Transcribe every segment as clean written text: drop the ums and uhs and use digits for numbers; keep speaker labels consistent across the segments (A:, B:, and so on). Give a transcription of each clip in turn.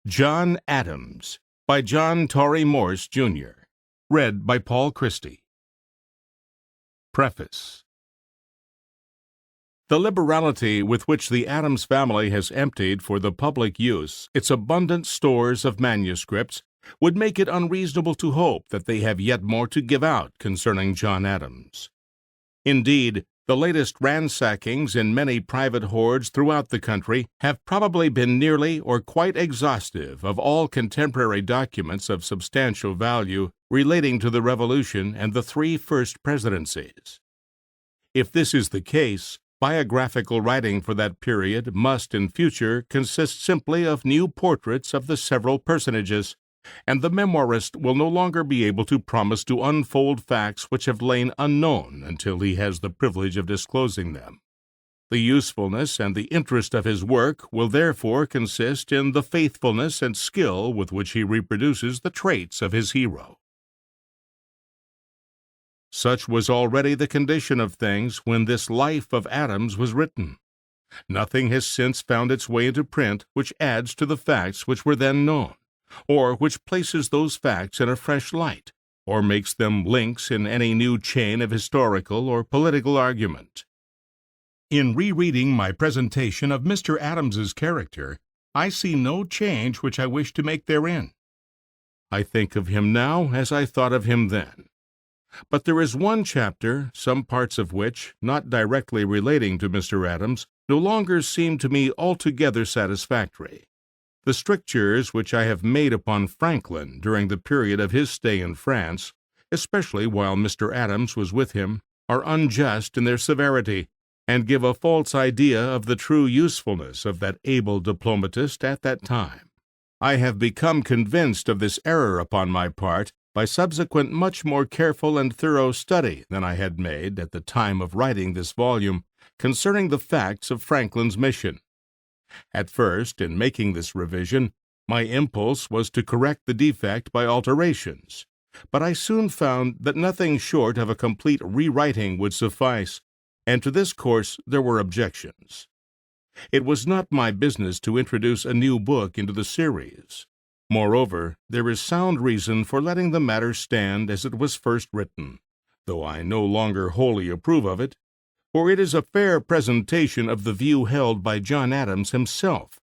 A: John Adams by John Torrey Morse, Jr. Read by Paul Christie. Preface. The liberality with which the Adams family has emptied for the public use its abundant stores of manuscripts would make it unreasonable to hope that they have yet more to give out concerning John Adams. Indeed, the latest ransackings in many private hoards throughout the country have probably been nearly or quite exhaustive of all contemporary documents of substantial value relating to the Revolution and the 3 first presidencies. If this is the case, biographical writing for that period must in future consist simply of new portraits of the several personages, and the memoirist will no longer be able to promise to unfold facts which have lain unknown until he has the privilege of disclosing them. The usefulness and the interest of his work will therefore consist in the faithfulness and skill with which he reproduces the traits of his hero. Such was already the condition of things when this Life of Adams was written. Nothing has since found its way into print which adds to the facts which were then known, or which places those facts in a fresh light, or makes them links in any new chain of historical or political argument. In rereading my presentation of Mr. Adams's character, I see no change which I wish to make therein. I think of him now as I thought of him then. But there is one chapter, some parts of which, not directly relating to Mr. Adams, no longer seem to me altogether satisfactory. The strictures which I have made upon Franklin during the period of his stay in France, especially while Mr. Adams was with him, are unjust in their severity, and give a false idea of the true usefulness of that able diplomatist at that time. I have become convinced of this error upon my part by subsequent much more careful and thorough study than I had made at the time of writing this volume concerning the facts of Franklin's mission. At first, in making this revision, my impulse was to correct the defect by alterations, but I soon found that nothing short of a complete rewriting would suffice, and to this course there were objections. It was not my business to introduce a new book into the series. Moreover, there is sound reason for letting the matter stand as it was first written, though I no longer wholly approve of it, for it is a fair presentation of the view held by John Adams himself,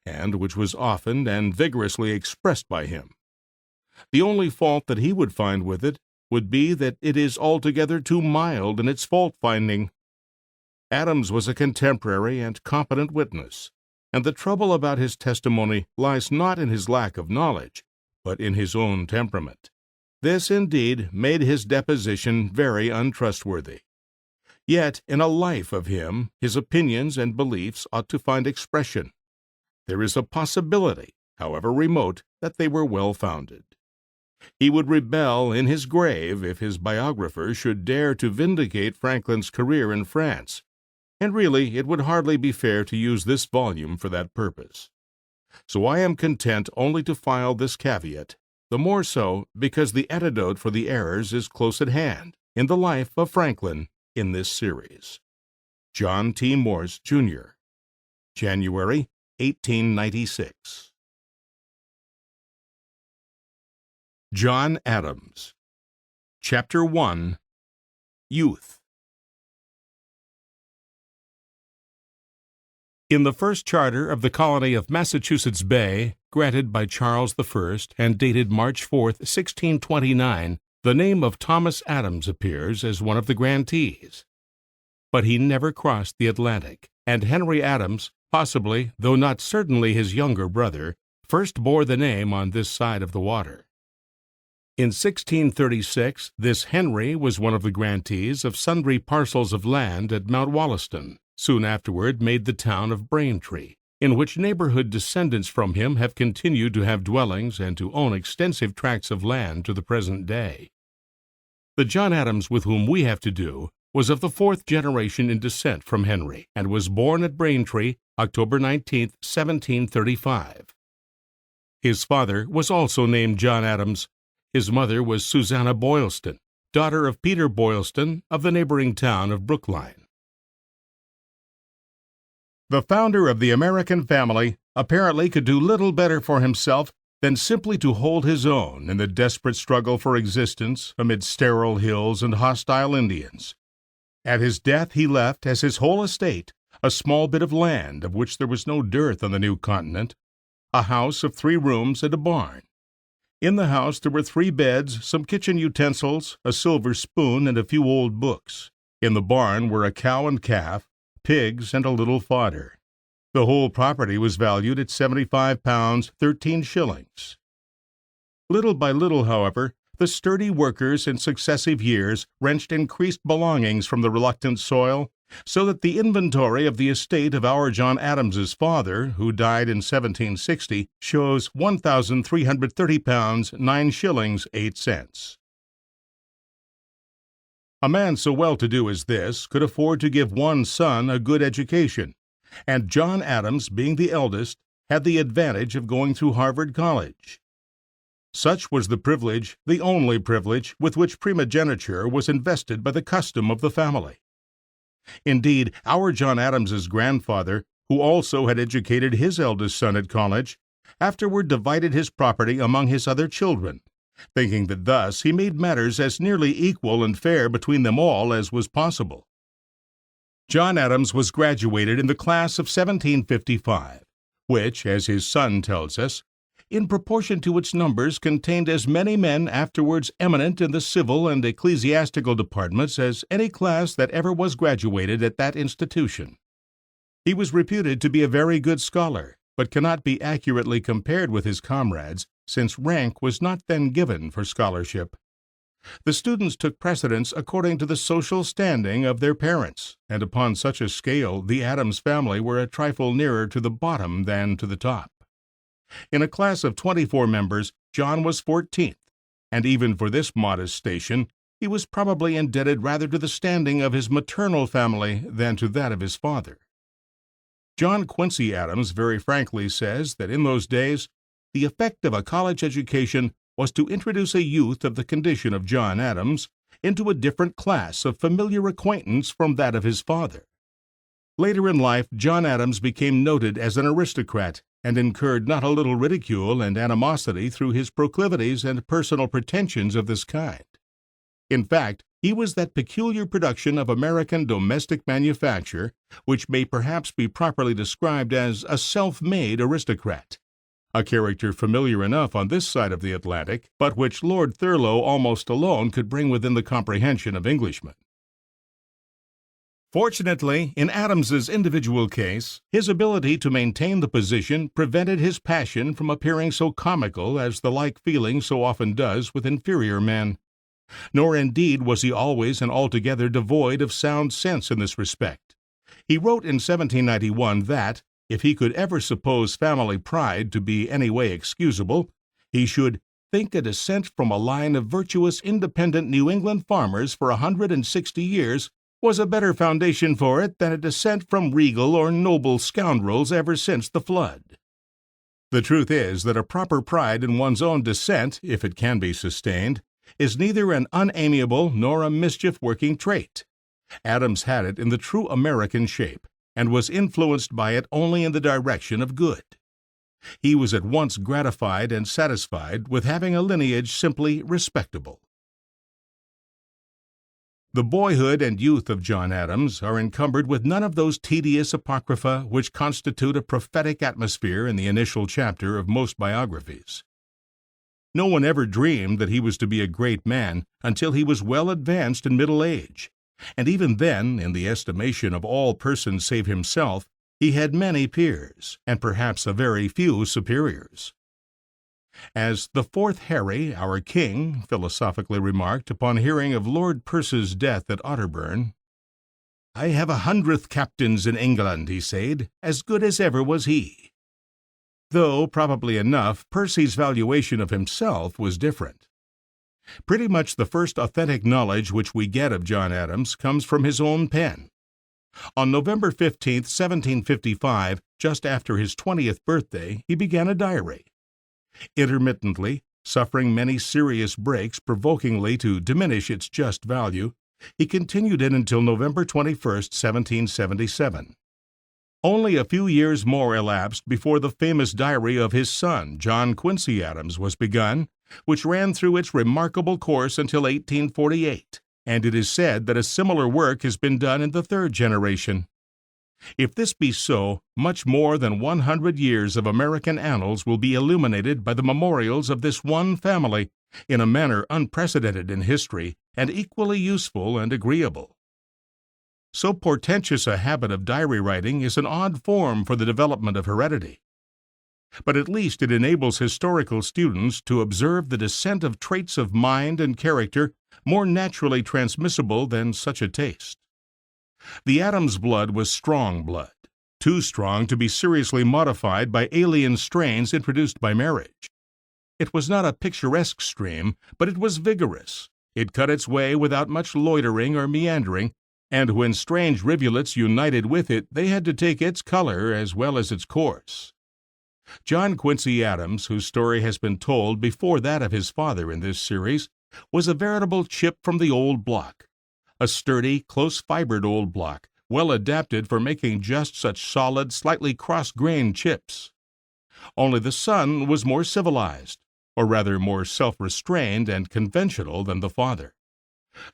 A: and which was often and vigorously expressed by him. The only fault that he would find with it would be that it is altogether too mild in its fault-finding. Adams was a contemporary and competent witness, and the trouble about his testimony lies not in his lack of knowledge, but in his own temperament. This, indeed, made his deposition very untrustworthy. Yet, in a life of him, his opinions and beliefs ought to find expression. There is a possibility, however remote, that they were well-founded. He would rebel in his grave if his biographer should dare to vindicate Franklin's career in France, and really it would hardly be fair to use this volume for that purpose. So I am content only to file this caveat, the more so because the antidote for the errors is close at hand, in the Life of Franklin, in this series. John T. Morse, Jr. January 1896. John Adams. Chapter 1. Youth. In the first charter of the colony of Massachusetts Bay, granted by Charles I and dated March 4, 1629, the name of Thomas Adams appears as one of the grantees. But he never crossed the Atlantic, and Henry Adams, possibly, though not certainly his younger brother, first bore the name on this side of the water. In 1636, this Henry was one of the grantees of sundry parcels of land at Mount Wollaston, soon afterward made the town of Braintree, in which neighborhood descendants from him have continued to have dwellings and to own extensive tracts of land to the present day. The John Adams with whom we have to do was of the 4th generation in descent from Henry, and was born at Braintree, October 19, 1735. His father was also named John Adams. His mother was Susanna Boylston, daughter of Peter Boylston of the neighboring town of Brookline. The founder of the American family apparently could do little better for himself than simply to hold his own in the desperate struggle for existence amid sterile hills and hostile Indians. At his death he left, as his whole estate, a small bit of land of which there was no dearth on the new continent, a house of 3 rooms and a barn. In the house there were 3 beds, some kitchen utensils, a silver spoon, and a few old books. In the barn were a cow and calf, pigs, and a little fodder. The whole property was valued at £75 13 shillings. Little by little, however, the sturdy workers in successive years wrenched increased belongings from the reluctant soil, so that the inventory of the estate of our John Adams's father, who died in 1760, shows £1,330 9 shillings 8 cents. A man so well-to-do as this could afford to give one son a good education, and John Adams, being the eldest, had the advantage of going through Harvard College. Such was the privilege, the only privilege, with which primogeniture was invested by the custom of the family. Indeed, our John Adams's grandfather, who also had educated his eldest son at college, afterward divided his property among his other children, thinking that thus he made matters as nearly equal and fair between them all as was possible. John Adams was graduated in the class of 1755, which, as his son tells us, in proportion to its numbers contained as many men afterwards eminent in the civil and ecclesiastical departments as any class that ever was graduated at that institution. He was reputed to be a very good scholar, but cannot be accurately compared with his comrades, since rank was not then given for scholarship. The students took precedence according to the social standing of their parents, and upon such a scale the Adams family were a trifle nearer to the bottom than to the top. In a class of 24 members, John was 14th, and even for this modest station he was probably indebted rather to the standing of his maternal family than to that of his father. John Quincy Adams very frankly says that in those days the effect of a college education was to introduce a youth of the condition of John Adams into a different class of familiar acquaintance from that of his father. Later in life, John Adams became noted as an aristocrat and incurred not a little ridicule and animosity through his proclivities and personal pretensions of this kind. In fact, he was that peculiar production of American domestic manufacture which may perhaps be properly described as a self-made aristocrat, a character familiar enough on this side of the Atlantic, but which Lord Thurlow almost alone could bring within the comprehension of Englishmen. Fortunately, in Adams's individual case, his ability to maintain the position prevented his passion from appearing so comical as the like feeling so often does with inferior men. Nor indeed was he always and altogether devoid of sound sense in this respect. He wrote in 1791 that, if he could ever suppose family pride to be any way excusable, he should think a descent from a line of virtuous independent New England farmers for 160 years was a better foundation for it than a descent from regal or noble scoundrels ever since the flood. The truth is that a proper pride in one's own descent, if it can be sustained, is neither an unamiable nor a mischief-working trait. Adams had it in the true American shape, and was influenced by it only in the direction of good. He was at once gratified and satisfied with having a lineage simply respectable. The boyhood and youth of John Adams are encumbered with none of those tedious apocrypha which constitute a prophetic atmosphere in the initial chapter of most biographies. No one ever dreamed that he was to be a great man until he was well advanced in middle age, and even then, in the estimation of all persons save himself, he had many peers, and perhaps a very few superiors. As the fourth Harry, our king, philosophically remarked upon hearing of Lord Percy's death at Otterburn, "I have 100th captains in England," he said, "as good as ever was he." Though, probably enough, Percy's valuation of himself was different. Pretty much the first authentic knowledge which we get of John Adams comes from his own pen. On November 15, 1755, just after his 20th birthday, he began a diary. Intermittently, suffering many serious breaks provokingly to diminish its just value, he continued it until November 21, 1777. Only a few years more elapsed before the famous diary of his son, John Quincy Adams, was begun, which ran through its remarkable course until 1848, and it is said that a similar work has been done in the third generation. If this be so, much more than 100 years of American annals will be illuminated by the memorials of this one family in a manner unprecedented in history and equally useful and agreeable. So portentous a habit of diary writing is an odd form for the development of heredity. But at least it enables historical students to observe the descent of traits of mind and character more naturally transmissible than such a taste. The Adams blood was strong blood, too strong to be seriously modified by alien strains introduced by marriage. It was not a picturesque stream, but it was vigorous. It cut its way without much loitering or meandering, and when strange rivulets united with it, they had to take its color as well as its course. John Quincy Adams, whose story has been told before that of his father in this series, was a veritable chip from the old block, a sturdy, close-fibered old block, well adapted for making just such solid, slightly cross-grained chips. Only the son was more civilized, or rather more self-restrained and conventional than the father.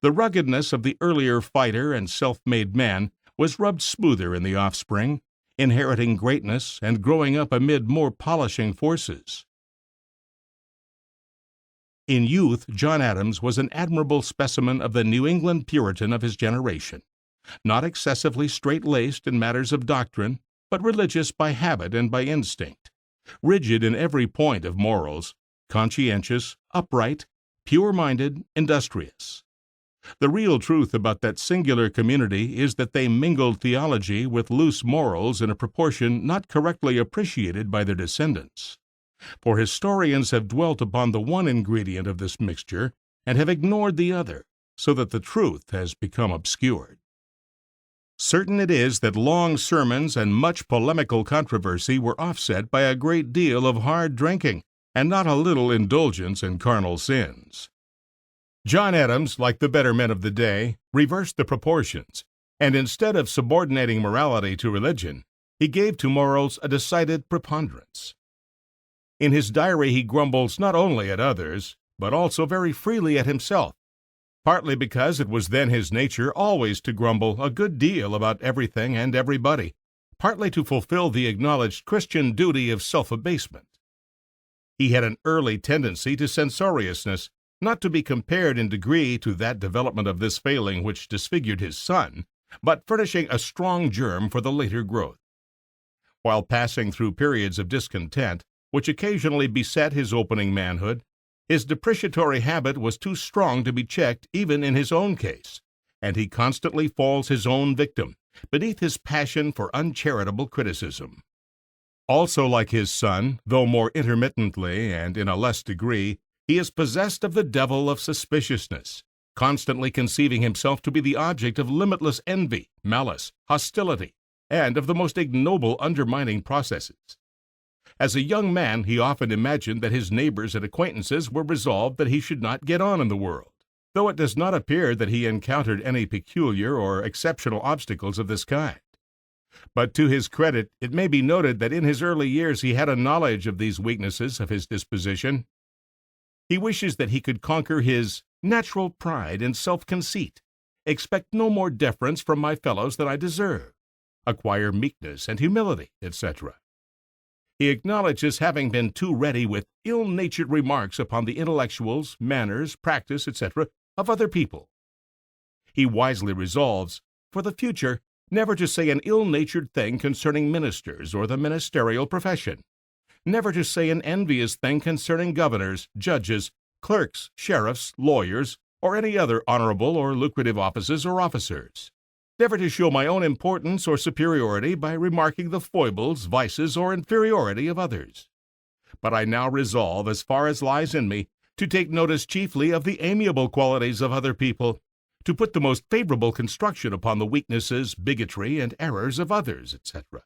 A: The ruggedness of the earlier fighter and self-made man was rubbed smoother in the offspring, inheriting greatness and growing up amid more polishing forces. In youth, John Adams was an admirable specimen of the New England Puritan of his generation, not excessively straight-laced in matters of doctrine, but religious by habit and by instinct, rigid in every point of morals, conscientious, upright, pure-minded, industrious. The real truth about that singular community is that they mingled theology with loose morals in a proportion not correctly appreciated by their descendants. For historians have dwelt upon the one ingredient of this mixture and have ignored the other, so that the truth has become obscured. Certain it is that long sermons and much polemical controversy were offset by a great deal of hard drinking, and not a little indulgence in carnal sins. John Adams, like the better men of the day, reversed the proportions, and instead of subordinating morality to religion, he gave to morals a decided preponderance. In his diary he grumbles not only at others, but also very freely at himself, partly because it was then his nature always to grumble a good deal about everything and everybody, partly to fulfill the acknowledged Christian duty of self-abasement. He had an early tendency to censoriousness, not to be compared in degree to that development of this failing which disfigured his son, but furnishing a strong germ for the later growth. While passing through periods of discontent, which occasionally beset his opening manhood, his depreciatory habit was too strong to be checked even in his own case, and he constantly falls his own victim, beneath his passion for uncharitable criticism. Also like his son, though more intermittently and in a less degree, he is possessed of the devil of suspiciousness, constantly conceiving himself to be the object of limitless envy, malice, hostility, and of the most ignoble undermining processes. As a young man, he often imagined that his neighbors and acquaintances were resolved that he should not get on in the world, though it does not appear that he encountered any peculiar or exceptional obstacles of this kind. But to his credit, it may be noted that in his early years he had a knowledge of these weaknesses of his disposition. He wishes that he could conquer his natural pride and self-conceit, expect no more deference from my fellows than I deserve, acquire meekness and humility, etc. He acknowledges having been too ready with ill-natured remarks upon the intellectuals, manners, practice, etc. of other people. He wisely resolves, for the future, never to say an ill-natured thing concerning ministers or the ministerial profession, never to say an envious thing concerning governors, judges, clerks, sheriffs, lawyers, or any other honorable or lucrative offices or officers, never to show my own importance or superiority by remarking the foibles, vices, or inferiority of others. But I now resolve, as far as lies in me, to take notice chiefly of the amiable qualities of other people, to put the most favorable construction upon the weaknesses, bigotry, and errors of others, etc.,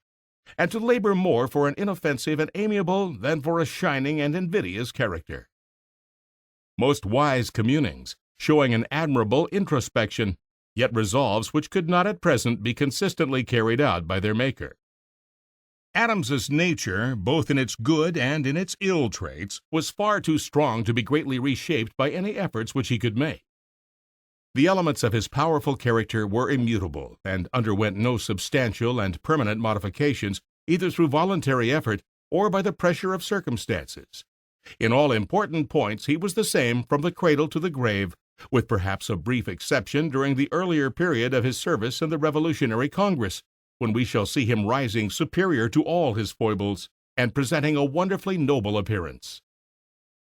A: and to labor more for an inoffensive and amiable than for a shining and invidious character. Most wise communings, showing an admirable introspection, yet resolves which could not at present be consistently carried out by their maker. Adams's nature, both in its good and in its ill traits, was far too strong to be greatly reshaped by any efforts which he could make. The elements of his powerful character were immutable and underwent no substantial and permanent modifications either through voluntary effort or by the pressure of circumstances. In all important points he was the same from the cradle to the grave, with perhaps a brief exception during the earlier period of his service in the Revolutionary Congress, when we shall see him rising superior to all his foibles and presenting a wonderfully noble appearance.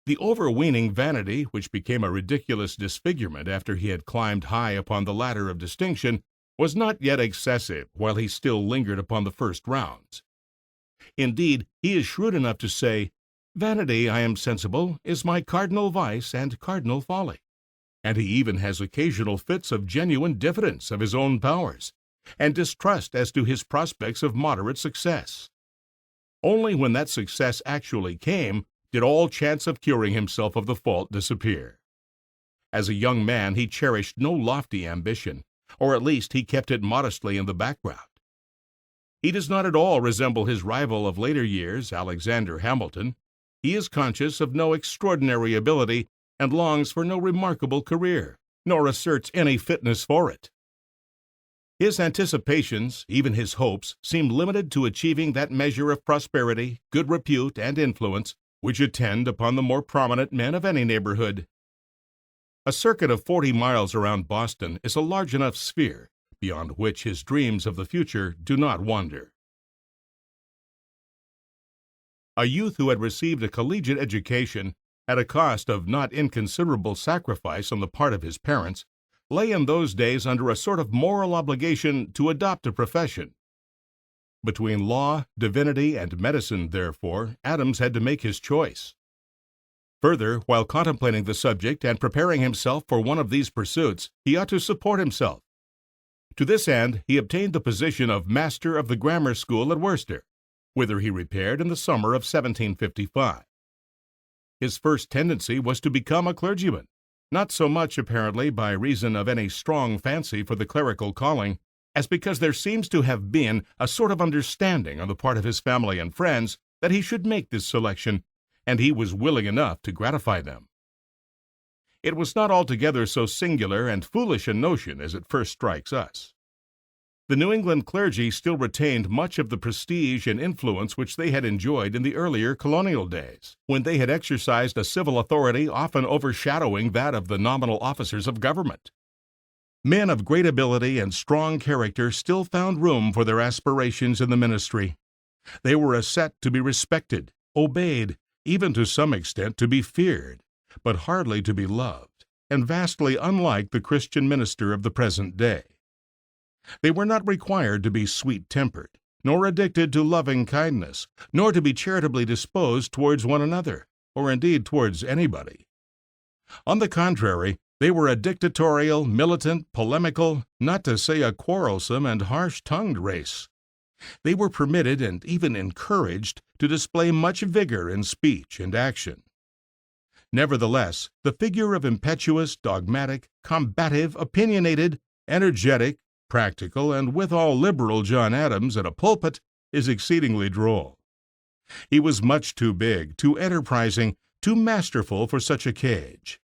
A: The overweening vanity, which became a ridiculous disfigurement after he had climbed high upon the ladder of distinction, was not yet excessive while he still lingered upon the first rounds. Indeed, he is shrewd enough to say, "Vanity, I am sensible, is my cardinal vice and cardinal folly," and he even has occasional fits of genuine diffidence of his own powers, and distrust as to his prospects of moderate success. Only when that success actually came did all chance of curing himself of the fault disappear. As a young man he cherished no lofty ambition, or at least he kept it modestly in the background. He does not at all resemble his rival of later years, Alexander Hamilton. He is conscious of no extraordinary ability and longs for no remarkable career, nor asserts any fitness for it. His anticipations, even his hopes, seem limited to achieving that measure of prosperity, good repute, and influence which attend upon the more prominent men of any neighborhood. A circuit of 40 miles around Boston is a large enough sphere, beyond which his dreams of the future do not wander. A youth who had received a collegiate education at a cost of not inconsiderable sacrifice on the part of his parents, lay in those days under a sort of moral obligation to adopt a profession. Between law, divinity, and medicine, therefore, Adams had to make his choice. Further, while contemplating the subject and preparing himself for one of these pursuits, he ought to support himself. To this end, he obtained the position of master of the grammar school at Worcester, whither he repaired in the summer of 1755. His first tendency was to become a clergyman, not so much apparently by reason of any strong fancy for the clerical calling, as because there seems to have been a sort of understanding on the part of his family and friends that he should make this selection, and he was willing enough to gratify them. It was not altogether so singular and foolish a notion as it first strikes us. The New England clergy still retained much of the prestige and influence which they had enjoyed in the earlier colonial days, when they had exercised a civil authority often overshadowing that of the nominal officers of government. Men of great ability and strong character still found room for their aspirations in the ministry. They were a set to be respected, obeyed, even to some extent to be feared, but hardly to be loved, and vastly unlike the Christian minister of the present day. They were not required to be sweet-tempered, nor addicted to loving kindness, nor to be charitably disposed towards one another, or indeed towards anybody. On the contrary, they were a dictatorial, militant, polemical, not to say a quarrelsome and harsh-tongued race. They were permitted and even encouraged to display much vigor in speech and action. Nevertheless, the figure of impetuous, dogmatic, combative, opinionated, energetic, practical, and withal liberal John Adams at a pulpit is exceedingly droll. He was much too big, too enterprising, too masterful for such a cage.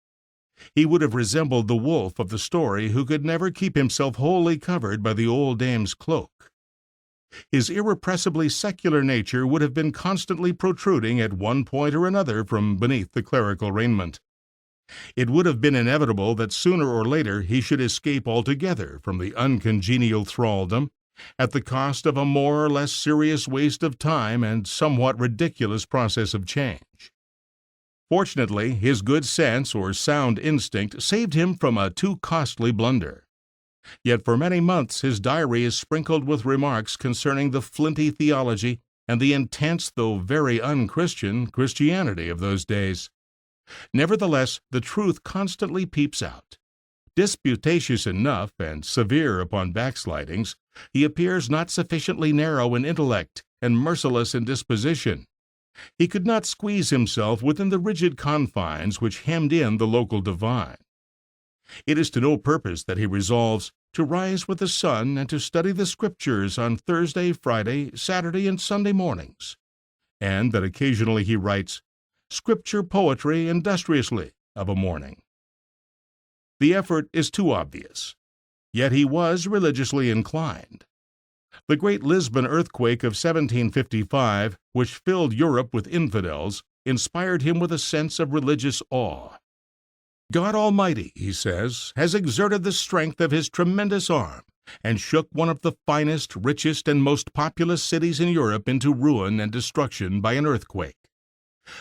A: He would have resembled the wolf of the story who could never keep himself wholly covered by the old dame's cloak. His irrepressibly secular nature would have been constantly protruding at one point or another from beneath the clerical raiment. It would have been inevitable that sooner or later he should escape altogether from the uncongenial thraldom, at the cost of a more or less serious waste of time and somewhat ridiculous process of change. Fortunately, his good sense or sound instinct saved him from a too costly blunder. Yet for many months his diary is sprinkled with remarks concerning the flinty theology and the intense, though very unchristian, Christianity of those days. Nevertheless, the truth constantly peeps out. Disputatious enough and severe upon backslidings, he appears not sufficiently narrow in intellect and merciless in disposition. He could not squeeze himself within the rigid confines which hemmed in the local divine. It is to no purpose that he resolves to rise with the sun and to study the Scriptures on Thursday, Friday, Saturday, and Sunday mornings, and that occasionally he writes Scripture poetry industriously of a morning. The effort is too obvious, yet he was religiously inclined. The great Lisbon earthquake of 1755, which filled Europe with infidels, inspired him with a sense of religious awe. God Almighty, he says, has exerted the strength of his tremendous arm and shook one of the finest, richest, and most populous cities in Europe into ruin and destruction by an earthquake.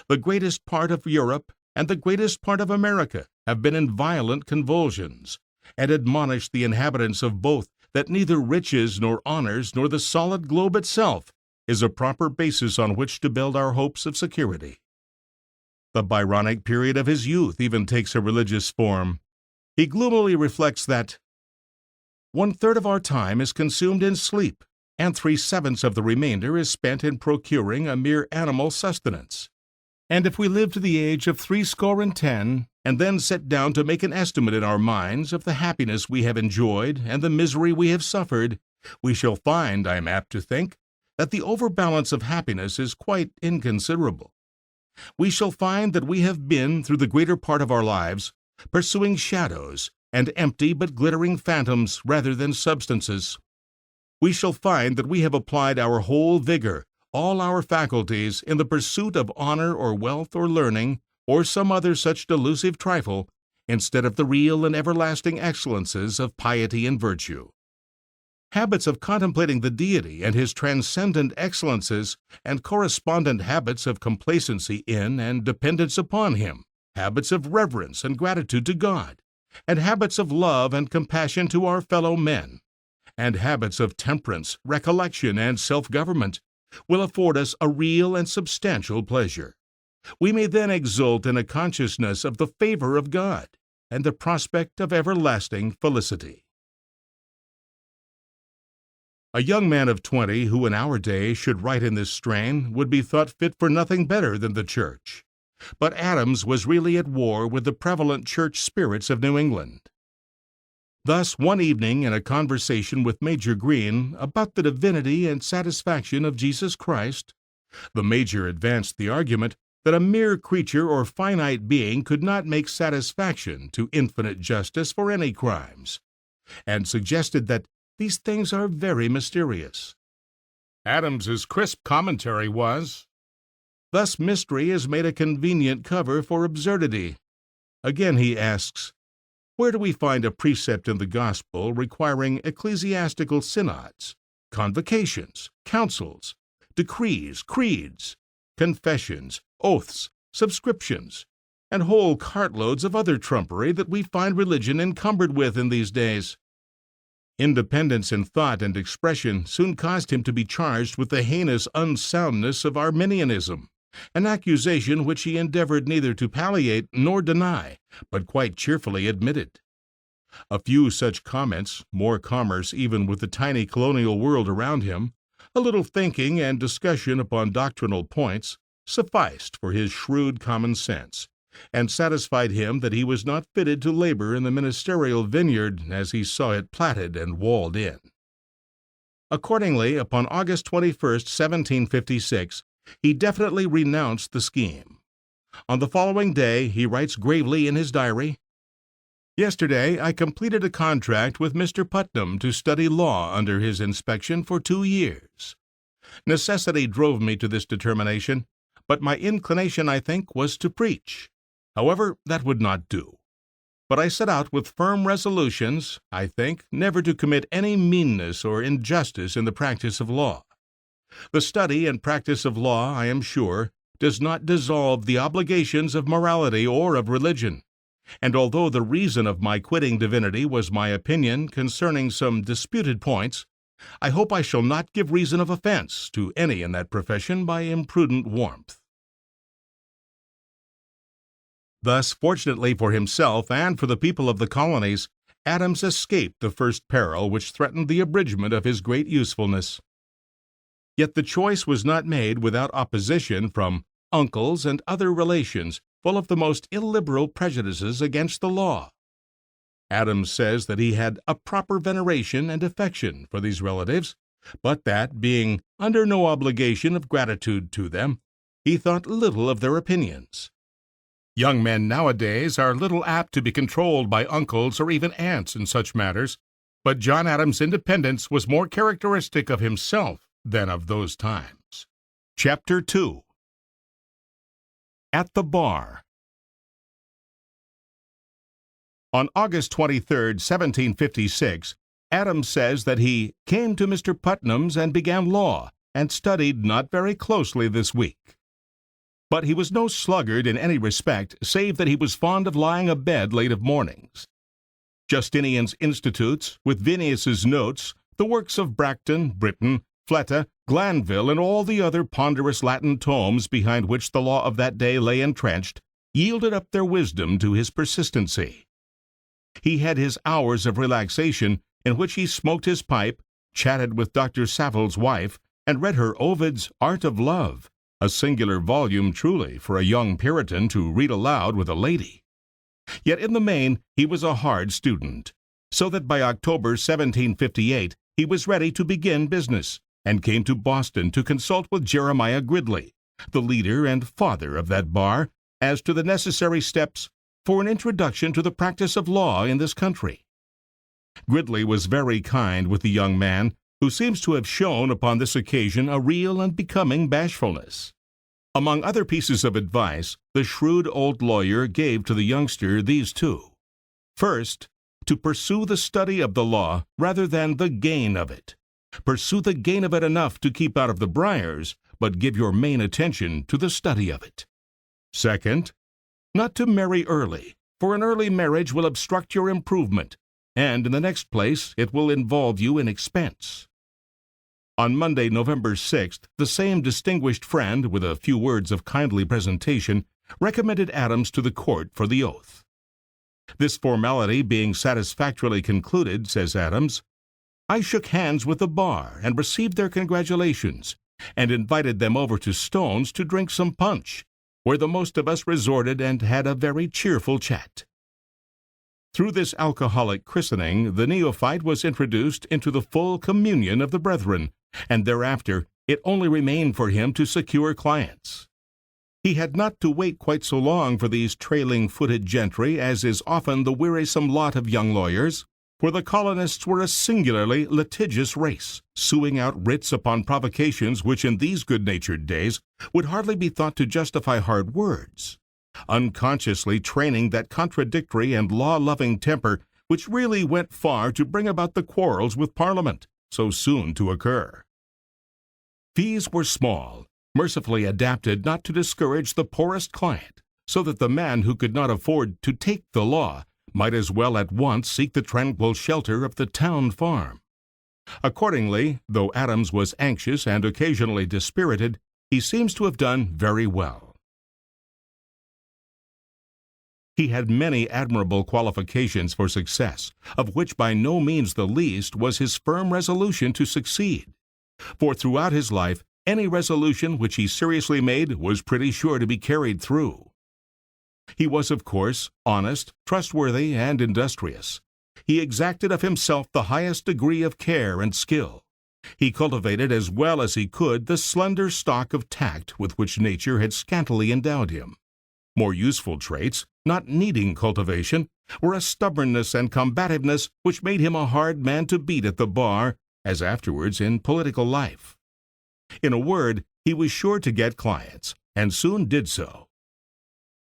A: The greatest part of Europe and the greatest part of America have been in violent convulsions, and admonished the inhabitants of both that neither riches nor honors nor the solid globe itself is a proper basis on which to build our hopes of security. The Byronic period of his youth even takes a religious form. He gloomily reflects that 1/3 of our time is consumed in sleep, and 3/7 of the remainder is spent in procuring a mere animal sustenance. And if we live to the age of 70, and then sit down to make an estimate in our minds of the happiness we have enjoyed and the misery we have suffered, we shall find, I am apt to think, that the overbalance of happiness is quite inconsiderable. We shall find that we have been, through the greater part of our lives, pursuing shadows and empty but glittering phantoms rather than substances. We shall find that we have applied our whole vigor, all our faculties, in the pursuit of honor or wealth or learning, or some other such delusive trifle, instead of the real and everlasting excellences of piety and virtue. Habits of contemplating the Deity and his transcendent excellences, and correspondent habits of complacency in and dependence upon him, habits of reverence and gratitude to God, and habits of love and compassion to our fellow men, and habits of temperance, recollection, and self-government, will afford us a real and substantial pleasure. We may then exult in a consciousness of the favor of God and the prospect of everlasting felicity. A young man of 20 who in our day should write in this strain would be thought fit for nothing better than the church. But Adams was really at war with the prevalent church spirits of New England. Thus, one evening in a conversation with Major Green about the divinity and satisfaction of Jesus Christ, the Major advanced the argument that a mere creature or finite being could not make satisfaction to infinite justice for any crimes, and suggested that these things are very mysterious. Adams's crisp commentary was, "Thus mystery is made a convenient cover for absurdity." Again he asks, where do we find a precept in the gospel requiring ecclesiastical synods, convocations, councils, decrees, creeds, confessions, oaths, subscriptions, and whole cartloads of other trumpery that we find religion encumbered with in these days? Independence in thought and expression soon caused him to be charged with the heinous unsoundness of Arminianism, an accusation which he endeavored neither to palliate nor deny, but quite cheerfully admitted. A few such comments, more commerce even with the tiny colonial world around him, a little thinking and discussion upon doctrinal points, sufficed for his shrewd common sense, and satisfied him that he was not fitted to labor in the ministerial vineyard as he saw it platted and walled in. Accordingly, upon August 21st, 1756, he definitely renounced the scheme. On the following day, he writes gravely in his diary, "Yesterday I completed a contract with Mr. Putnam to study law under his inspection for 2 years. Necessity drove me to this determination, but my inclination, I think, was to preach. However, that would not do. But I set out with firm resolutions, I think, never to commit any meanness or injustice in the practice of law. The study and practice of law, I am sure, does not dissolve the obligations of morality or of religion, and although the reason of my quitting divinity was my opinion concerning some disputed points, I hope I shall not give reason of offense to any in that profession by imprudent warmth." Thus, fortunately for himself and for the people of the colonies, Adams escaped the first peril which threatened the abridgment of his great usefulness. Yet the choice was not made without opposition from uncles and other relations full of the most illiberal prejudices against the law. Adams says that he had a proper veneration and affection for these relatives, but that, being under no obligation of gratitude to them, he thought little of their opinions. Young men nowadays are little apt to be controlled by uncles or even aunts in such matters, but John Adams' independence was more characteristic of himself than of those times. Chapter 2. At the Bar. On August 23, 1756, Adams says that he came to Mr. Putnam's and began law, and studied not very closely this week. But he was no sluggard in any respect, save that he was fond of lying abed late of mornings. Justinian's Institutes, with Vinnius's Notes, the works of Bracton, Britton, Fleta, Glanville, and all the other ponderous Latin tomes behind which the law of that day lay entrenched, yielded up their wisdom to his persistency. He had his hours of relaxation, in which he smoked his pipe, chatted with Dr. Savile's wife, and read her Ovid's Art of Love, a singular volume truly for a young Puritan to read aloud with a lady. Yet in the main he was a hard student, so that by October 1758 he was ready to begin business, and came to Boston to consult with Jeremiah Gridley, the leader and father of that bar, as to the necessary steps for an introduction to the practice of law in this country. Gridley was very kind with the young man, who seems to have shown upon this occasion a real and becoming bashfulness. Among other pieces of advice, the shrewd old lawyer gave to the youngster these two. First, to pursue the study of the law rather than the gain of it. Pursue the gain of it enough to keep out of the briars, but give your main attention to the study of it. Second, not to marry early, for an early marriage will obstruct your improvement, and in the next place it will involve you in expense. On Monday, November 6th, the same distinguished friend, with a few words of kindly presentation, recommended Adams to the court for the oath. This formality being satisfactorily concluded, says Adams, I shook hands with the bar and received their congratulations, and invited them over to Stone's to drink some punch, where the most of us resorted and had a very cheerful chat. Through this alcoholic christening, the neophyte was introduced into the full communion of the brethren, and thereafter it only remained for him to secure clients. He had not to wait quite so long for these trailing-footed gentry as is often the wearisome lot of young lawyers, for the colonists were a singularly litigious race, suing out writs upon provocations which in these good-natured days would hardly be thought to justify hard words, unconsciously training that contradictory and law-loving temper which really went far to bring about the quarrels with Parliament, so soon to occur. Fees were small, mercifully adapted not to discourage the poorest client, so that the man who could not afford to take the law might as well at once seek the tranquil shelter of the town farm. Accordingly, though Adams was anxious and occasionally dispirited, he seems to have done very well. He had many admirable qualifications for success, of which by no means the least was his firm resolution to succeed. For throughout his life, any resolution which he seriously made was pretty sure to be carried through. He was, of course, honest, trustworthy, and industrious. He exacted of himself the highest degree of care and skill. He cultivated as well as he could the slender stock of tact with which nature had scantily endowed him. More useful traits, not needing cultivation, were a stubbornness and combativeness which made him a hard man to beat at the bar, as afterwards in political life. In a word, he was sure to get clients, and soon did so.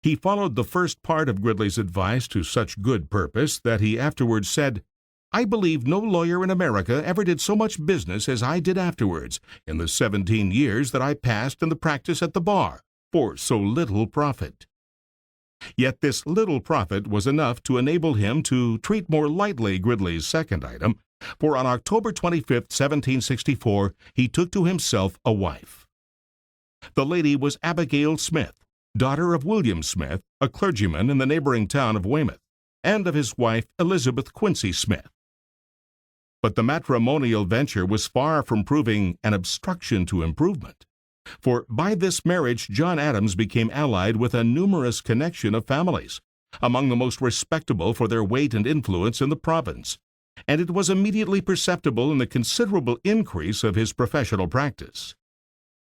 A: He followed the first part of Gridley's advice to such good purpose that he afterwards said, I believe no lawyer in America ever did so much business as I did afterwards, in the 17 years that I passed in the practice at the bar, for so little profit. Yet this little profit was enough to enable him to treat more lightly Gridley's second item, for on October 25, 1764, he took to himself a wife. The lady was Abigail Smith, daughter of William Smith, a clergyman in the neighboring town of Weymouth, and of his wife Elizabeth Quincy Smith. But the matrimonial venture was far from proving an obstruction to improvement, for by this marriage John Adams became allied with a numerous connection of families, among the most respectable for their weight and influence in the province, and it was immediately perceptible in the considerable increase of his professional practice.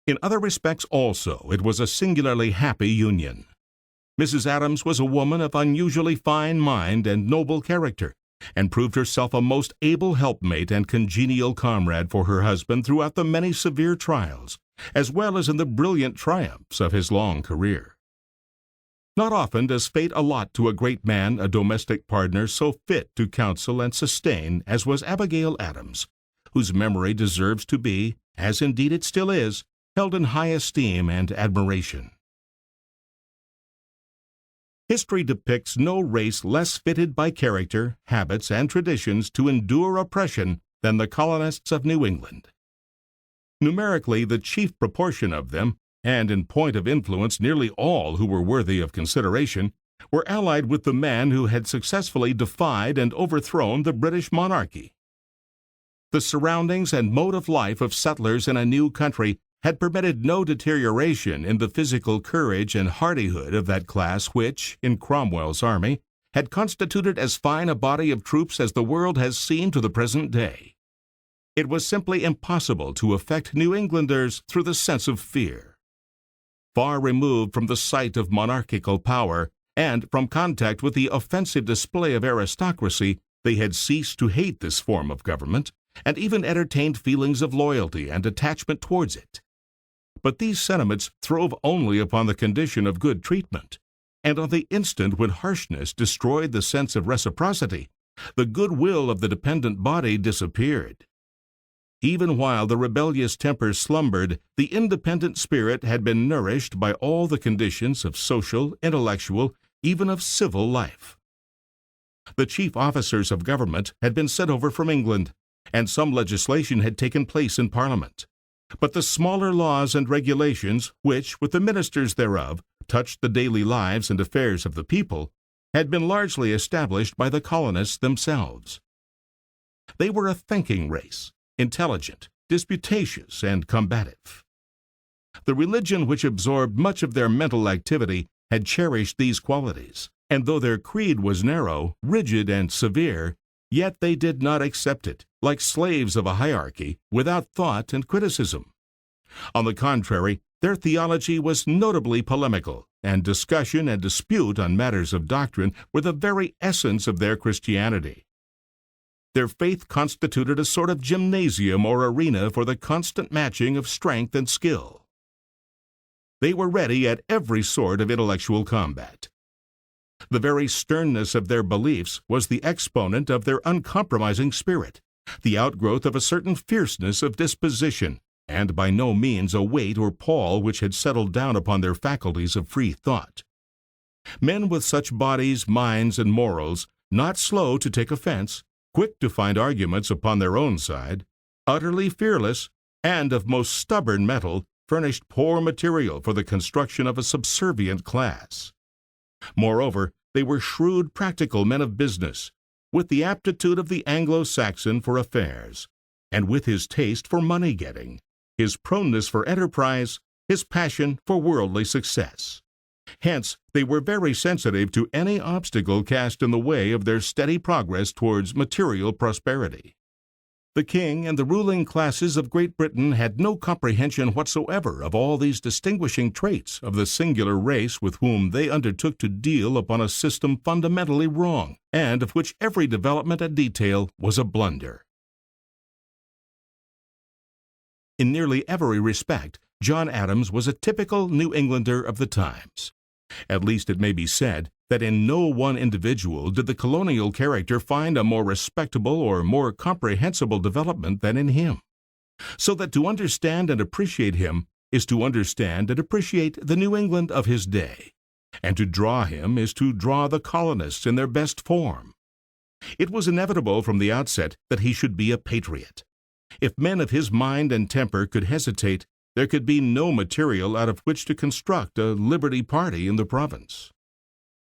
A: In other respects also it was a singularly happy union. Mrs. Adams was a woman of unusually fine mind and noble character, and proved herself a most able helpmate and congenial comrade for her husband throughout the many severe trials, as well as in the brilliant triumphs of his long career. Not often does fate allot to a great man a domestic partner so fit to counsel and sustain as was Abigail Adams, whose memory deserves to be, as indeed it still is, held in high esteem and admiration. History depicts no race less fitted by character, habits, and traditions to endure oppression than the colonists of New England. Numerically, the chief proportion of them, and in point of influence nearly all who were worthy of consideration, were allied with the man who had successfully defied and overthrown the British monarchy. The surroundings and mode of life of settlers in a new country had permitted no deterioration in the physical courage and hardihood of that class which, in Cromwell's army, had constituted as fine a body of troops as the world has seen to the present day. It was simply impossible to affect New Englanders through the sense of fear. Far removed from the sight of monarchical power, and from contact with the offensive display of aristocracy, they had ceased to hate this form of government, and even entertained feelings of loyalty and attachment towards it. But these sentiments throve only upon the condition of good treatment, and on the instant when harshness destroyed the sense of reciprocity, the goodwill of the dependent body disappeared. Even while the rebellious temper slumbered, the independent spirit had been nourished by all the conditions of social, intellectual, even of civil life. The chief officers of government had been sent over from England, and some legislation had taken place in Parliament. But the smaller laws and regulations, which, with the ministers thereof, touched the daily lives and affairs of the people, had been largely established by the colonists themselves. They were a thinking race, intelligent, disputatious, and combative. The religion which absorbed much of their mental activity had cherished these qualities, and though their creed was narrow, rigid, and severe, yet they did not accept it, like slaves of a hierarchy, without thought and criticism. On the contrary, their theology was notably polemical, and discussion and dispute on matters of doctrine were the very essence of their Christianity. Their faith constituted a sort of gymnasium or arena for the constant matching of strength and skill. They were ready at every sort of intellectual combat. The very sternness of their beliefs was the exponent of their uncompromising spirit, the outgrowth of a certain fierceness of disposition, and by no means a weight or pall which had settled down upon their faculties of free thought. Men with such bodies, minds, and morals, not slow to take offense, quick to find arguments upon their own side, utterly fearless, and of most stubborn metal, furnished poor material for the construction of a subservient class. Moreover, they were shrewd, practical men of business, with the aptitude of the Anglo-Saxon for affairs, and with his taste for money-getting, his proneness for enterprise, his passion for worldly success. Hence, they were very sensitive to any obstacle cast in the way of their steady progress towards material prosperity. The king and the ruling classes of Great Britain had no comprehension whatsoever of all these distinguishing traits of the singular race with whom they undertook to deal upon a system fundamentally wrong, and of which every development and detail was a blunder. In nearly every respect, John Adams was a typical New Englander of the times. At least it may be said that in no one individual did the colonial character find a more respectable or more comprehensible development than in him. So that to understand and appreciate him is to understand and appreciate the New England of his day, and to draw him is to draw the colonists in their best form. It was inevitable from the outset that he should be a patriot. If men of his mind and temper could hesitate, there could be no material out of which to construct a Liberty party in the province.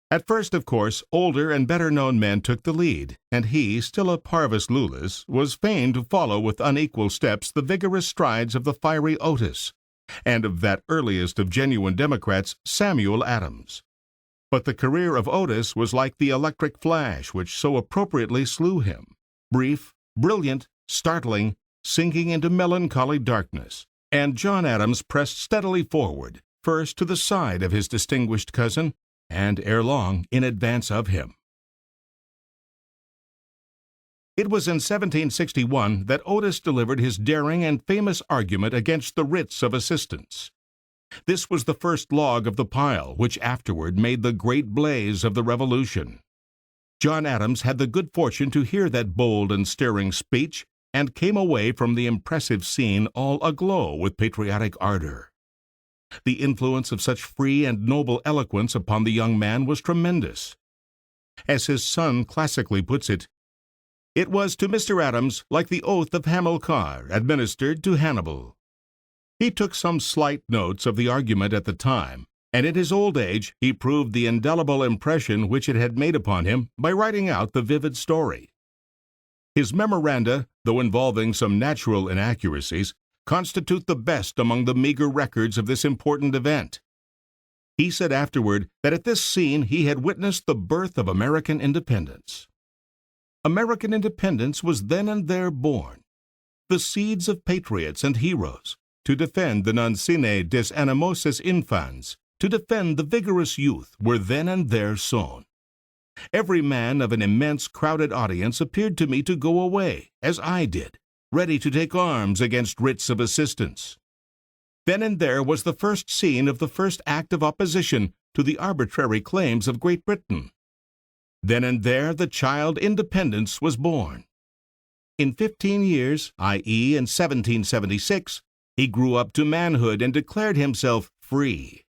A: At first, of course, older and better-known men took the lead, and he, still a parvus lullus, was fain to follow with unequal steps the vigorous strides of the fiery Otis, and of that earliest of genuine Democrats, Samuel Adams. But the career of Otis was like the electric flash which so appropriately slew him, brief, brilliant, startling, sinking into melancholy darkness, and John Adams pressed steadily forward, first to the side of his distinguished cousin, and ere long in advance of him. It was in 1761 that Otis delivered his daring and famous argument against the writs of assistance. This was the first log of the pile which afterward made the great blaze of the Revolution. John Adams had the good fortune to hear that bold and stirring speech, and came away from the impressive scene all aglow with patriotic ardor. The influence of such free and noble eloquence upon the young man was tremendous. As his son classically puts it, "It was to Mr. Adams like the oath of Hamilcar administered to Hannibal." He took some slight notes of the argument at the time, and in his old age he proved the indelible impression which it had made upon him by writing out the vivid story. His memoranda, though involving some natural inaccuracies, constitute the best among the meager records of this important event. He said afterward that at this scene he had witnessed the birth of American independence. American independence was then and there born. The seeds of patriots and heroes, to defend the non sine des animosis infans, to defend the vigorous youth, were then and there sown. Every man of an immense crowded audience appeared to me to go away, as I did, ready to take arms against writs of assistance. Then and there was the first scene of the first act of opposition to the arbitrary claims of Great Britain. Then and there the child independence was born. In 15 years, i.e. in 1776, he grew up to manhood and declared himself free.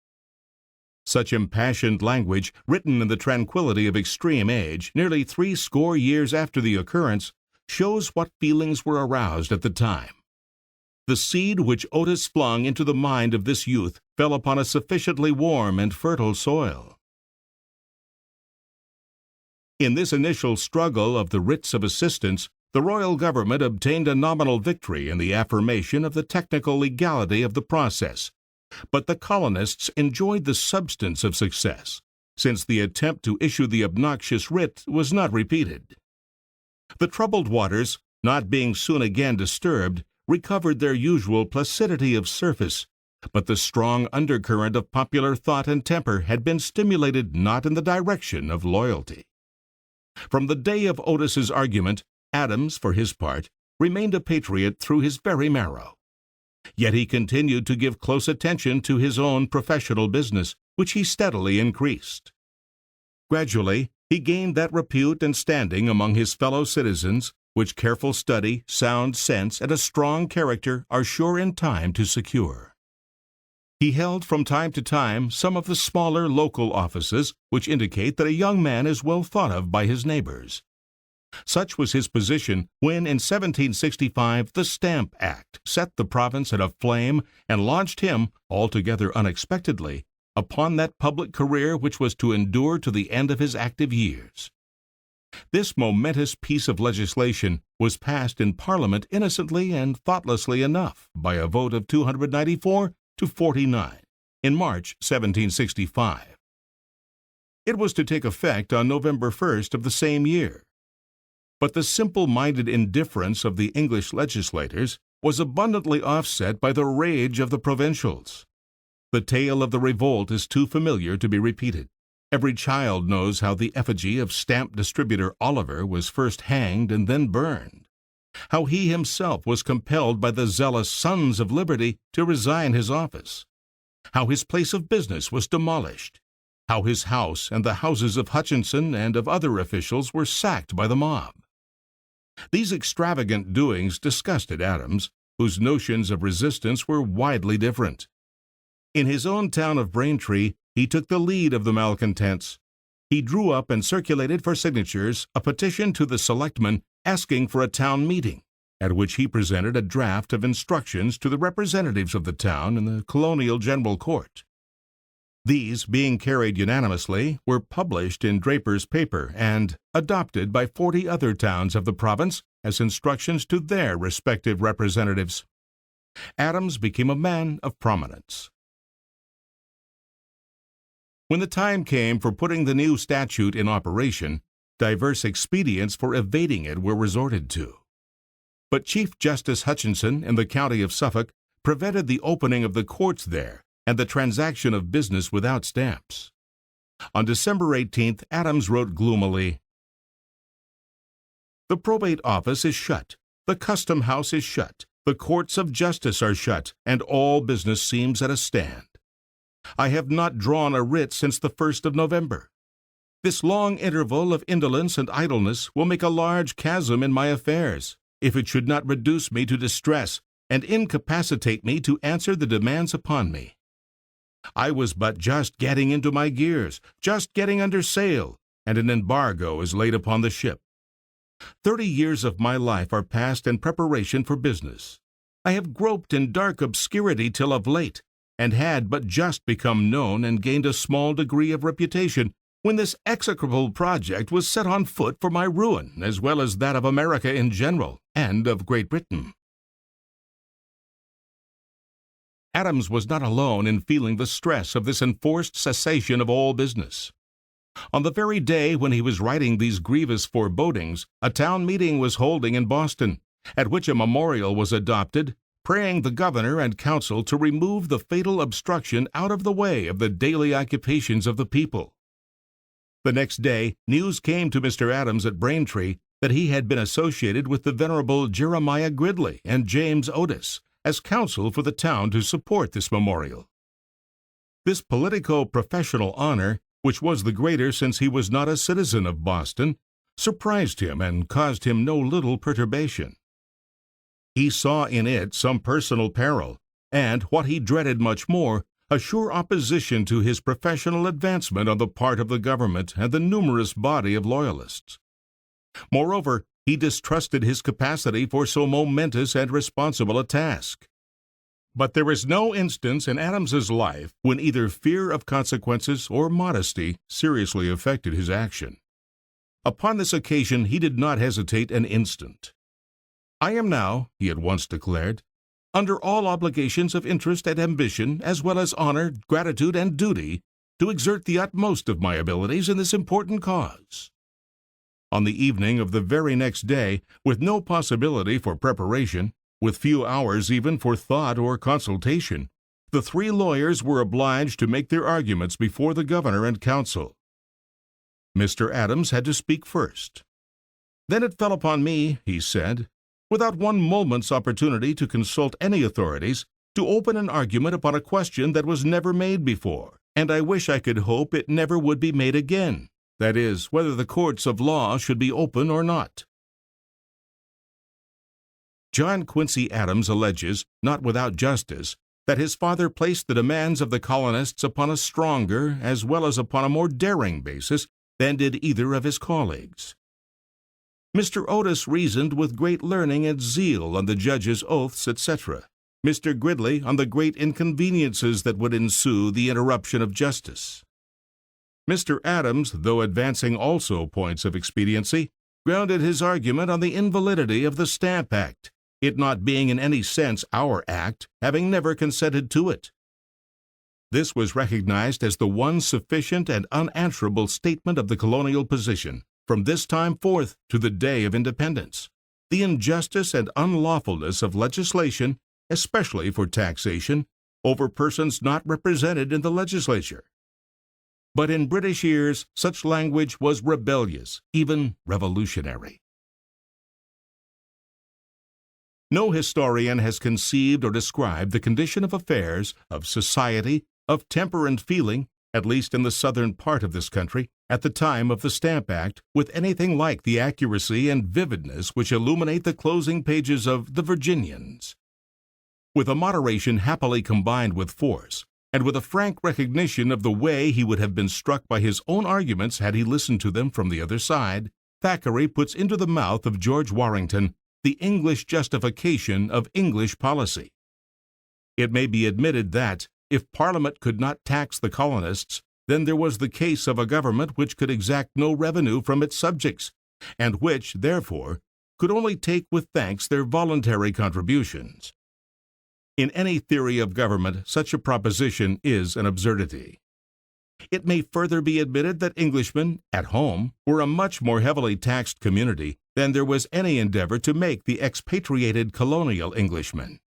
A: Such impassioned language, written in the tranquillity of extreme age, nearly 80 years after the occurrence, shows what feelings were aroused at the time. The seed which Otis flung into the mind of this youth fell upon a sufficiently warm and fertile soil. In this initial struggle of the writs of assistance, the royal government obtained a nominal victory in the affirmation of the technical legality of the process, but the colonists enjoyed the substance of success, since the attempt to issue the obnoxious writ was not repeated. The troubled waters, not being soon again disturbed, recovered their usual placidity of surface, but the strong undercurrent of popular thought and temper had been stimulated not in the direction of loyalty. From the day of Otis's argument, Adams, for his part, remained a patriot through his very marrow. Yet he continued to give close attention to his own professional business, which he steadily increased. Gradually, he gained that repute and standing among his fellow citizens which careful study, sound sense, and a strong character are sure in time to secure. He held from time to time some of the smaller local offices which indicate that a young man is well thought of by his neighbors. Such was his position when in 1765 the Stamp Act set the province in a flame and launched him, altogether unexpectedly, upon that public career which was to endure to the end of his active years. This momentous piece of legislation was passed in Parliament innocently and thoughtlessly enough by a vote of 294 to 49 in March 1765. It was to take effect on November 1st of the same year. But the simple-minded indifference of the English legislators was abundantly offset by the rage of the provincials. The tale of the revolt is too familiar to be repeated. Every child knows how the effigy of stamp distributor Oliver was first hanged and then burned, how he himself was compelled by the zealous Sons of Liberty to resign his office, how his place of business was demolished, how his house and the houses of Hutchinson and of other officials were sacked by the mob. These extravagant doings disgusted Adams, whose notions of resistance were widely different. In his own town of Braintree, he took the lead of the malcontents. He drew up and circulated for signatures a petition to the selectmen asking for a town meeting, at which he presented a draft of instructions to the representatives of the town in the Colonial General Court. These, being carried unanimously, were published in Draper's paper and adopted by 40 other towns of the province as instructions to their respective representatives. Adams became a man of prominence. When the time came for putting the new statute in operation, diverse expedients for evading it were resorted to. But Chief Justice Hutchinson in the county of Suffolk prevented the opening of the courts there and the transaction of business without stamps. On December 18th, Adams wrote gloomily, "The probate office is shut, the custom house is shut, the courts of justice are shut, and all business seems at a stand. I have not drawn a writ since the 1st of November. This long interval of indolence and idleness will make a large chasm in my affairs, if it should not reduce me to distress and incapacitate me to answer the demands upon me. I was but just getting into my gears, just getting under sail, and an embargo is laid upon the ship. 30 years of my life are passed in preparation for business. I have groped in dark obscurity till of late, and had but just become known and gained a small degree of reputation, when this execrable project was set on foot for my ruin, as well as that of America in general, and of Great Britain." Adams was not alone in feeling the stress of this enforced cessation of all business. On the very day when he was writing these grievous forebodings, a town meeting was holding in Boston, at which a memorial was adopted, praying the governor and council to remove the fatal obstruction out of the way of the daily occupations of the people. The next day, news came to Mr. Adams at Braintree that he had been associated with the venerable Jeremiah Gridley and James Otis as counsel for the town to support this memorial. This politico-professional honor, which was the greater since he was not a citizen of Boston, surprised him and caused him no little perturbation. He saw in it some personal peril, and, what he dreaded much more, a sure opposition to his professional advancement on the part of the government and the numerous body of loyalists. Moreover, he distrusted his capacity for so momentous and responsible a task. But there is no instance in Adams's life when either fear of consequences or modesty seriously affected his action. Upon this occasion he did not hesitate an instant. "I am now," he at once declared, "under all obligations of interest and ambition, as well as honor, gratitude, and duty, to exert the utmost of my abilities in this important cause." On the evening of the very next day, with no possibility for preparation, with few hours even for thought or consultation, the 3 lawyers were obliged to make their arguments before the governor and council. Mr. Adams had to speak first. "Then it fell upon me," he said, "without one moment's opportunity to consult any authorities, to open an argument upon a question that was never made before, and I wish I could hope it never would be made again, that is, whether the courts of law should be open or not." John Quincy Adams alleges, not without justice, that his father placed the demands of the colonists upon a stronger as well as upon a more daring basis than did either of his colleagues. Mr. Otis reasoned with great learning and zeal on the judges' oaths, etc. Mr. Gridley on the great inconveniences that would ensue the interruption of justice. Mr. Adams, though advancing also points of expediency, grounded his argument on the invalidity of the Stamp Act, it not being in any sense our act, having never consented to it. This was recognized as the one sufficient and unanswerable statement of the colonial position, from this time forth to the day of independence, the injustice and unlawfulness of legislation, especially for taxation, over persons not represented in the legislature. But in British ears such language was rebellious, even revolutionary. No historian has conceived or described the condition of affairs, of society, of temper and feeling, at least in the southern part of this country, at the time of the Stamp Act, with anything like the accuracy and vividness which illuminate the closing pages of The Virginians. With a moderation happily combined with force, and with a frank recognition of the way he would have been struck by his own arguments had he listened to them from the other side, Thackeray puts into the mouth of George Warrington the English justification of English policy. It may be admitted that, if Parliament could not tax the colonists, then there was the case of a government which could exact no revenue from its subjects, and which, therefore, could only take with thanks their voluntary contributions. In any theory of government, such a proposition is an absurdity. It may further be admitted that Englishmen, at home, were a much more heavily taxed community than there was any endeavor to make the expatriated colonial Englishmen.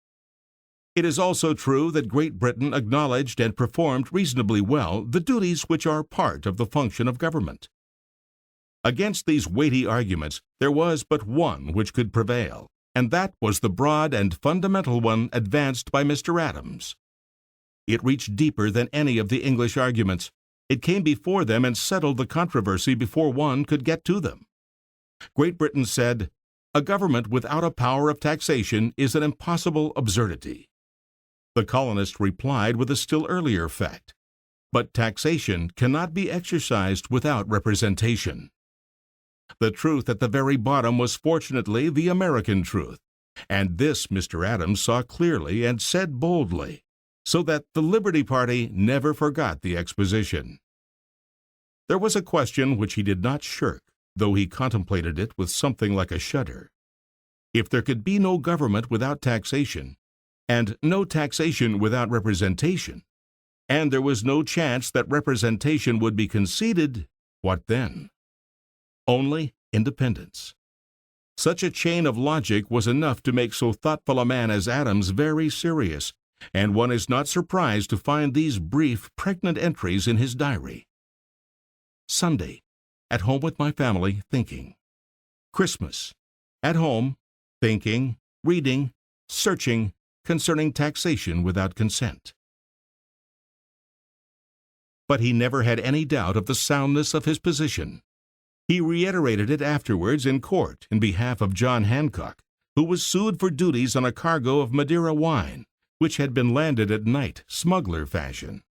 A: It is also true that Great Britain acknowledged and performed reasonably well the duties which are part of the function of government. Against these weighty arguments there was but one which could prevail, and that was the broad and fundamental one advanced by Mr. Adams. It reached deeper than any of the English arguments. It came before them and settled the controversy before one could get to them. Great Britain said, "A government without a power of taxation is an impossible absurdity." The colonists replied with a still earlier fact, "But taxation cannot be exercised without representation." The truth at the very bottom was fortunately the American truth, and this Mr. Adams saw clearly and said boldly, so that the Liberty Party never forgot the exposition. There was a question which he did not shirk, though he contemplated it with something like a shudder. If there could be no government without taxation, and no taxation without representation, and there was no chance that representation would be conceded, what then? Only independence. Such a chain of logic was enough to make so thoughtful a man as Adams very serious, and one is not surprised to find these brief, pregnant entries in his diary. Sunday, at home with my family, thinking. Christmas, at home, thinking, reading, searching concerning taxation without consent. But he never had any doubt of the soundness of his position. He reiterated it afterwards in court in behalf of John Hancock, who was sued for duties on a cargo of Madeira wine, which had been landed at night, smuggler fashion.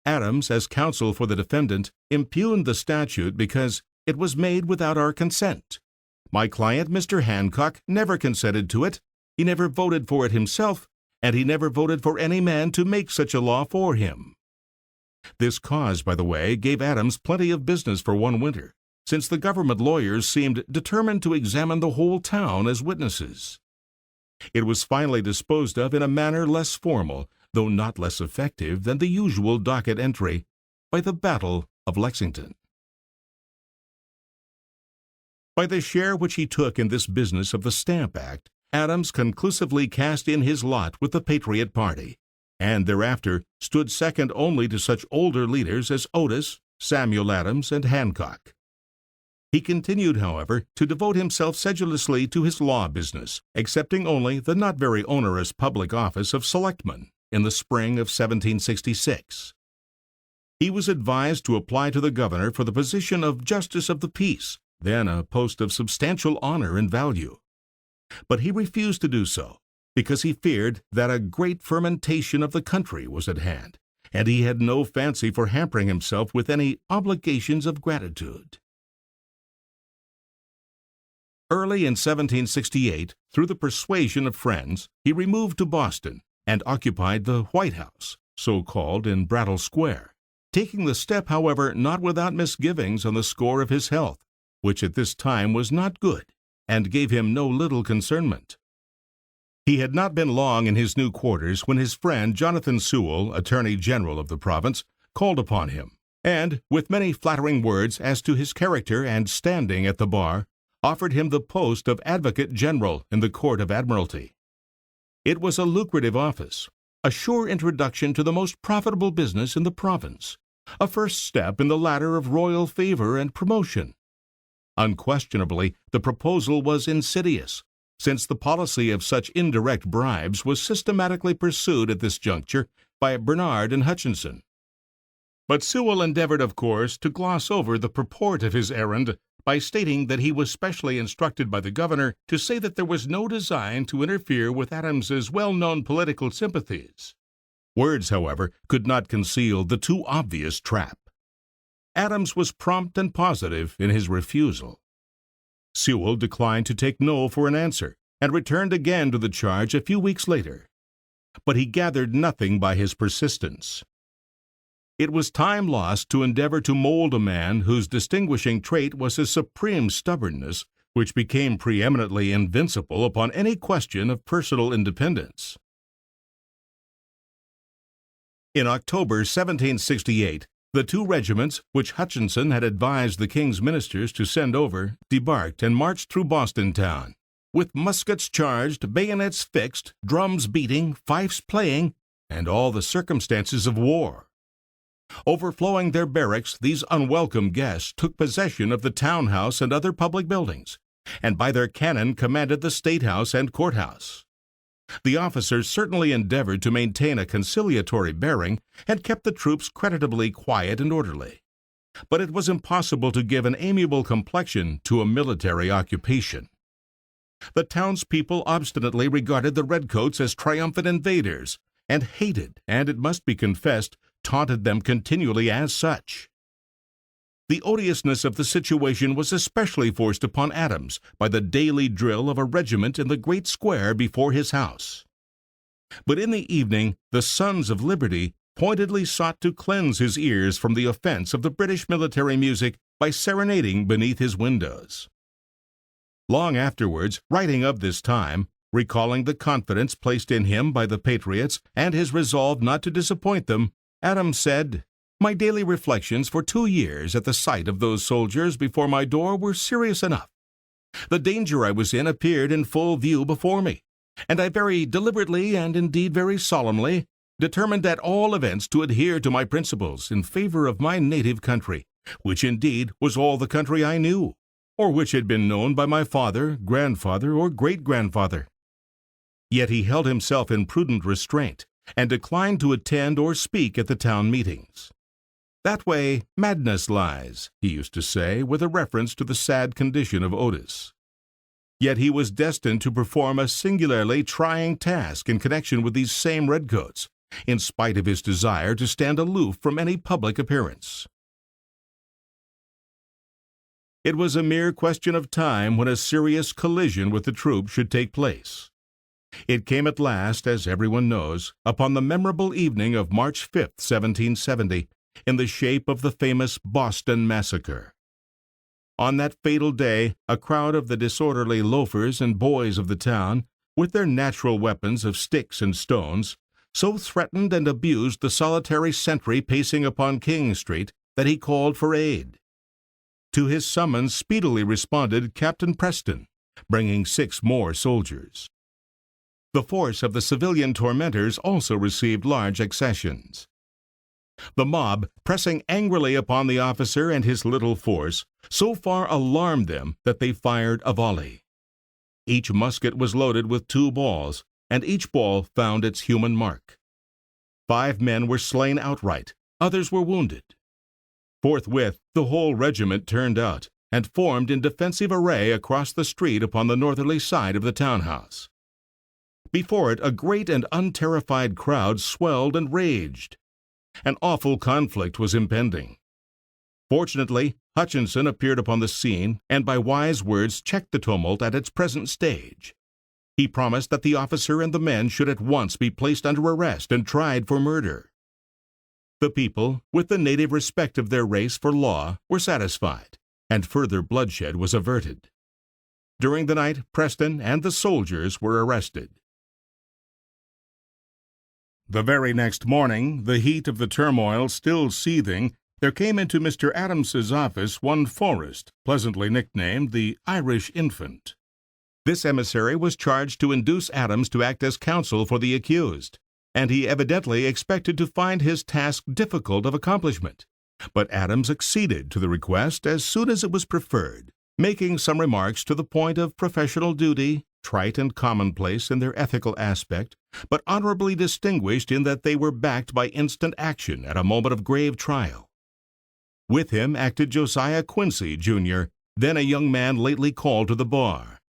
A: Adams, as counsel for the defendant, impugned the statute because it was made without our consent. My client, Mr. Hancock, never consented to it. He never voted for it himself, and he never voted for any man to make such a law for him. This cause, by the way, gave Adams plenty of business for one winter, since the government lawyers seemed determined to examine the whole town as witnesses. It was finally disposed of in a manner less formal, though not less effective than the usual docket entry, by the Battle of Lexington. By the share which he took in this business of the Stamp Act, Adams conclusively cast in his lot with the Patriot party, and thereafter stood second only to such older leaders as Otis, Samuel Adams, and Hancock. He continued, however, to devote himself sedulously to his law business, accepting only the not very onerous public office of selectman in the spring of 1766. He was advised to apply to the governor for the position of Justice of the Peace, then a post of substantial honor and value. But he refused to do so, because he feared that a great fermentation of the country was at hand, and he had no fancy for hampering himself with any obligations of gratitude. Early in 1768, through the persuasion of friends, he removed to Boston and occupied the White House, so called in Brattle Square, taking the step, however, not without misgivings on the score of his health, which at this time was not good, and gave him no little concernment. He had not been long in his new quarters when his friend Jonathan Sewell, Attorney General of the province, called upon him, and, with many flattering words as to his character and standing at the bar, offered him the post of Advocate General in the Court of Admiralty. It was a lucrative office, a sure introduction to the most profitable business in the province, a first step in the ladder of royal favor and promotion. Unquestionably, the proposal was insidious, since the policy of such indirect bribes was systematically pursued at this juncture by Bernard and Hutchinson. But Sewell endeavored, of course, to gloss over the purport of his errand by stating that he was specially instructed by the governor to say that there was no design to interfere with Adams's well-known political sympathies. Words, however, could not conceal the too obvious trap. Adams was prompt and positive in his refusal. Sewell declined to take no for an answer, and returned again to the charge a few weeks later. But he gathered nothing by his persistence. It was time lost to endeavor to mold a man whose distinguishing trait was his supreme stubbornness, which became preeminently invincible upon any question of personal independence. In October 1768, The 2 regiments, which Hutchinson had advised the king's ministers to send over, debarked and marched through Boston town, with muskets charged, bayonets fixed, drums beating, fifes playing, and all the circumstances of war. Overflowing their barracks, these unwelcome guests took possession of the town house and other public buildings, and by their cannon commanded the State House and courthouse. The officers certainly endeavored to maintain a conciliatory bearing and kept the troops creditably quiet and orderly. But it was impossible to give an amiable complexion to a military occupation. The townspeople obstinately regarded the redcoats as triumphant invaders, and hated, and it must be confessed, taunted them continually as such. The odiousness of the situation was especially forced upon Adams by the daily drill of a regiment in the great square before his house. But in the evening the Sons of Liberty pointedly sought to cleanse his ears from the offense of the British military music by serenading beneath his windows. Long afterwards, writing of this time, recalling the confidence placed in him by the patriots and his resolve not to disappoint them, Adams said, "My daily reflections for 2 years at the sight of those soldiers before my door were serious enough. The danger I was in appeared in full view before me, and I very deliberately, and indeed very solemnly, determined at all events to adhere to my principles in favor of my native country, which indeed was all the country I knew, or which had been known by my father, grandfather, or great-grandfather." Yet he held himself in prudent restraint, and declined to attend or speak at the town meetings. "That way madness lies," he used to say, with a reference to the sad condition of Otis. Yet he was destined to perform a singularly trying task in connection with these same redcoats, in spite of his desire to stand aloof from any public appearance. It was a mere question of time when a serious collision with the troops should take place. It came at last, as everyone knows, upon the memorable evening of March 5, 1770, in the shape of the famous Boston Massacre. On that fatal day, a crowd of the disorderly loafers and boys of the town, with their natural weapons of sticks and stones, so threatened and abused the solitary sentry pacing upon King Street that he called for aid. To his summons speedily responded Captain Preston, bringing 6 more soldiers. The force of the civilian tormentors also received large accessions. The mob, pressing angrily upon the officer and his little force, so far alarmed them that they fired a volley. Each musket was loaded with 2 balls, and each ball found its human mark. 5 men were slain outright, others were wounded. Forthwith the whole regiment turned out, and formed in defensive array across the street upon the northerly side of the townhouse. Before it a great and unterrified crowd swelled and raged. An awful conflict was impending. Fortunately, Hutchinson appeared upon the scene, and by wise words checked the tumult at its present stage. He promised that the officer and the men should at once be placed under arrest and tried for murder. The people, with the native respect of their race for law, were satisfied, and further bloodshed was averted. During the night, Preston and the soldiers were arrested. The very next morning, the heat of the turmoil still seething, there came into Mr. Adams's office one Forrest, pleasantly nicknamed the Irish Infant. This emissary was charged to induce Adams to act as counsel for the accused, and he evidently expected to find his task difficult of accomplishment. But Adams acceded to the request as soon as it was preferred, making some remarks to the point of professional duty, trite and commonplace in their ethical aspect, but honorably distinguished in that they were backed by instant action at a moment of grave trial. With him acted Josiah Quincy, Jr., then a young man lately called to the bar.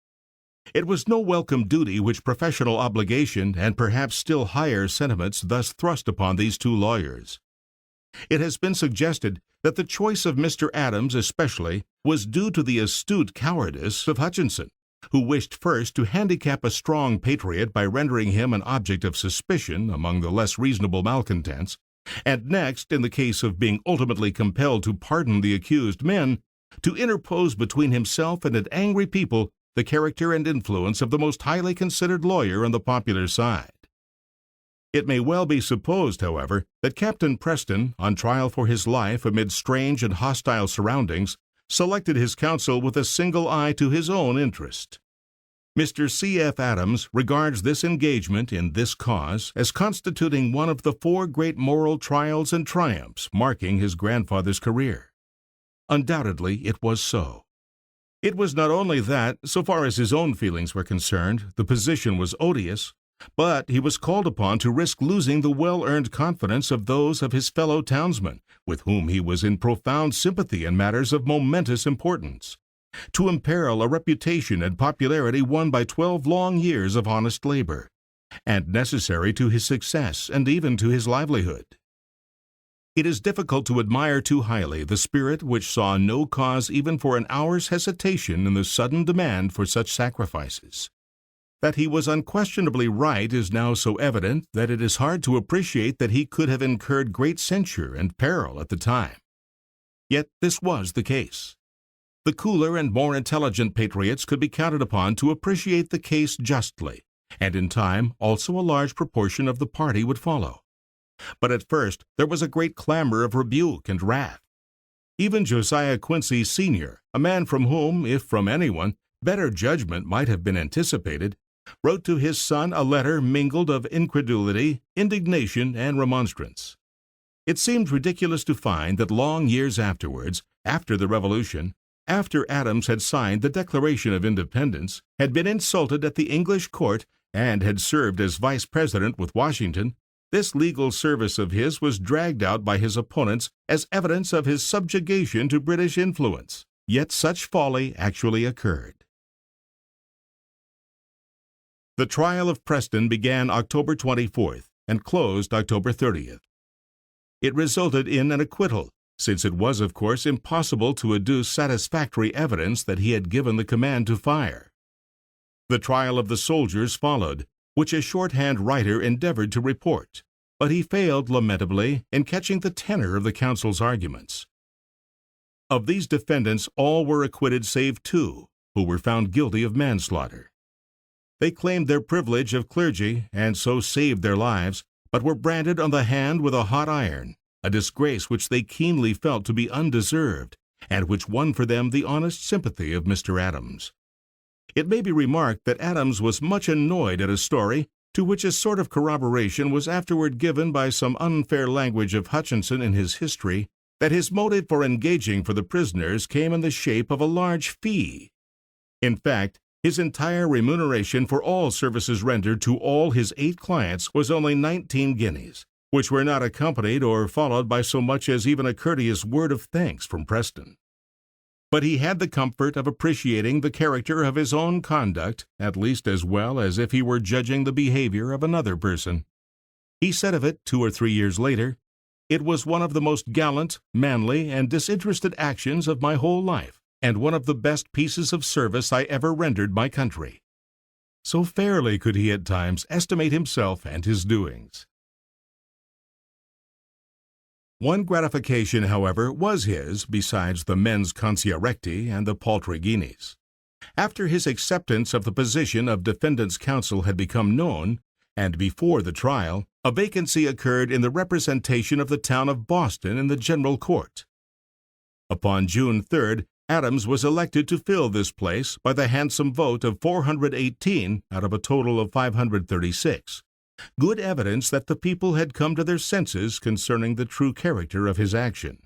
A: It was no welcome duty which professional obligation and perhaps still higher sentiments thus thrust upon these 2 lawyers. It has been suggested that the choice of Mr. Adams especially was due to the astute cowardice of Hutchinson, who wished first to handicap a strong patriot by rendering him an object of suspicion among the less reasonable malcontents, and next, in the case of being ultimately compelled to pardon the accused men, to interpose between himself and an angry people the character and influence of the most highly considered lawyer on the popular side. It may well be supposed, however, that Captain Preston, on trial for his life amid strange and hostile surroundings, selected his counsel with a single eye to his own interest. Mr. C.F. Adams regards this engagement in this cause as constituting one of the four great moral trials and triumphs marking his grandfather's career. Undoubtedly, it was so. It was not only that, so far as his own feelings were concerned, the position was odious, but he was called upon to risk losing the well-earned confidence of those of his fellow townsmen, with whom he was in profound sympathy in matters of momentous importance, to imperil a reputation and popularity won by 12 long years of honest labor, and necessary to his success and even to his livelihood. It is difficult to admire too highly the spirit which saw no cause even for an hour's hesitation in the sudden demand for such sacrifices. That he was unquestionably right is now so evident that it is hard to appreciate that he could have incurred great censure and peril at the time. Yet this was the case. The cooler and more intelligent patriots could be counted upon to appreciate the case justly, and in time also a large proportion of the party would follow. But at first there was a great clamor of rebuke and wrath. Even Josiah Quincy Sr., a man from whom, if from anyone, better judgment might have been anticipated, wrote to his son a letter mingled of incredulity, indignation, and remonstrance. It seemed ridiculous to find that long years afterwards, after the Revolution, after Adams had signed the Declaration of Independence, had been insulted at the English court, and had served as vice president with Washington, this legal service of his was dragged out by his opponents as evidence of his subjugation to British influence. Yet such folly actually occurred. The trial of Preston began October 24th and closed October 30th. It resulted in an acquittal, since it was, of course, impossible to adduce satisfactory evidence that he had given the command to fire. The trial of the soldiers followed, which a shorthand writer endeavored to report, but he failed lamentably in catching the tenor of the counsel's arguments. Of these defendants, all were acquitted save 2, who were found guilty of manslaughter. They claimed their privilege of clergy and so saved their lives, but were branded on the hand with a hot iron, a disgrace which they keenly felt to be undeserved, and which won for them the honest sympathy of Mr. Adams. It may be remarked that Adams was much annoyed at a story, to which a sort of corroboration was afterward given by some unfair language of Hutchinson in his history, that his motive for engaging for the prisoners came in the shape of a large fee. In fact, his entire remuneration for all services rendered to all his 8 clients was only 19 guineas, which were not accompanied or followed by so much as even a courteous word of thanks from Preston. But he had the comfort of appreciating the character of his own conduct, at least as well as if he were judging the behavior of another person. He said of it 2 or 3 years later, "It was one of the most gallant, manly, and disinterested actions of my whole life, and one of the best pieces of service I ever rendered my country." So fairly could he at times estimate himself and his doings. One gratification, however, was his, besides the mens consia recti and the paltry guineas. After his acceptance of the position of defendant's counsel had become known, and before the trial, a vacancy occurred in the representation of the town of Boston in the General Court. Upon June 3rd, Adams was elected to fill this place by the handsome vote of 418 out of a total of 536. Good evidence that the people had come to their senses concerning the true character of his action.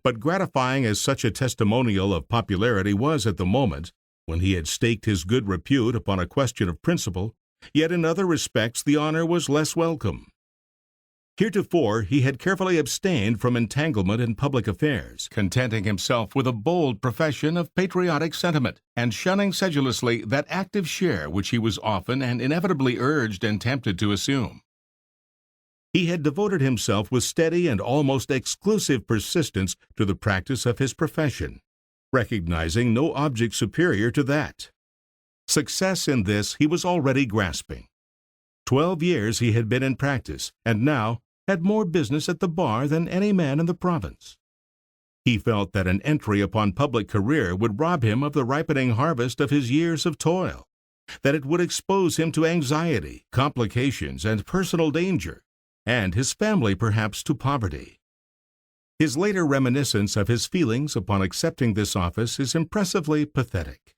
A: But gratifying as such a testimonial of popularity was at the moment, when he had staked his good repute upon a question of principle, yet in other respects the honor was less welcome. Heretofore he had carefully abstained from entanglement in public affairs, contenting himself with a bold profession of patriotic sentiment, and shunning sedulously that active share which he was often and inevitably urged and tempted to assume. He had devoted himself with steady and almost exclusive persistence to the practice of his profession, recognizing no object superior to that. Success in this he was already grasping. 12 years he had been in practice, and now had more business at the bar than any man in the province. He felt that an entry upon public career would rob him of the ripening harvest of his years of toil, that it would expose him to anxiety, complications, and personal danger, and his family perhaps to poverty. His later reminiscence of his feelings upon accepting this office is impressively pathetic.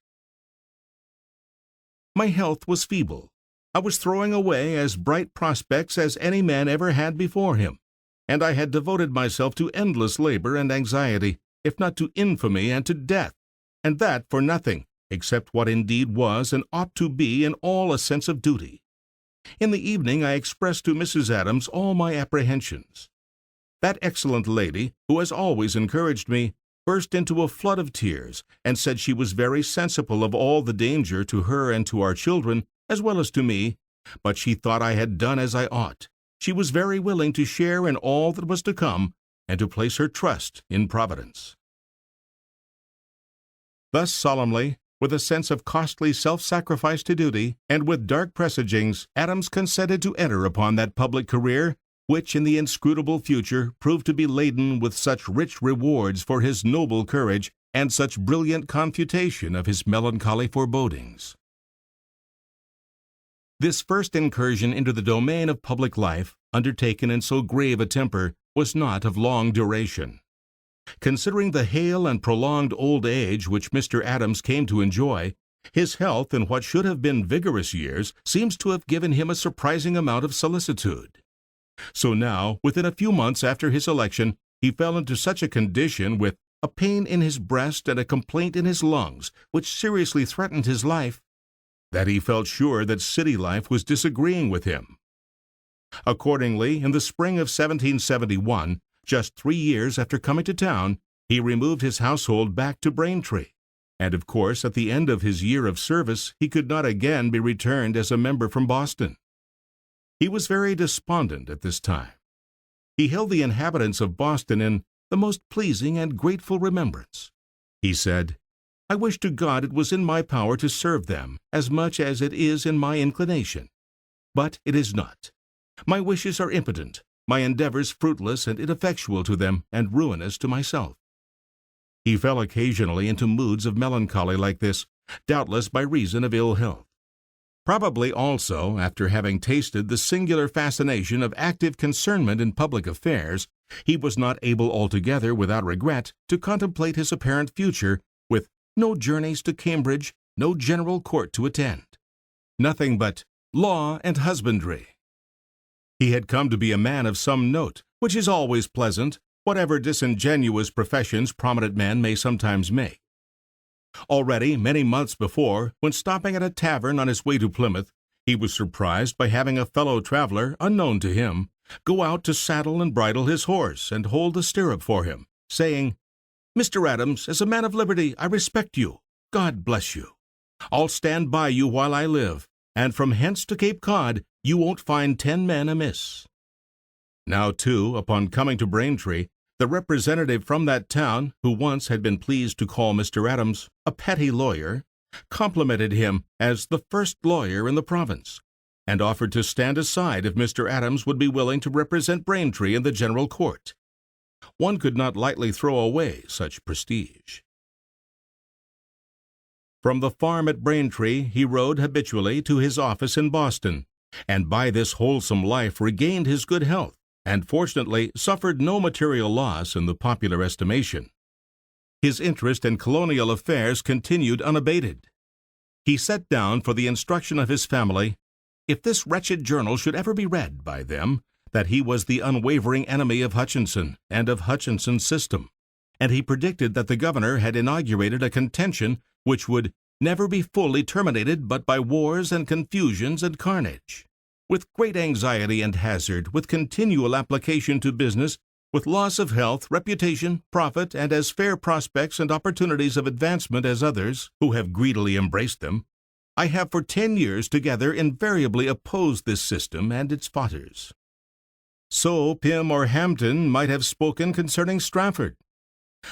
A: My health was feeble. I was throwing away as bright prospects as any man ever had before him, and I had devoted myself to endless labor and anxiety, if not to infamy and to death, and that for nothing, except what indeed was and ought to be in all a sense of duty. In the evening I expressed to Mrs. Adams all my apprehensions. That excellent lady, who has always encouraged me, burst into a flood of tears, and said she was very sensible of all the danger to her and to our children, as well as to me, but she thought I had done as I ought. She was very willing to share in all that was to come, and to place her trust in Providence. Thus solemnly, with a sense of costly self-sacrifice to duty, and with dark presagings, Adams consented to enter upon that public career, which in the inscrutable future proved to be laden with such rich rewards for his noble courage and such brilliant confutation of his melancholy forebodings. This first incursion into the domain of public life, undertaken in so grave a temper, was not of long duration. Considering the hale and prolonged old age which Mr. Adams came to enjoy, his health in what should have been vigorous years seems to have given him a surprising amount of solicitude. So now, within a few months after his election, he fell into such a condition with a pain in his breast and a complaint in his lungs, which seriously threatened his life, that he felt sure that city life was disagreeing with him. Accordingly, in the spring of 1771, just 3 years after coming to town, he removed his household back to Braintree, and of course at the end of his year of service he could not again be returned as a member from Boston. He was very despondent at this time. He held the inhabitants of Boston in the most pleasing and grateful remembrance. He said, "I wish to God it was in my power to serve them as much as it is in my inclination. But it is not. My wishes are impotent, my endeavors fruitless and ineffectual to them, and ruinous to myself." He fell occasionally into moods of melancholy like this, doubtless by reason of ill health. Probably also, after having tasted the singular fascination of active concernment in public affairs, he was not able altogether without regret to contemplate his apparent future, with no journeys to Cambridge, no general court to attend, nothing but law and husbandry. He had come to be a man of some note, which is always pleasant, whatever disingenuous professions prominent men may sometimes make. Already, many months before, when stopping at a tavern on his way to Plymouth, he was surprised by having a fellow traveler, unknown to him, go out to saddle and bridle his horse and hold the stirrup for him, saying, "Mr. Adams, as a man of liberty, I respect you. God bless you. I'll stand by you while I live, and from hence to Cape Cod you won't find 10 men amiss." Now, too, upon coming to Braintree, the representative from that town, who once had been pleased to call Mr. Adams a petty lawyer, complimented him as the first lawyer in the province, and offered to stand aside if Mr. Adams would be willing to represent Braintree in the general court. One could not lightly throw away such prestige. From the farm at Braintree he rode habitually to his office in Boston, and by this wholesome life regained his good health, and fortunately suffered no material loss in the popular estimation. His interest in colonial affairs continued unabated. He set down for the instruction of his family, if this wretched journal should ever be read by them, that he was the unwavering enemy of Hutchinson and of Hutchinson's system, and he predicted that the governor had inaugurated a contention which would never be fully terminated but by wars and confusions and carnage. With great anxiety and hazard, with continual application to business, with loss of health, reputation, profit, and as fair prospects and opportunities of advancement as others, who have greedily embraced them, I have for 10 years together invariably opposed this system and its fautors. So Pym or Hampden might have spoken concerning Strafford.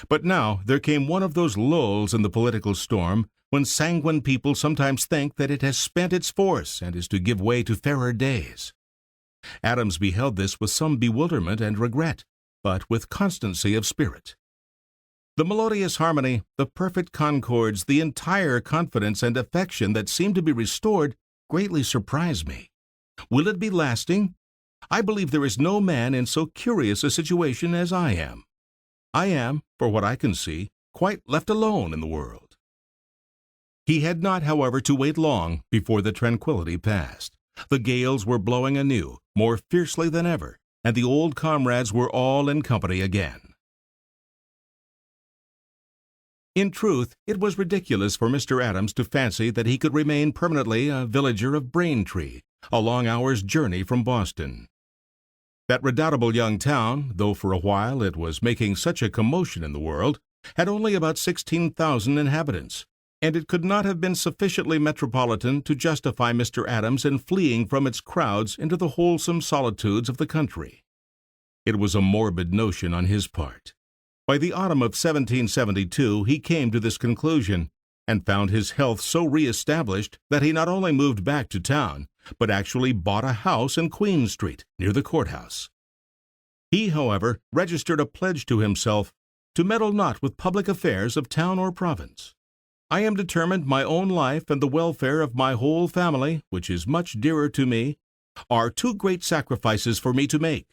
A: But now there came one of those lulls in the political storm, when sanguine people sometimes think that it has spent its force and is to give way to fairer days. Adams beheld this with some bewilderment and regret, but with constancy of spirit. The melodious harmony, the perfect concords, the entire confidence and affection that seem to be restored greatly surprise me. Will it be lasting? I believe there is no man in so curious a situation as I am. I am, for what I can see, quite left alone in the world." He had not, however, to wait long before the tranquillity passed. The gales were blowing anew, more fiercely than ever, and the old comrades were all in company again. In truth, it was ridiculous for Mr. Adams to fancy that he could remain permanently a villager of Braintree, a long hour's journey from Boston. That redoubtable young town, though for a while it was making such a commotion in the world, had only about 16,000 inhabitants, and it could not have been sufficiently metropolitan to justify Mr. Adams in fleeing from its crowds into the wholesome solitudes of the country. It was a morbid notion on his part. By the autumn of 1772 he came to this conclusion, and found his health so re-established that he not only moved back to town, but actually bought a house in Queen Street, near the courthouse. He, however, registered a pledge to himself to meddle not with public affairs of town or province. "I am determined my own life and the welfare of my whole family, which is much dearer to me, are too great sacrifices for me to make.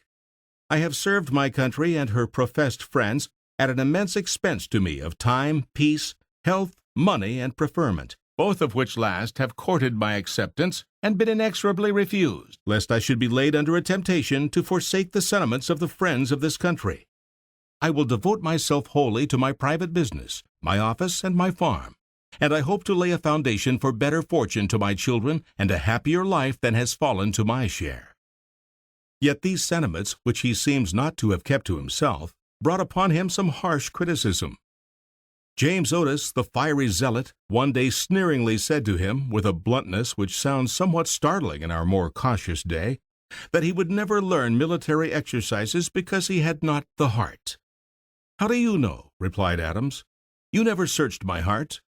A: I have served my country and her professed friends at an immense expense to me of time, peace, health, money, and preferment, both of which last have courted my acceptance and been inexorably refused, lest I should be laid under a temptation to forsake the sentiments of the friends of this country. I will devote myself wholly to my private business, my office, and my farm, and I hope to lay a foundation for better fortune to my children and a happier life than has fallen to my share." Yet these sentiments, which he seems not to have kept to himself, brought upon him some harsh criticism. James Otis, the fiery zealot, one day sneeringly said to him, with a bluntness which sounds somewhat startling in our more cautious day, that he would never learn military exercises because he had not the heart. "How do you know?" replied Adams. "You never searched my heart."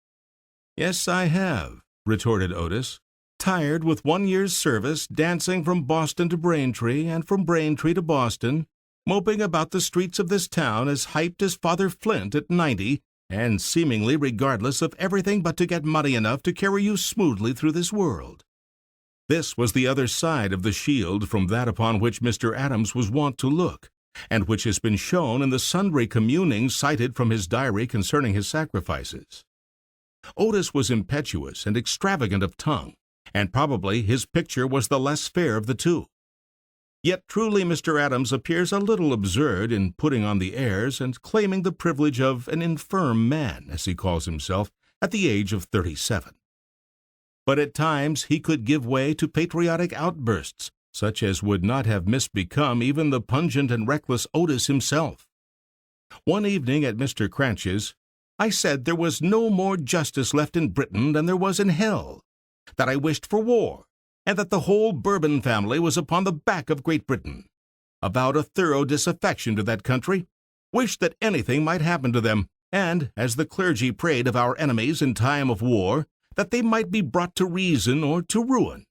A: "Yes, I have," retorted Otis. "Tired with 1 year's service, dancing from Boston to Braintree, and from Braintree to Boston, moping about the streets of this town as hyped as Father Flint at 90, and seemingly regardless of everything but to get money enough to carry you smoothly through this world." This was the other side of the shield from that upon which Mr. Adams was wont to look, and which has been shown in the sundry communings cited from his diary concerning his sacrifices. Otis was impetuous and extravagant of tongue, and probably his picture was the less fair of the two. Yet truly Mr. Adams appears a little absurd in putting on the airs and claiming the privilege of an infirm man, as he calls himself, at the age of 37. But at times he could give way to patriotic outbursts, such as would not have misbecome even the pungent and reckless Otis himself. One evening at Mr. Cranch's, "I said there was no more justice left in Britain than there was in hell, that I wished for war, and that the whole Bourbon family was upon the back of Great Britain. Avowed a thorough disaffection to that country, wished that anything might happen to them, and, as the clergy prayed of our enemies in time of war, that they might be brought to reason or to ruin."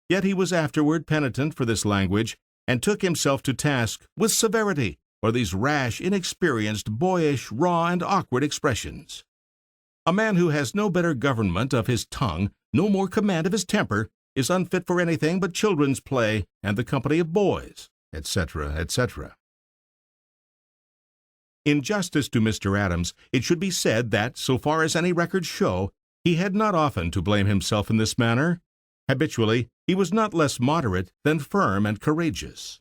A: Yet he was afterward penitent for this language, and took himself to task with severity for these rash, inexperienced, boyish, raw, and awkward expressions. A man who has no better government of his tongue, no more command of his temper, is unfit for anything but children's play and the company of boys, etc., etc. In justice to Mr. Adams, it should be said that, so far as any records show, he had not often to blame himself in this manner. Habitually, he was not less moderate than firm and courageous.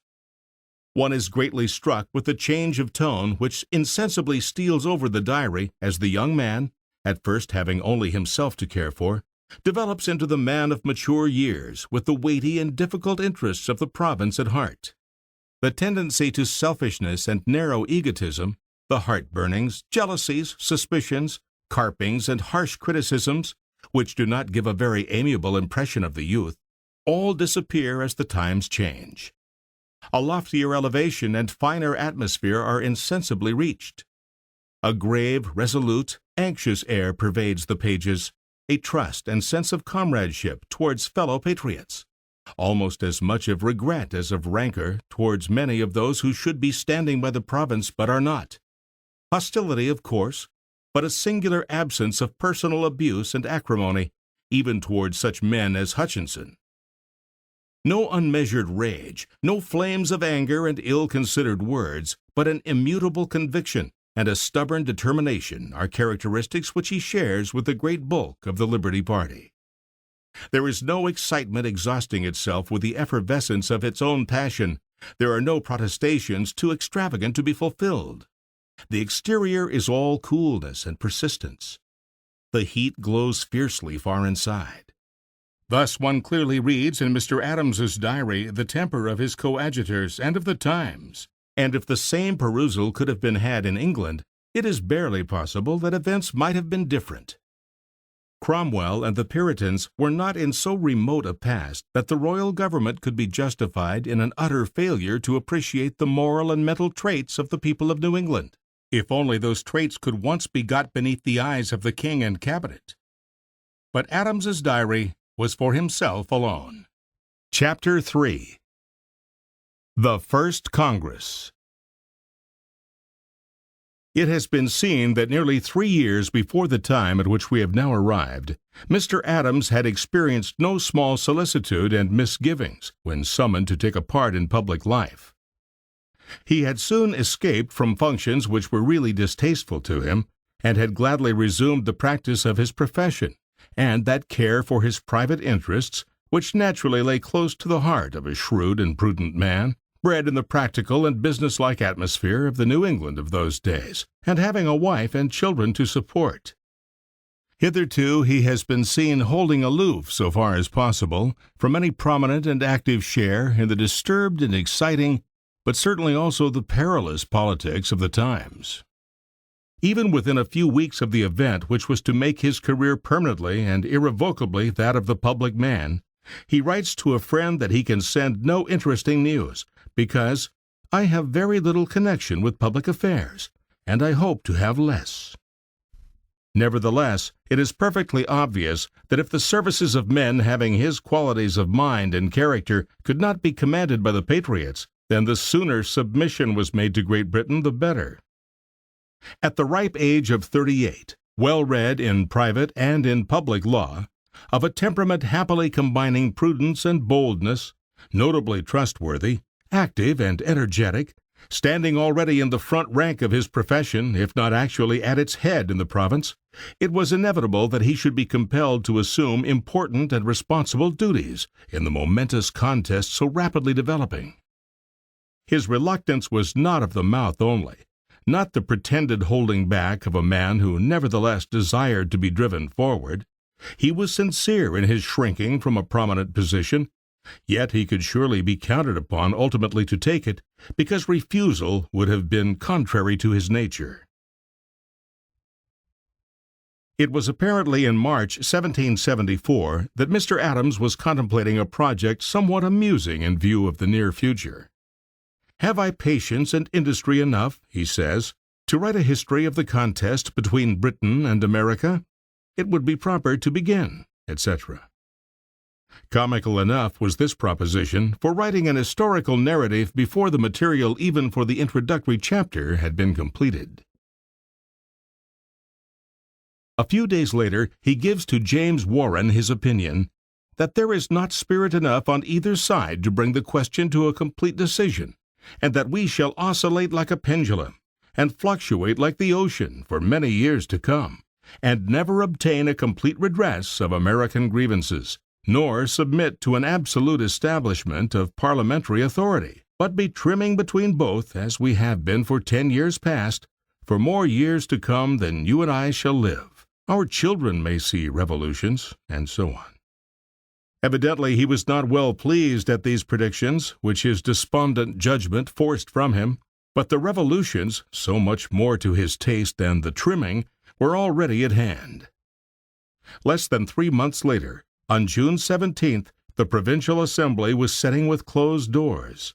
A: One is greatly struck with the change of tone which insensibly steals over the diary as the young man, at first having only himself to care for, develops into the man of mature years with the weighty and difficult interests of the province at heart. The tendency to selfishness and narrow egotism, the heart-burnings, jealousies, suspicions, carpings, and harsh criticisms, which do not give a very amiable impression of the youth, all disappear as the times change. A loftier elevation and finer atmosphere are insensibly reached. A grave, resolute, anxious air pervades the pages, a trust and sense of comradeship towards fellow patriots, almost as much of regret as of rancor towards many of those who should be standing by the province but are not. Hostility, of course, but a singular absence of personal abuse and acrimony, even toward such men as Hutchinson. No unmeasured rage, no flames of anger and ill-considered words, but an immutable conviction and a stubborn determination are characteristics which he shares with the great bulk of the Liberty Party. There is no excitement exhausting itself with the effervescence of its own passion. There are no protestations too extravagant to be fulfilled. The exterior is all coolness and persistence. The heat glows fiercely far inside. Thus one clearly reads in Mr. Adams's diary the temper of his coadjutors and of the times, and if the same perusal could have been had in England, it is barely possible that events might have been different. Cromwell and the Puritans were not in so remote a past that the royal government could be justified in an utter failure to appreciate the moral and mental traits of the people of New England, if only those traits could once be got beneath the eyes of the king and cabinet. But Adams's diary was for himself alone. Chapter 3. The First Congress. It has been seen that nearly 3 years before the time at which we have now arrived, Mr. Adams had experienced no small solicitude and misgivings when summoned to take a part in public life. He had soon escaped from functions which were really distasteful to him, and had gladly resumed the practice of his profession, and that care for his private interests which naturally lay close to the heart of a shrewd and prudent man, bred in the practical and businesslike atmosphere of the New England of those days, and having a wife and children to support. Hitherto he has been seen holding aloof, so far as possible, from any prominent and active share in the disturbed and exciting, but certainly also the perilous politics of the times. Even within a few weeks of the event which was to make his career permanently and irrevocably that of the public man, he writes to a friend that he can send no interesting news, because I have very little connection with public affairs, and I hope to have less. Nevertheless, it is perfectly obvious that if the services of men having his qualities of mind and character could not be commanded by the patriots, then the sooner submission was made to Great Britain the better. At the ripe age of 38, well read in private and in public law, of a temperament happily combining prudence and boldness, notably trustworthy, active and energetic, standing already in the front rank of his profession, if not actually at its head in the province, it was inevitable that he should be compelled to assume important and responsible duties in the momentous contest so rapidly developing. His reluctance was not of the mouth only, not the pretended holding back of a man who nevertheless desired to be driven forward. He was sincere in his shrinking from a prominent position, yet he could surely be counted upon ultimately to take it, because refusal would have been contrary to his nature. It was apparently in March 1774 that Mr. Adams was contemplating a project somewhat amusing in view of the near future. "Have I patience and industry enough," he says, "to write a history of the contest between Britain and America? It would be proper to begin," etc. Comical enough was this proposition for writing an historical narrative before the material even for the introductory chapter had been completed. A few days later he gives to James Warren his opinion that there is not spirit enough on either side to bring the question to a complete decision, and that we shall oscillate like a pendulum, and fluctuate like the ocean for many years to come, and never obtain a complete redress of American grievances, nor submit to an absolute establishment of parliamentary authority, but be trimming between both, as we have been for 10 years past, for more years to come than you and I shall live. Our children may see revolutions, and so on. Evidently he was not well pleased at these predictions, which his despondent judgment forced from him, but the revolutions, so much more to his taste than the trimming, were already at hand. Less than 3 months later, on June 17th, the Provincial Assembly was sitting with closed doors.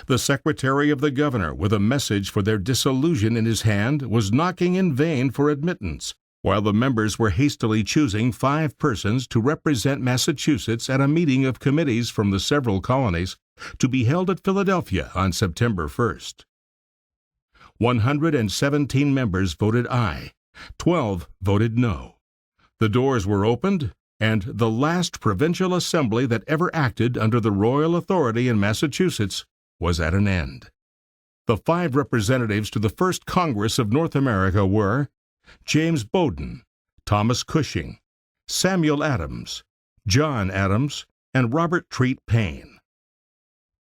A: The secretary of the governor, with a message for their dissolution in his hand, was knocking in vain for admittance, while the members were hastily choosing 5 persons to represent Massachusetts at a meeting of committees from the several colonies, to be held at Philadelphia on September 1st. 117 members voted aye, 12 voted no. The doors were opened, and the last provincial assembly that ever acted under the royal authority in Massachusetts was at an end. The 5 representatives to the first Congress of North America were James Bowdoin, Thomas Cushing, Samuel Adams, John Adams, and Robert Treat Paine.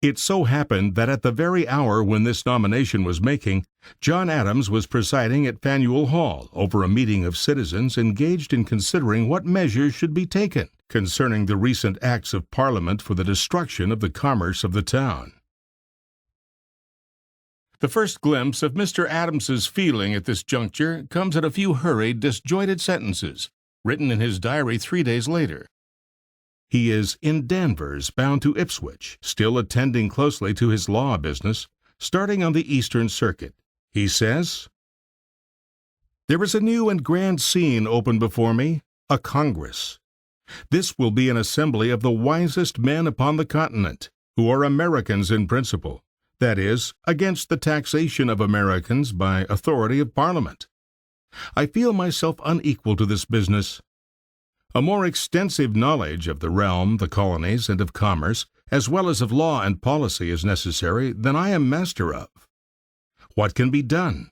A: It so happened that at the very hour when this nomination was making, John Adams was presiding at Faneuil Hall over a meeting of citizens engaged in considering what measures should be taken concerning the recent acts of Parliament for the destruction of the commerce of the town. The first glimpse of Mr. Adams's feeling at this juncture comes in a few hurried, disjointed sentences, written in his diary 3 days later. He is in Danvers, bound to Ipswich, still attending closely to his law business, starting on the Eastern Circuit. He says, "There is a new and grand scene open before me, a Congress. This will be an assembly of the wisest men upon the continent, who are Americans in principle, that is, against the taxation of Americans by authority of Parliament. I feel myself unequal to this business. A more extensive knowledge of the realm, the colonies, and of commerce, as well as of law and policy, is necessary than I am master of. What can be done?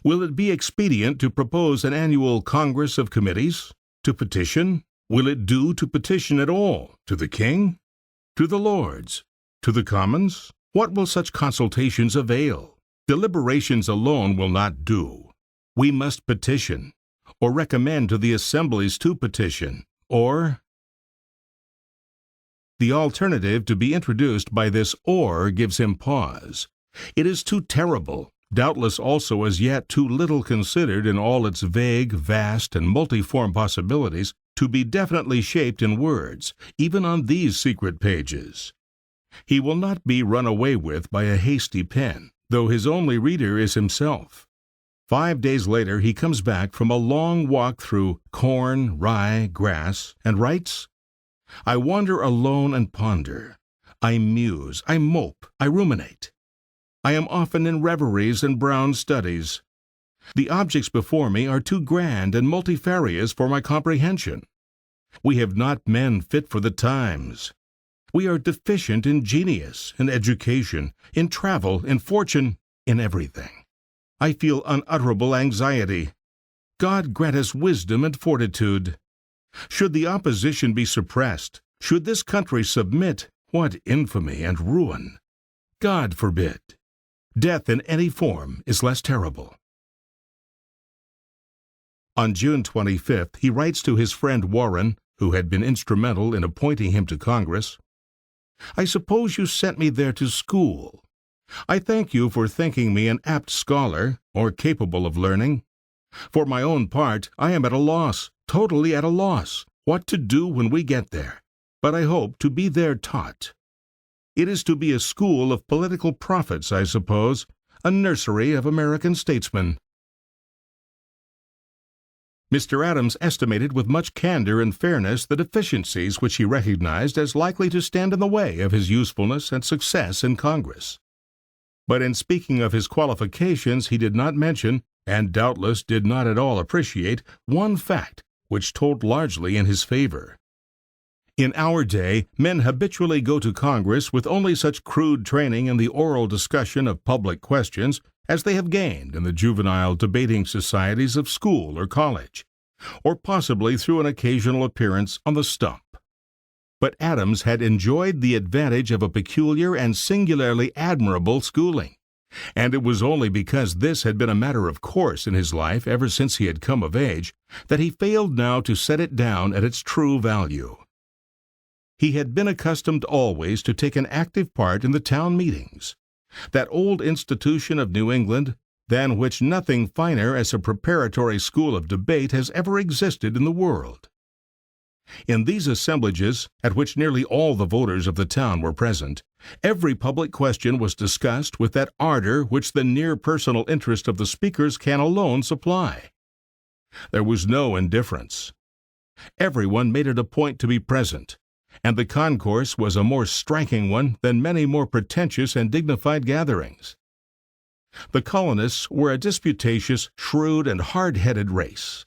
A: Will it be expedient to propose an annual Congress of Committees? To petition? Will it do to petition at all? To the King? To the Lords? To the Commons? What will such consultations avail? Deliberations alone will not do. We must petition, or recommend to the assemblies to petition, or—" The alternative to be introduced by this "or" gives him pause. It is too terrible, doubtless also as yet too little considered in all its vague, vast, and multiform possibilities, to be definitely shaped in words, even on these secret pages. He will not be run away with by a hasty pen, though his only reader is himself. 5 days later he comes back from a long walk through corn, rye, grass, and writes, "I wander alone and ponder. I muse, I mope, I ruminate. I am often in reveries and brown studies. The objects before me are too grand and multifarious for my comprehension. We have not men fit for the times. We are deficient in genius, in education, in travel, in fortune, in everything. I feel unutterable anxiety. God grant us wisdom and fortitude. Should the opposition be suppressed, should this country submit, what infamy and ruin! God forbid! Death in any form is less terrible." On June 25th, he writes to his friend Warren, who had been instrumental in appointing him to Congress, "I suppose you sent me there to school. I thank you for thinking me an apt scholar, or capable of learning. For my own part, I am at a loss, totally at a loss, what to do when we get there, but I hope to be there taught. It is to be a school of political prophets, I suppose, a nursery of American statesmen." Mr. Adams estimated with much candor and fairness the deficiencies which he recognized as likely to stand in the way of his usefulness and success in Congress. But in speaking of his qualifications he did not mention, and doubtless did not at all appreciate, one fact which told largely in his favor. In our day, men habitually go to Congress with only such crude training in the oral discussion of public questions as they have gained in the juvenile debating societies of school or college, or possibly through an occasional appearance on the stump. But Adams had enjoyed the advantage of a peculiar and singularly admirable schooling, and it was only because this had been a matter of course in his life ever since he had come of age that he failed now to set it down at its true value. He had been accustomed always to take an active part in the town meetings, that old institution of New England, than which nothing finer as a preparatory school of debate has ever existed in the world. In these assemblages, at which nearly all the voters of the town were present, every public question was discussed with that ardor which the near personal interest of the speakers can alone supply. There was no indifference. Everyone made it a point to be present, and the concourse was a more striking one than many more pretentious and dignified gatherings. The colonists were a disputatious, shrewd, and hard-headed race.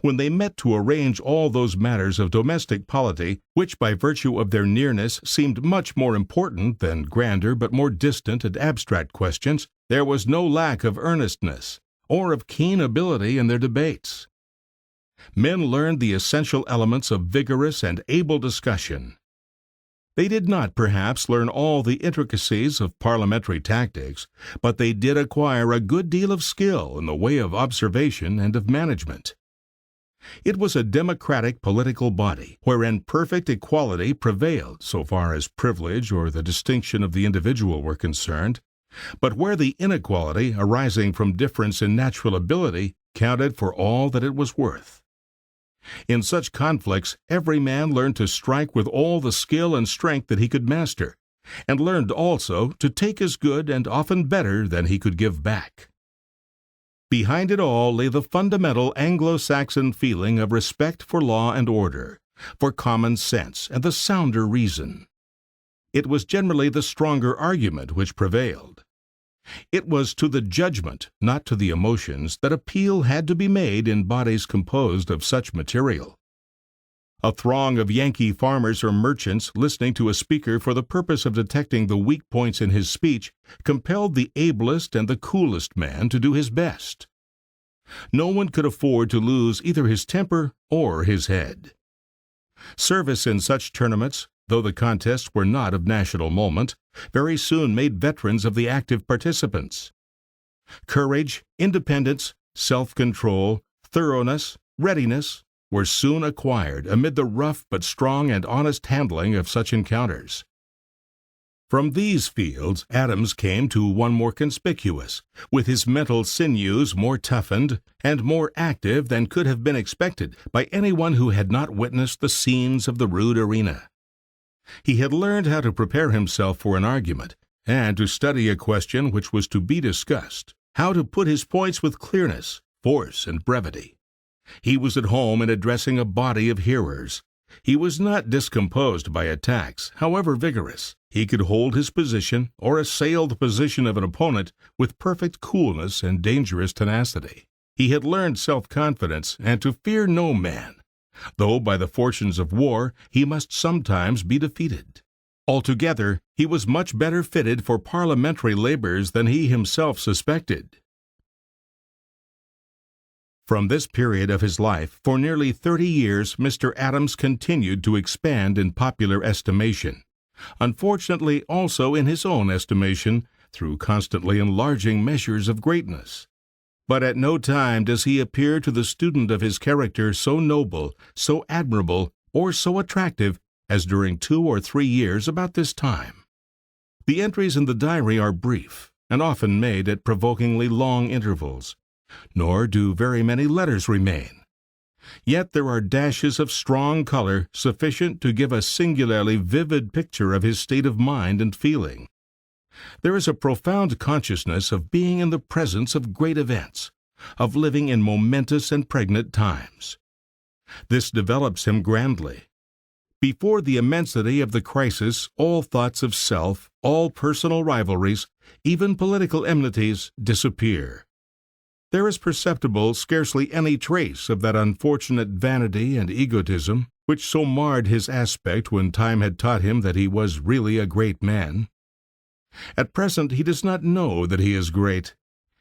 A: When they met to arrange all those matters of domestic polity, which by virtue of their nearness seemed much more important than grander but more distant and abstract questions, there was no lack of earnestness, or of keen ability in their debates. Men learned the essential elements of vigorous and able discussion. They did not, perhaps, learn all the intricacies of parliamentary tactics, but they did acquire a good deal of skill in the way of observation and of management. It was a democratic political body, wherein perfect equality prevailed so far as privilege or the distinction of the individual were concerned, but where the inequality arising from difference in natural ability counted for all that it was worth. In such conflicts every man learned to strike with all the skill and strength that he could master, and learned also to take as good and often better than he could give back. Behind it all lay the fundamental Anglo-Saxon feeling of respect for law and order, for common sense and the sounder reason. It was generally the stronger argument which prevailed. It was to the judgment, not to the emotions, that appeal had to be made in bodies composed of such material. A throng of Yankee farmers or merchants listening to a speaker for the purpose of detecting the weak points in his speech compelled the ablest and the coolest man to do his best. No one could afford to lose either his temper or his head. Service in such tournaments, though the contests were not of national moment, very soon made veterans of the active participants. Courage, independence, self-control, thoroughness, readiness, were soon acquired amid the rough but strong and honest handling of such encounters. From these fields Adams came to one more conspicuous, with his mental sinews more toughened and more active than could have been expected by anyone who had not witnessed the scenes of the rude arena. He had learned how to prepare himself for an argument, and to study a question which was to be discussed, how to put his points with clearness, force, and brevity. He was at home in addressing a body of hearers. He was not discomposed by attacks, however vigorous. He could hold his position or assail the position of an opponent with perfect coolness and dangerous tenacity. He had learned self-confidence and to fear no man, though by the fortunes of war he must sometimes be defeated. Altogether, he was much better fitted for parliamentary labors than he himself suspected. From this period of his life, for nearly 30 years, Mr. Adams continued to expand in popular estimation, unfortunately also in his own estimation, through constantly enlarging measures of greatness. But at no time does he appear to the student of his character so noble, so admirable, or so attractive as during 2 or 3 years about this time. The entries in the diary are brief, and often made at provokingly long intervals, nor do very many letters remain. Yet there are dashes of strong color sufficient to give a singularly vivid picture of his state of mind and feeling. There is a profound consciousness of being in the presence of great events, of living in momentous and pregnant times. This develops him grandly. Before the immensity of the crisis, all thoughts of self, all personal rivalries, even political enmities, disappear. There is perceptible scarcely any trace of that unfortunate vanity and egotism which so marred his aspect when time had taught him that he was really a great man. At present he does not know that he is great.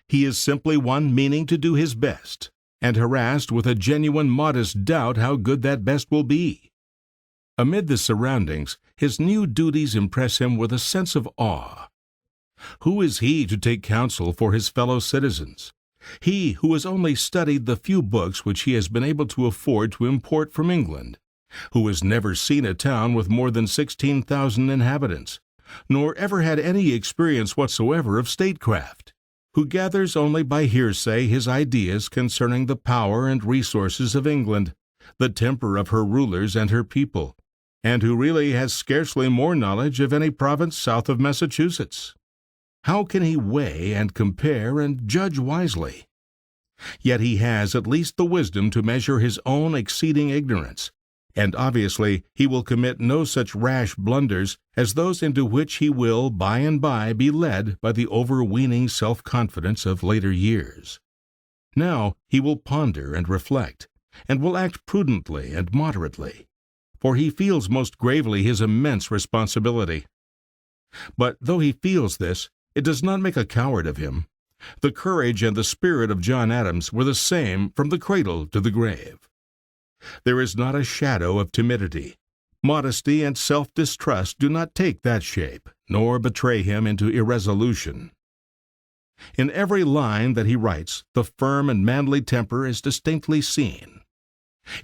A: He is simply one meaning to do his best, and harassed with a genuine modest doubt how good that best will be. Amid the surroundings, his new duties impress him with a sense of awe. Who is he to take counsel for his fellow citizens? He who has only studied the few books which he has been able to afford to import from England, who has never seen a town with more than 16,000 inhabitants, nor ever had any experience whatsoever of statecraft, who gathers only by hearsay his ideas concerning the power and resources of England, the temper of her rulers and her people, and who really has scarcely more knowledge of any province south of Massachusetts. How can he weigh and compare and judge wisely? Yet he has at least the wisdom to measure his own exceeding ignorance, and obviously he will commit no such rash blunders as those into which he will by and by be led by the overweening self-confidence of later years. Now he will ponder and reflect, and will act prudently and moderately, for he feels most gravely his immense responsibility. But though he feels this, it does not make a coward of him. The courage and the spirit of John Adams were the same from the cradle to the grave. There is not a shadow of timidity. Modesty and self-distrust do not take that shape, nor betray him into irresolution. In every line that he writes, the firm and manly temper is distinctly seen.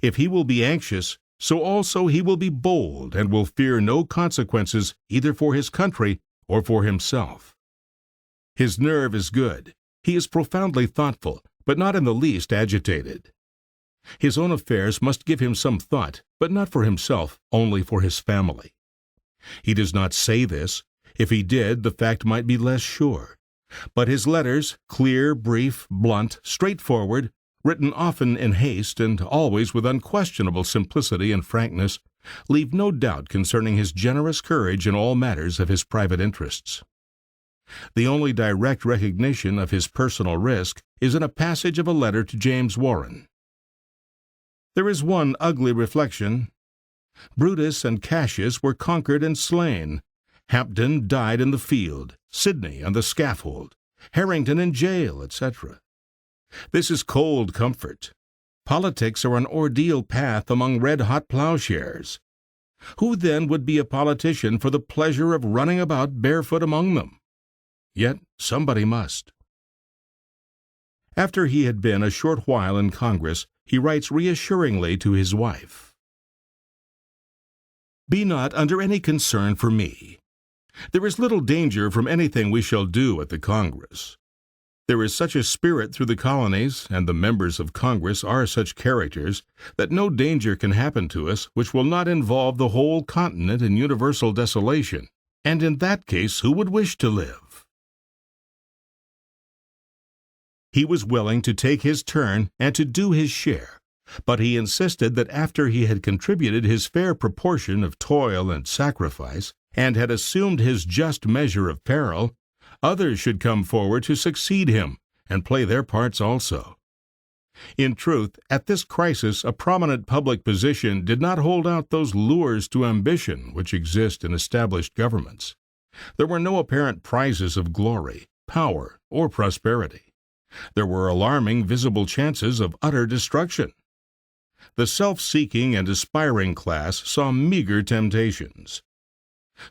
A: If he will be anxious, so also he will be bold and will fear no consequences either for his country or for himself. His nerve is good. He is profoundly thoughtful, but not in the least agitated. His own affairs must give him some thought, but not for himself, only for his family. He does not say this. If he did, the fact might be less sure. But his letters, clear, brief, blunt, straightforward, written often in haste and always with unquestionable simplicity and frankness, leave no doubt concerning his generous courage in all matters of his private interests. The only direct recognition of his personal risk is in a passage of a letter to James Warren. There is one ugly reflection. Brutus and Cassius were conquered and slain. Hampden died in the field, Sidney on the scaffold, Harrington in jail, etc. This is cold comfort. Politics are an ordeal path among red-hot plowshares. Who then would be a politician for the pleasure of running about barefoot among them? Yet somebody must. After he had been a short while in Congress, he writes reassuringly to his wife, "Be not under any concern for me. There is little danger from anything we shall do at the Congress. There is such a spirit through the colonies, and the members of Congress are such characters, that no danger can happen to us which will not involve the whole continent in universal desolation, and in that case who would wish to live?" He was willing to take his turn and to do his share, but he insisted that after he had contributed his fair proportion of toil and sacrifice, and had assumed his just measure of peril, others should come forward to succeed him and play their parts also. In truth, at this crisis a prominent public position did not hold out those lures to ambition which exist in established governments. There were no apparent prizes of glory, power, or prosperity. There were alarming visible chances of utter destruction. The self-seeking and aspiring class saw meager temptations.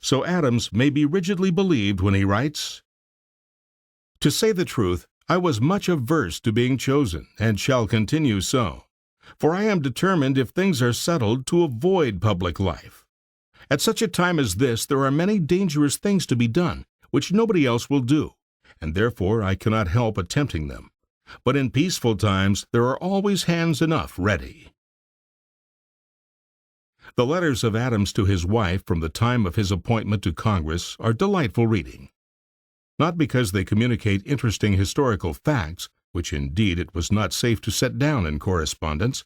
A: So Adams may be rigidly believed when he writes, "To say the truth, I was much averse to being chosen, and shall continue so, for I am determined, if things are settled, to avoid public life. At such a time as this there are many dangerous things to be done, which nobody else will do, and therefore I cannot help attempting them. But in peaceful times there are always hands enough ready." The letters of Adams to his wife from the time of his appointment to Congress are delightful reading. Not because they communicate interesting historical facts, which indeed it was not safe to set down in correspondence,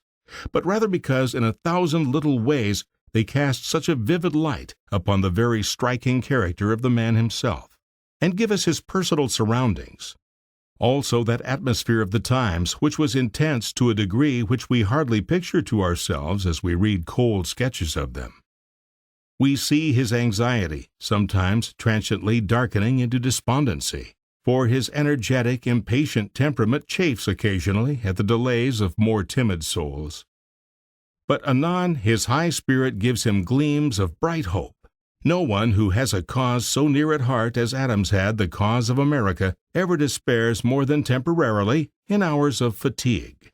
A: but rather because in 1,000 little ways they cast such a vivid light upon the very striking character of the man himself, and give us his personal surroundings. Also that atmosphere of the times, which was intense to a degree which we hardly picture to ourselves as we read cold sketches of them. We see his anxiety, sometimes transiently darkening into despondency, for his energetic, impatient temperament chafes occasionally at the delays of more timid souls. But anon his high spirit gives him gleams of bright hope. No one who has a cause so near at heart as Adams had the cause of America ever despairs more than temporarily in hours of fatigue.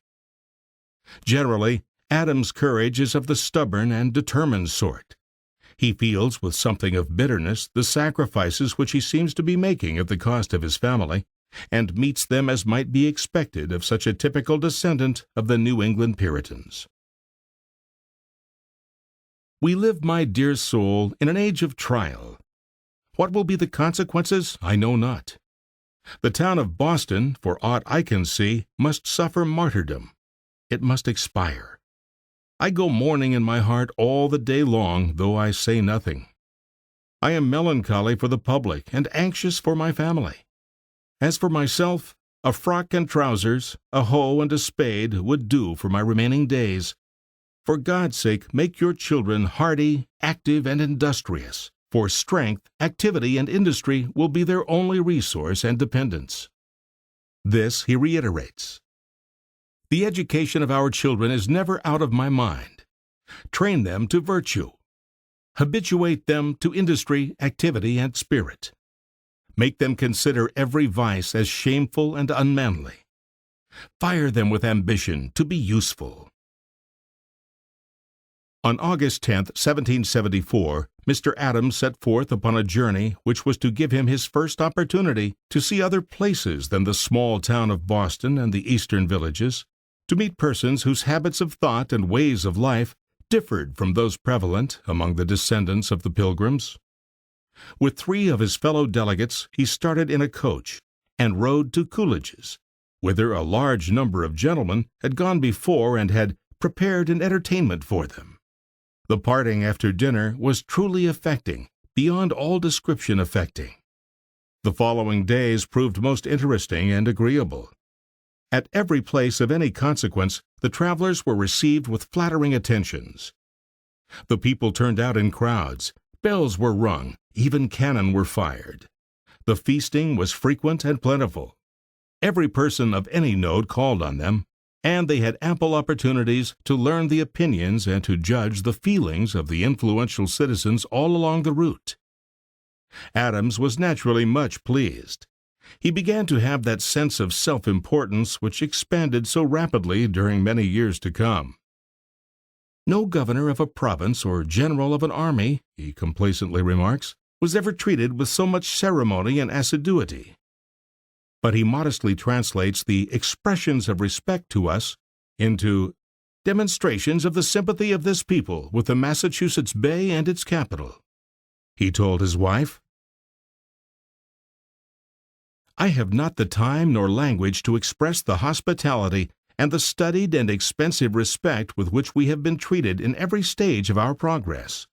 A: Generally, Adams' courage is of the stubborn and determined sort. He feels with something of bitterness the sacrifices which he seems to be making at the cost of his family, and meets them as might be expected of such a typical descendant of the New England Puritans. We live, my dear soul, in an age of trial. What will be the consequences, I know not. The town of Boston, for aught I can see, must suffer martyrdom. It must expire. I go mourning in my heart all the day long, though I say nothing. I am melancholy for the public and anxious for my family. As for myself, a frock and trousers, a hoe and a spade would do for my remaining days. For God's sake, make your children hardy, active, and industrious, for strength, activity, and industry will be their only resource and dependence. This he reiterates. The education of our children is never out of my mind. Train them to virtue. Habituate them to industry, activity, and spirit. Make them consider every vice as shameful and unmanly. Fire them with ambition to be useful. On August 10, 1774, Mr. Adams set forth upon a journey which was to give him his first opportunity to see other places than the small town of Boston and the eastern villages, to meet persons whose habits of thought and ways of life differed from those prevalent among the descendants of the Pilgrims. With 3 of his fellow delegates, he started in a coach and rode to Coolidge's, whither a large number of gentlemen had gone before and had prepared an entertainment for them. The parting after dinner was truly affecting, beyond all description affecting. The following days proved most interesting and agreeable. At every place of any consequence, the travelers were received with flattering attentions. The people turned out in crowds, bells were rung, even cannon were fired. The feasting was frequent and plentiful. Every person of any note called on them, and they had ample opportunities to learn the opinions and to judge the feelings of the influential citizens all along the route. Adams was naturally much pleased. He began to have that sense of self-importance which expanded so rapidly during many years to come. No governor of a province or general of an army, he complacently remarks, was ever treated with so much ceremony and assiduity. But he modestly translates the expressions of respect to us into demonstrations of the sympathy of this people with the Massachusetts Bay and its capital. He told his wife, "I have not the time nor language to express the hospitality and the studied and expensive respect with which we have been treated in every stage of our progress.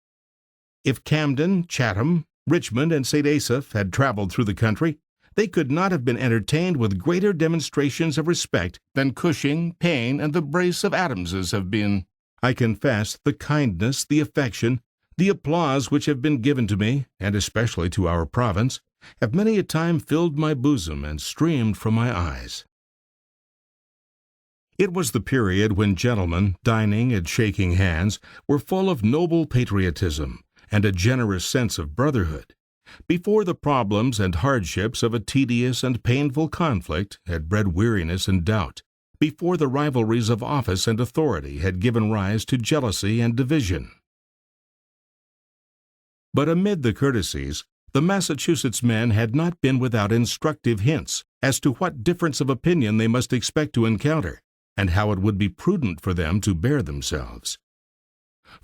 A: If Camden, Chatham, Richmond, and St. Asaph had traveled through the country, they could not have been entertained with greater demonstrations of respect than Cushing, Payne, and the brace of Adamses have been. I confess the kindness, the affection, the applause which have been given to me, and especially to our province, have many a time filled my bosom and streamed from my eyes." It was the period when gentlemen, dining and shaking hands, were full of noble patriotism and a generous sense of brotherhood, before the problems and hardships of a tedious and painful conflict had bred weariness and doubt, before the rivalries of office and authority had given rise to jealousy and division. But amid the courtesies, the Massachusetts men had not been without instructive hints as to what difference of opinion they must expect to encounter, and how it would be prudent for them to bear themselves.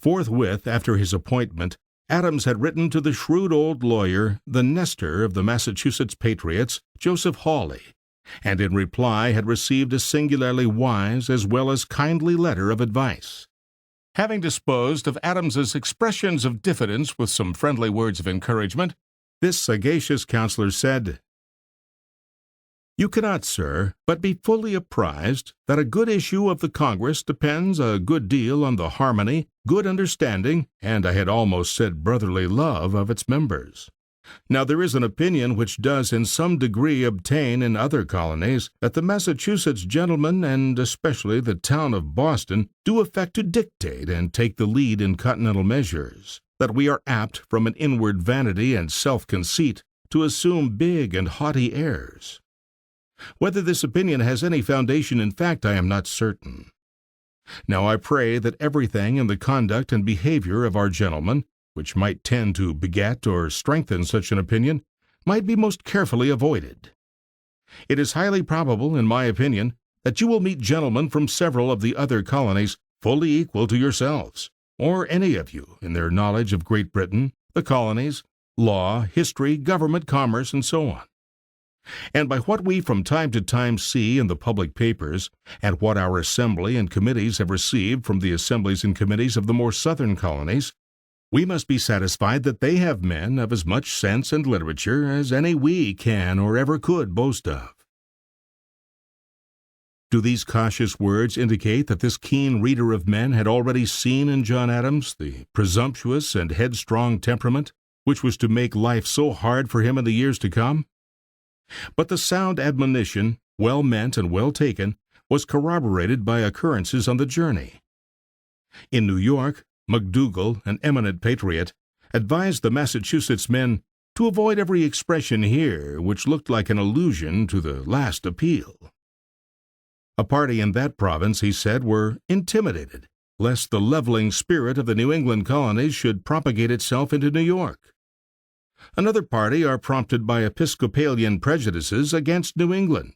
A: Forthwith after his appointment, Adams had written to the shrewd old lawyer, the Nestor of the Massachusetts patriots, Joseph Hawley, and in reply had received a singularly wise as well as kindly letter of advice. Having disposed of Adams's expressions of diffidence with some friendly words of encouragement, this sagacious counselor said, "You cannot, sir, but be fully apprised that a good issue of the Congress depends a good deal on the harmony, good understanding, and I had almost said brotherly love of its members. Now there is an opinion which does in some degree obtain in other colonies, that the Massachusetts gentlemen, and especially the town of Boston, do affect to dictate and take the lead in continental measures, that we are apt, from an inward vanity and self-conceit, to assume big and haughty airs. Whether this opinion has any foundation in fact I am not certain. Now I pray that everything in the conduct and behavior of our gentlemen, which might tend to beget or strengthen such an opinion, might be most carefully avoided. It is highly probable, in my opinion, that you will meet gentlemen from several of the other colonies fully equal to yourselves, or any of you, in their knowledge of Great Britain, the colonies, law, history, government, commerce, and so on. And by what we from time to time see in the public papers, and what our assembly and committees have received from the assemblies and committees of the more southern colonies, we must be satisfied that they have men of as much sense and literature as any we can or ever could boast of. Do these cautious words indicate that this keen reader of men had already seen in John Adams the presumptuous and headstrong temperament which was to make life so hard for him in the years to come? But the sound admonition, well meant and well taken, was corroborated by occurrences on the journey. In New York, McDougall, an eminent patriot, advised the Massachusetts men to avoid every expression here which looked like an allusion to the last appeal. A party in that province, he said, were intimidated, lest the leveling spirit of the New England colonies should propagate itself into New York. Another party are prompted by Episcopalian prejudices against New England.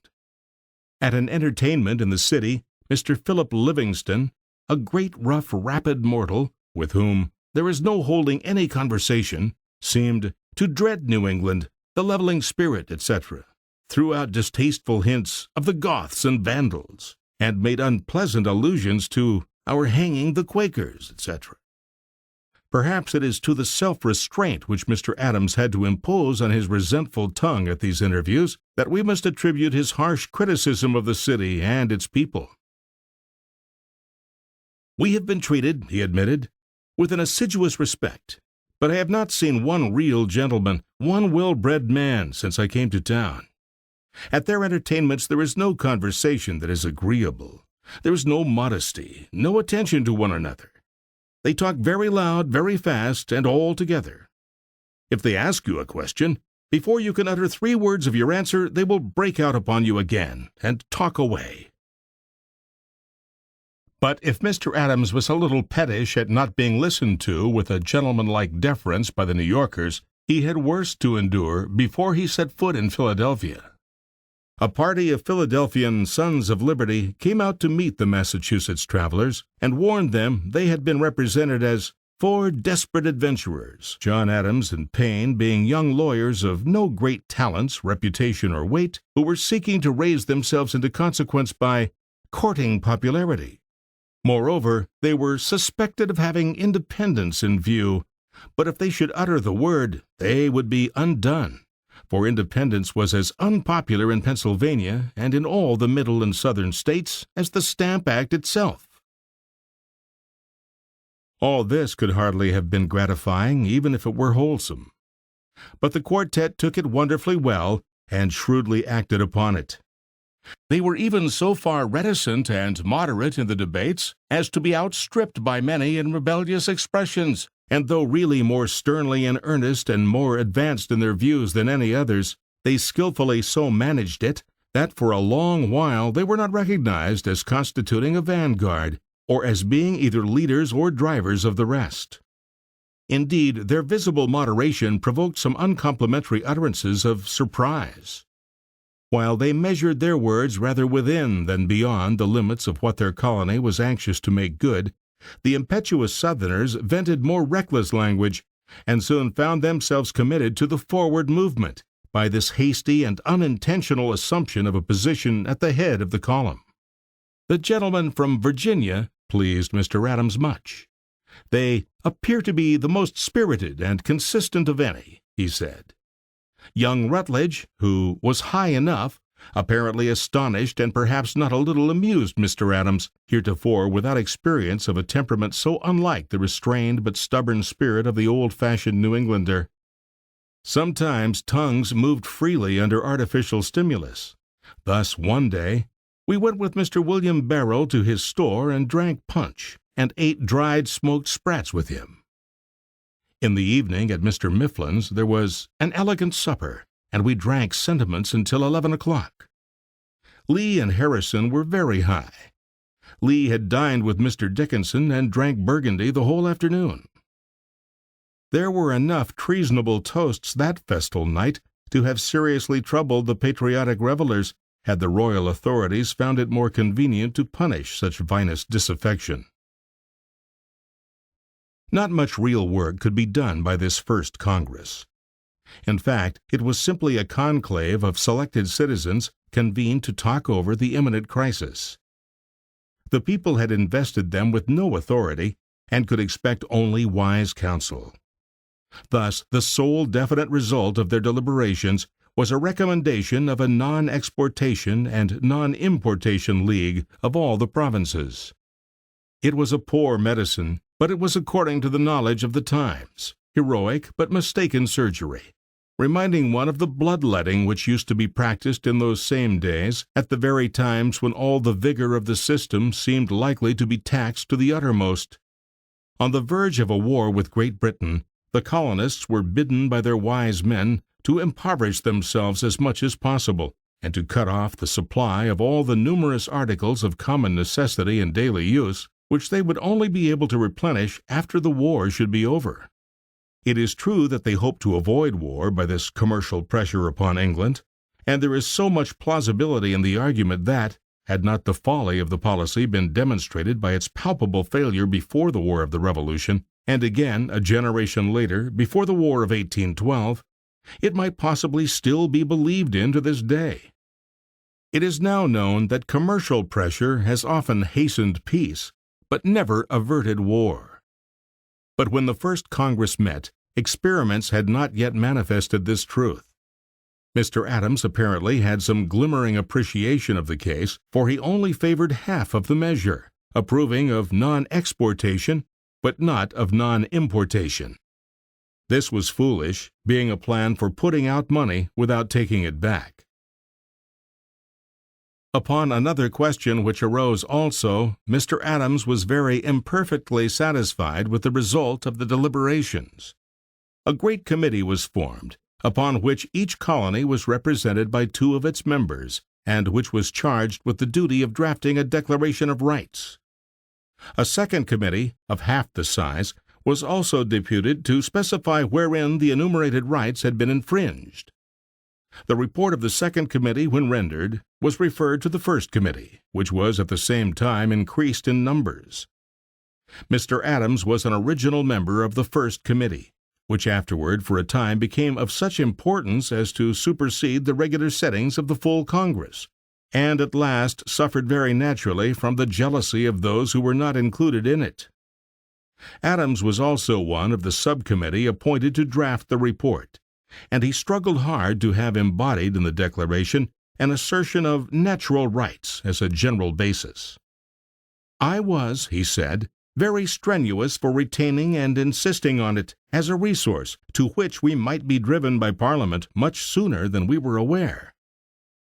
A: At an entertainment in the city, Mr. Philip Livingston, a great rough rapid mortal, with whom there is no holding any conversation, seemed to dread New England, the leveling spirit, etc., threw out distasteful hints of the Goths and Vandals, and made unpleasant allusions to our hanging the Quakers, etc. Perhaps it is to the self-restraint which Mr. Adams had to impose on his resentful tongue at these interviews that we must attribute his harsh criticism of the city and its people. We have been treated, he admitted, with an assiduous respect, but I have not seen one real gentleman, one well-bred man, since I came to town. At their entertainments there is no conversation that is agreeable. There is no modesty, no attention to one another. They talk very loud, very fast, and all together. If they ask you a question, before you can utter 3 words of your answer, they will break out upon you again, and talk away. But if Mr. Adams was a little pettish at not being listened to with a gentlemanlike deference by the New Yorkers, he had worse to endure before he set foot in Philadelphia. A party of Philadelphian Sons of Liberty came out to meet the Massachusetts travelers and warned them they had been represented as 4 desperate adventurers, John Adams and Payne being young lawyers of no great talents, reputation, or weight, who were seeking to raise themselves into consequence by courting popularity. Moreover, they were suspected of having independence in view, but if they should utter the word, they would be undone. For independence was as unpopular in Pennsylvania and in all the middle and southern states as the Stamp Act itself. All this could hardly have been gratifying, even if it were wholesome. But the quartet took it wonderfully well and shrewdly acted upon it. They were even so far reticent and moderate in the debates as to be outstripped by many in rebellious expressions, and though really more sternly in earnest and more advanced in their views than any others, they skillfully so managed it that for a long while they were not recognized as constituting a vanguard, or as being either leaders or drivers of the rest. Indeed, their visible moderation provoked some uncomplimentary utterances of surprise. While they measured their words rather within than beyond the limits of what their colony was anxious to make good, the impetuous Southerners vented more reckless language, and soon found themselves committed to the forward movement by this hasty and unintentional assumption of a position at the head of the column. The gentleman from Virginia pleased Mr. Adams much. They appear to be the most spirited and consistent of any, he said. Young Rutledge, who was high enough, apparently astonished and perhaps not a little amused Mr. Adams, heretofore without experience of a temperament so unlike the restrained but stubborn spirit of the old-fashioned New Englander. Sometimes tongues moved freely under artificial stimulus. Thus, one day, we went with Mr. William Barrow to his store and drank punch, and ate dried smoked sprats with him. In the evening at Mr. Mifflin's there was an elegant supper, and we drank sentiments until 11 o'clock. Lee and Harrison were very high. Lee had dined with Mr. Dickinson and drank Burgundy the whole afternoon. There were enough treasonable toasts that festal night to have seriously troubled the patriotic revelers, had the royal authorities found it more convenient to punish such vinous disaffection. Not much real work could be done by this first Congress. In fact, it was simply a conclave of selected citizens convened to talk over the imminent crisis. The people had invested them with no authority and could expect only wise counsel. Thus, the sole definite result of their deliberations was a recommendation of a non-exportation and non-importation league of all the provinces. It was a poor medicine, but it was according to the knowledge of the times, heroic but mistaken surgery, reminding one of the bloodletting which used to be practiced in those same days at the very times when all the vigor of the system seemed likely to be taxed to the uttermost. On the verge of a war with Great Britain, the colonists were bidden by their wise men to impoverish themselves as much as possible, and to cut off the supply of all the numerous articles of common necessity and daily use, which they would only be able to replenish after the war should be over. It is true that they hoped to avoid war by this commercial pressure upon England, and there is so much plausibility in the argument that, had not the folly of the policy been demonstrated by its palpable failure before the War of the Revolution, and again a generation later, before the War of 1812, it might possibly still be believed in to this day. It is now known that commercial pressure has often hastened peace, but never averted war. But when the first Congress met, experiments had not yet manifested this truth. Mr. Adams apparently had some glimmering appreciation of the case, for he only favored half of the measure, approving of non-exportation, but not of non-importation. This was foolish, being a plan for putting out money without taking it back. Upon another question which arose also, Mr. Adams was very imperfectly satisfied with the result of the deliberations. A great committee was formed, upon which each colony was represented by 2 of its members, and which was charged with the duty of drafting a Declaration of Rights. A second committee, of half the size, was also deputed to specify wherein the enumerated rights had been infringed. The report of the second committee, when rendered, was referred to the first committee, which was at the same time increased in numbers. Mr. Adams was an original member of the first committee, which afterward for a time became of such importance as to supersede the regular sittings of the full Congress, and at last suffered very naturally from the jealousy of those who were not included in it. Adams was also one of the subcommittee appointed to draft the report, and he struggled hard to have embodied in the Declaration an assertion of natural rights as a general basis. "I was," he said, "very strenuous for retaining and insisting on it as a resource to which we might be driven by Parliament much sooner than we were aware."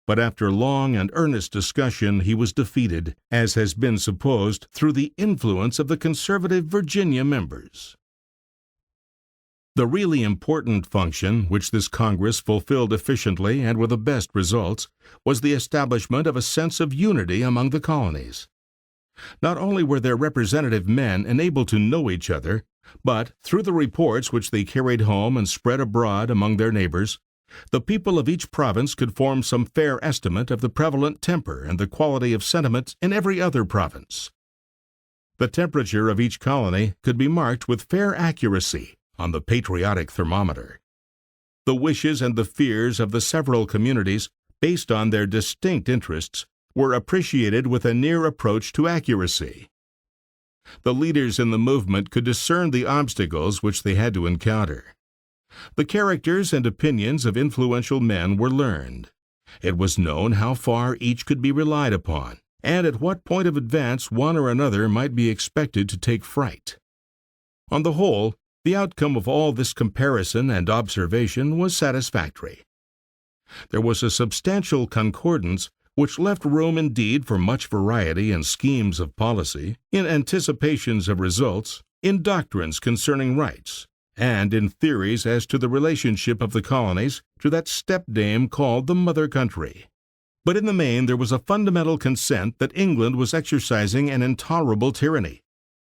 A: But after long and earnest discussion he was defeated, as has been supposed, through the influence of the conservative Virginia members. The really important function which this Congress fulfilled efficiently and with the best results was the establishment of a sense of unity among the colonies. Not only were their representative men enabled to know each other, but, through the reports which they carried home and spread abroad among their neighbors, the people of each province could form some fair estimate of the prevalent temper and the quality of sentiment in every other province. The temperature of each colony could be marked with fair accuracy on the patriotic thermometer. The wishes and the fears of the several communities, based on their distinct interests, were appreciated with a near approach to accuracy. The leaders in the movement could discern the obstacles which they had to encounter. The characters and opinions of influential men were learned. It was known how far each could be relied upon, and at what point of advance one or another might be expected to take fright. On the whole, the outcome of all this comparison and observation was satisfactory. There was a substantial concordance, which left room indeed for much variety in schemes of policy, in anticipations of results, in doctrines concerning rights, and in theories as to the relationship of the colonies to that stepdame called the mother country. But in the main there was a fundamental consent that England was exercising an intolerable tyranny,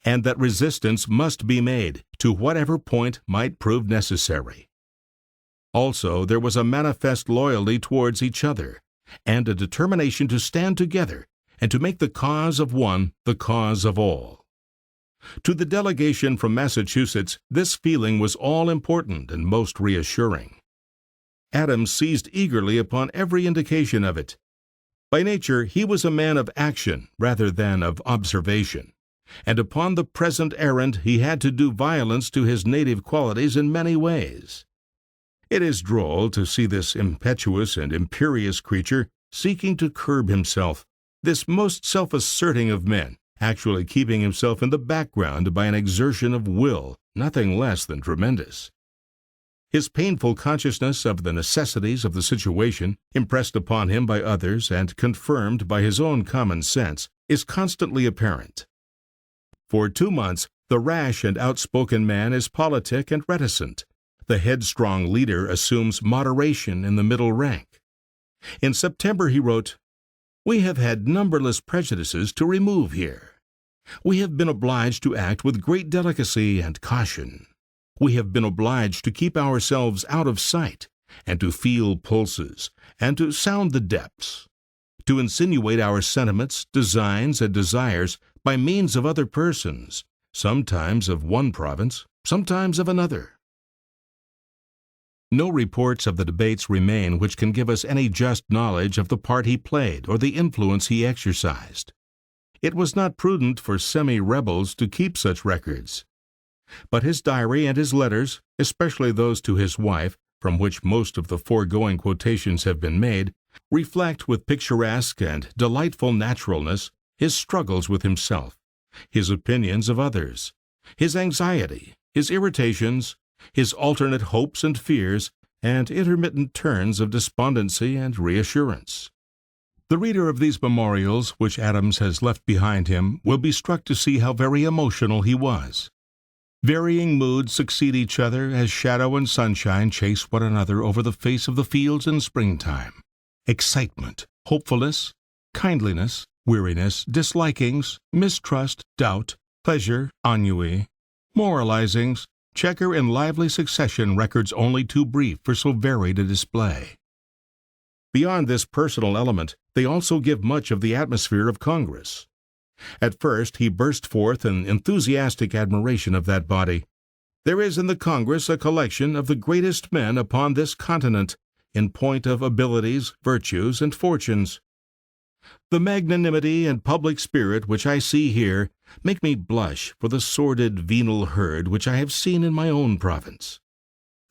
A: and that resistance must be made, to whatever point might prove necessary. Also, there was a manifest loyalty towards each other, and a determination to stand together and to make the cause of one the cause of all. To the delegation from Massachusetts, this feeling was all-important and most reassuring. Adams seized eagerly upon every indication of it. By nature he was a man of action rather than of observation, and upon the present errand he had to do violence to his native qualities in many ways. It is droll to see this impetuous and imperious creature seeking to curb himself, this most self-asserting of men, actually keeping himself in the background by an exertion of will nothing less than tremendous. His painful consciousness of the necessities of the situation, impressed upon him by others and confirmed by his own common sense, is constantly apparent. For 2 months, the rash and outspoken man is politic and reticent. The headstrong leader assumes moderation in the middle rank. In September he wrote, "We have had numberless prejudices to remove here. We have been obliged to act with great delicacy and caution. We have been obliged to keep ourselves out of sight, and to feel pulses, and to sound the depths, to insinuate our sentiments, designs, and desires by means of other persons, sometimes of one province, sometimes of another." No reports of the debates remain which can give us any just knowledge of the part he played or the influence he exercised. It was not prudent for semi-rebels to keep such records. But his diary and his letters, especially those to his wife, from which most of the foregoing quotations have been made, reflect with picturesque and delightful naturalness his struggles with himself, his opinions of others, his anxiety, his irritations, his alternate hopes and fears, and intermittent turns of despondency and reassurance. The reader of these memorials which Adams has left behind him will be struck to see how very emotional he was. Varying moods succeed each other as shadow and sunshine chase one another over the face of the fields in springtime. Excitement, hopefulness, kindliness, weariness, dislikings, mistrust, doubt, pleasure, ennui, moralizings, checker in lively succession records only too brief for so varied a display. Beyond this personal element, they also give much of the atmosphere of Congress. At first he burst forth in enthusiastic admiration of that body. "There is in the Congress a collection of the greatest men upon this continent, in point of abilities, virtues, and fortunes. The magnanimity and public spirit which I see here make me blush for the sordid venal herd which I have seen in my own province."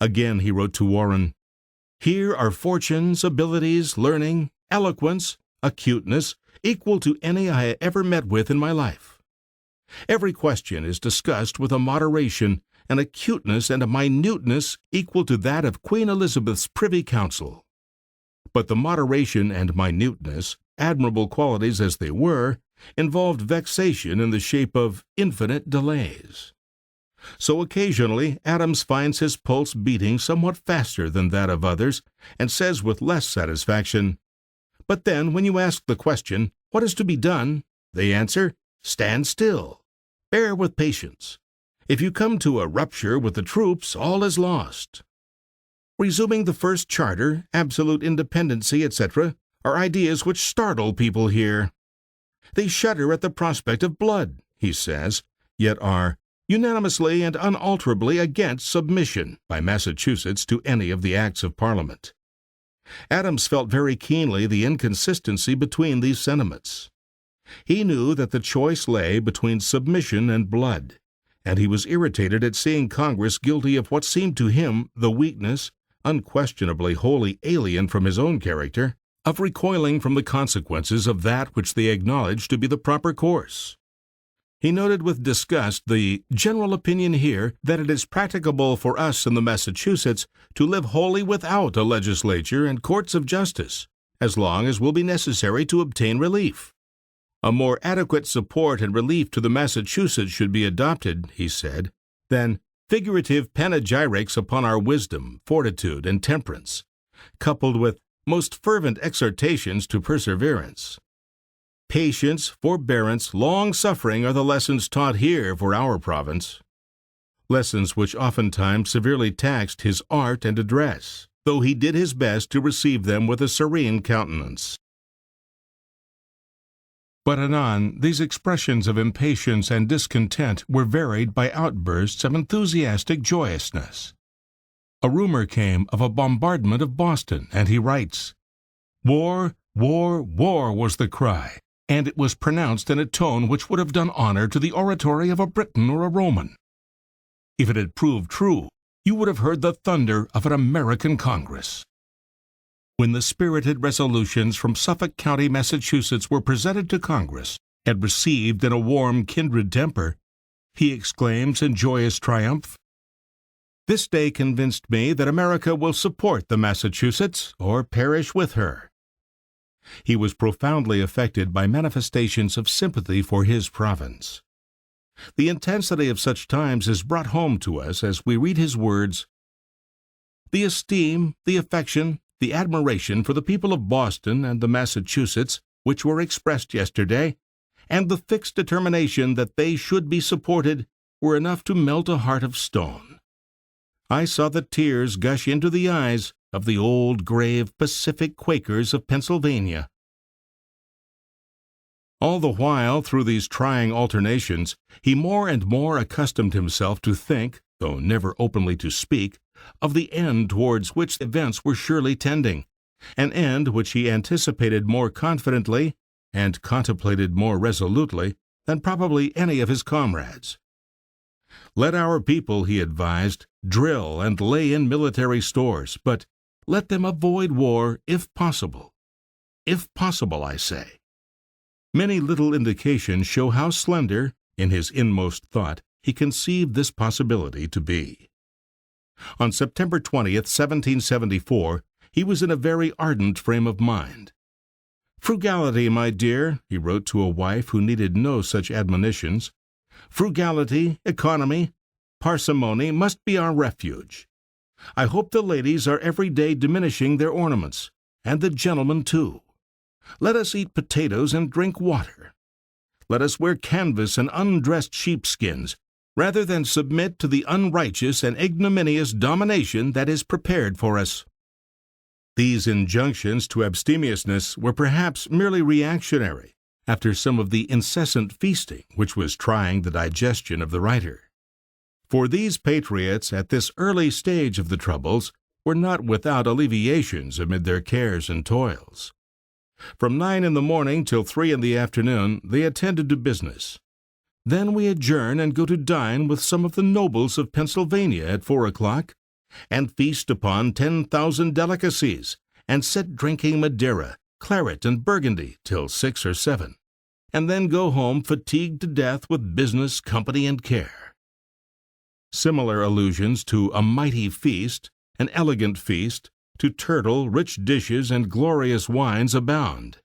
A: Again he wrote to Warren, "Here are fortunes, abilities, learning, eloquence, acuteness, equal to any I ever met with in my life. Every question is discussed with a moderation, an acuteness, and a minuteness equal to that of Queen Elizabeth's Privy Council. But the moderation and minuteness, admirable qualities as they were, involved vexation in the shape of infinite delays. So occasionally Adams finds his pulse beating somewhat faster than that of others, and says with less satisfaction, 'But then, when you ask the question, what is to be done?' they answer, 'Stand still. Bear with patience. If you come to a rupture with the troops, all is lost.' Resuming the first charter, absolute independency, etc., are ideas which startle people here. They shudder at the prospect of blood," he says, "yet are unanimously and unalterably against submission by Massachusetts to any of the acts of Parliament." Adams felt very keenly the inconsistency between these sentiments. He knew that the choice lay between submission and blood, and he was irritated at seeing Congress guilty of what seemed to him the weakness, unquestionably wholly alien from his own character, of recoiling from the consequences of that which they acknowledged to be the proper course. He noted with disgust the general opinion here that it is practicable for us in the Massachusetts to live wholly without a legislature and courts of justice, as long as will be necessary to obtain relief. A more adequate support and relief to the Massachusetts should be adopted, he said, than figurative panegyrics upon our wisdom, fortitude, and temperance, coupled with most fervent exhortations to perseverance. Patience, forbearance, long-suffering are the lessons taught here for our province, lessons which oftentimes severely taxed his art and address, though he did his best to receive them with a serene countenance. But anon, these expressions of impatience and discontent were varied by outbursts of enthusiastic joyousness. A rumor came of a bombardment of Boston, and he writes, "War, war, war," was the cry, and it was pronounced in a tone which would have done honor to the oratory of a Briton or a Roman. If it had proved true, you would have heard the thunder of an American Congress. When the spirited resolutions from Suffolk County, Massachusetts, were presented to Congress and received in a warm, kindred temper, he exclaims in joyous triumph, "This day convinced me that America will support the Massachusetts or perish with her." He was profoundly affected by manifestations of sympathy for his province. The intensity of such times is brought home to us as we read his words, "The esteem, the affection, the admiration for the people of Boston and the Massachusetts, which were expressed yesterday, and the fixed determination that they should be supported, were enough to melt a heart of stone. I saw the tears gush into the eyes of the old, grave, pacific Quakers of Pennsylvania." All the while, through these trying alternations, he more and more accustomed himself to think, though never openly to speak, of the end towards which events were surely tending, an end which he anticipated more confidently and contemplated more resolutely than probably any of his comrades. Let our people, he advised, drill and lay in military stores, but let them avoid war if possible. If possible, I say. Many little indications show how slender, in his inmost thought, he conceived this possibility to be. On September 20th, 1774, he was in a very ardent frame of mind. "Frugality, my dear," he wrote to a wife who needed no such admonitions, "frugality, economy, parsimony must be our refuge. I hope the ladies are every day diminishing their ornaments, and the gentlemen too. Let us eat potatoes and drink water. Let us wear canvas and undressed sheepskins, rather than submit to the unrighteous and ignominious domination that is prepared for us." These injunctions to abstemiousness were perhaps merely reactionary, after some of the incessant feasting which was trying the digestion of the writer. For these patriots, at this early stage of the troubles, were not without alleviations amid their cares and toils. From 9 in the morning till 3 in the afternoon they attended to business. Then we adjourn and go to dine with some of the nobles of Pennsylvania at 4 o'clock, and feast upon 10,000 delicacies, and sit drinking Madeira, claret, and Burgundy till 6 or 7, and then go home fatigued to death with business, company, and care. Similar allusions to a mighty feast, an elegant feast, to turtle, rich dishes, and glorious wines abound.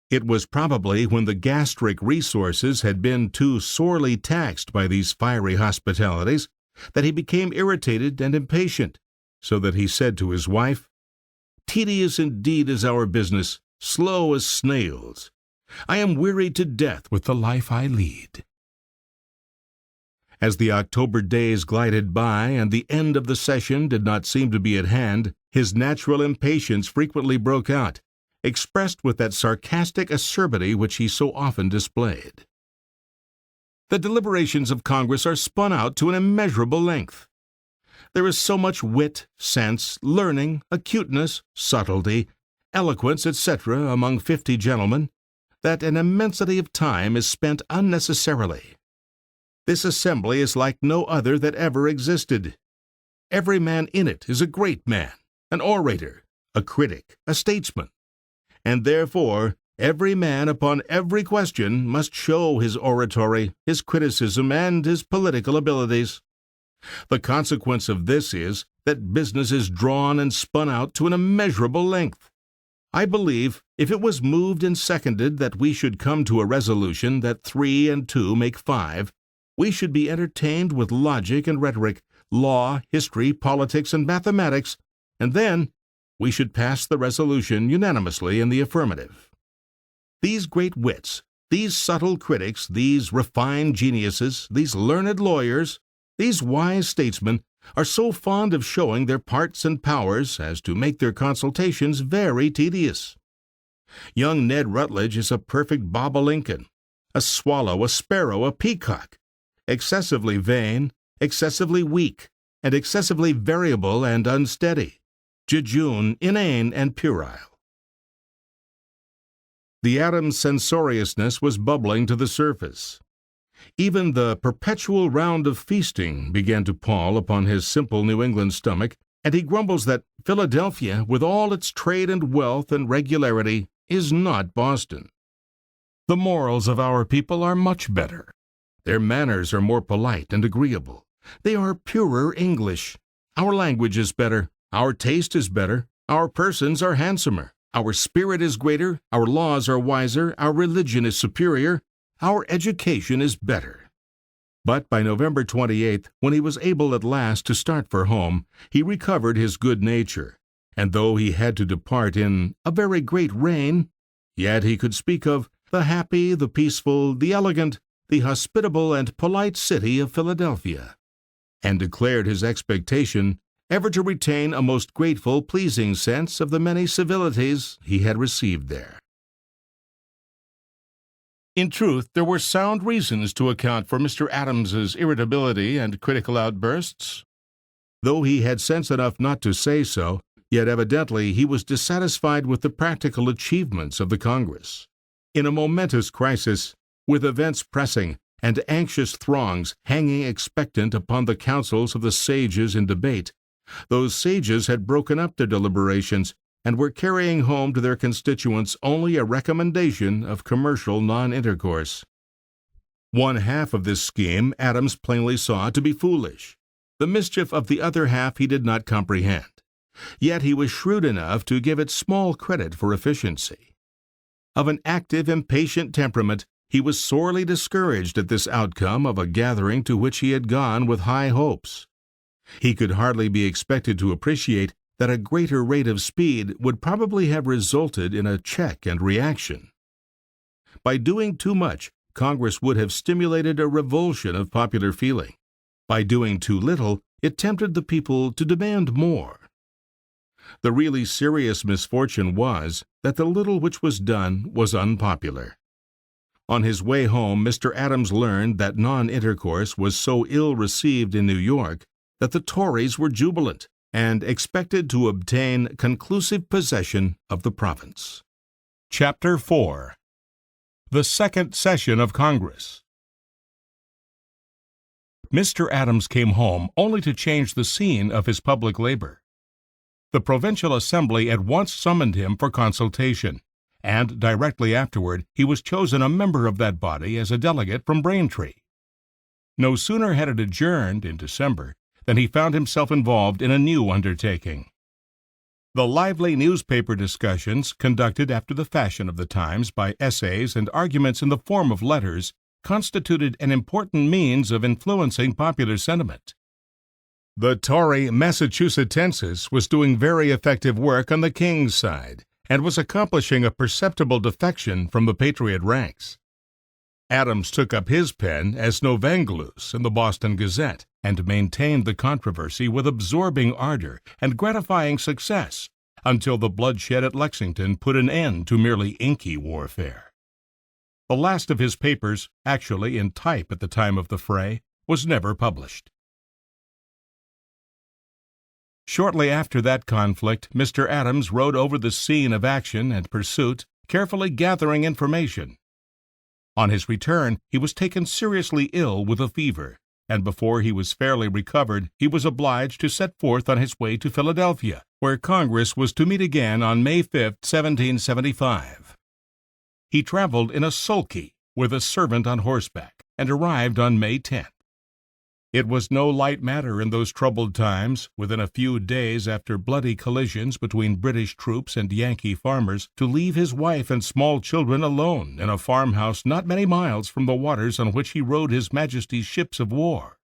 A: It was probably when the gastric resources had been too sorely taxed by these fiery hospitalities that he became irritated and impatient, so that he said to his wife, "Tedious indeed is our business, slow as snails. I am wearied to death with the life I lead." As the October days glided by and the end of the session did not seem to be at hand, his natural impatience frequently broke out, expressed with that sarcastic acerbity which he so often displayed. The deliberations of Congress are spun out to an immeasurable length. There is so much wit, sense, learning, acuteness, subtlety, eloquence, etc., among 50 gentlemen, that an immensity of time is spent unnecessarily. This assembly is like no other that ever existed. Every man in it is a great man, an orator, a critic, a statesman, and therefore every man upon every question must show his oratory, his criticism, and his political abilities. The consequence of this is that business is drawn and spun out to an immeasurable length. I believe, if it was moved and seconded that we should come to a resolution that 3 and 2 make 5, we should be entertained with logic and rhetoric, law, history, politics, and mathematics, and then we should pass the resolution unanimously in the affirmative. These great wits, these subtle critics, these refined geniuses, these learned lawyers, these wise statesmen are so fond of showing their parts and powers as to make their consultations very tedious. Young Ned Rutledge is a perfect Bob o' Lincoln, a swallow, a sparrow, a peacock, excessively vain, excessively weak, and excessively variable and unsteady, jejune, inane, and puerile. The Adams' censoriousness was bubbling to the surface. Even the perpetual round of feasting began to pall upon his simple New England stomach, and he grumbles that Philadelphia, with all its trade and wealth and regularity, is not Boston. The morals of our people are much better. Their manners are more polite and agreeable. They are purer English. Our language is better. Our taste is better. Our persons are handsomer. Our spirit is greater. Our laws are wiser. Our religion is superior. Our education is better. But by November 28th, when he was able at last to start for home, he recovered his good nature, and though he had to depart in a very great rain, yet he could speak of the happy, the peaceful, the elegant, the hospitable and polite city of Philadelphia, and declared his expectation ever to retain a most grateful, pleasing sense of the many civilities he had received there. In truth, there were sound reasons to account for Mr. Adams's irritability and critical outbursts. Though he had sense enough not to say so, yet evidently he was dissatisfied with the practical achievements of the Congress. In a momentous crisis, with events pressing and anxious throngs hanging expectant upon the counsels of the sages in debate, those sages had broken up their deliberations and were carrying home to their constituents only a recommendation of commercial non-intercourse. One half of this scheme Adams plainly saw to be foolish. The mischief of the other half he did not comprehend. Yet he was shrewd enough to give it small credit for efficiency. Of an active, impatient temperament, he was sorely discouraged at this outcome of a gathering to which he had gone with high hopes. He could hardly be expected to appreciate that a greater rate of speed would probably have resulted in a check and reaction. By doing too much, Congress would have stimulated a revulsion of popular feeling. By doing too little, it tempted the people to demand more. The really serious misfortune was that the little which was done was unpopular. On his way home, Mr. Adams learned that non-intercourse was so ill received in New York that the Tories were jubilant and expected to obtain conclusive possession of the province. Chapter 4. The Second Session of Congress. Mr. Adams came home only to change the scene of his public labor. The Provincial Assembly at once summoned him for consultation, and directly afterward he was chosen a member of that body as a delegate from Braintree. No sooner had it adjourned in December than he found himself involved in a new undertaking. The lively newspaper discussions, conducted after the fashion of the times by essays and arguments in the form of letters, constituted an important means of influencing popular sentiment. The Tory Massachusettensis was doing very effective work on the King's side, and was accomplishing a perceptible defection from the Patriot ranks. Adams took up his pen as Novenglus in the Boston Gazette, and maintained the controversy with absorbing ardor and gratifying success until the bloodshed at Lexington put an end to merely inky warfare. The last of his papers, actually in type at the time of the fray, was never published. Shortly after that conflict, Mr. Adams rode over the scene of action and pursuit, carefully gathering information. On his return, he was taken seriously ill with a fever, and before he was fairly recovered, he was obliged to set forth on his way to Philadelphia, where Congress was to meet again on May 5, 1775. He traveled in a sulky with a servant on horseback, and arrived on May 10th. It was no light matter in those troubled times, within a few days after bloody collisions between British troops and Yankee farmers, to leave his wife and small children alone in a farmhouse not many miles from the waters on which he rode His Majesty's ships of war.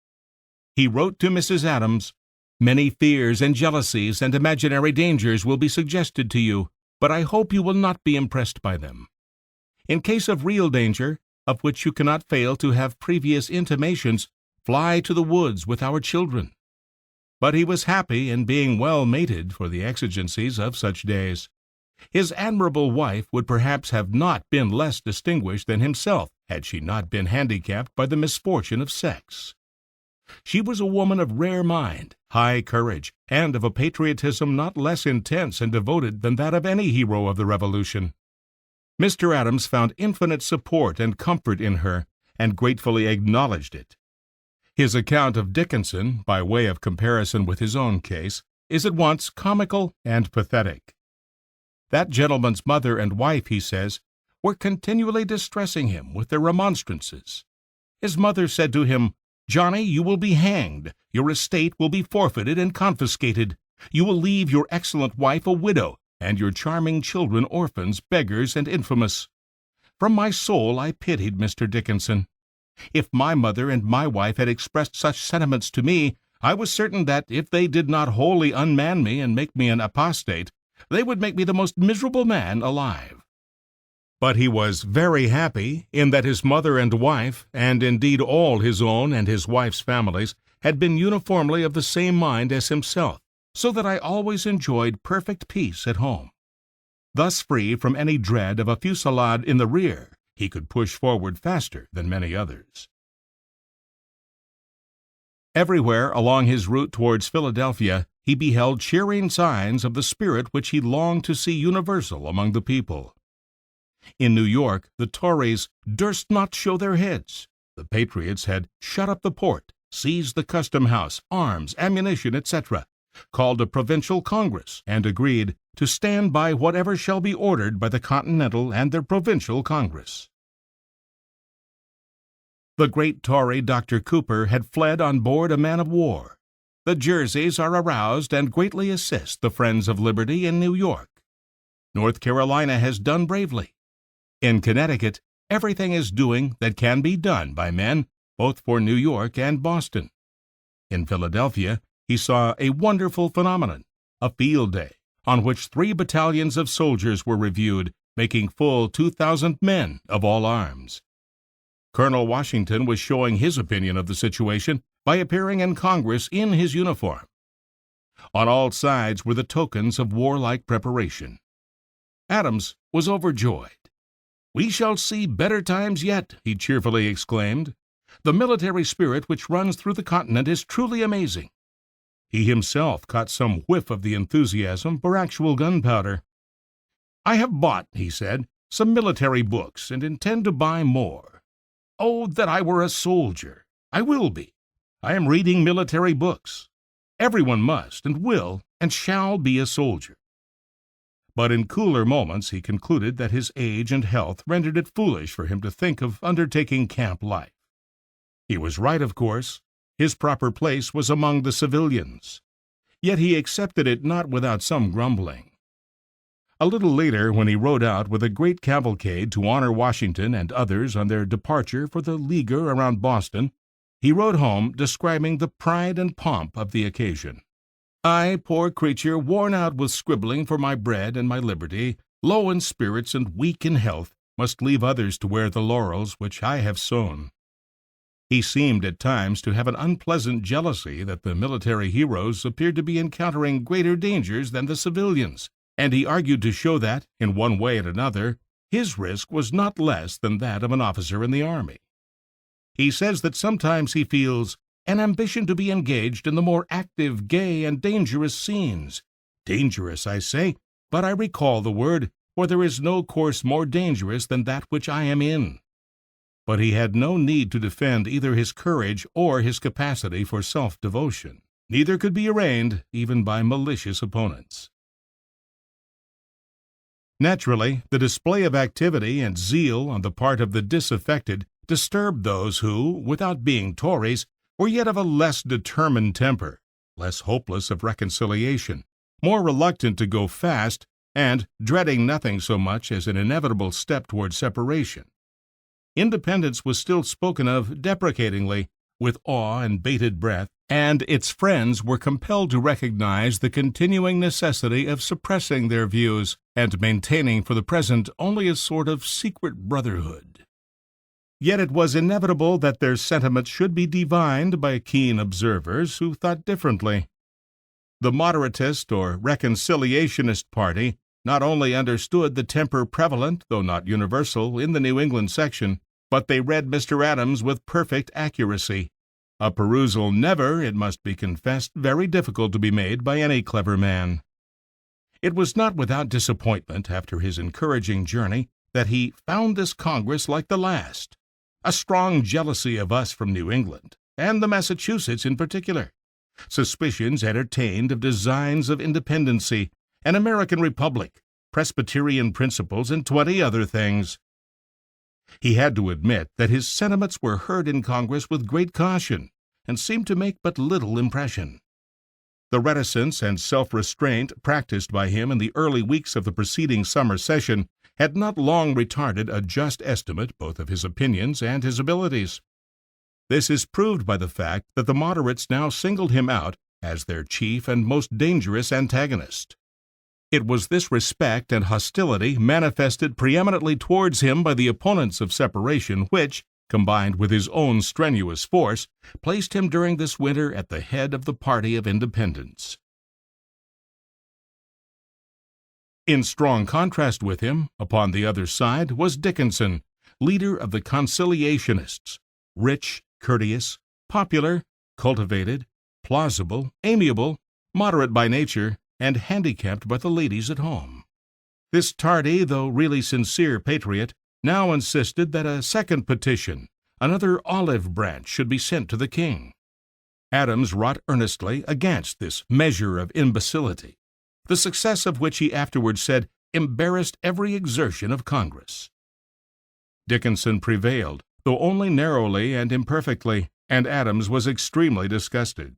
A: He wrote to Mrs. Adams, "Many fears and jealousies and imaginary dangers will be suggested to you, but I hope you will not be impressed by them. In case of real danger, of which you cannot fail to have previous intimations, fly to the woods with our children." But he was happy in being well mated for the exigencies of such days. His admirable wife would perhaps have not been less distinguished than himself had she not been handicapped by the misfortune of sex. She was a woman of rare mind, high courage, and of a patriotism not less intense and devoted than that of any hero of the Revolution. Mr. Adams found infinite support and comfort in her, and gratefully acknowledged it. His account of Dickinson, by way of comparison with his own case, is at once comical and pathetic. That gentleman's mother and wife, he says, were continually distressing him with their remonstrances. His mother said to him, "Johnny, you will be hanged. Your estate will be forfeited and confiscated. You will leave your excellent wife a widow, and your charming children orphans, beggars, and infamous." From my soul I pitied Mr. Dickinson. If my mother and my wife had expressed such sentiments to me, I was certain that, if they did not wholly unman me and make me an apostate, they would make me the most miserable man alive. But he was very happy in that his mother and wife, and indeed all his own and his wife's families, had been uniformly of the same mind as himself, so that I always enjoyed perfect peace at home. Thus free from any dread of a fusillade in the rear, he could push forward faster than many others. Everywhere along his route towards Philadelphia, he beheld cheering signs of the spirit which he longed to see universal among the people. In New York, the Tories durst not show their heads. The patriots had shut up the port, seized the custom house, arms, ammunition, etc., called a provincial congress, and agreed to stand by whatever shall be ordered by the Continental and their provincial congress. The great Tory Dr. Cooper had fled on board a man of war. The Jerseys are aroused and greatly assist the friends of liberty in New York. North Carolina has done bravely. In Connecticut, everything is doing that can be done by men, both for New York and Boston. In Philadelphia, he saw a wonderful phenomenon, a field day, on which 3 battalions of soldiers were reviewed, making full 2,000 men of all arms. Colonel Washington was showing his opinion of the situation by appearing in Congress in his uniform. On all sides were the tokens of warlike preparation. Adams was overjoyed. "We shall see better times yet," he cheerfully exclaimed. "The military spirit which runs through the continent is truly amazing." He himself caught some whiff of the enthusiasm for actual gunpowder. "I have bought," he said, "some military books, and intend to buy more. Oh, that I were a soldier! I will be. I am reading military books. Everyone must, and will, and shall be a soldier." But in cooler moments he concluded that his age and health rendered it foolish for him to think of undertaking camp life. He was right, of course. His proper place was among the civilians. Yet he accepted it not without some grumbling. A little later, when he rode out with a great cavalcade to honor Washington and others on their departure for the leaguer around Boston, he rode home describing the pride and pomp of the occasion. "I, poor creature, worn out with scribbling for my bread and my liberty, low in spirits and weak in health, must leave others to wear the laurels which I have sown." He seemed at times to have an unpleasant jealousy that the military heroes appeared to be encountering greater dangers than the civilians, and he argued to show that, in one way and another, his risk was not less than that of an officer in the army. He says that sometimes he feels an ambition to be engaged in the more active, gay, and dangerous scenes. Dangerous, I say, but I recall the word, for there is no course more dangerous than that which I am in. But he had no need to defend either his courage or his capacity for self-devotion. Neither could be arraigned, even by malicious opponents. Naturally, the display of activity and zeal on the part of the disaffected disturbed those who, without being Tories, were yet of a less determined temper, less hopeless of reconciliation, more reluctant to go fast, and dreading nothing so much as an inevitable step toward separation. Independence was still spoken of deprecatingly, with awe and bated breath, and its friends were compelled to recognize the continuing necessity of suppressing their views and maintaining for the present only a sort of secret brotherhood. Yet it was inevitable that their sentiments should be divined by keen observers who thought differently. The moderatist or reconciliationist party not only understood the temper prevalent, though not universal, in the New England section, but they read Mr. Adams with perfect accuracy. a perusal never, it must be confessed, very difficult to be made by any clever man. It was not without disappointment, after his encouraging journey, that he found this Congress like the last, a strong jealousy of us from New England, and the Massachusetts in particular, suspicions entertained of designs of independency, an American republic, Presbyterian principles, and 20 other things. He had to admit that his sentiments were heard in Congress with great caution, and seemed to make but little impression. The reticence and self-restraint practiced by him in the early weeks of the preceding summer session had not long retarded a just estimate both of his opinions and his abilities. This is proved by the fact that the moderates now singled him out as their chief and most dangerous antagonist. It was this respect and hostility manifested preeminently towards him by the opponents of separation which, combined with his own strenuous force, placed him during this winter at the head of the party of independence. In strong contrast with him, upon the other side, was Dickinson, leader of the conciliationists, rich, courteous, popular, cultivated, plausible, amiable, moderate by nature, and handicapped by the ladies at home. This tardy, though really sincere patriot, now insisted that a second petition, another olive branch, should be sent to the king. Adams wrought earnestly against this measure of imbecility, the success of which he afterwards said embarrassed every exertion of Congress. Dickinson prevailed, though only narrowly and imperfectly, and Adams was extremely disgusted.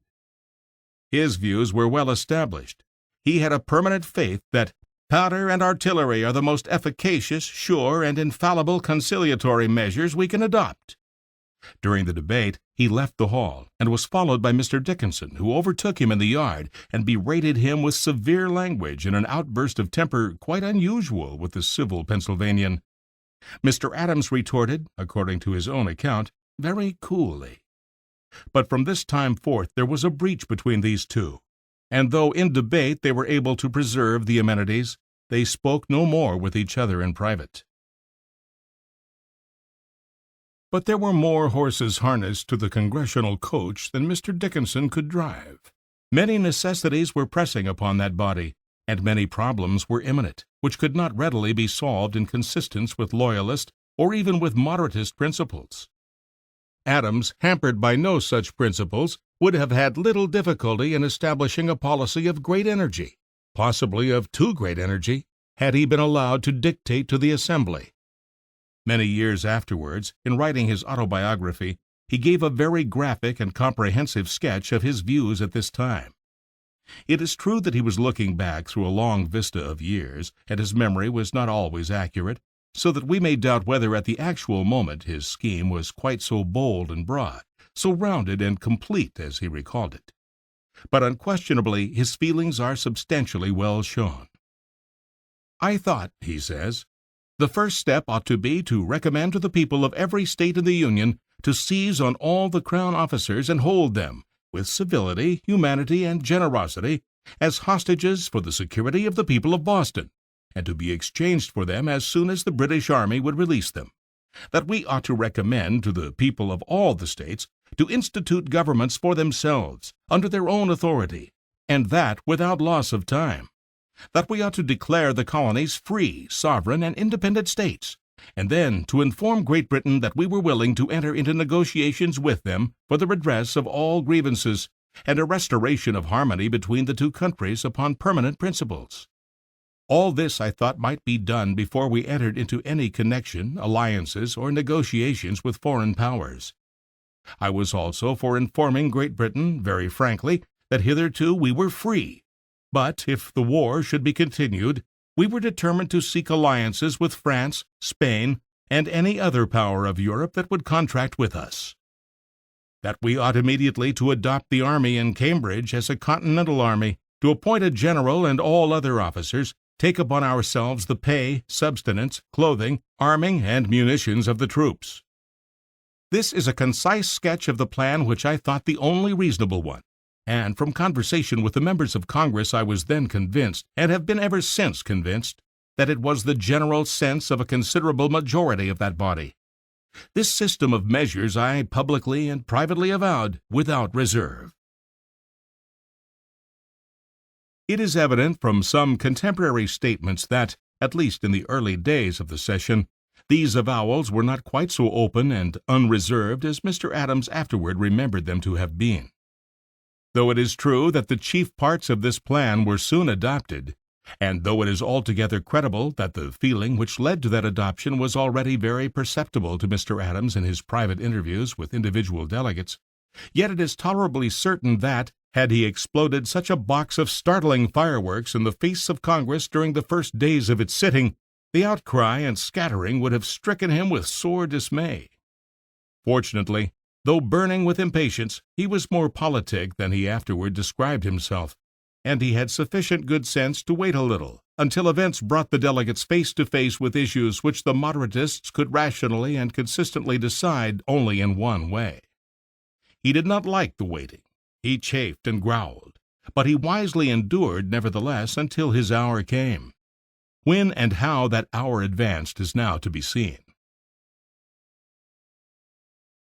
A: His views were well established. He had a permanent faith that powder and artillery are the most efficacious, sure, and infallible conciliatory measures we can adopt. During the debate, he left the hall, and was followed by Mr. Dickinson, who overtook him in the yard and berated him with severe language in an outburst of temper quite unusual with the civil Pennsylvanian. Mr. Adams retorted, according to his own account, very coolly. But from this time forth there was a breach between these two, and though in debate they were able to preserve the amenities, they spoke no more with each other in private. But there were more horses harnessed to the congressional coach than Mr. Dickinson could drive. Many necessities were pressing upon that body, and many problems were imminent, which could not readily be solved in consistence with Loyalist or even with Moderatist principles. Adams, hampered by no such principles, would have had little difficulty in establishing a policy of great energy, possibly of too great energy, had he been allowed to dictate to the Assembly. Many years afterwards, in writing his autobiography, he gave a very graphic and comprehensive sketch of his views at this time. It is true that he was looking back through a long vista of years, and his memory was not always accurate, so that we may doubt whether at the actual moment his scheme was quite so bold and broad, so rounded and complete as he recalled it. But unquestionably his feelings are substantially well shown. "I thought," he says, "the first step ought to be to recommend to the people of every state in the Union to seize on all the Crown officers and hold them, with civility, humanity, and generosity, as hostages for the security of the people of Boston, and to be exchanged for them as soon as the British army would release them. That we ought to recommend to the people of all the states to institute governments for themselves, under their own authority, and that without loss of time. That we ought to declare the colonies free, sovereign, and independent states, and then to inform Great Britain that we were willing to enter into negotiations with them for the redress of all grievances, and a restoration of harmony between the two countries upon permanent principles. All this I thought might be done before we entered into any connection, alliances, or negotiations with foreign powers. I was also for informing Great Britain, very frankly, that hitherto we were free, but if the war should be continued, we were determined to seek alliances with France, Spain, and any other power of Europe that would contract with us. That we ought immediately to adopt the army in Cambridge as a continental army, to appoint a general and all other officers, take upon ourselves the pay, subsistence, clothing, arming, and munitions of the troops. This is a concise sketch of the plan which I thought the only reasonable one, and from conversation with the members of Congress I was then convinced, and have been ever since convinced, that it was the general sense of a considerable majority of that body. This system of measures I publicly and privately avowed without reserve. It is evident from some contemporary statements that, at least in the early days of the session, these avowals were not quite so open and unreserved as Mr. Adams afterward remembered them to have been. Though it is true that the chief parts of this plan were soon adopted, and though it is altogether credible that the feeling which led to that adoption was already very perceptible to Mr. Adams in his private interviews with individual delegates, yet it is tolerably certain that, had he exploded such a box of startling fireworks in the face of Congress during the first days of its sitting, the outcry and scattering would have stricken him with sore dismay. Fortunately, though burning with impatience, he was more politic than he afterward described himself, and he had sufficient good sense to wait a little until events brought the delegates face to face with issues which the moderatists could rationally and consistently decide only in one way. He did not like the waiting. He chafed and growled, but he wisely endured, nevertheless, until his hour came. When and how that hour advanced is now to be seen.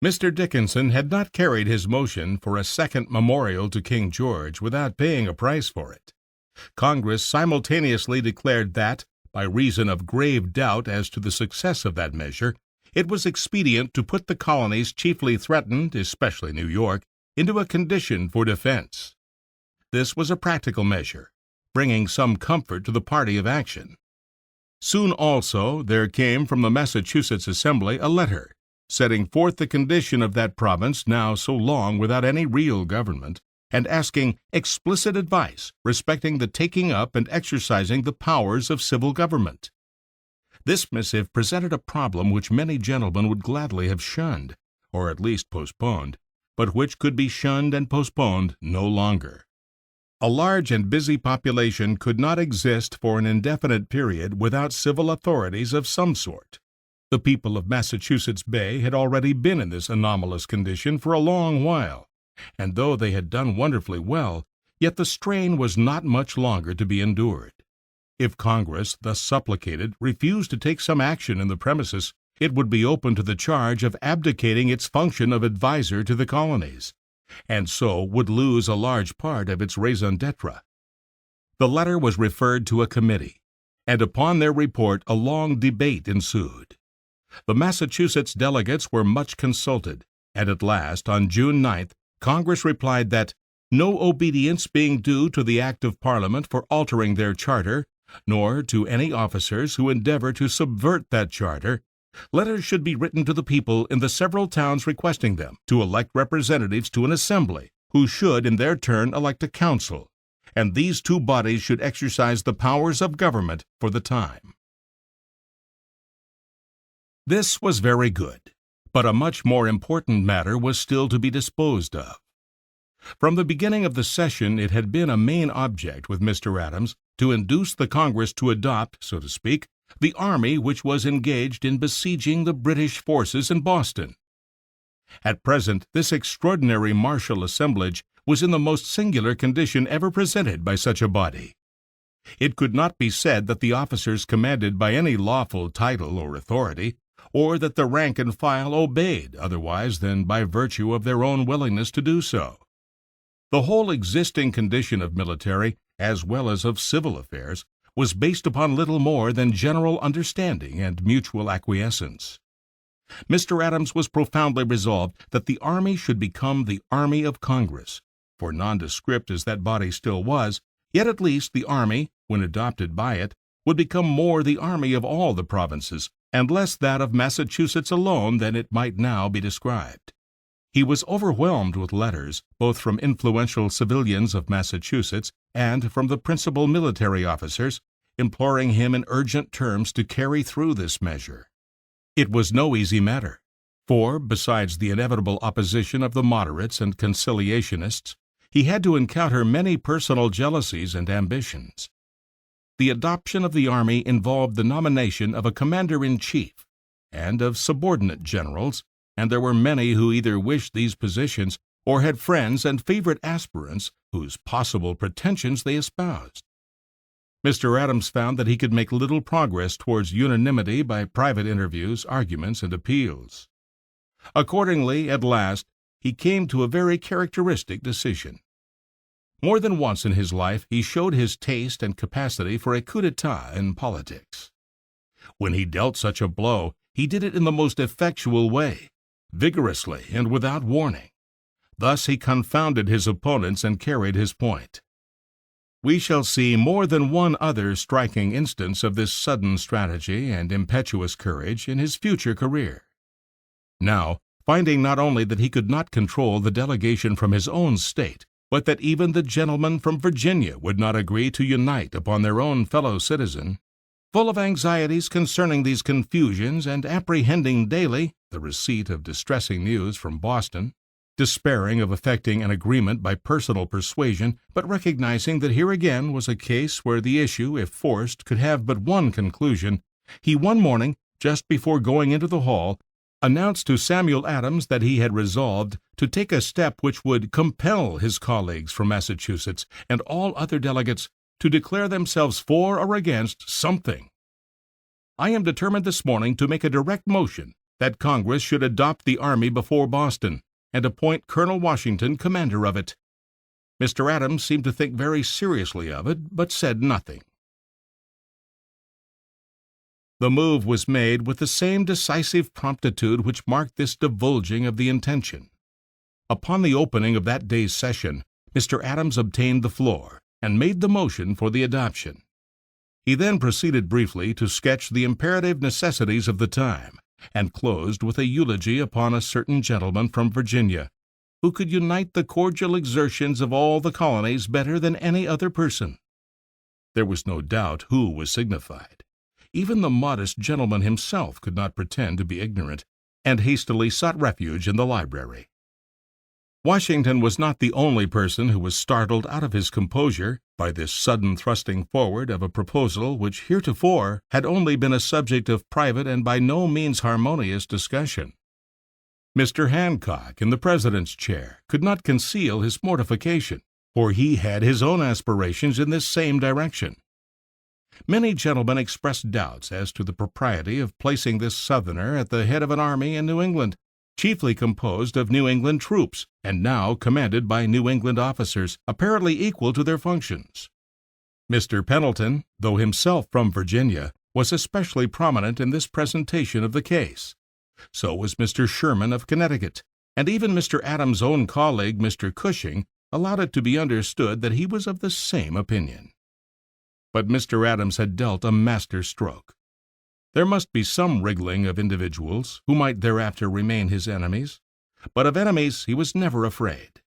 A: Mr. Dickinson had not carried his motion for a second memorial to King George without paying a price for it. Congress simultaneously declared that, by reason of grave doubt as to the success of that measure, it was expedient to put the colonies chiefly threatened, especially New York, into a condition for defense. This was a practical measure, bringing some comfort to the party of action. Soon also there came from the Massachusetts Assembly a letter, setting forth the condition of that province now so long without any real government, and asking explicit advice respecting the taking up and exercising the powers of civil government. This missive presented a problem which many gentlemen would gladly have shunned, or at least postponed, but which could be shunned and postponed no longer. A large and busy population could not exist for an indefinite period without civil authorities of some sort. The people of Massachusetts Bay had already been in this anomalous condition for a long while, and though they had done wonderfully well, yet the strain was not much longer to be endured. If Congress, thus supplicated, refused to take some action in the premises, it would be open to the charge of abdicating its function of adviser to the colonies, and so would lose a large part of its raison d'etre. The letter was referred to a committee, and upon their report a long debate ensued. The Massachusetts delegates were much consulted, and at last, on June 9th, Congress replied that, no obedience being due to the Act of Parliament for altering their charter, nor to any officers who endeavor to subvert that charter, letters should be written to the people in the several towns requesting them to elect representatives to an assembly, who should in their turn elect a council, and these two bodies should exercise the powers of government for the time. This was very good, but a much more important matter was still to be disposed of. From the beginning of the session it had been a main object with Mr. Adams to induce the Congress to adopt, so to speak, the army which was engaged in besieging the British forces in Boston. At present, this extraordinary martial assemblage was in the most singular condition ever presented by such a body. It could not be said that the officers commanded by any lawful title or authority, or that the rank and file obeyed otherwise than by virtue of their own willingness to do so. The whole existing condition of military, as well as of civil affairs, was based upon little more than general understanding and mutual acquiescence. Mr. Adams was profoundly resolved that the army should become the army of Congress, for nondescript as that body still was, yet at least the army, when adopted by it, would become more the army of all the provinces, and less that of Massachusetts alone than it might now be described. He was overwhelmed with letters, both from influential civilians of Massachusetts and from the principal military officers, imploring him in urgent terms to carry through this measure. It was no easy matter, for, besides the inevitable opposition of the moderates and conciliationists, he had to encounter many personal jealousies and ambitions. The adoption of the army involved the nomination of a commander-in-chief and of subordinate generals, and there were many who either wished these positions or had friends and favorite aspirants whose possible pretensions they espoused. Mr. Adams found that he could make little progress towards unanimity by private interviews, arguments, and appeals. Accordingly, at last, he came to a very characteristic decision. More than once in his life he showed his taste and capacity for a coup d'etat in politics. When he dealt such a blow, he did it in the most effectual way, vigorously and without warning. Thus he confounded his opponents and carried his point. We shall see more than one other striking instance of this sudden strategy and impetuous courage in his future career. Now, finding not only that he could not control the delegation from his own state, but that even the gentlemen from Virginia would not agree to unite upon their own fellow citizen, full of anxieties concerning these confusions and apprehending daily the receipt of distressing news from Boston, despairing of effecting an agreement by personal persuasion, but recognizing that here again was a case where the issue, if forced, could have but one conclusion, he one morning, just before going into the hall, announced to Samuel Adams that he had resolved to take a step which would compel his colleagues from Massachusetts and all other delegates to declare themselves for or against something. I am determined this morning to make a direct motion that Congress should adopt the army before Boston, and appoint Colonel Washington commander of it. Mr. Adams seemed to think very seriously of it, but said nothing. The move was made with the same decisive promptitude which marked this divulging of the intention. Upon the opening of that day's session, Mr. Adams obtained the floor, and made the motion for the adoption. He then proceeded briefly to sketch the imperative necessities of the time, and closed with a eulogy upon a certain gentleman from Virginia, who could unite the cordial exertions of all the colonies better than any other person. There was no doubt who was signified. Even the modest gentleman himself could not pretend to be ignorant, and hastily sought refuge in the library. Washington was not the only person who was startled out of his composure by this sudden thrusting forward of a proposal which heretofore had only been a subject of private and by no means harmonious discussion. Mr. Hancock, in the president's chair, could not conceal his mortification, for he had his own aspirations in this same direction. Many gentlemen expressed doubts as to the propriety of placing this Southerner at the head of an army in New England, chiefly composed of New England troops, and now commanded by New England officers, apparently equal to their functions. Mr. Pendleton, though himself from Virginia, was especially prominent in this presentation of the case. So was Mr. Sherman of Connecticut, and even Mr. Adams' own colleague, Mr. Cushing, allowed it to be understood that he was of the same opinion. But Mr. Adams had dealt a master stroke. There must be some wriggling of individuals who might thereafter remain his enemies, but of enemies he was never afraid.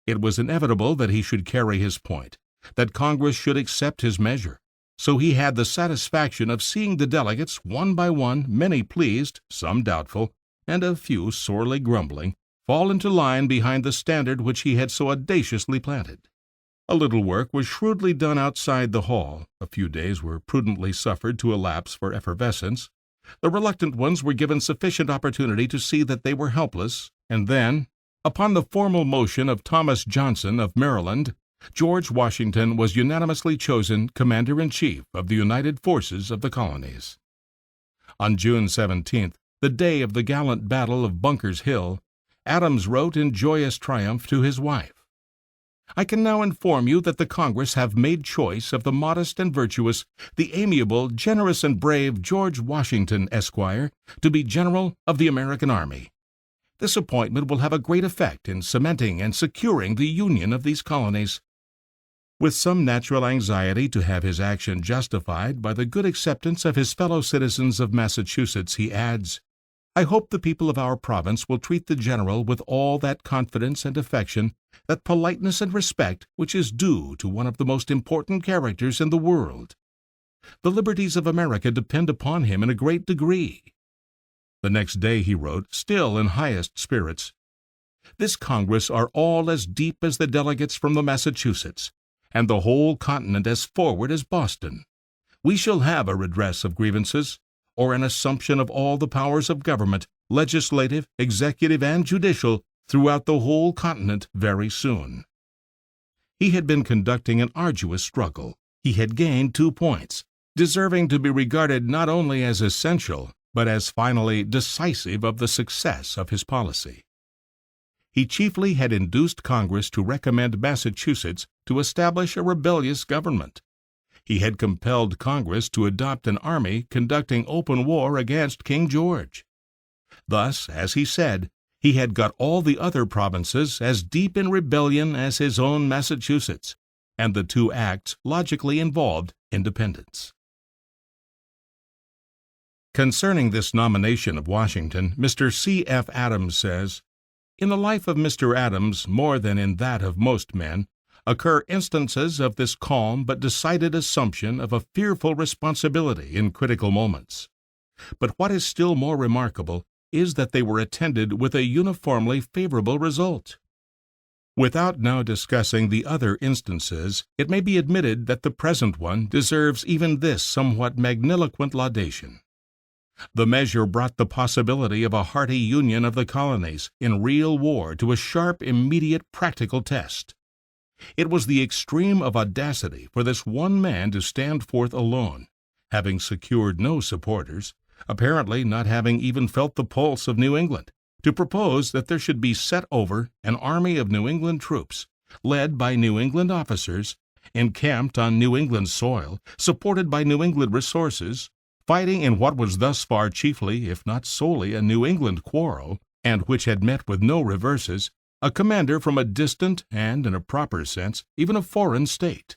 A: It was inevitable that he should carry his point, that Congress should accept his measure, so he had the satisfaction of seeing the delegates, one by one, many pleased, some doubtful, and a few sorely grumbling, fall into line behind the standard which he had so audaciously planted. A little work was shrewdly done outside the hall. A few days were prudently suffered to elapse for effervescence. The reluctant ones were given sufficient opportunity to see that they were helpless, and then, upon the formal motion of Thomas Johnson of Maryland, George Washington was unanimously chosen Commander-in-Chief of the United Forces of the Colonies. On June 17th, the day of the gallant battle of Bunker's Hill, Adams wrote in joyous triumph to his wife, "I can now inform you that the Congress have made choice of the modest and virtuous, the amiable, generous, and brave George Washington, Esquire, to be General of the American Army. This appointment will have a great effect in cementing and securing the union of these colonies." With some natural anxiety to have his action justified by the good acceptance of his fellow citizens of Massachusetts, he adds, "I hope the people of our province will treat the General with all that confidence and affection, that politeness and respect which is due to one of the most important characters in the world. The liberties of America depend upon him in a great degree." The next day he wrote, still in highest spirits, "This Congress are all as deep as the delegates from the Massachusetts, and the whole continent as forward as Boston. We shall have a redress of grievances, or an assumption of all the powers of government, legislative, executive, and judicial, throughout the whole continent very soon." He had been conducting an arduous struggle. He had gained 2 points, deserving to be regarded not only as essential, but as finally decisive of the success of his policy. He chiefly had induced Congress to recommend Massachusetts to establish a rebellious government. He had compelled Congress to adopt an army conducting open war against King George. Thus, as he said, he had got all the other provinces as deep in rebellion as his own Massachusetts, and the two acts logically involved independence. Concerning this nomination of Washington, Mr. C. F. Adams says, "In the life of Mr. Adams, more than in that of most men, occur instances of this calm but decided assumption of a fearful responsibility in critical moments. But what is still more remarkable is that they were attended with a uniformly favorable result." Without now discussing the other instances, it may be admitted that the present one deserves even this somewhat magniloquent laudation. The measure brought the possibility of a hearty union of the colonies in real war to a sharp, immediate, practical test. It was the extreme of audacity for this one man to stand forth alone, having secured no supporters, apparently not having even felt the pulse of New England, to propose that there should be set over an army of New England troops, led by New England officers, encamped on New England soil, supported by New England resources, fighting in what was thus far chiefly, if not solely, a New England quarrel, and which had met with no reverses, a commander from a distant and, in a proper sense, even a foreign state.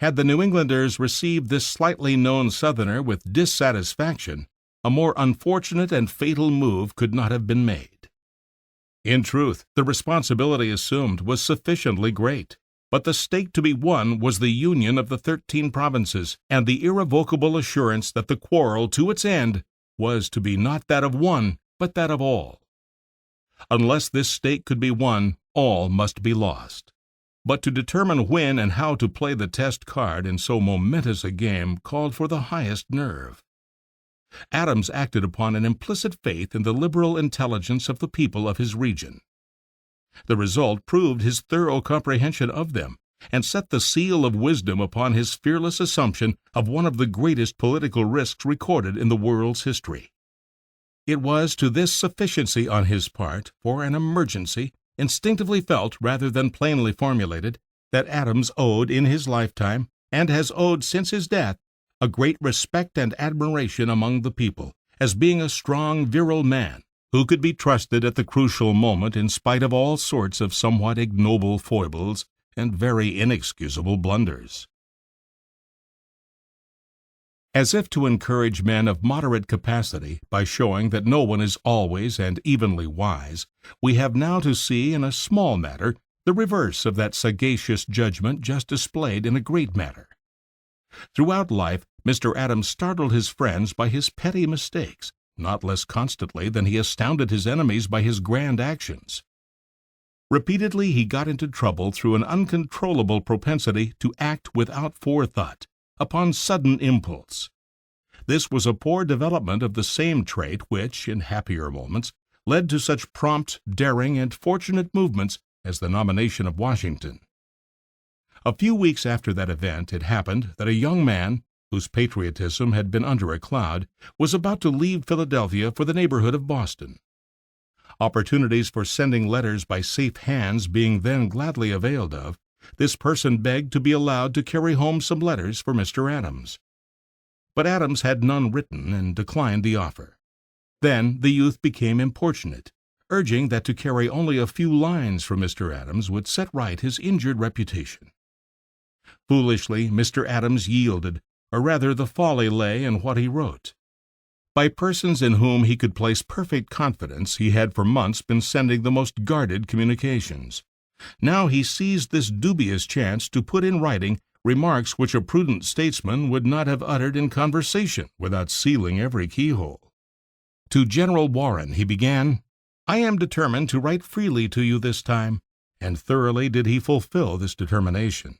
A: Had the New Englanders received this slightly known Southerner with dissatisfaction, a more unfortunate and fatal move could not have been made. In truth, the responsibility assumed was sufficiently great, but the stake to be won was the union of the 13 provinces and the irrevocable assurance that the quarrel to its end was to be not that of one, but that of all. Unless this stake could be won, all must be lost. But to determine when and how to play the test card in so momentous a game called for the highest nerve. Adams acted upon an implicit faith in the liberal intelligence of the people of his region. The result proved his thorough comprehension of them, and set the seal of wisdom upon his fearless assumption of one of the greatest political risks recorded in the world's history. It was to this sufficiency on his part for an emergency, instinctively felt rather than plainly formulated, that Adams owed in his lifetime, and has owed since his death, a great respect and admiration among the people, as being a strong, virile man, who could be trusted at the crucial moment in spite of all sorts of somewhat ignoble foibles and very inexcusable blunders. As if to encourage men of moderate capacity by showing that no one is always and evenly wise, we have now to see in a small matter the reverse of that sagacious judgment just displayed in a great matter. Throughout life, Mr. Adams startled his friends by his petty mistakes, not less constantly than he astounded his enemies by his grand actions. Repeatedly he got into trouble through an uncontrollable propensity to act without forethought, upon sudden impulse. This was a poor development of the same trait which, in happier moments, led to such prompt, daring, and fortunate movements as the nomination of Washington. A few weeks after that event, it happened that a young man, whose patriotism had been under a cloud, was about to leave Philadelphia for the neighborhood of Boston. Opportunities for sending letters by safe hands being then gladly availed of, this person begged to be allowed to carry home some letters for Mr. Adams. But Adams had none written and declined the offer. Then the youth became importunate, urging that to carry only a few lines for Mr. Adams would set right his injured reputation. Foolishly, Mr. Adams yielded, or rather the folly lay in what he wrote. By persons in whom he could place perfect confidence, he had for months been sending the most guarded communications. Now he seized this dubious chance to put in writing remarks which a prudent statesman would not have uttered in conversation without sealing every keyhole. To General Warren he began, "I am determined to write freely to you this time," and thoroughly did he fulfill this determination.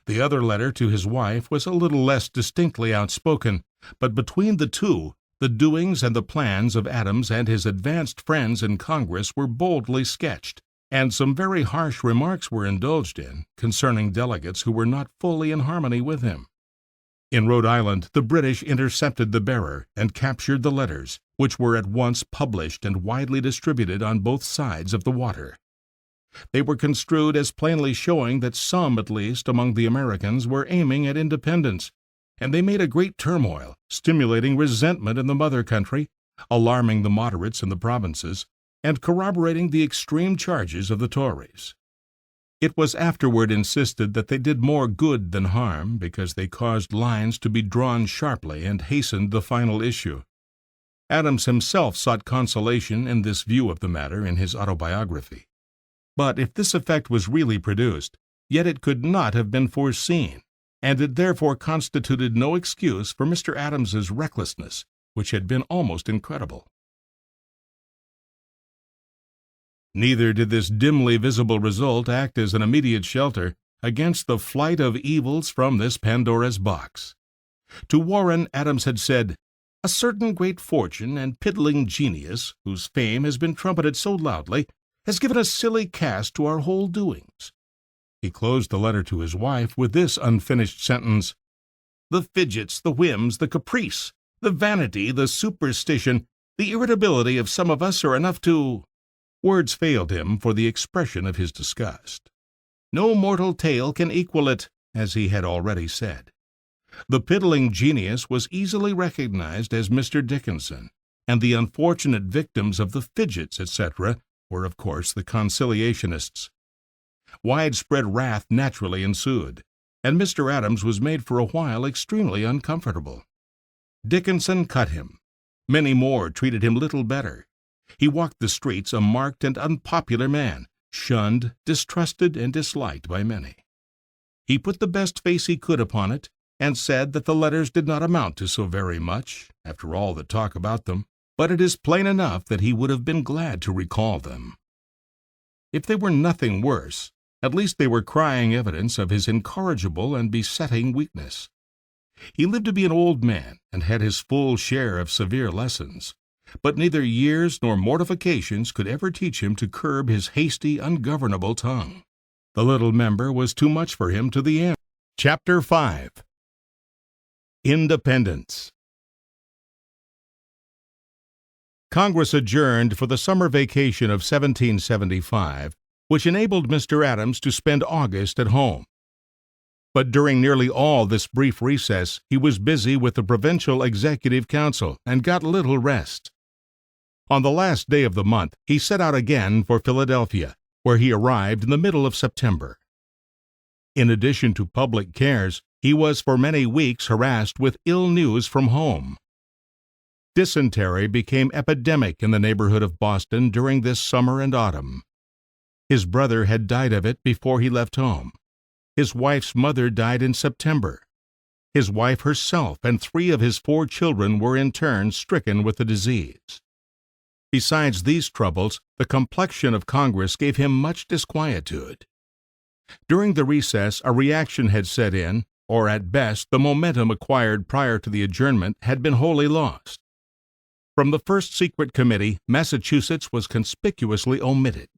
A: The other letter to his wife was a little less distinctly outspoken, but between the two, the doings and the plans of Adams and his advanced friends in Congress were boldly sketched, and some very harsh remarks were indulged in concerning delegates who were not fully in harmony with him. In Rhode Island, the British intercepted the bearer and captured the letters, which were at once published and widely distributed on both sides of the water. They were construed as plainly showing that some, at least, among the Americans were aiming at independence, and they made a great turmoil, stimulating resentment in the mother country, alarming the moderates in the provinces, and corroborating the extreme charges of the Tories. It was afterward insisted that they did more good than harm because they caused lines to be drawn sharply and hastened the final issue. Adams himself sought consolation in this view of the matter in his Autobiography. But if this effect was really produced, yet it could not have been foreseen, and it therefore constituted no excuse for Mr. Adams's recklessness, which had been almost incredible. Neither did this dimly visible result act as an immediate shelter against the flight of evils from this Pandora's box. To Warren, Adams had said, "A certain great fortune and piddling genius, whose fame has been trumpeted so loudly, has given a silly cast to our whole doings." He closed the letter to his wife with this unfinished sentence: "The fidgets, the whims, the caprice, the vanity, the superstition, the irritability of some of us are enough to—" Words failed him for the expression of his disgust. No mortal tale can equal it, as he had already said. The piddling genius was easily recognized as Mr. Dickinson, and the unfortunate victims of the fidgets, etc., were of course the conciliationists. Widespread wrath naturally ensued, and Mr. Adams was made for a while extremely uncomfortable. Dickinson cut him. Many more treated him little better. He walked the streets a marked and unpopular man, shunned, distrusted, and disliked by many. He put the best face he could upon it, and said that the letters did not amount to so very much, after all the talk about them, but it is plain enough that he would have been glad to recall them. If they were nothing worse, at least they were crying evidence of his incorrigible and besetting weakness. He lived to be an old man, and had his full share of severe lessons, but neither years nor mortifications could ever teach him to curb his hasty, ungovernable tongue. The little member was too much for him to the end. Chapter 5. Independence. Congress adjourned for the summer vacation of 1775, which enabled Mr. Adams to spend August at home. But during nearly all this brief recess, he was busy with the Provincial Executive Council and got little rest. On the last day of the month, he set out again for Philadelphia, where he arrived in the middle of September. In addition to public cares, he was for many weeks harassed with ill news from home. Dysentery became epidemic in the neighborhood of Boston during this summer and autumn. His brother had died of it before he left home. His wife's mother died in September. His wife herself and 3 of his 4 children were in turn stricken with the disease. Besides these troubles, the complexion of Congress gave him much disquietude. During the recess, a reaction had set in, or at best the momentum acquired prior to the adjournment had been wholly lost. From the first secret committee, Massachusetts was conspicuously omitted.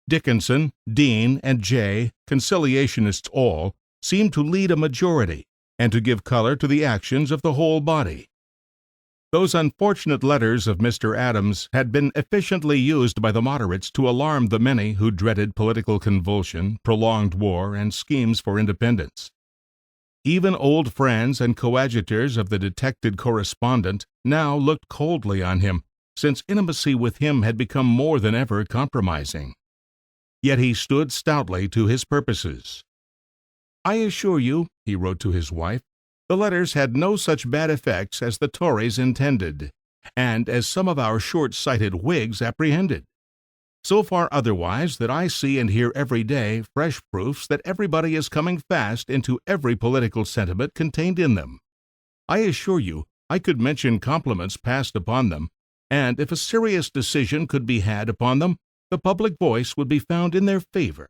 A: Dickinson, Dean, and Jay, conciliationists all, seemed to lead a majority and to give color to the actions of the whole body. Those unfortunate letters of Mr. Adams had been efficiently used by the moderates to alarm the many who dreaded political convulsion, prolonged war, and schemes for independence. Even old friends and coadjutors of the detected correspondent now looked coldly on him, since intimacy with him had become more than ever compromising. Yet he stood stoutly to his purposes. "I assure you," he wrote to his wife, "the letters had no such bad effects as the Tories intended, and as some of our short-sighted Whigs apprehended. So far otherwise that I see and hear every day fresh proofs that everybody is coming fast into every political sentiment contained in them. I assure you I could mention compliments passed upon them, and if a serious decision could be had upon them, the public voice would be found in their favor."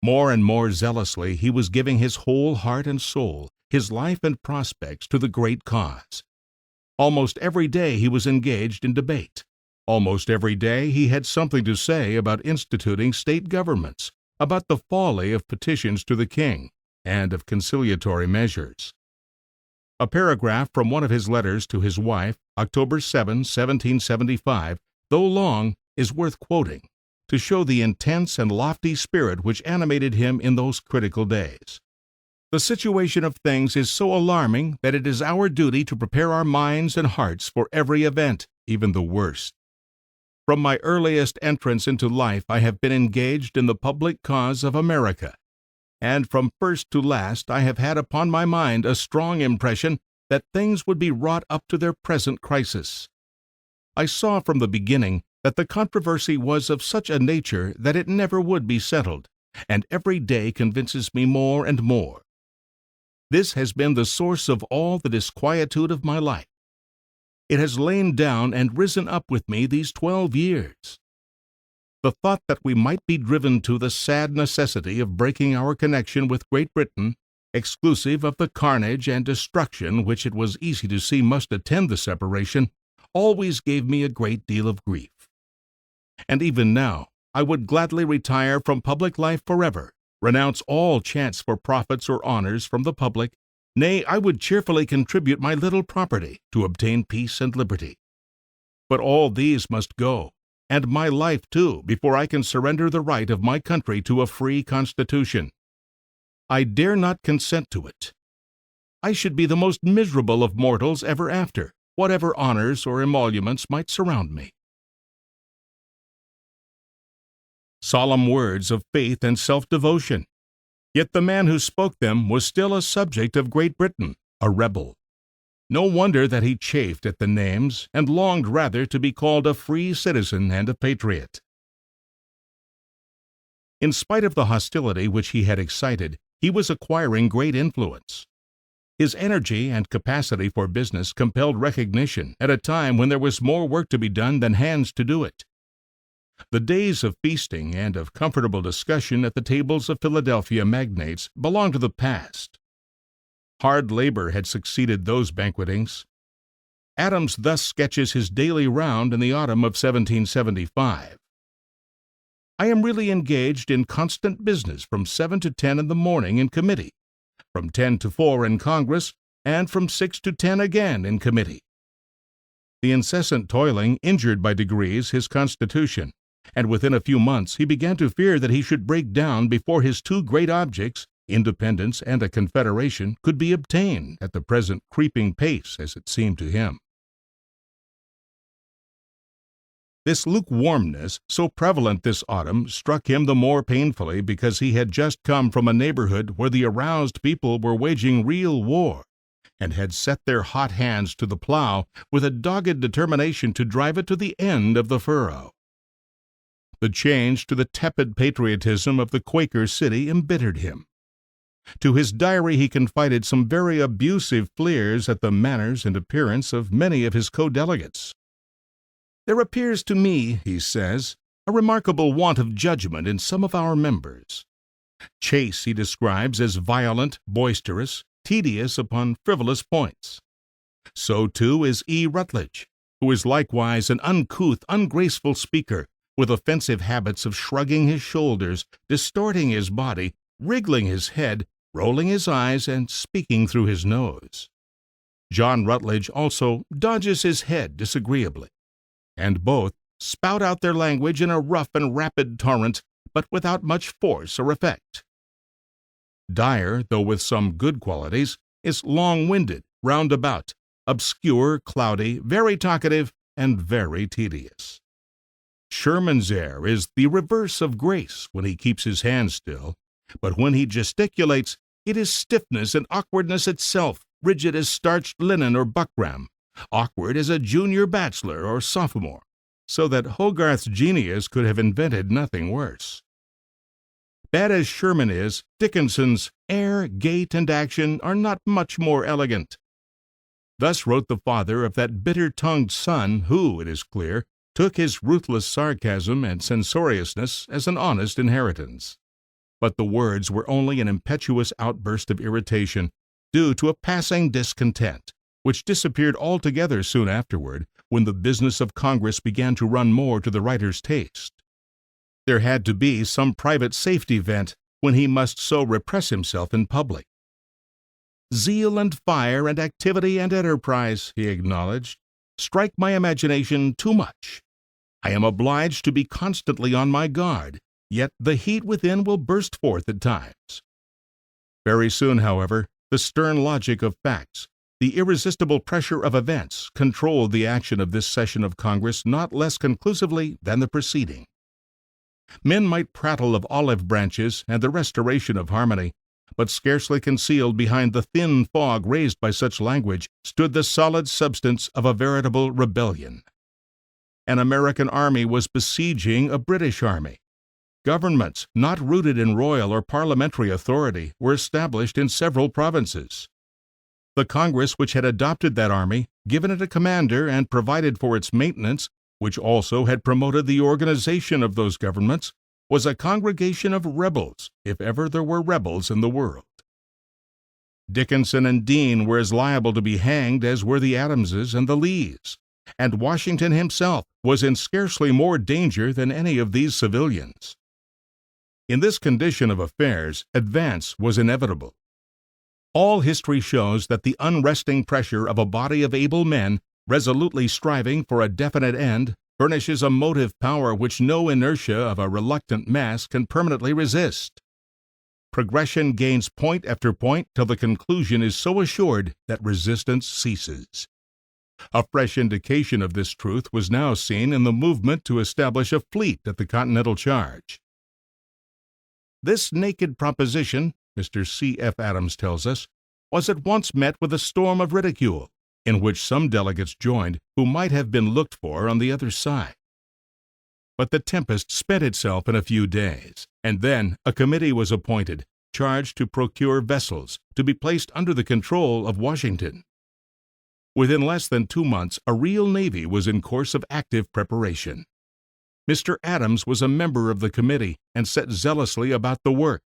A: More and more zealously he was giving his whole heart and soul, his life and prospects to the great cause. Almost every day he was engaged in debate. Almost every day he had something to say about instituting state governments, about the folly of petitions to the king, and of conciliatory measures. A paragraph from one of his letters to his wife, October 7, 1775, though long, is worth quoting, to show the intense and lofty spirit which animated him in those critical days. The situation of things is so alarming that it is our duty to prepare our minds and hearts for every event, even the worst. From my earliest entrance into life I have been engaged in the public cause of America, and from first to last I have had upon my mind a strong impression that things would be wrought up to their present crisis. I saw from the beginning that the controversy was of such a nature that it never would be settled, and every day convinces me more and more. This has been the source of all the disquietude of my life. It has lain down and risen up with me these 12 years. The thought that we might be driven to the sad necessity of breaking our connection with Great Britain, exclusive of the carnage and destruction which it was easy to see must attend the separation, always gave me a great deal of grief. And even now, I would gladly retire from public life forever, renounce all chance for profits or honors from the public, nay, I would cheerfully contribute my little property to obtain peace and liberty. But all these must go, and my life too, before I can surrender the right of my country to a free constitution. I dare not consent to it. I should be the most miserable of mortals ever after, whatever honors or emoluments might surround me. Solemn words of faith and self-devotion. Yet the man who spoke them was still a subject of Great Britain, a rebel. No wonder that he chafed at the names and longed rather to be called a free citizen and a patriot. In spite of the hostility which he had excited, he was acquiring great influence. His energy and capacity for business compelled recognition at a time when there was more work to be done than hands to do it. The days of feasting and of comfortable discussion at the tables of Philadelphia magnates belonged to the past. Hard labor had succeeded those banquetings. Adams thus sketches his daily round in the autumn of 1775. I am really engaged in constant business from 7 to 10 in the morning in committee, from 10 to 4 in Congress, and from 6 to 10 again in committee. The incessant toiling injured by degrees his constitution, and within a few months he began to fear that he should break down before his two great objects, independence and a confederation, could be obtained at the present creeping pace, as it seemed to him. This lukewarmness, so prevalent this autumn, struck him the more painfully because he had just come from a neighborhood where the aroused people were waging real war, and had set their hot hands to the plow with a dogged determination to drive it to the end of the furrow. The change to the tepid patriotism of the Quaker city embittered him. To his diary he confided some very abusive fleers at the manners and appearance of many of his co-delegates. "There appears to me," he says, "a remarkable want of judgment in some of our members. Chase he describes as violent, boisterous, tedious upon frivolous points. So, too, is E. Rutledge, who is likewise an uncouth, ungraceful speaker, with offensive habits of shrugging his shoulders, distorting his body, wriggling his head, rolling his eyes, and speaking through his nose. John Rutledge also dodges his head disagreeably, and both spout out their language in a rough and rapid torrent, but without much force or effect. Dyer, though with some good qualities, is long-winded, roundabout, obscure, cloudy, very talkative, and very tedious. Sherman's air is the reverse of grace when he keeps his hands still, but when he gesticulates, it is stiffness and awkwardness itself, rigid as starched linen or buckram, awkward as a junior bachelor or sophomore, so that Hogarth's genius could have invented nothing worse. Bad as Sherman is, Dickinson's air, gait, and action are not much more elegant. Thus wrote the father of that bitter-tongued son who, it is clear, took his ruthless sarcasm and censoriousness as an honest inheritance. But the words were only an impetuous outburst of irritation, due to a passing discontent, which disappeared altogether soon afterward, when the business of Congress began to run more to the writer's taste. There had to be some private safety vent, when he must so repress himself in public. "Zeal and fire and activity and enterprise," he acknowledged, "strike my imagination too much. I am obliged to be constantly on my guard, yet the heat within will burst forth at times." Very soon, however, the stern logic of facts, the irresistible pressure of events, controlled the action of this session of Congress not less conclusively than the preceding. Men might prattle of olive branches and the restoration of harmony, but scarcely concealed behind the thin fog raised by such language stood the solid substance of a veritable rebellion. An American army was besieging a British army. Governments, not rooted in royal or parliamentary authority, were established in several provinces. The Congress which had adopted that army, given it a commander, and provided for its maintenance, which also had promoted the organization of those governments, was a congregation of rebels, if ever there were rebels in the world. Dickinson and Dean were as liable to be hanged as were the Adamses and the Lees, and Washington himself was in scarcely more danger than any of these civilians. In this condition of affairs, advance was inevitable. All history shows that the unresting pressure of a body of able men, resolutely striving for a definite end, furnishes a motive power which no inertia of a reluctant mass can permanently resist. Progression gains point after point till the conclusion is so assured that resistance ceases. A fresh indication of this truth was now seen in the movement to establish a fleet at the Continental Charge. This naked proposition, Mr. C. F. Adams tells us, was at once met with a storm of ridicule, in which some delegates joined who might have been looked for on the other side. But the tempest spent itself in a few days, and then a committee was appointed, charged to procure vessels, to be placed under the control of Washington. Within less than 2 months, a real navy was in course of active preparation. Mr. Adams was a member of the committee and set zealously about the work.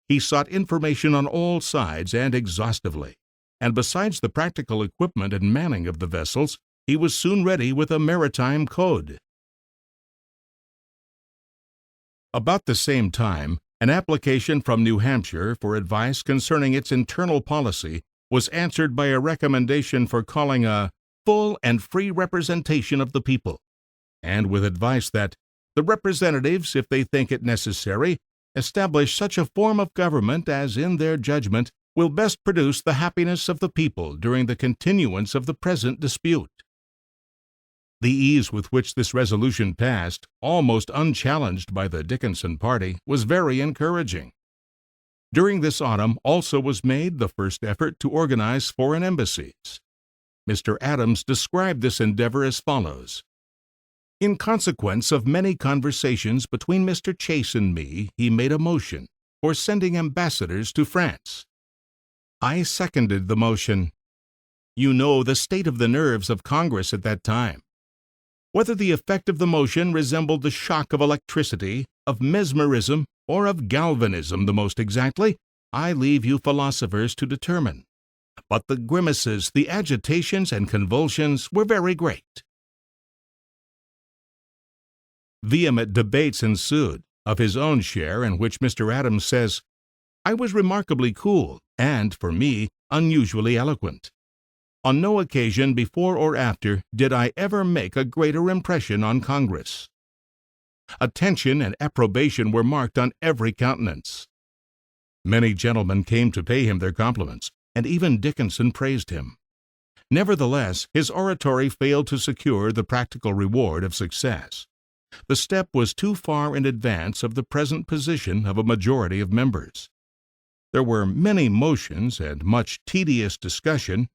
A: He sought information on all sides and exhaustively, and besides the practical equipment and manning of the vessels, he was soon ready with a maritime code. About the same time, an application from New Hampshire for advice concerning its internal policy was answered by a recommendation for calling a full and free representation of the people, and with advice that the representatives, if they think it necessary, establish such a form of government as, in their judgment, will best produce the happiness of the people during the continuance of the present dispute. The ease with which this resolution passed, almost unchallenged by the Dickinson party, was very encouraging. During this autumn also was made the first effort to organize foreign embassies. Mr. Adams described this endeavor as follows: "In consequence of many conversations between Mr. Chase and me, he made a motion for sending ambassadors to France. I seconded the motion. You know the state of the nerves of Congress at that time. Whether the effect of the motion resembled the shock of electricity, of mesmerism, or of galvanism the most exactly, I leave you philosophers to determine. But the grimaces, the agitations, and convulsions were very great." Vehement debates ensued, of his own share, in which Mr. Adams says, "I was remarkably cool, and, for me, unusually eloquent. On no occasion before or after did I ever make a greater impression on Congress." Attention and approbation were marked on every countenance. Many gentlemen came to pay him their compliments, and even Dickinson praised him. Nevertheless, his oratory failed to secure the practical reward of success. The step was too far in advance of the present position of a majority of members. There were many motions and much tedious discussion,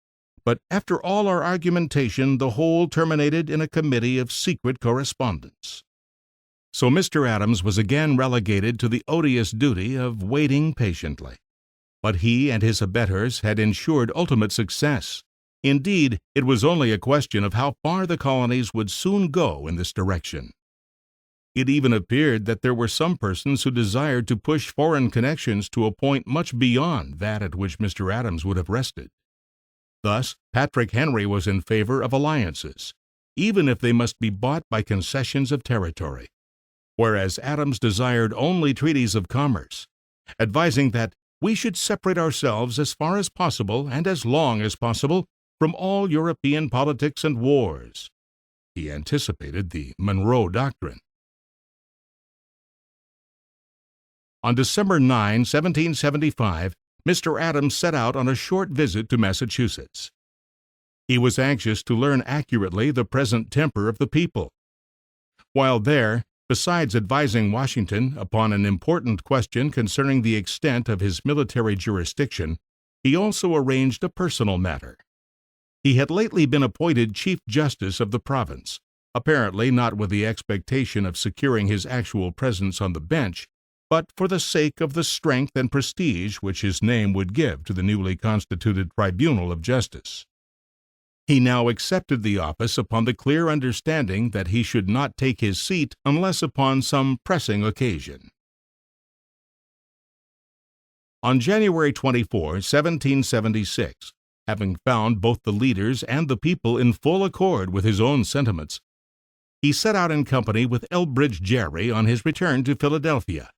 A: but after all our argumentation the whole terminated in a committee of secret correspondence. So Mr. Adams was again relegated to the odious duty of waiting patiently. But he and his abettors had ensured ultimate success. Indeed, it was only a question of how far the colonies would soon go in this direction. It even appeared that there were some persons who desired to push foreign connections to a point much beyond that at which Mr. Adams would have rested. Thus, Patrick Henry was in favor of alliances, even if they must be bought by concessions of territory, whereas Adams desired only treaties of commerce, advising that we should separate ourselves as far as possible and as long as possible from all European politics and wars. He anticipated the Monroe Doctrine. On December 9, 1775, Mr. Adams set out on a short visit to Massachusetts. He was anxious to learn accurately the present temper of the people. While there, besides advising Washington upon an important question concerning the extent of his military jurisdiction, he also arranged a personal matter. He had lately been appointed Chief Justice of the province, apparently not with the expectation of securing his actual presence on the bench, but for the sake of the strength and prestige which his name would give to the newly constituted Tribunal of Justice. He now accepted the office upon the clear understanding that he should not take his seat unless upon some pressing occasion. On January 24, 1776, having found both the leaders and the people in full accord with his own sentiments, he set out in company with Elbridge Gerry on his return to Philadelphia.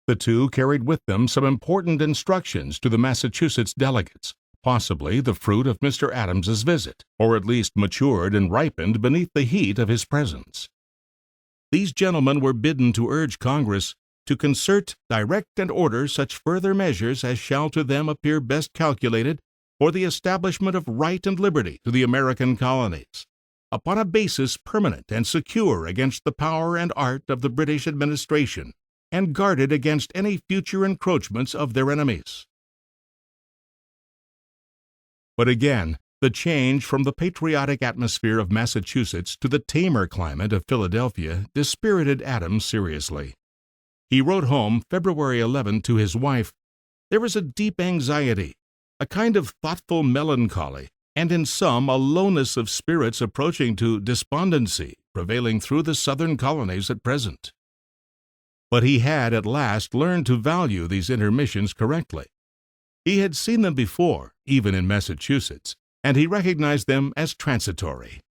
A: The two carried with them some important instructions to the Massachusetts delegates, possibly the fruit of Mr. Adams's visit, or at least matured and ripened beneath the heat of his presence. These gentlemen were bidden to urge Congress to concert, direct, and order such further measures as shall to them appear best calculated for the establishment of right and liberty to the American colonies, upon a basis permanent and secure against the power and art of the British administration, and guarded against any future encroachments of their enemies. But again, the change from the patriotic atmosphere of Massachusetts to the tamer climate of Philadelphia dispirited Adams seriously. He wrote home February 11 to his wife, "There is a deep anxiety, a kind of thoughtful melancholy, and in some a lowness of spirits approaching to despondency prevailing through the southern colonies at present." But he had at last learned to value these intermissions correctly. He had seen them before, even in Massachusetts, and he recognized them as transitory.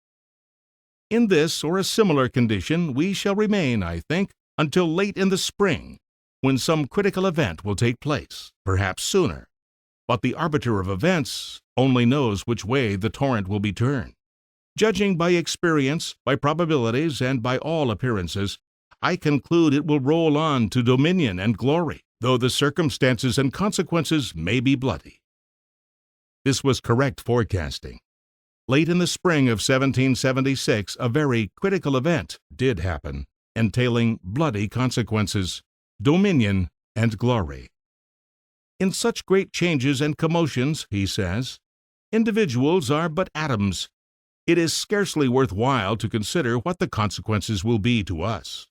A: In this or a similar condition we shall remain, I think, until late in the spring, when some critical event will take place, perhaps sooner. But the arbiter of events only knows which way the torrent will be turned. Judging by experience, by probabilities, and by all appearances, I conclude it will roll on to dominion and glory, though the circumstances and consequences may be bloody. This was correct forecasting. Late in the spring of 1776, a very critical event did happen, entailing bloody consequences, dominion, and glory. In such great changes and commotions, he says, individuals are but atoms. It is scarcely worth while to consider what the consequences will be to us.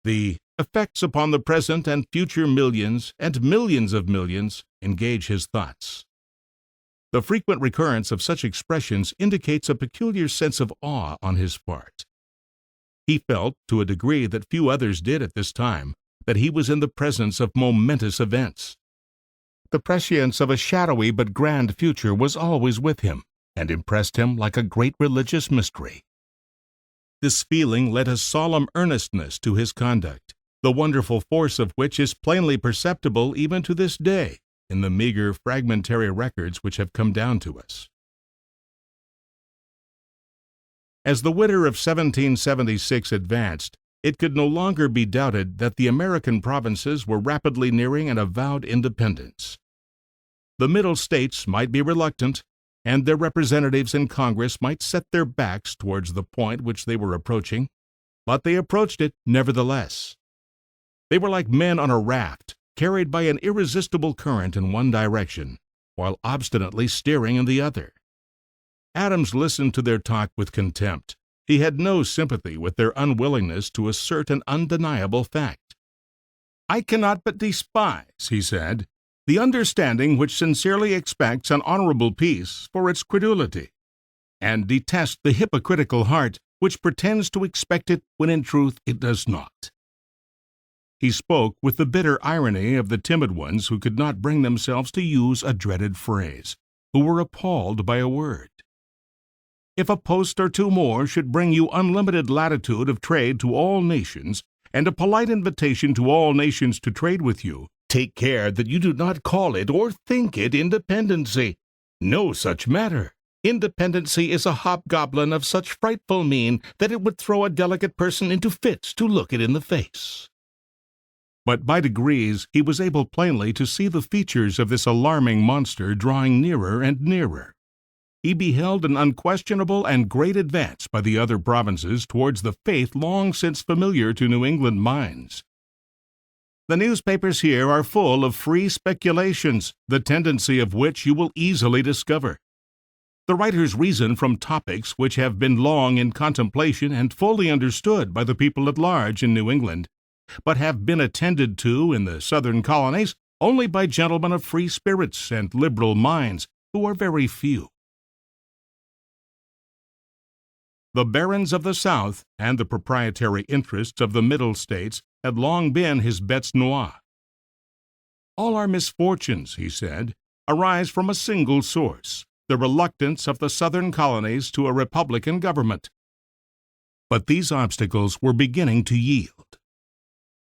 A: The effects upon the present and future millions and millions of millions engage his thoughts. The frequent recurrence of such expressions indicates a peculiar sense of awe on his part. He felt, to a degree that few others did at this time, that he was in the presence of momentous events. The prescience of a shadowy but grand future was always with him, and impressed him like a great religious mystery. This feeling lent a solemn earnestness to his conduct, the wonderful force of which is plainly perceptible even to this day in the meager fragmentary records which have come down to us. As the winter of 1776 advanced, it could no longer be doubted that the American provinces were rapidly nearing an avowed independence. The Middle States might be reluctant, and their representatives in Congress might set their backs towards the point which they were approaching, but they approached it nevertheless. They were like men on a raft, carried by an irresistible current in one direction, while obstinately steering in the other. Adams listened to their talk with contempt. He had no sympathy with their unwillingness to assert an undeniable fact. "I cannot but despise," he said, "the understanding which sincerely expects an honorable peace for its credulity, and detest the hypocritical heart which pretends to expect it when in truth it does not." He spoke with the bitter irony of the timid ones who could not bring themselves to use a dreaded phrase, who were appalled by a word. If a post or two more should bring you unlimited latitude of trade to all nations, and a polite invitation to all nations to trade with you, take care that you do not call it or think it independency. No such matter. Independency is a hobgoblin of such frightful mien that it would throw a delicate person into fits to look it in the face. But by degrees he was able plainly to see the features of this alarming monster drawing nearer and nearer. He beheld an unquestionable and great advance by the other provinces towards the faith long since familiar to New England minds. The newspapers here are full of free speculations, the tendency of which you will easily discover. The writers reason from topics which have been long in contemplation and fully understood by the people at large in New England, but have been attended to in the southern colonies only by gentlemen of free spirits and liberal minds, who are very few. The barons of the South and the proprietary interests of the Middle States had long been his bêtes noires. All our misfortunes, he said, arise from a single source, the reluctance of the Southern colonies to a republican government. But these obstacles were beginning to yield.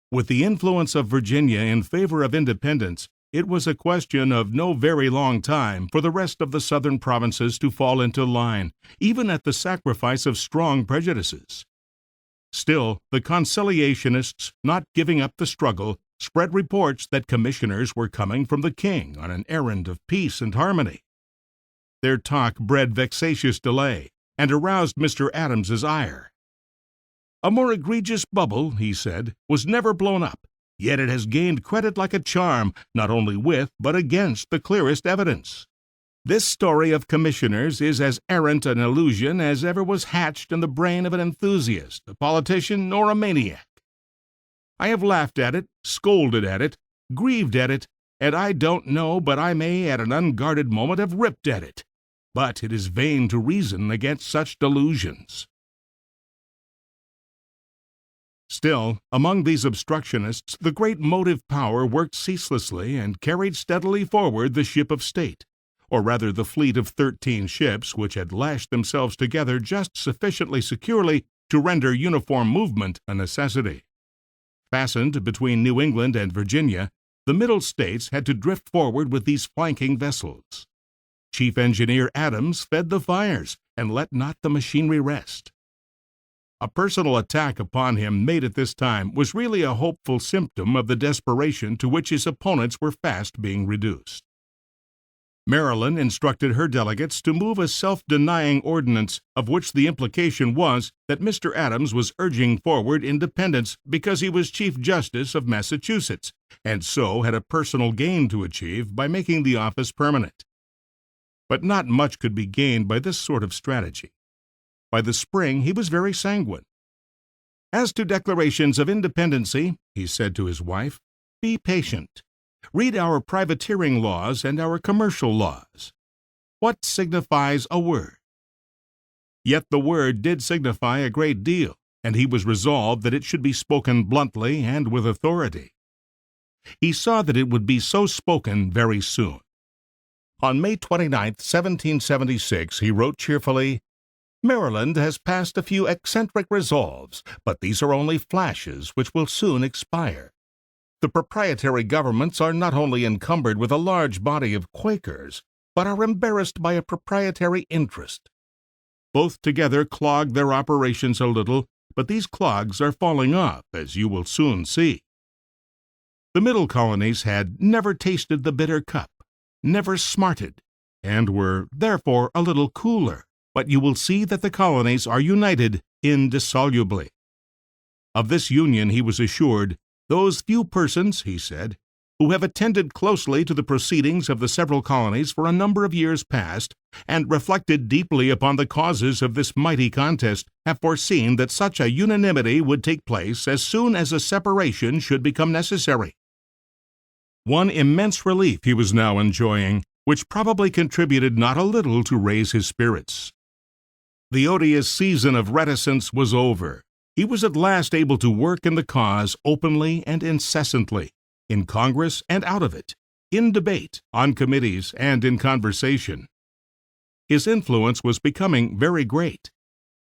A: With the influence of Virginia in favor of independence, it was a question of no very long time for the rest of the southern provinces to fall into line, even at the sacrifice of strong prejudices. Still, the conciliationists, not giving up the struggle, spread reports that commissioners were coming from the king on an errand of peace and harmony. Their talk bred vexatious delay, and aroused Mr. Adams's ire. A more egregious bubble, he said, was never blown up, yet it has gained credit like a charm, not only with but against the clearest evidence. This story of commissioners is as errant an illusion as ever was hatched in the brain of an enthusiast, a politician, or a maniac. I have laughed at it, scolded at it, grieved at it, and I don't know but I may at an unguarded moment have ripped at it. But it is vain to reason against such delusions. Still, among these obstructionists, the great motive power worked ceaselessly and carried steadily forward the ship of state, or rather the fleet of 13 ships which had lashed themselves together just sufficiently securely to render uniform movement a necessity. Fastened between New England and Virginia, the Middle States had to drift forward with these flanking vessels. Chief Engineer Adams fed the fires and let not the machinery rest. A personal attack upon him made at this time was really a hopeful symptom of the desperation to which his opponents were fast being reduced. Maryland instructed her delegates to move a self-denying ordinance, of which the implication was that Mr. Adams was urging forward independence because he was Chief Justice of Massachusetts, and so had a personal gain to achieve by making the office permanent. But not much could be gained by this sort of strategy. By the spring he was very sanguine. "As to declarations of independency," he said to his wife, "be patient. Read our privateering laws and our commercial laws. What signifies a word?" Yet the word did signify a great deal, and he was resolved that it should be spoken bluntly and with authority. He saw that it would be so spoken very soon. On May 29, 1776, he wrote cheerfully, "Maryland has passed a few eccentric resolves, but these are only flashes which will soon expire. The proprietary governments are not only encumbered with a large body of Quakers, but are embarrassed by a proprietary interest. Both together clog their operations a little, but these clogs are falling off, as you will soon see." The middle colonies had never tasted the bitter cup, never smarted, and were therefore a little cooler, but you will see that the colonies are united indissolubly. Of this union he was assured. "Those few persons," he said, "who have attended closely to the proceedings of the several colonies for a number of years past, and reflected deeply upon the causes of this mighty contest, have foreseen that such a unanimity would take place as soon as a separation should become necessary." One immense relief he was now enjoying, which probably contributed not a little to raise his spirits. The odious season of reticence was over. He was at last able to work in the cause openly and incessantly, in Congress and out of it, in debate, on committees, and in conversation. His influence was becoming very great.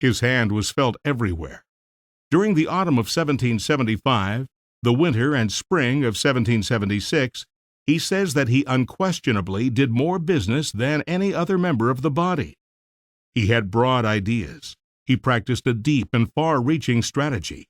A: His hand was felt everywhere. During the autumn of 1775, the winter and spring of 1776, he says that he unquestionably did more business than any other member of the body. He had broad ideas. He practiced a deep and far-reaching strategy.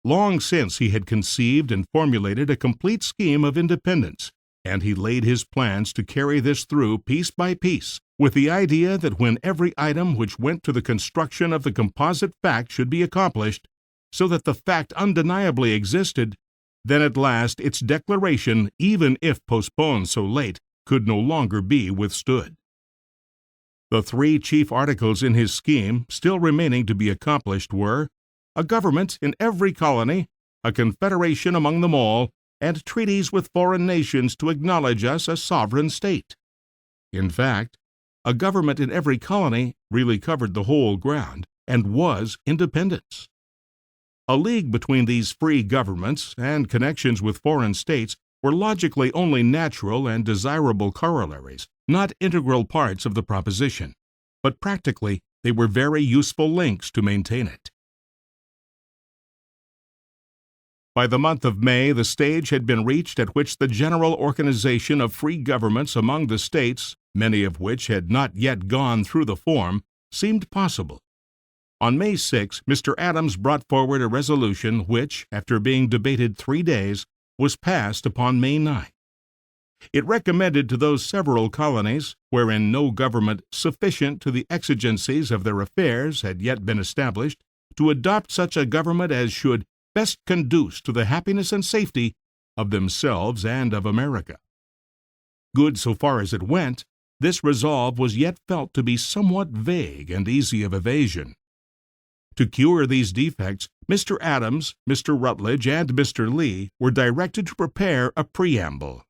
A: Long since he had conceived and formulated a complete scheme of independence, and he laid his plans to carry this through piece by piece, with the idea that when every item which went to the construction of the composite fact should be accomplished, so that the fact undeniably existed, then at last its declaration, even if postponed so late, could no longer be withstood. The three chief articles in his scheme, still remaining to be accomplished, were a government in every colony, a confederation among them all, and treaties with foreign nations to acknowledge us a sovereign state. In fact, a government in every colony really covered the whole ground, and was independence. A league between these free governments and connections with foreign states were logically only natural and desirable corollaries, not integral parts of the proposition, but practically they were very useful links to maintain it. By the month of May, the stage had been reached at which the general organization of free governments among the states, many of which had not yet gone through the form, seemed possible. On May 6, Mr. Adams brought forward a resolution which, after being debated 3 days, was passed upon May 9. It recommended to those several colonies, wherein no government sufficient to the exigencies of their affairs had yet been established, to adopt such a government as should best conduce to the happiness and safety of themselves and of America. Good so far as it went, this resolve was yet felt to be somewhat vague and easy of evasion. To cure these defects, Mr. Adams, Mr. Rutledge, and Mr. Lee were directed to prepare a preamble.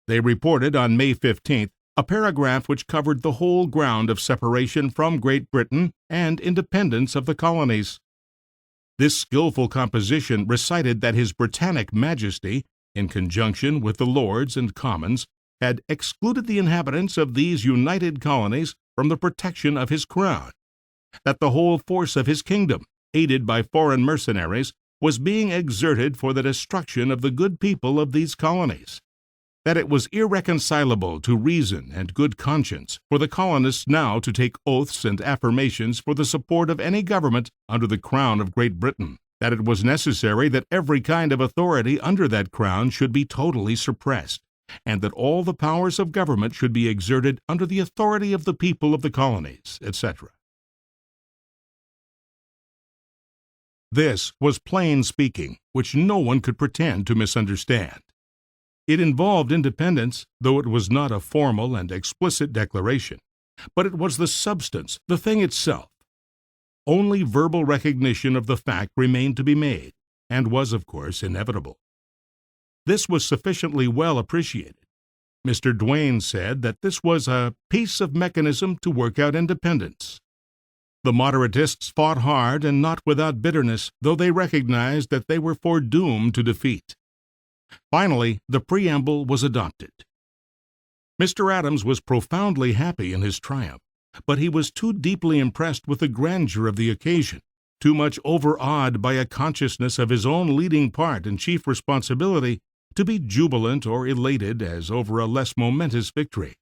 A: They reported on May 15th a paragraph which covered the whole ground of separation from Great Britain and independence of the colonies. This skillful composition recited that His Britannic Majesty, in conjunction with the Lords and Commons, had excluded the inhabitants of these united colonies from the protection of his crown, that the whole force of his kingdom, aided by foreign mercenaries, was being exerted for the destruction of the good people of these colonies, that it was irreconcilable to reason and good conscience for the colonists now to take oaths and affirmations for the support of any government under the crown of Great Britain, that it was necessary that every kind of authority under that crown should be totally suppressed, and that all the powers of government should be exerted under the authority of the people of the colonies, etc. This was plain speaking, which no one could pretend to misunderstand. It involved independence, though it was not a formal and explicit declaration, but it was the substance, the thing itself. Only verbal recognition of the fact remained to be made, and was, of course, inevitable. This was sufficiently well appreciated. Mr. Duane said that this was a piece of mechanism to work out independence. The moderatists fought hard and not without bitterness, though they recognized that they were foredoomed to defeat. Finally, the preamble was adopted. Mr. Adams was profoundly happy in his triumph, but he was too deeply impressed with the grandeur of the occasion, too much overawed by a consciousness of his own leading part and chief responsibility, to be jubilant or elated as over a less momentous victory.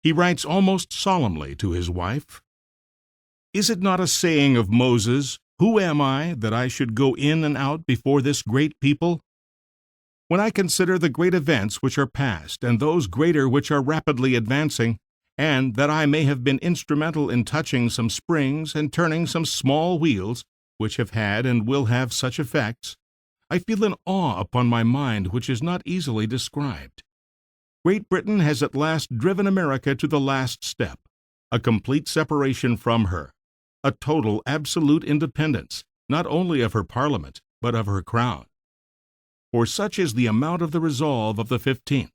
A: He writes almost solemnly to his wife, "Is it not a saying of Moses, 'Who am I, that I should go in and out before this great people?' When I consider the great events which are past, and those greater which are rapidly advancing, and that I may have been instrumental in touching some springs and turning some small wheels, which have had and will have such effects, I feel an awe upon my mind which is not easily described. Great Britain has at last driven America to the last step, a complete separation from her, a total absolute independence, not only of her Parliament, but of her Crown. For such is the amount of the resolve of the 15th.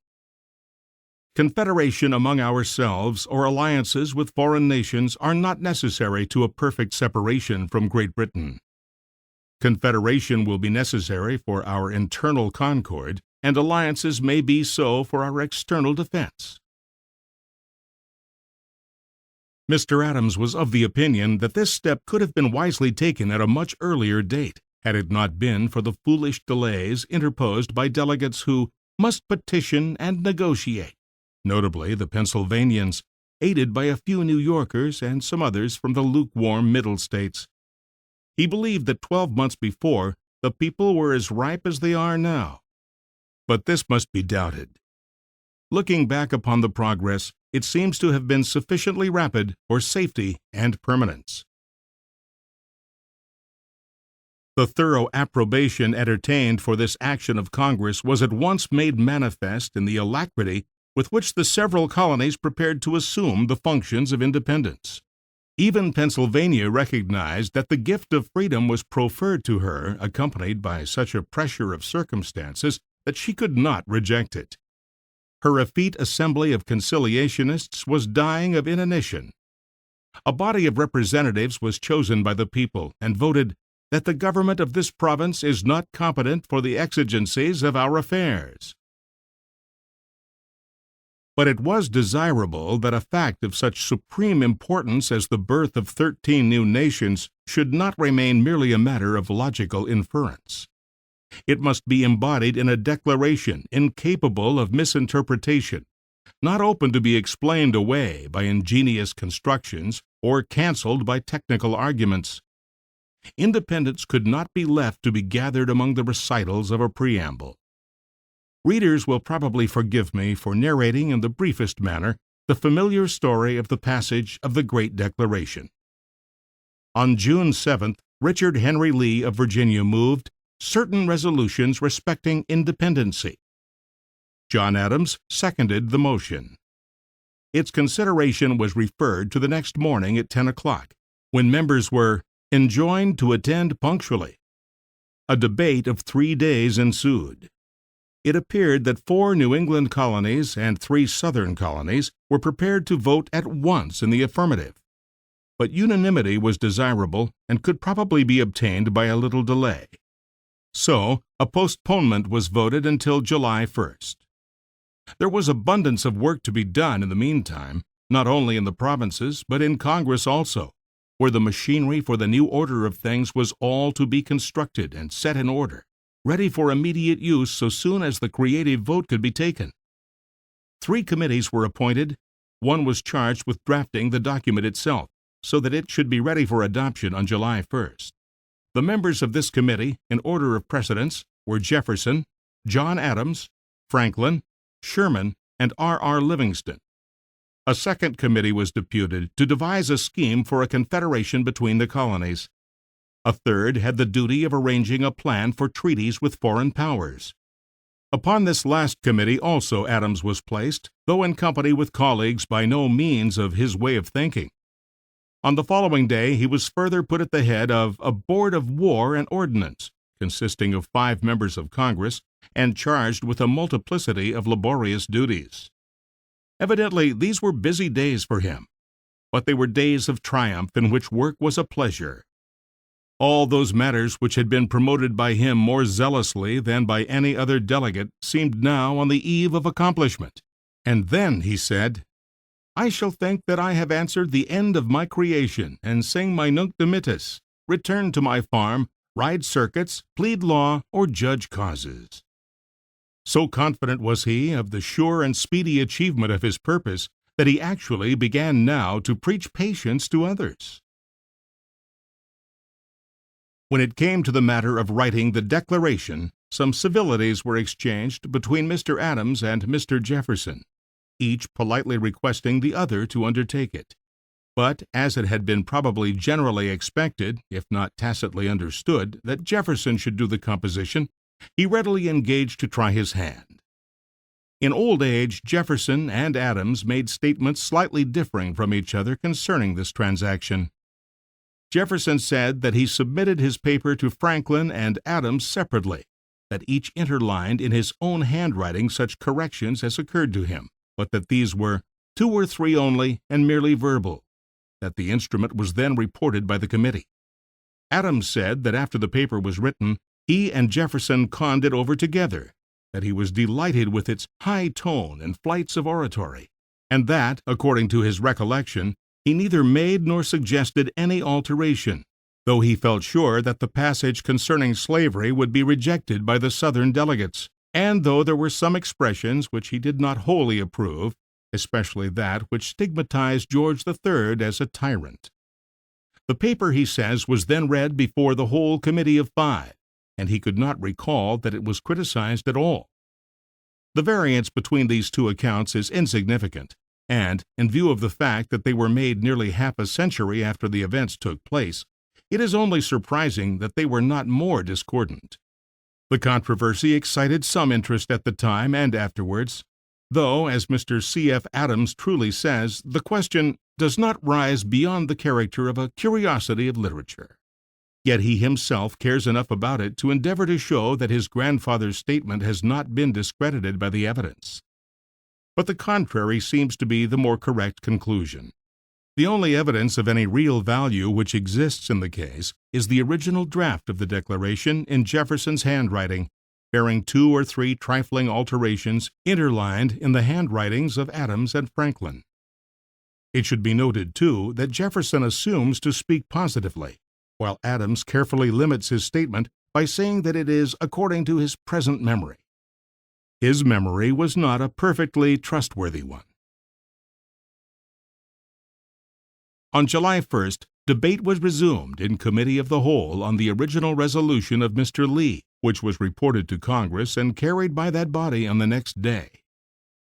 A: Confederation among ourselves or alliances with foreign nations are not necessary to a perfect separation from Great Britain. Confederation will be necessary for our internal concord, and alliances may be so for our external defense. Mr. Adams was of the opinion that this step could have been wisely taken at a much earlier date, had it not been for the foolish delays interposed by delegates who must petition and negotiate, notably the Pennsylvanians, aided by a few New Yorkers and some others from the lukewarm Middle States. He believed that 12 months before, the people were as ripe as they are now. But this must be doubted. Looking back upon the progress, it seems to have been sufficiently rapid for safety and permanence. The thorough approbation entertained for this action of Congress was at once made manifest in the alacrity with which the several colonies prepared to assume the functions of independence. Even Pennsylvania recognized that the gift of freedom was proffered to her, accompanied by such a pressure of circumstances that she could not reject it. Her effete assembly of conciliationists was dying of inanition. A body of representatives was chosen by the people and voted that the government of this province is not competent for the exigencies of our affairs. But it was desirable that a fact of such supreme importance as the birth of 13 new nations should not remain merely a matter of logical inference. It must be embodied in a declaration incapable of misinterpretation, not open to be explained away by ingenious constructions or canceled by technical arguments. Independence could not be left to be gathered among the recitals of a preamble. Readers will probably forgive me for narrating in the briefest manner the familiar story of the passage of the Great Declaration. On June 7th, Richard Henry Lee of Virginia moved certain resolutions respecting independency. John Adams seconded the motion. Its consideration was referred to the next morning at 10 o'clock, when members were enjoined to attend punctually. A debate of 3 days ensued. It appeared that 4 New England colonies and 3 Southern colonies were prepared to vote at once in the affirmative. But unanimity was desirable and could probably be obtained by a little delay. So, a postponement was voted until July 1st. There was abundance of work to be done in the meantime, not only in the provinces, but in Congress also, where the machinery for the new order of things was all to be constructed and set in order, ready for immediate use so soon as the creative vote could be taken. 3 committees were appointed. One was charged with drafting the document itself, so that it should be ready for adoption on July 1st. The members of this committee, in order of precedence, were Jefferson, John Adams, Franklin, Sherman, and R.R. Livingston. A second committee was deputed to devise a scheme for a confederation between the colonies. A third had the duty of arranging a plan for treaties with foreign powers. Upon this last committee also Adams was placed, though in company with colleagues by no means of his way of thinking. On the following day he was further put at the head of a Board of War and Ordnance, consisting of 5 members of Congress, and charged with a multiplicity of laborious duties. Evidently these were busy days for him, but they were days of triumph in which work was a pleasure. All those matters which had been promoted by him more zealously than by any other delegate seemed now on the eve of accomplishment. And then he said, "I shall think that I have answered the end of my creation, and sing my Nunc Dimittis, return to my farm, ride circuits, plead law, or judge causes." So confident was he of the sure and speedy achievement of his purpose that he actually began now to preach patience to others. When it came to the matter of writing the Declaration, some civilities were exchanged between Mr. Adams and Mr. Jefferson, each politely requesting the other to undertake it. But as it had been probably generally expected, if not tacitly understood, that Jefferson should do the composition, he readily engaged to try his hand. In old age, Jefferson and Adams made statements slightly differing from each other concerning this transaction. Jefferson said that he submitted his paper to Franklin and Adams separately, that each interlined in his own handwriting such corrections as occurred to him, but that these were 2 or 3 only and merely verbal, that the instrument was then reported by the committee. Adams said that after the paper was written, he and Jefferson conned it over together, that he was delighted with its high tone and flights of oratory, and that, according to his recollection, He neither made nor suggested any alteration, though he felt sure that the passage concerning slavery would be rejected by the Southern delegates, and though there were some expressions which he did not wholly approve, especially that which stigmatized George III as a tyrant. The paper, he says, was then read before the whole committee of 5, and he could not recall that it was criticized at all. The variance between these two accounts is insignificant, and, in view of the fact that they were made nearly half a century after the events took place, it is only surprising that they were not more discordant. The controversy excited some interest at the time and afterwards, though, as Mr. C.F. Adams truly says, the question does not rise beyond the character of a curiosity of literature. Yet he himself cares enough about it to endeavor to show that his grandfather's statement has not been discredited by the evidence. But the contrary seems to be the more correct conclusion. The only evidence of any real value which exists in the case is the original draft of the Declaration in Jefferson's handwriting, bearing 2 or 3 trifling alterations interlined in the handwritings of Adams and Franklin. It should be noted, too, that Jefferson assumes to speak positively, while Adams carefully limits his statement by saying that it is according to his present memory. His memory was not a perfectly trustworthy one. On July 1st, debate was resumed in Committee of the Whole on the original resolution of Mr. Lee, which was reported to Congress and carried by that body on the next day.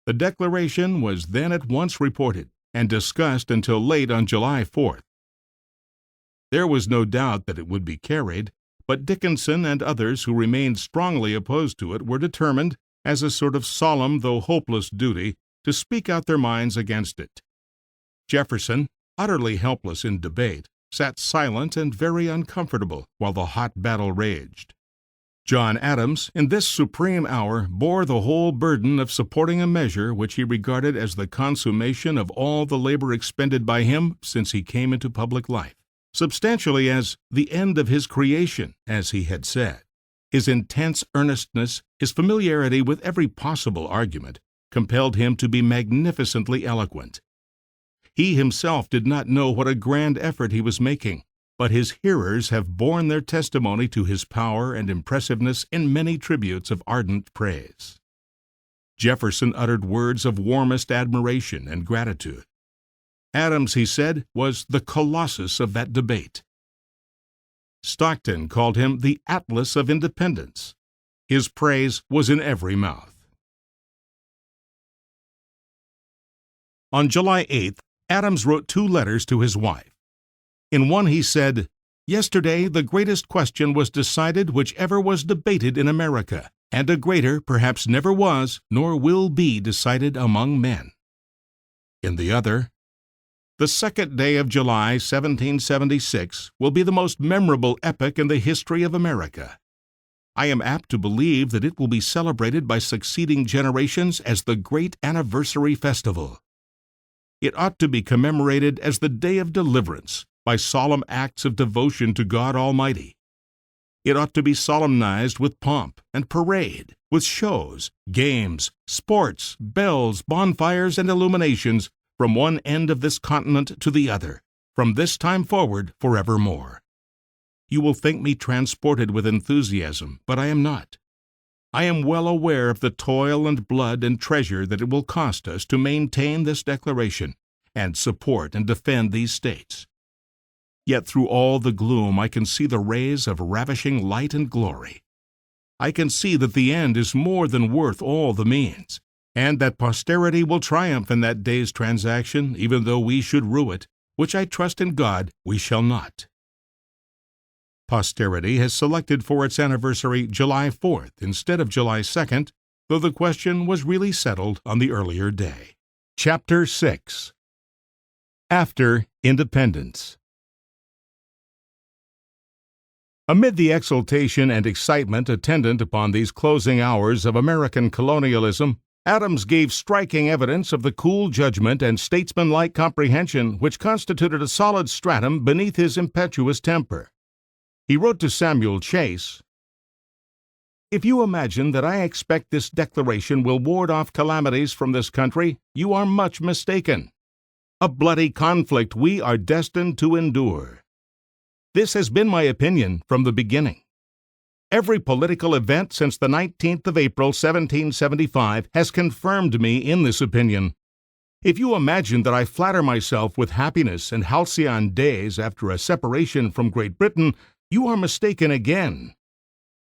A: The declaration was then at once reported and discussed until late on July 4th. There was no doubt that it would be carried, but Dickinson and others who remained strongly opposed to it were determined, as a sort of solemn though hopeless duty, to speak out their minds against it. Jefferson, utterly helpless in debate, sat silent and very uncomfortable while the hot battle raged. John Adams, in this supreme hour, bore the whole burden of supporting a measure which he regarded as the consummation of all the labor expended by him since he came into public life, substantially as the end of his creation, as he had said. His intense earnestness, his familiarity with every possible argument, compelled him to be magnificently eloquent. He himself did not know what a grand effort he was making, but his hearers have borne their testimony to his power and impressiveness in many tributes of ardent praise. Jefferson uttered words of warmest admiration and gratitude. Adams, he said, was the colossus of that debate. Stockton called him the Atlas of Independence. His praise was in every mouth. On July 8th, Adams wrote 2 letters to his wife. In one he said, "Yesterday the greatest question was decided which ever was debated in America, and a greater perhaps never was nor will be decided among men." In the other, "The 2nd day of July, 1776, will be the most memorable epoch in the history of America. I am apt to believe that it will be celebrated by succeeding generations as the great anniversary festival. It ought to be commemorated as the Day of Deliverance, by solemn acts of devotion to God Almighty. It ought to be solemnized with pomp and parade, with shows, games, sports, bells, bonfires, and illuminations from one end of this continent to the other, from this time forward forevermore. You will think me transported with enthusiasm, but I am not. I am well aware of the toil and blood and treasure that it will cost us to maintain this declaration and support and defend these states. Yet through all the gloom I can see the rays of ravishing light and glory. I can see that the end is more than worth all the means, and that posterity will triumph in that day's transaction, even though we should rue it, which I trust in God we shall not." Posterity has selected for its anniversary July 4th instead of July 2nd, though the question was really settled on the earlier day. Chapter 6. After Independence. Amid the exultation and excitement attendant upon these closing hours of American colonialism, Adams gave striking evidence of the cool judgment and statesmanlike comprehension which constituted a solid stratum beneath his impetuous temper. He wrote to Samuel Chase, "If you imagine that I expect this declaration will ward off calamities from this country, you are much mistaken. a bloody conflict we are destined to endure. This has been my opinion from the beginning. Every political event since the 19th of April, 1775, has confirmed me in this opinion. If you imagine that I flatter myself with happiness and halcyon days after a separation from Great Britain, you are mistaken again.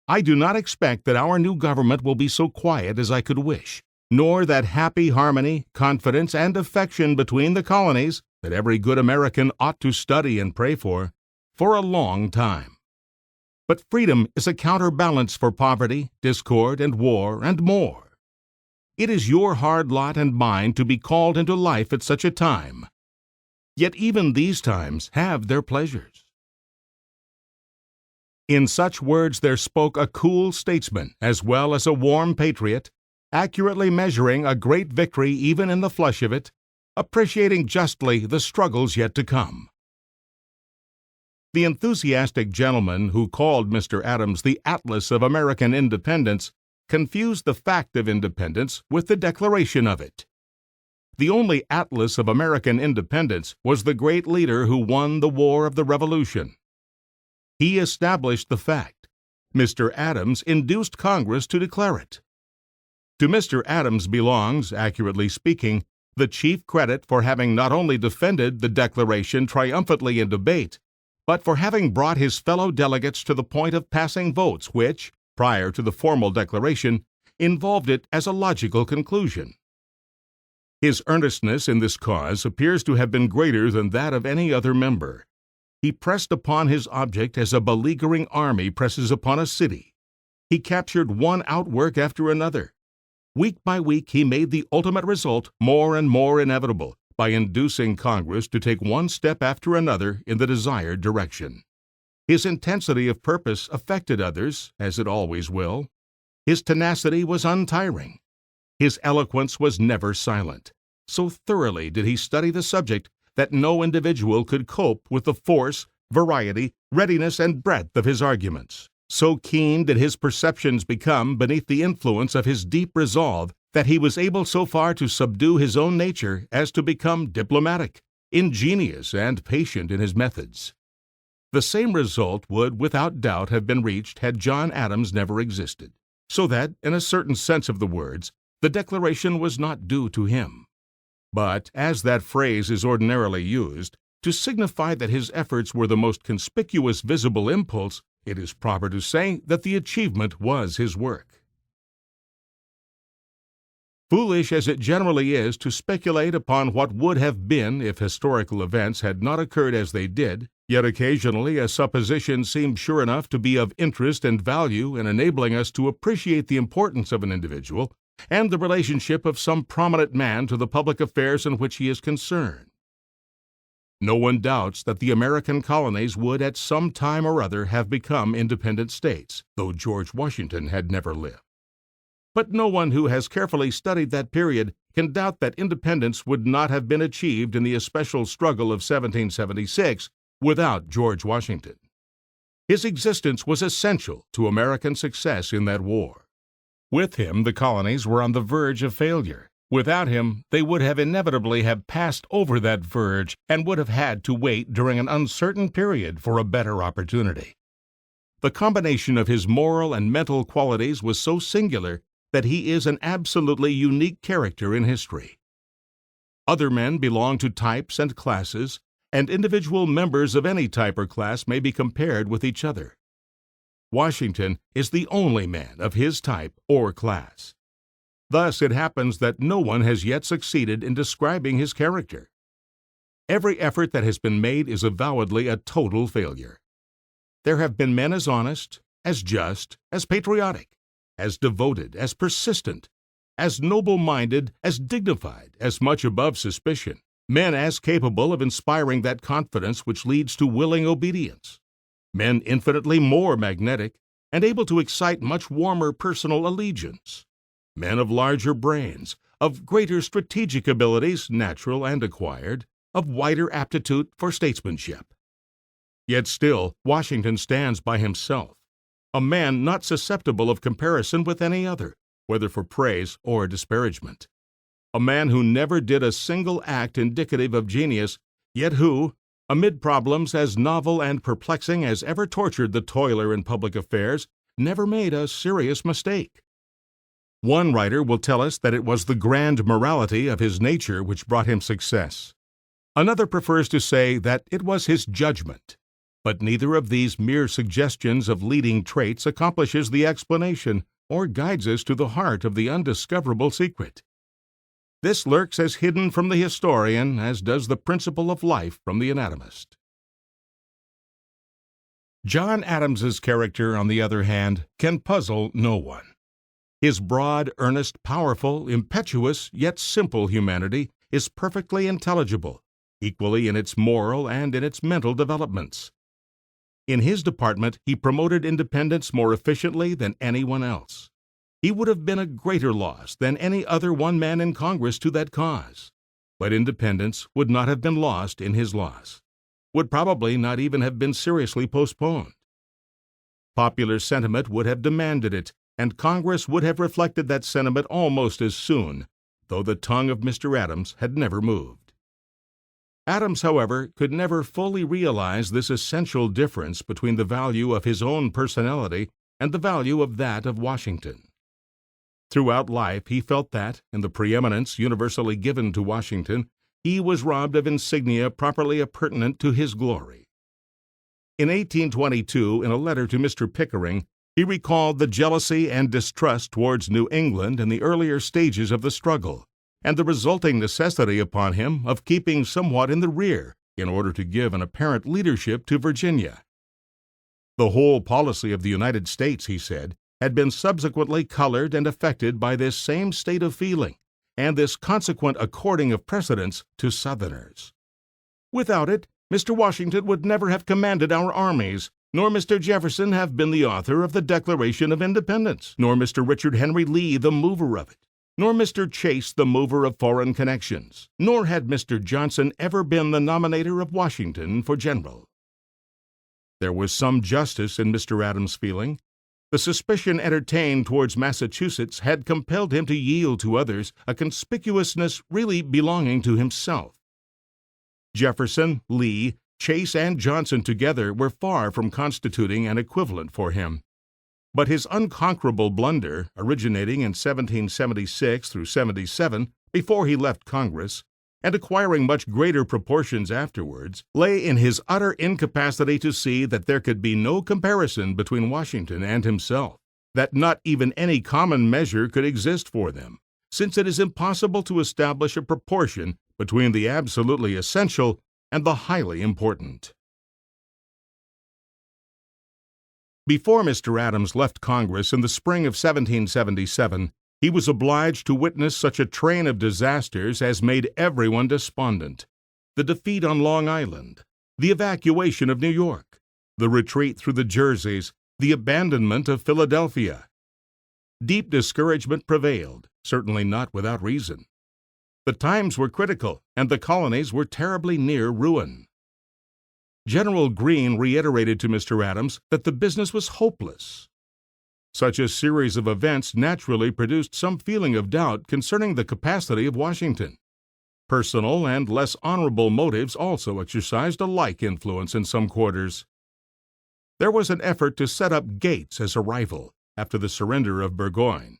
A: I do not expect that our new government will be so quiet as I could wish, nor that happy harmony, confidence, and affection between the colonies that every good American ought to study and pray for a long time. But freedom is a counterbalance for poverty, discord, and war, and more. It is your hard lot and mine to be called into life at such a time. Yet even these times have their pleasures. In such words there spoke a cool statesman as well as a warm patriot, accurately measuring a great victory even in the flush of it, appreciating justly the struggles yet to come. The enthusiastic gentleman who called Mr. Adams the Atlas of American independence confused the fact of independence with the declaration of it. The only Atlas of American independence was the great leader who won the War of the Revolution. He established the fact. Mr. Adams induced Congress to declare it. To Mr. Adams belongs, accurately speaking, the chief credit for having not only defended the Declaration triumphantly in debate, but for having brought his fellow delegates to the point of passing votes which, prior to the formal declaration, involved it as a logical conclusion. His earnestness in this cause appears to have been greater than that of any other member. He pressed upon his object as a beleaguering army presses upon a city. He captured one outwork after another. Week by week he made the ultimate result more and more inevitable by inducing Congress to take one step after another in the desired direction. His intensity of purpose affected others, as it always will. His tenacity was untiring. His eloquence was never silent. So thoroughly did he study the subject that no individual could cope with the force, variety, readiness, and breadth of his arguments. So keen did his perceptions become beneath the influence of his deep resolve that he was able so far to subdue his own nature as to become diplomatic, ingenious, and patient in his methods. The same result would without doubt have been reached had John Adams never existed, so that, in a certain sense of the words, the Declaration was not due to him. But, as that phrase is ordinarily used, to signify that his efforts were the most conspicuous visible impulse, it is proper to say that the achievement was his work. Foolish as it generally is to speculate upon what would have been if historical events had not occurred as they did, yet occasionally a supposition seems sure enough to be of interest and value in enabling us to appreciate the importance of an individual and the relationship of some prominent man to the public affairs in which he is concerned. No one doubts that the American colonies would at some time or other have become independent states, though George Washington had never lived. But no one who has carefully studied that period can doubt that independence would not have been achieved in the especial struggle of 1776 without George Washington. His existence was essential to American success in that war. With him, the colonies were on the verge of failure. Without him, they would have inevitably have passed over that verge and would have had to wait during an uncertain period for a better opportunity. The combination of his moral and mental qualities was so singular that he is an absolutely unique character in history. Other men belong to types and classes, and individual members of any type or class may be compared with each other. Washington is the only man of his type or class. Thus it happens that no one has yet succeeded in describing his character. Every effort that has been made is avowedly a total failure. There have been men as honest, as just, as patriotic, as devoted, as persistent, as noble-minded, as dignified, as much above suspicion, men as capable of inspiring that confidence which leads to willing obedience, men infinitely more magnetic and able to excite much warmer personal allegiance, men of larger brains, of greater strategic abilities, natural and acquired, of wider aptitude for statesmanship. Yet still, Washington stands by himself, a man not susceptible of comparison with any other, whether for praise or disparagement. a man who never did a single act indicative of genius, yet who, amid problems as novel and perplexing as ever tortured the toiler in public affairs, never made a serious mistake. One writer will tell us that it was the grand morality of his nature which brought him success. Another prefers to say that it was his judgment. But neither of these mere suggestions of leading traits accomplishes the explanation or guides us to the heart of the undiscoverable secret. This lurks as hidden from the historian as does the principle of life from the anatomist. John Adams's character, on the other hand, can puzzle no one. His broad, earnest, powerful, impetuous, yet simple humanity is perfectly intelligible, equally in its moral and in its mental developments. In his department, he promoted independence more efficiently than anyone else. He would have been a greater loss than any other one man in Congress to that cause. But independence would not have been lost in his loss, would probably not even have been seriously postponed. Popular sentiment would have demanded it, and Congress would have reflected that sentiment almost as soon, though the tongue of Mr. Adams had never moved. Adams, however, could never fully realize this essential difference between the value of his own personality and the value of that of Washington. Throughout life, he felt that, in the preeminence universally given to Washington, he was robbed of insignia properly appurtenant to his glory. In 1822, in a letter to Mr. Pickering, he recalled the jealousy and distrust towards New England in the earlier stages of the struggle, and the resulting necessity upon him of keeping somewhat in the rear in order to give an apparent leadership to Virginia. The whole policy of the United States, he said, had been subsequently colored and affected by this same state of feeling, and this consequent according of precedence to Southerners. Without it, Mr. Washington would never have commanded our armies, nor Mr. Jefferson have been the author of the Declaration of Independence, nor Mr. Richard Henry Lee the mover of it, nor Mr. Chase the mover of foreign connections, nor had Mr. Johnson ever been the nominator of Washington for general. There was some justice in Mr. Adams' feeling. The suspicion entertained towards Massachusetts had compelled him to yield to others a conspicuousness really belonging to himself. Jefferson, Lee, Chase, and Johnson together were far from constituting an equivalent for him. But his unconquerable blunder, originating in 1776 through 77, before he left Congress, and acquiring much greater proportions afterwards, lay in his utter incapacity to see that there could be no comparison between Washington and himself, that not even any common measure could exist for them, since it is impossible to establish a proportion between the absolutely essential and the highly important. Before Mr. Adams left Congress in the spring of 1777, he was obliged to witness such a train of disasters as made everyone despondent: the defeat on Long Island, the evacuation of New York, the retreat through the Jerseys, the abandonment of Philadelphia. Deep discouragement prevailed, certainly not without reason. The times were critical, and the colonies were terribly near ruin. General Greene reiterated to Mr. Adams that the business was hopeless. Such a series of events naturally produced some feeling of doubt concerning the capacity of Washington. Personal and less honorable motives also exercised a like influence in some quarters. There was an effort to set up Gates as a rival after the surrender of Burgoyne.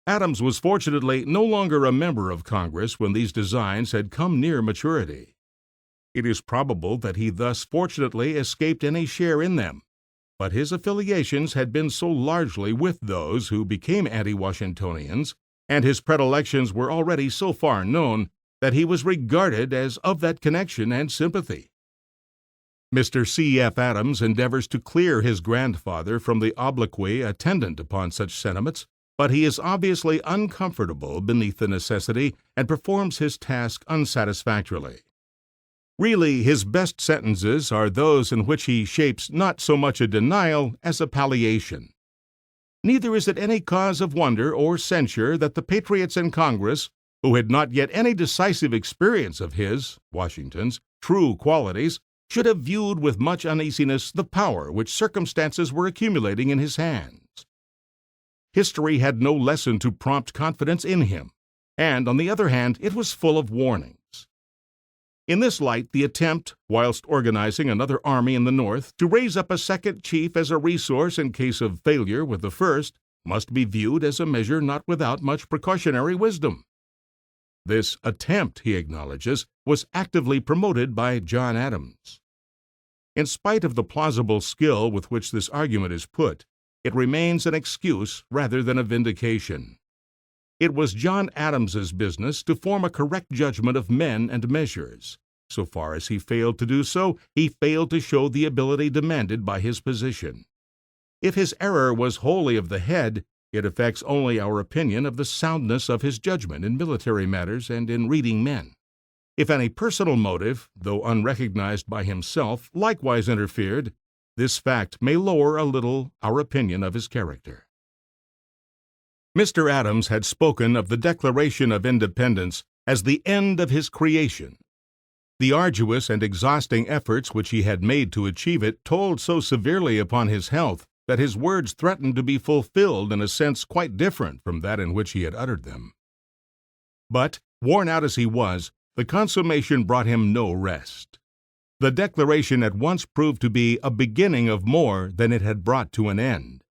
A: Adams was fortunately no longer a member of Congress when these designs had come near maturity. It is probable that he thus fortunately escaped any share in them, but his affiliations had been so largely with those who became anti-Washingtonians, and his predilections were already so far known, that he was regarded as of that connection and sympathy. Mr. C. F. Adams endeavors to clear his grandfather from the obloquy attendant upon such sentiments, but he is obviously uncomfortable beneath the necessity and performs his task unsatisfactorily. Really, his best sentences are those in which he shapes not so much a denial as a palliation. Neither is it any cause of wonder or censure that the patriots in Congress, who had not yet any decisive experience of his, Washington's, true qualities, should have viewed with much uneasiness the power which circumstances were accumulating in his hands. History had no lesson to prompt confidence in him. and on the other hand, it was full of warnings. In this light, the attempt, whilst organizing another army in the north, to raise up a second chief as a resource in case of failure with the first, must be viewed as a measure not without much precautionary wisdom. This attempt, he acknowledges, was actively promoted by John Adams. In spite of the plausible skill with which this argument is put, it remains an excuse rather than a vindication. It was John Adams's business to form a correct judgment of men and measures. So far as he failed to do so, he failed to show the ability demanded by his position. If his error was wholly of the head, it affects only our opinion of the soundness of his judgment in military matters and in reading men. If any personal motive, though unrecognized by himself, likewise interfered, this fact may lower a little our opinion of his character. Mr. Adams had spoken of the Declaration of Independence as the end of his creation. The arduous and exhausting efforts which he had made to achieve it told so severely upon his health that his words threatened to be fulfilled in a sense quite different from that in which he had uttered them. But, worn out as he was, the consummation brought him no rest. The Declaration at once proved to be a beginning of more than it had brought to an end.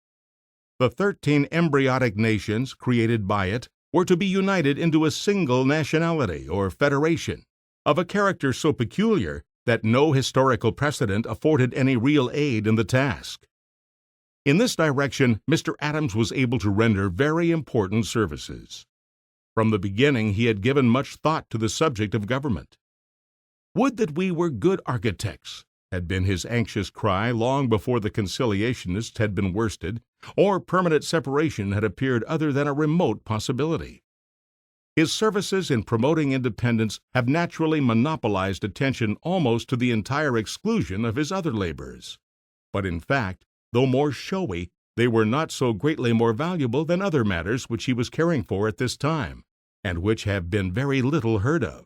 A: The 13 embryonic nations created by it were to be united into a single nationality or federation, of a character so peculiar that no historical precedent afforded any real aid in the task. In this direction, Mr. Adams was able to render very important services. From the beginning, he had given much thought to the subject of government. "Would that we were good architects," had been his anxious cry long before the conciliationists had been worsted, or permanent separation had appeared other than a remote possibility. His services in promoting independence have naturally monopolized attention almost to the entire exclusion of his other labors. But in fact, though more showy, they were not so greatly more valuable than other matters which he was caring for at this time, and which have been very little heard of.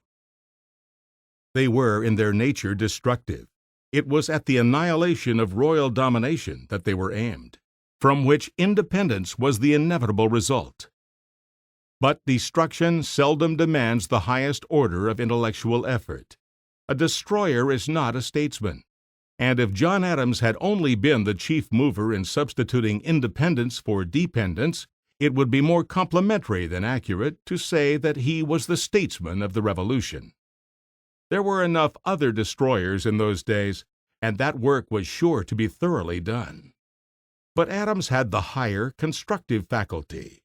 A: They were in their nature destructive. It was at the annihilation of royal domination that they were aimed, from which independence was the inevitable result. But destruction seldom demands the highest order of intellectual effort. A destroyer is not a statesman. And if John Adams had only been the chief mover in substituting independence for dependence, it would be more complimentary than accurate to say that he was the statesman of the Revolution. There were enough other destroyers in those days, and that work was sure to be thoroughly done. But Adams had the higher, constructive faculty.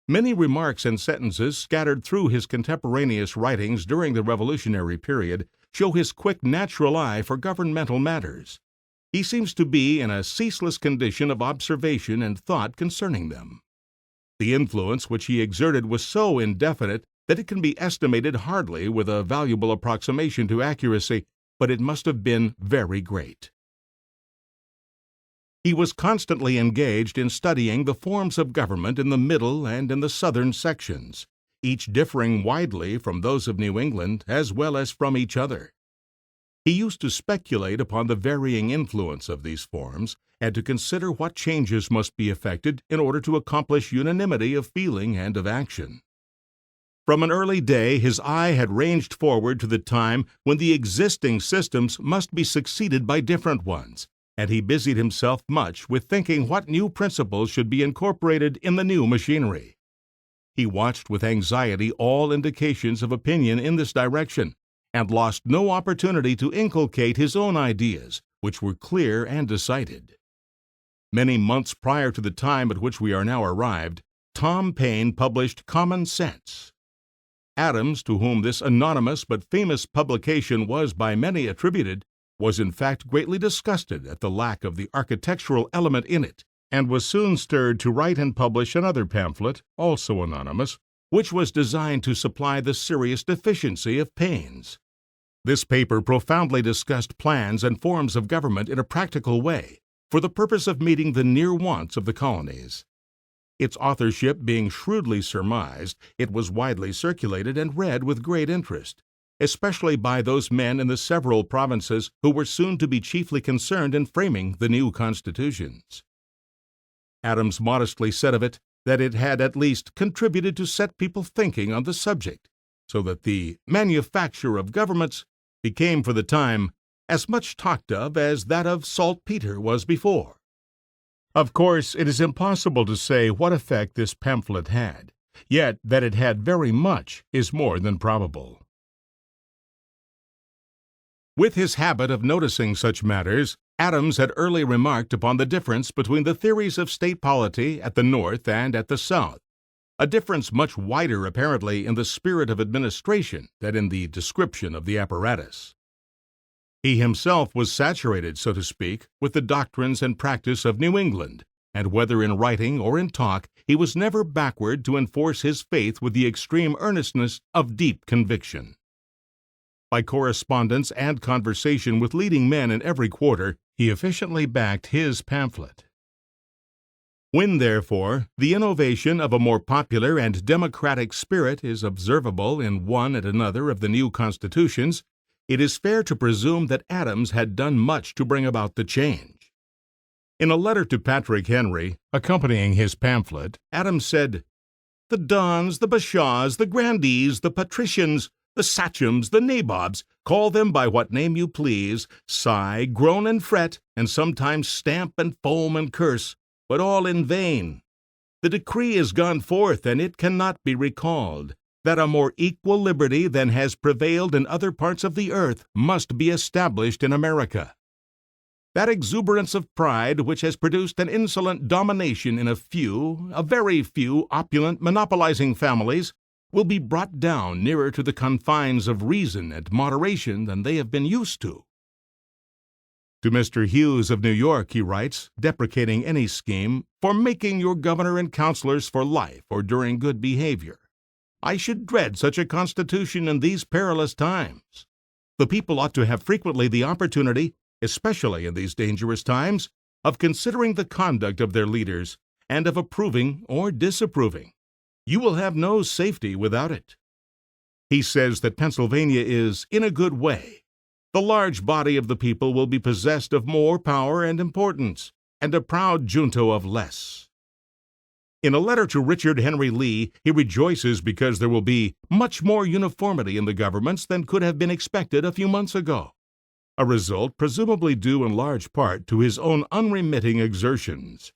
A: Many remarks and sentences scattered through his contemporaneous writings during the Revolutionary period show his quick natural eye for governmental matters. He seems to be in a ceaseless condition of observation and thought concerning them. The influence which he exerted was so indefinite that it can be estimated hardly with a valuable approximation to accuracy, but it must have been very great. He was constantly engaged in studying the forms of government in the middle and in the southern sections, each differing widely from those of New England as well as from each other. He used to speculate upon the varying influence of these forms, and to consider what changes must be effected in order to accomplish unanimity of feeling and of action. From an early day, his eye had ranged forward to the time when the existing systems must be succeeded by different ones, and he busied himself much with thinking what new principles should be incorporated in the new machinery. He watched with anxiety all indications of opinion in this direction, and lost no opportunity to inculcate his own ideas, which were clear and decided. Many months prior to the time at which we are now arrived, Tom Paine published Common Sense. Adams, to whom this anonymous but famous publication was by many attributed, was in fact greatly disgusted at the lack of the architectural element in it, and was soon stirred to write and publish another pamphlet, also anonymous, which was designed to supply the serious deficiency of Paine's. This paper profoundly discussed plans and forms of government in a practical way, for the purpose of meeting the near wants of the colonies. Its authorship being shrewdly surmised, it was widely circulated and read with great interest, especially by those men in the several provinces who were soon to be chiefly concerned in framing the new constitutions. Adams modestly said of it that it had at least contributed to set people thinking on the subject, so that the manufacture of governments became for the time as much talked of as that of saltpeter was before. Of course, it is impossible to say what effect this pamphlet had, yet that it had very much is more than probable. With his habit of noticing such matters, Adams had early remarked upon the difference between the theories of state polity at the North and at the South, a difference much wider apparently in the spirit of administration than in the description of the apparatus. He himself was saturated, so to speak, with the doctrines and practice of New England, and whether in writing or in talk, he was never backward to enforce his faith with the extreme earnestness of deep conviction. By correspondence and conversation with leading men in every quarter, he efficiently backed his pamphlet. When, therefore, the innovation of a more popular and democratic spirit is observable in one and another of the new constitutions, it is fair to presume that Adams had done much to bring about the change. In a letter to Patrick Henry, accompanying his pamphlet, Adams said, "The dons, the bashaws, the grandees, the patricians, the sachems, the nabobs, call them by what name you please, sigh, groan, and fret, and sometimes stamp and foam and curse, but all in vain. The decree is gone forth, and it cannot be recalled, that a more equal liberty than has prevailed in other parts of the earth must be established in America. That exuberance of pride which has produced an insolent domination in a very few opulent monopolizing families, will be brought down nearer to the confines of reason and moderation than they have been used to." To Mr. Hughes of New York he writes, deprecating any scheme for making your governor and councilors for life or during good behavior, "I should dread such a constitution in these perilous times. The people ought to have frequently the opportunity, especially in these dangerous times, of considering the conduct of their leaders and of approving or disapproving. You will have no safety without it." He says that Pennsylvania is in a good way. The large body of the people will be possessed of more power and importance, and a proud junto of less. In a letter to Richard Henry Lee, he rejoices because there will be much more uniformity in the governments than could have been expected a few months ago, a result presumably due in large part to his own unremitting exertions.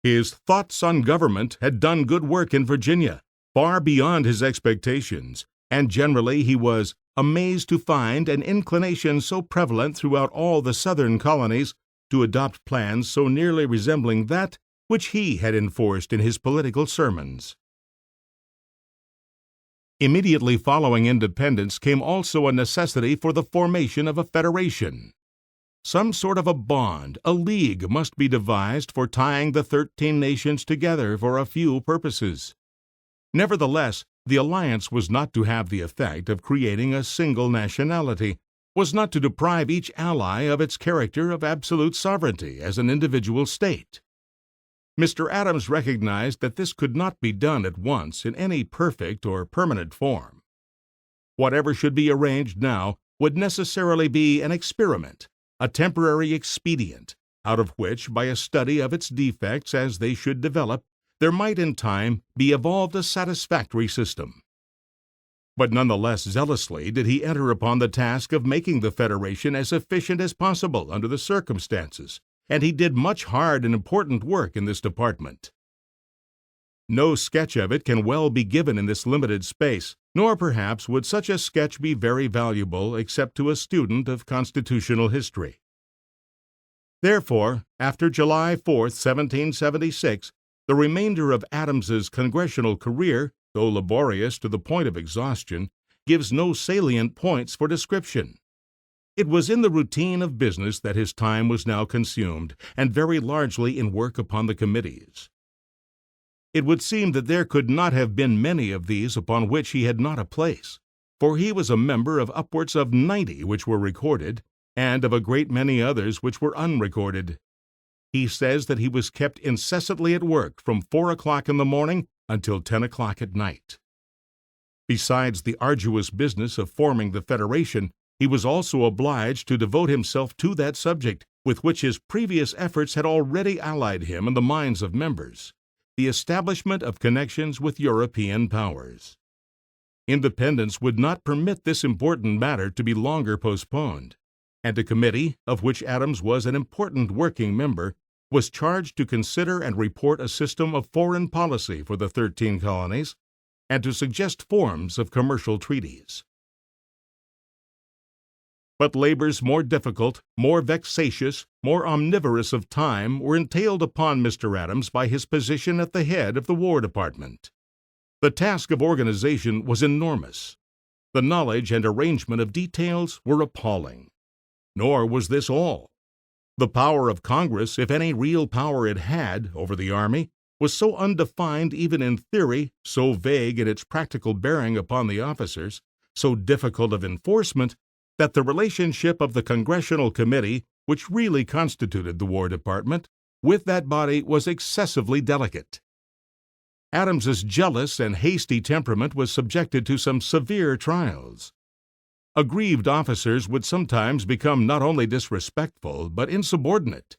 A: His Thoughts on Government had done good work in Virginia, far beyond his expectations, and generally he was amazed to find an inclination so prevalent throughout all the southern colonies to adopt plans so nearly resembling that which he had enforced in his political sermons. Immediately following independence came also a necessity for the formation of a federation. Some sort of a bond, a league, must be devised for tying the 13 nations together for a few purposes. Nevertheless, the alliance was not to have the effect of creating a single nationality, was not to deprive each ally of its character of absolute sovereignty as an individual state. Mr. Adams recognized that this could not be done at once in any perfect or permanent form. Whatever should be arranged now would necessarily be an experiment, a temporary expedient, out of which, by a study of its defects as they should develop, there might in time be evolved a satisfactory system. But none the less zealously did he enter upon the task of making the Federation as efficient as possible under the circumstances, and he did much hard and important work in this department. No sketch of it can well be given in this limited space, nor perhaps would such a sketch be very valuable except to a student of constitutional history. Therefore, after July 4, 1776, the remainder of Adams's congressional career, though laborious to the point of exhaustion, gives no salient points for description. It was in the routine of business that his time was now consumed, and very largely in work upon the committees. It would seem that there could not have been many of these upon which he had not a place, for he was a member of upwards of 90 which were recorded, and of a great many others which were unrecorded. He says that he was kept incessantly at work from 4 o'clock in the morning until 10 o'clock at night. Besides the arduous business of forming the Federation, he was also obliged to devote himself to that subject with which his previous efforts had already allied him in the minds of members, the establishment of connections with European powers. Independence would not permit this important matter to be longer postponed, and a committee, of which Adams was an important working member, was charged to consider and report a system of foreign policy for the 13 colonies and to suggest forms of commercial treaties. But labors more difficult, more vexatious, more omnivorous of time were entailed upon Mr. Adams by his position at the head of the War Department. The task of organization was enormous. The knowledge and arrangement of details were appalling. Nor was this all. The power of Congress, if any real power it had over the Army, was so undefined even in theory, so vague in its practical bearing upon the officers, so difficult of enforcement, that the relationship of the Congressional Committee, which really constituted the War Department, with that body was excessively delicate. Adams's jealous and hasty temperament was subjected to some severe trials. Aggrieved officers would sometimes become not only disrespectful, but insubordinate.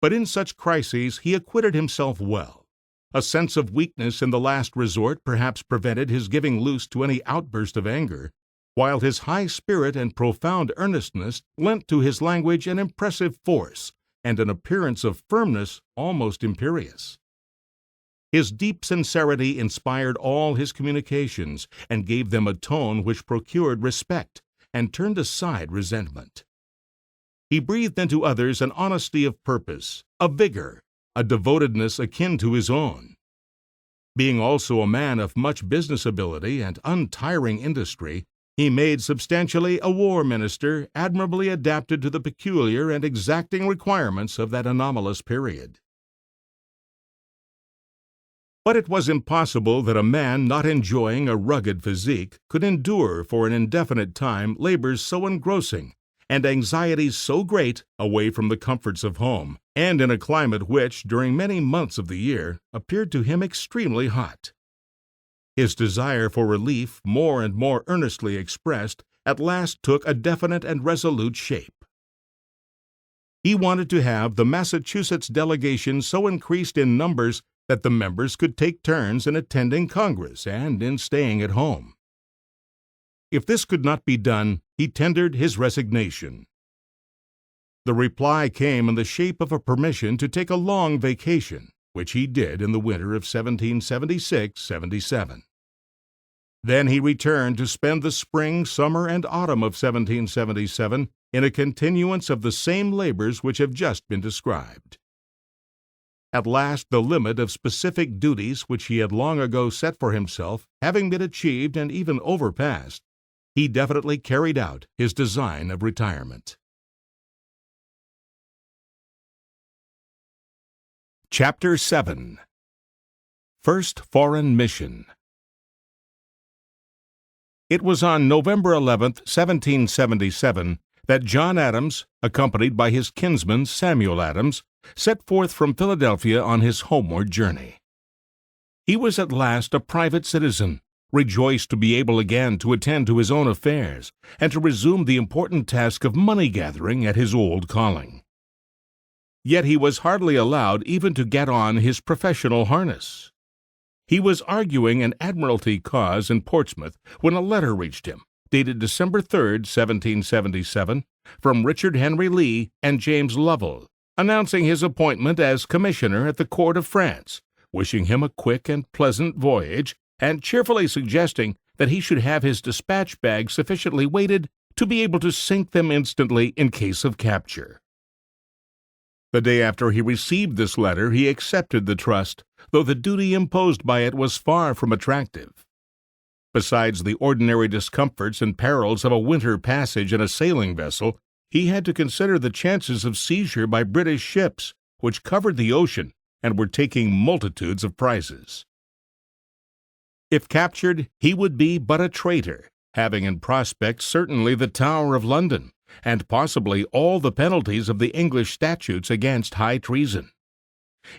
A: But in such crises he acquitted himself well. A sense of weakness in the last resort perhaps prevented his giving loose to any outburst of anger, while his high spirit and profound earnestness lent to his language an impressive force and an appearance of firmness almost imperious. His deep sincerity inspired all his communications and gave them a tone which procured respect and turned aside resentment. He breathed into others an honesty of purpose, a vigor, a devotedness akin to his own. Being also a man of much business ability and untiring industry, he made substantially a war minister admirably adapted to the peculiar and exacting requirements of that anomalous period. But it was impossible that a man not enjoying a rugged physique could endure for an indefinite time labors so engrossing and anxieties so great away from the comforts of home, and in a climate which, during many months of the year, appeared to him extremely hot. His desire for relief, more and more earnestly expressed, at last took a definite and resolute shape. He wanted to have the Massachusetts delegation so increased in numbers that the members could take turns in attending Congress and in staying at home. If this could not be done, he tendered his resignation. The reply came in the shape of a permission to take a long vacation, which he did in the winter of 1776-77. Then he returned to spend the spring, summer, and autumn of 1777 in a continuance of the same labors which have just been described. At last the limit of specific duties which he had long ago set for himself having been achieved and even overpassed, he definitely carried out his design of retirement. Chapter 7. First Foreign Mission. It was on November 11, 1777, that John Adams, accompanied by his kinsman Samuel Adams, set forth from Philadelphia on his homeward journey. He was at last a private citizen, rejoiced to be able again to attend to his own affairs and to resume the important task of money-gathering at his old calling. Yet he was hardly allowed even to get on his professional harness. He was arguing an admiralty cause in Portsmouth when a letter reached him, dated December 3, 1777, from Richard Henry Lee and James Lovell, announcing his appointment as commissioner at the court of France, wishing him a quick and pleasant voyage, and cheerfully suggesting that he should have his dispatch bags sufficiently weighted to be able to sink them instantly in case of capture. The day after he received this letter, he accepted the trust, though the duty imposed by it was far from attractive. Besides the ordinary discomforts and perils of a winter passage in a sailing vessel, he had to consider the chances of seizure by British ships, which covered the ocean and were taking multitudes of prizes. If captured, he would be but a traitor, having in prospect certainly the Tower of London, and possibly all the penalties of the English statutes against high treason.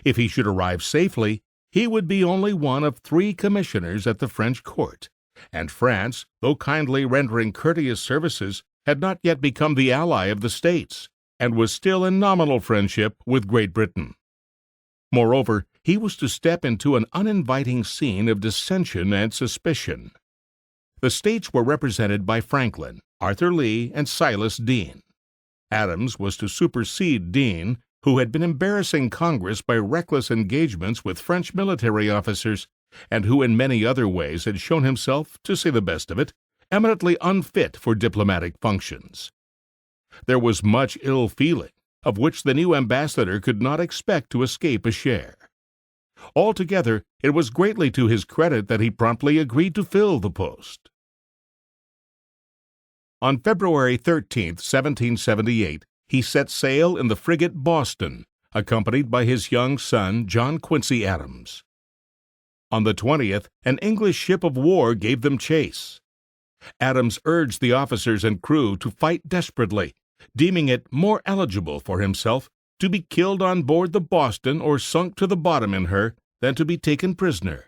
A: If he should arrive safely, he would be only one of 3 commissioners at the French court, and France, though kindly rendering courteous services, had not yet become the ally of the States, and was still in nominal friendship with Great Britain. Moreover, he was to step into an uninviting scene of dissension and suspicion. The states were represented by Franklin, Arthur Lee, and Silas Deane. Adams was to supersede Deane, who had been embarrassing Congress by reckless engagements with French military officers, and who in many other ways had shown himself, to say the best of it, eminently unfit for diplomatic functions. There was much ill feeling, of which the new ambassador could not expect to escape a share. Altogether, it was greatly to his credit that he promptly agreed to fill the post. On February 13, 1778, he set sail in the frigate Boston, accompanied by his young son, John Quincy Adams. On the 20th, an English ship of war gave them chase. Adams urged the officers and crew to fight desperately, deeming it more eligible for himself to be killed on board the Boston or sunk to the bottom in her than to be taken prisoner.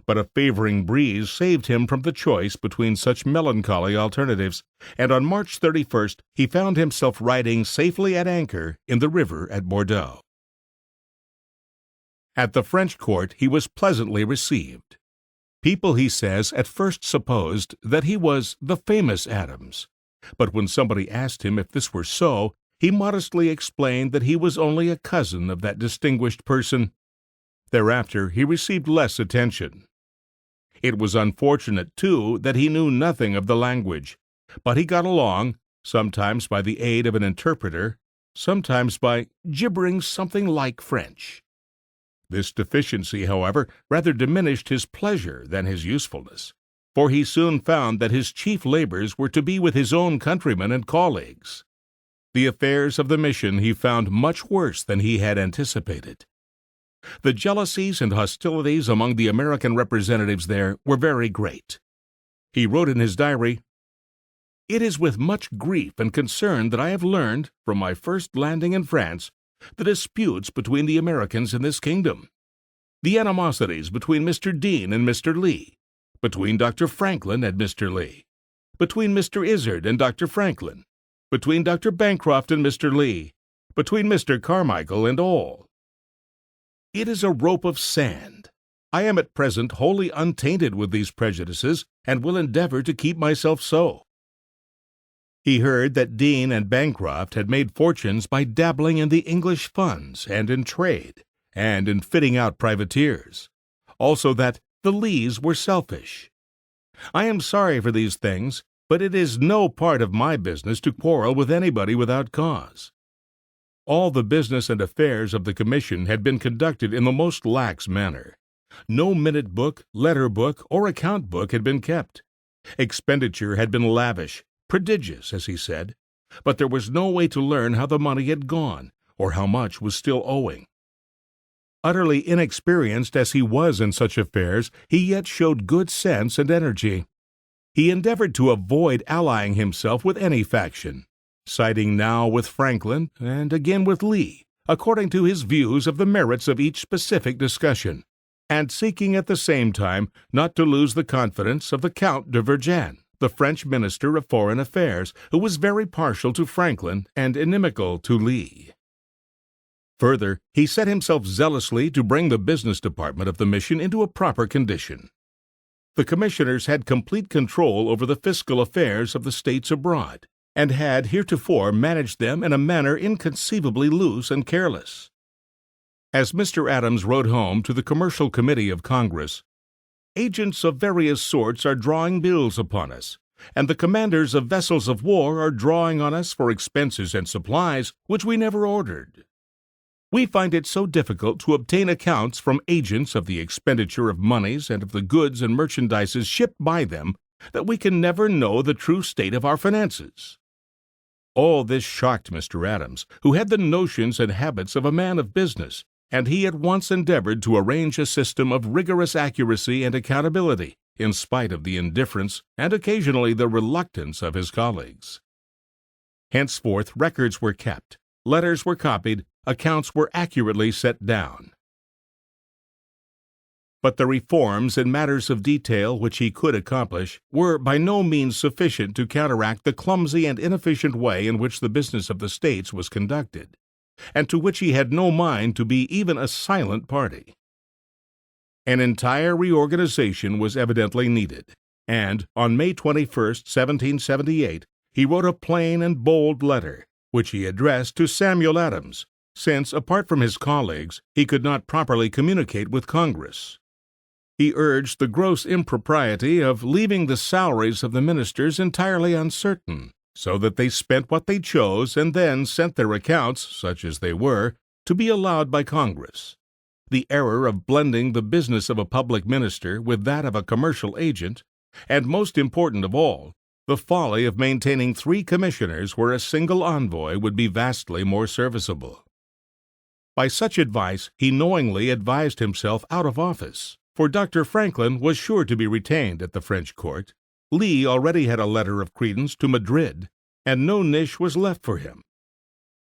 A: But a favoring breeze saved him from the choice between such melancholy alternatives, and on March 31st he found himself riding safely at anchor in the river at Bordeaux. At the French court he was pleasantly received. People, he says, at first supposed that he was the famous Adams, but when somebody asked him if this were so, he modestly explained that he was only a cousin of that distinguished person. Thereafter he received less attention. It was unfortunate, too, that he knew nothing of the language, but he got along, sometimes by the aid of an interpreter, sometimes by gibbering something like French. This deficiency, however, rather diminished his pleasure than his usefulness, for he soon found that his chief labors were to be with his own countrymen and colleagues. The affairs of the mission he found much worse than he had anticipated. The jealousies and hostilities among the American representatives there were very great. He wrote in his diary, "It is with much grief and concern that I have learned, from my first landing in France, the disputes between the Americans in this kingdom, the animosities between Mr. Deane and Mr. Lee, between Dr. Franklin and Mr. Lee, between Mr. Izard and Dr. Franklin, between Dr. Bancroft and Mr. Lee, between Mr. Carmichael and all. It is a rope of sand. I am at present wholly untainted with these prejudices, and will endeavor to keep myself so." He heard that Deane and Bancroft had made fortunes by dabbling in the English funds and in trade, and in fitting out privateers. Also that the Lees were selfish. I am sorry for these things, but it is no part of my business to quarrel with anybody without cause. All the business and affairs of the commission had been conducted in the most lax manner. No minute book, letter book, or account book had been kept. Expenditure had been lavish, prodigious, as he said, but there was no way to learn how the money had gone, or how much was still owing. Utterly inexperienced as he was in such affairs, he yet showed good sense and energy. He endeavored to avoid allying himself with any faction, siding now with Franklin and again with Lee, according to his views of the merits of each specific discussion, and seeking at the same time not to lose the confidence of the Count de Vergennes, the French Minister of Foreign Affairs, who was very partial to Franklin and inimical to Lee. Further, he set himself zealously to bring the business department of the mission into a proper condition. The commissioners had complete control over the fiscal affairs of the states abroad, and had heretofore managed them in a manner inconceivably loose and careless. As Mr. Adams wrote home to the Commercial Committee of Congress, "Agents of various sorts are drawing bills upon us, and the commanders of vessels of war are drawing on us for expenses and supplies which we never ordered. We find it so difficult to obtain accounts from agents of the expenditure of moneys and of the goods and merchandises shipped by them that we can never know the true state of our finances." All this shocked Mr. Adams, who had the notions and habits of a man of business, and he at once endeavored to arrange a system of rigorous accuracy and accountability, in spite of the indifference and occasionally the reluctance of his colleagues. Henceforth records were kept, letters were copied, accounts were accurately set down. But the reforms in matters of detail which he could accomplish were by no means sufficient to counteract the clumsy and inefficient way in which the business of the states was conducted, and to which he had no mind to be even a silent party. An entire reorganization was evidently needed, and on May 21, 1778, he wrote a plain and bold letter, which he addressed to Samuel Adams, since, apart from his colleagues, he could not properly communicate with Congress. He urged the gross impropriety of leaving the salaries of the ministers entirely uncertain, so that they spent what they chose and then sent their accounts, such as they were, to be allowed by Congress. The error of blending the business of a public minister with that of a commercial agent, and most important of all, the folly of maintaining 3 commissioners where a single envoy would be vastly more serviceable. By such advice he knowingly advised himself out of office, for Dr. Franklin was sure to be retained at the French court. Lee already had a letter of credence to Madrid, and no niche was left for him.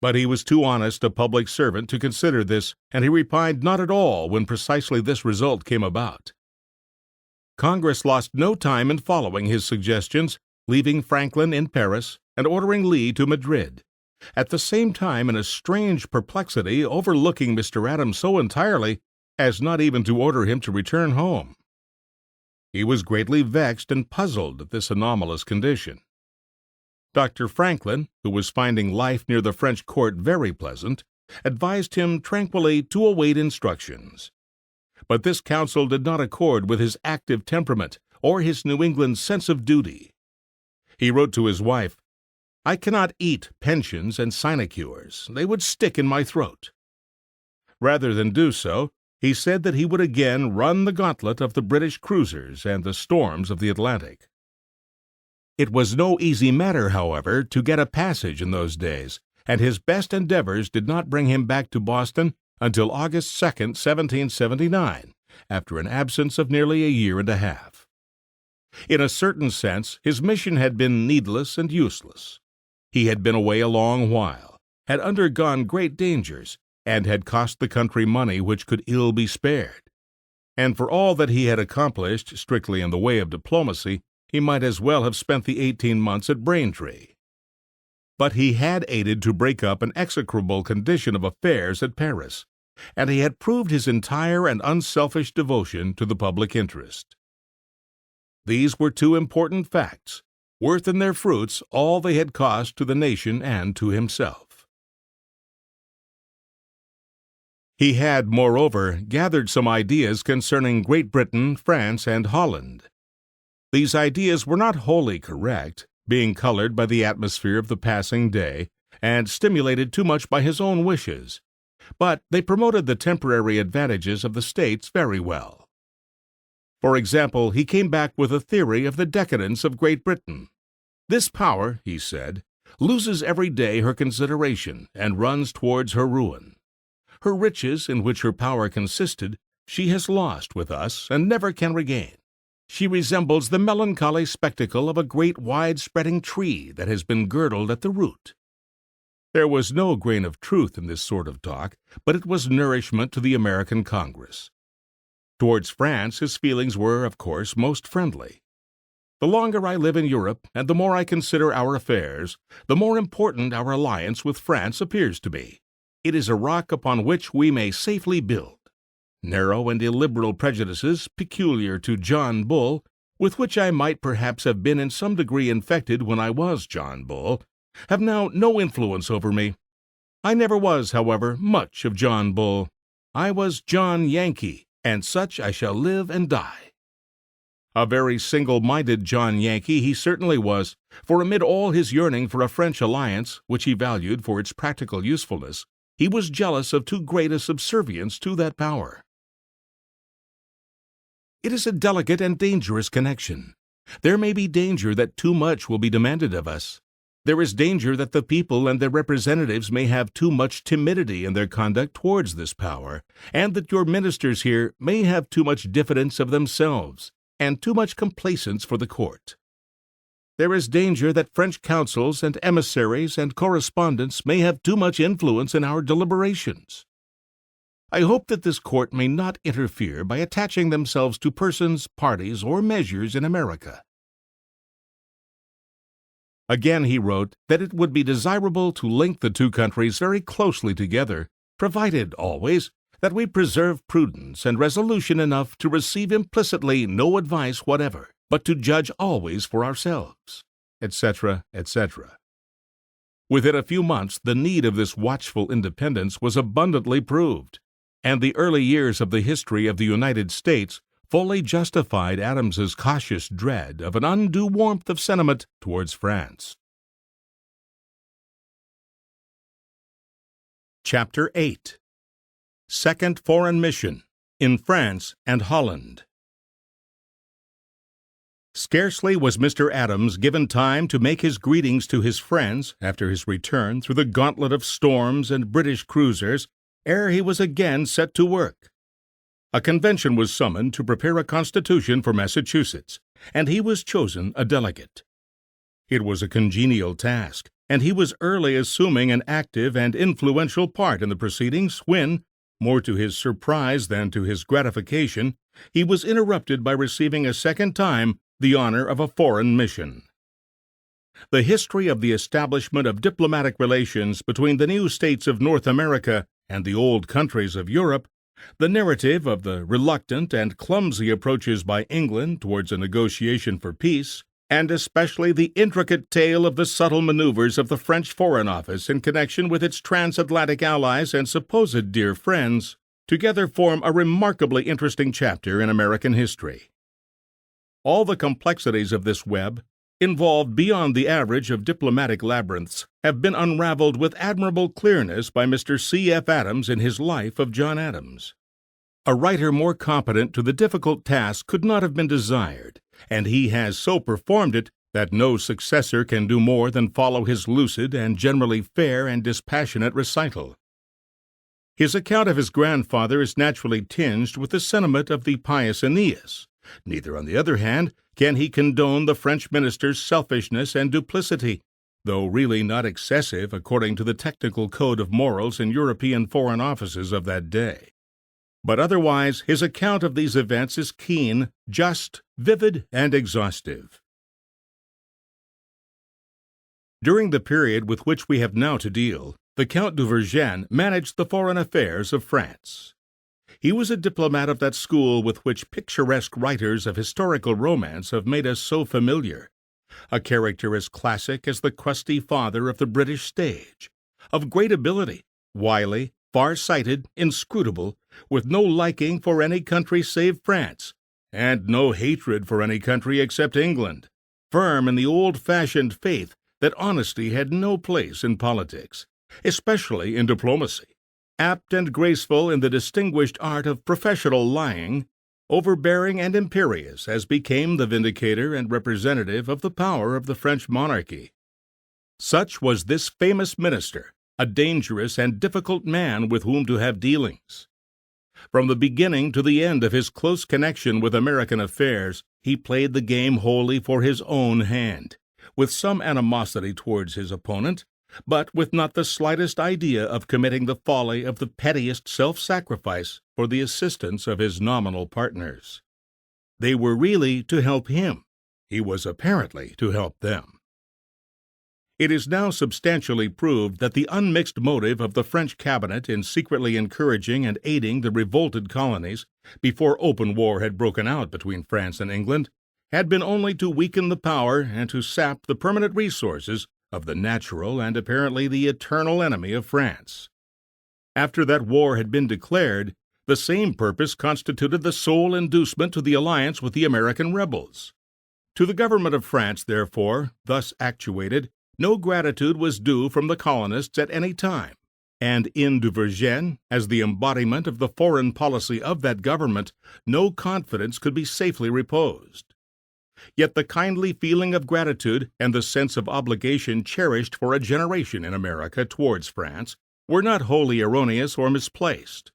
A: But he was too honest a public servant to consider this, and he repined not at all when precisely this result came about. Congress lost no time in following his suggestions, leaving Franklin in Paris and ordering Lee to Madrid, at the same time in a strange perplexity overlooking Mr. Adams so entirely as not even to order him to return home. He was greatly vexed and puzzled at this anomalous condition. Dr. Franklin, who was finding life near the French court very pleasant, advised him tranquilly to await instructions. But this counsel did not accord with his active temperament or his New England sense of duty. He wrote to his wife, "I cannot eat pensions and sinecures. They would stick in my throat." Rather than do so, he said that he would again run the gauntlet of the British cruisers and the storms of the Atlantic. It was no easy matter, however, to get a passage in those days, and his best endeavors did not bring him back to Boston until August 2, 1779, after an absence of nearly a year and a half. In a certain sense, his mission had been needless and useless. He had been away a long while, had undergone great dangers, and had cost the country money which could ill be spared. And for all that he had accomplished strictly in the way of diplomacy, he might as well have spent the 18 months at Braintree. But he had aided to break up an execrable condition of affairs at Paris, and he had proved his entire and unselfish devotion to the public interest. These were 2 important facts, worth in their fruits all they had cost to the nation and to himself. He had, moreover, gathered some ideas concerning Great Britain, France, and Holland. These ideas were not wholly correct, being colored by the atmosphere of the passing day, and stimulated too much by his own wishes, but they promoted the temporary advantages of the states very well. For example, he came back with a theory of the decadence of Great Britain. This power, he said, loses every day her consideration and runs towards her ruin. Her riches, in which her power consisted, she has lost with us and never can regain. She resembles the melancholy spectacle of a great wide-spreading tree that has been girdled at the root. There was no grain of truth in this sort of talk, but it was nourishment to the American Congress. Towards France his feelings were, of course, most friendly. The longer I live in Europe, and the more I consider our affairs, the more important our alliance with France appears to be. It is a rock upon which we may safely build. Narrow and illiberal prejudices peculiar to John Bull, with which I might perhaps have been in some degree infected when I was John Bull, have now no influence over me. I never was, however, much of John Bull. I was John Yankee, and such I shall live and die. A very single-minded John Yankee he certainly was, for amid all his yearning for a French alliance, which he valued for its practical usefulness, he was jealous of too great a subservience to that power. It is a delicate and dangerous connection. There may be danger that too much will be demanded of us. There is danger that the people and their representatives may have too much timidity in their conduct towards this power, and that your ministers here may have too much diffidence of themselves, and too much complacence for the court. There is danger that French counsels and emissaries and correspondents may have too much influence in our deliberations. I hope that this court may not interfere by attaching themselves to persons, parties, or measures in America. Again, he wrote that it would be desirable to link the two countries very closely together, provided always that we preserve prudence and resolution enough to receive implicitly no advice whatever, but to judge always for ourselves, etc., etc. Within a few months, the need of this watchful independence was abundantly proved, and the early years of the history of the United States fully justified Adams's cautious dread of an undue warmth of sentiment towards France. Chapter 8. Second Foreign Mission in France and Holland. Scarcely was Mr. Adams given time to make his greetings to his friends after his return through the gauntlet of storms and British cruisers ere he was again set to work. A convention was summoned to prepare a constitution for Massachusetts, and he was chosen a delegate. It was a congenial task, and he was early assuming an active and influential part in the proceedings when, more to his surprise than to his gratification, he was interrupted by receiving a second time the honor of a foreign mission. The history of the establishment of diplomatic relations between the new states of North America and the old countries of Europe, the narrative of the reluctant and clumsy approaches by England towards a negotiation for peace, and especially the intricate tale of the subtle maneuvers of the French Foreign Office in connection with its transatlantic allies and supposed dear friends, together form a remarkably interesting chapter in American history. All the complexities of this web, involved beyond the average of diplomatic labyrinths, have been unraveled with admirable clearness by Mr. C. F. Adams in his Life of John Adams. A writer more competent to the difficult task could not have been desired, and he has so performed it that no successor can do more than follow his lucid and generally fair and dispassionate recital. His account of his grandfather is naturally tinged with the sentiment of the pious Aeneas. Neither, on the other hand, can he condone the French minister's selfishness and duplicity, though really not excessive according to the technical code of morals in European foreign offices of that day. But otherwise, his account of these events is keen, just, vivid, and exhaustive. During the period with which we have now to deal, the Count de Vergennes managed the foreign affairs of France. He was a diplomat of that school with which picturesque writers of historical romance have made us so familiar, a character as classic as the crusty father of the British stage, of great ability, wily, far-sighted, inscrutable, with no liking for any country save France, and no hatred for any country except England, firm in the old-fashioned faith that honesty had no place in politics, especially in diplomacy, apt and graceful in the distinguished art of professional lying, overbearing and imperious as became the vindicator and representative of the power of the French monarchy. Such was this famous minister, a dangerous and difficult man with whom to have dealings. From the beginning to the end of his close connection with American affairs, he played the game wholly for his own hand, with some animosity towards his opponent, but with not the slightest idea of committing the folly of the pettiest self-sacrifice for the assistance of his nominal partners. They were really to help him. He was apparently to help them. It is now substantially proved that the unmixed motive of the French cabinet in secretly encouraging and aiding the revolted colonies, before open war had broken out between France and England, had been only to weaken the power and to sap the permanent resources of the natural and apparently the eternal enemy of France. After that war had been declared, the same purpose constituted the sole inducement to the alliance with the American rebels. To the government of France, therefore, thus actuated, no gratitude was due from the colonists at any time, and in de Vergennes, as the embodiment of the foreign policy of that government, no confidence could be safely reposed. Yet the kindly feeling of gratitude and the sense of obligation cherished for a generation in America towards France were not wholly erroneous or misplaced,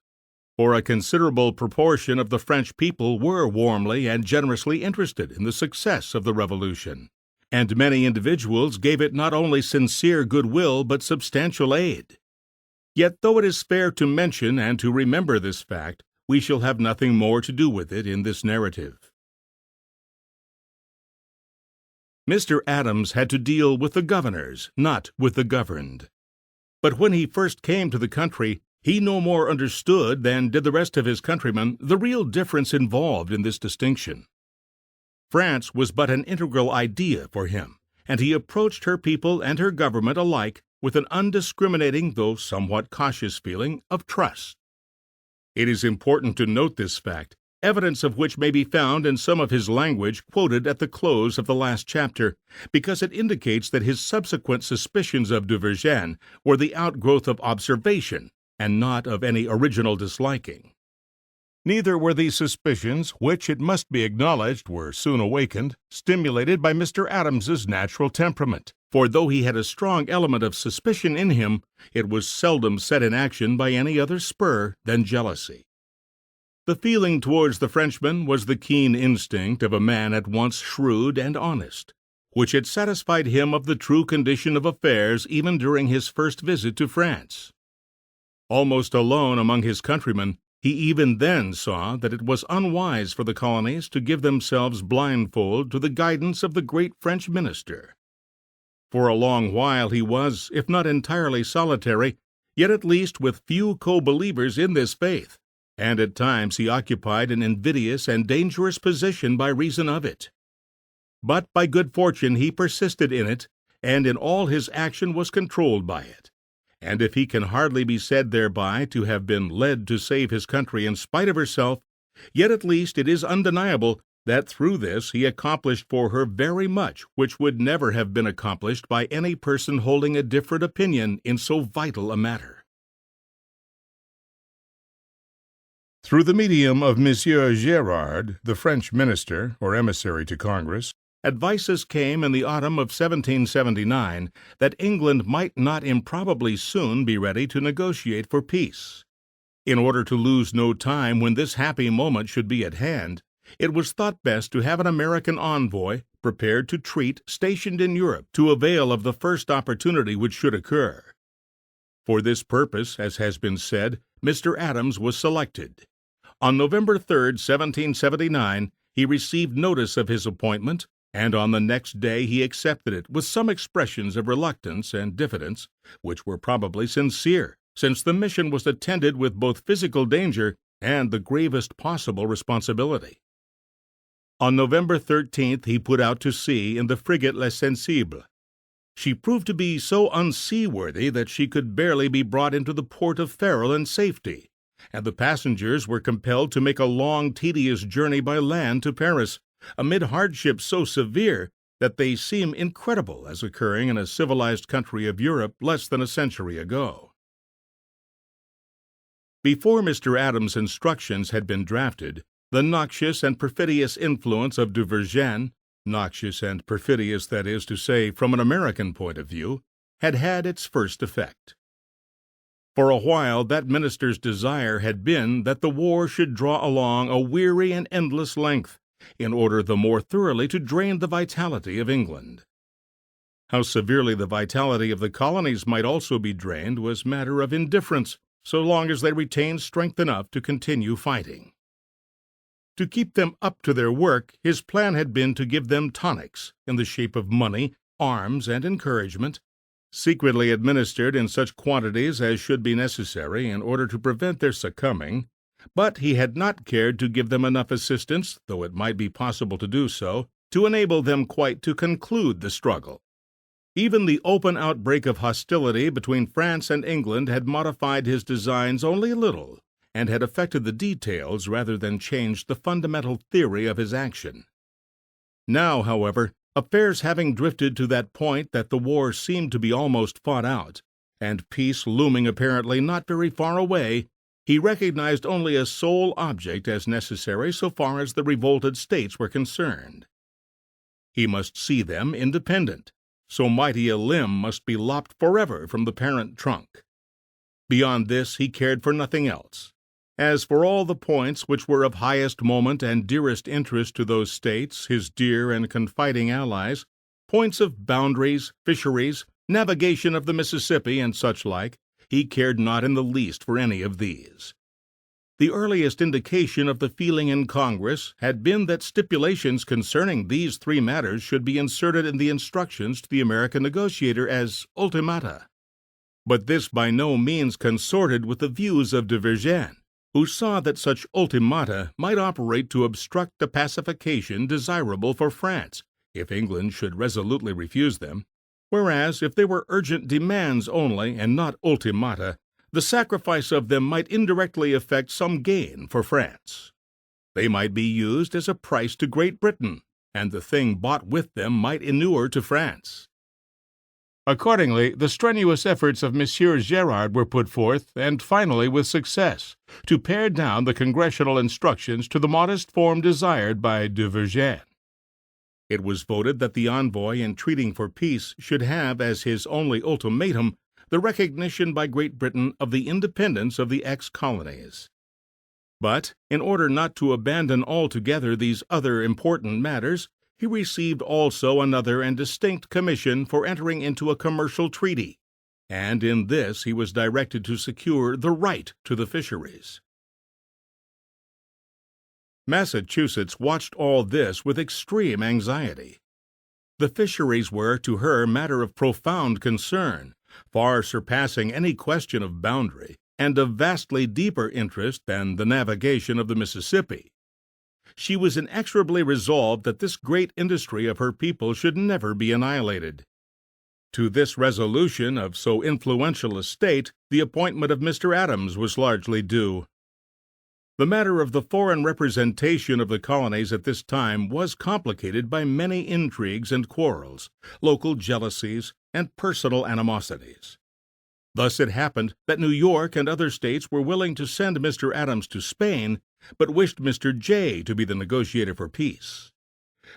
A: for a considerable proportion of the French people were warmly and generously interested in the success of the Revolution, and many individuals gave it not only sincere goodwill but substantial aid. Yet though it is fair to mention and to remember this fact, we shall have nothing more to do with it in this narrative. Mr. Adams had to deal with the governors, not with the governed. But when he first came to the country, he no more understood than did the rest of his countrymen the real difference involved in this distinction. France was but an integral idea for him, and he approached her people and her government alike with an undiscriminating, though somewhat cautious feeling of trust. It is important to note this fact, evidence of which may be found in some of his language quoted at the close of the last chapter, because it indicates that his subsequent suspicions of de Vergennes were the outgrowth of observation and not of any original disliking. Neither were these suspicions, which it must be acknowledged were soon awakened, stimulated by Mr. Adams's natural temperament, for though he had a strong element of suspicion in him, it was seldom set in action by any other spur than jealousy. The feeling towards the Frenchman was the keen instinct of a man at once shrewd and honest, which had satisfied him of the true condition of affairs even during his first visit to France. Almost alone among his countrymen, he even then saw that it was unwise for the colonies to give themselves blindfold to the guidance of the great French minister. For a long while he was, if not entirely solitary, yet at least with few co-believers in this faith, and at times he occupied an invidious and dangerous position by reason of it. But by good fortune he persisted in it, and in all his action was controlled by it. And if he can hardly be said thereby to have been led to save his country in spite of herself, yet at least it is undeniable that through this he accomplished for her very much which would never have been accomplished by any person holding a different opinion in so vital a matter. Through the medium of Monsieur Gérard, the French minister, or emissary to Congress, advices came in the autumn of 1779 that England might not improbably soon be ready to negotiate for peace. In order to lose no time when this happy moment should be at hand, it was thought best to have an American envoy, prepared to treat, stationed in Europe, to avail of the first opportunity which should occur. For this purpose, as has been said, Mr. Adams was selected. On November 3, 1779, he received notice of his appointment, and on the next day he accepted it with some expressions of reluctance and diffidence, which were probably sincere, since the mission was attended with both physical danger and the gravest possible responsibility. On November 13th he put out to sea in the frigate Le Sensible. She proved to be so unseaworthy that she could barely be brought into the port of Ferrol in safety, and the passengers were compelled to make a long, tedious journey by land to Paris, amid hardships so severe that they seem incredible as occurring in a civilized country of Europe less than a century ago. Before Mr. Adams' instructions had been drafted, the noxious and perfidious influence of de Vergennes, noxious and perfidious, that is to say, from an American point of view, had had its first effect. For a while that minister's desire had been that the war should draw along a weary and endless length, in order the more thoroughly to drain the vitality of England. How severely the vitality of the colonies might also be drained was matter of indifference, so long as they retained strength enough to continue fighting. To keep them up to their work, his plan had been to give them tonics in the shape of money, arms, and encouragement, secretly administered in such quantities as should be necessary in order to prevent their succumbing, but he had not cared to give them enough assistance, though it might be possible to do so, to enable them quite to conclude the struggle. Even the open outbreak of hostility between France and England had modified his designs only a little, and had affected the details rather than changed the fundamental theory of his action. Now, however, affairs having drifted to that point that the war seemed to be almost fought out, and peace looming apparently not very far away, he recognized only a sole object as necessary so far as the revolted states were concerned. He must see them independent. So mighty a limb must be lopped forever from the parent trunk. Beyond this he cared for nothing else. As for all the points which were of highest moment and dearest interest to those states, his dear and confiding allies, points of boundaries, fisheries, navigation of the Mississippi, and such like, he cared not in the least for any of these. The earliest indication of the feeling in Congress had been that stipulations concerning these three matters should be inserted in the instructions to the American negotiator as ultimata. But this by no means consorted with the views of de Vergennes, who saw that such ultimata might operate to obstruct the pacification desirable for France, if England should resolutely refuse them, whereas if they were urgent demands only and not ultimata, the sacrifice of them might indirectly effect some gain for France. They might be used as a price to Great Britain, and the thing bought with them might inure to France. Accordingly, the strenuous efforts of Monsieur Gérard were put forth, and finally with success, to pare down the congressional instructions to the modest form desired by de Vergennes. It was voted that the envoy entreating for peace should have as his only ultimatum the recognition by Great Britain of the independence of the ex-colonies. But, in order not to abandon altogether these other important matters, he received also another and distinct commission for entering into a commercial treaty, and in this he was directed to secure the right to the fisheries. Massachusetts watched all this with extreme anxiety. The fisheries were to her matter of profound concern, far surpassing any question of boundary, and of vastly deeper interest than the navigation of the Mississippi. She was inexorably resolved that this great industry of her people should never be annihilated. To this resolution of so influential a state, the appointment of Mr. Adams was largely due. The matter of the foreign representation of the colonies at this time was complicated by many intrigues and quarrels, local jealousies, and personal animosities. Thus it happened that New York and other states were willing to send Mr. Adams to Spain, but wished Mr. Jay to be the negotiator for peace.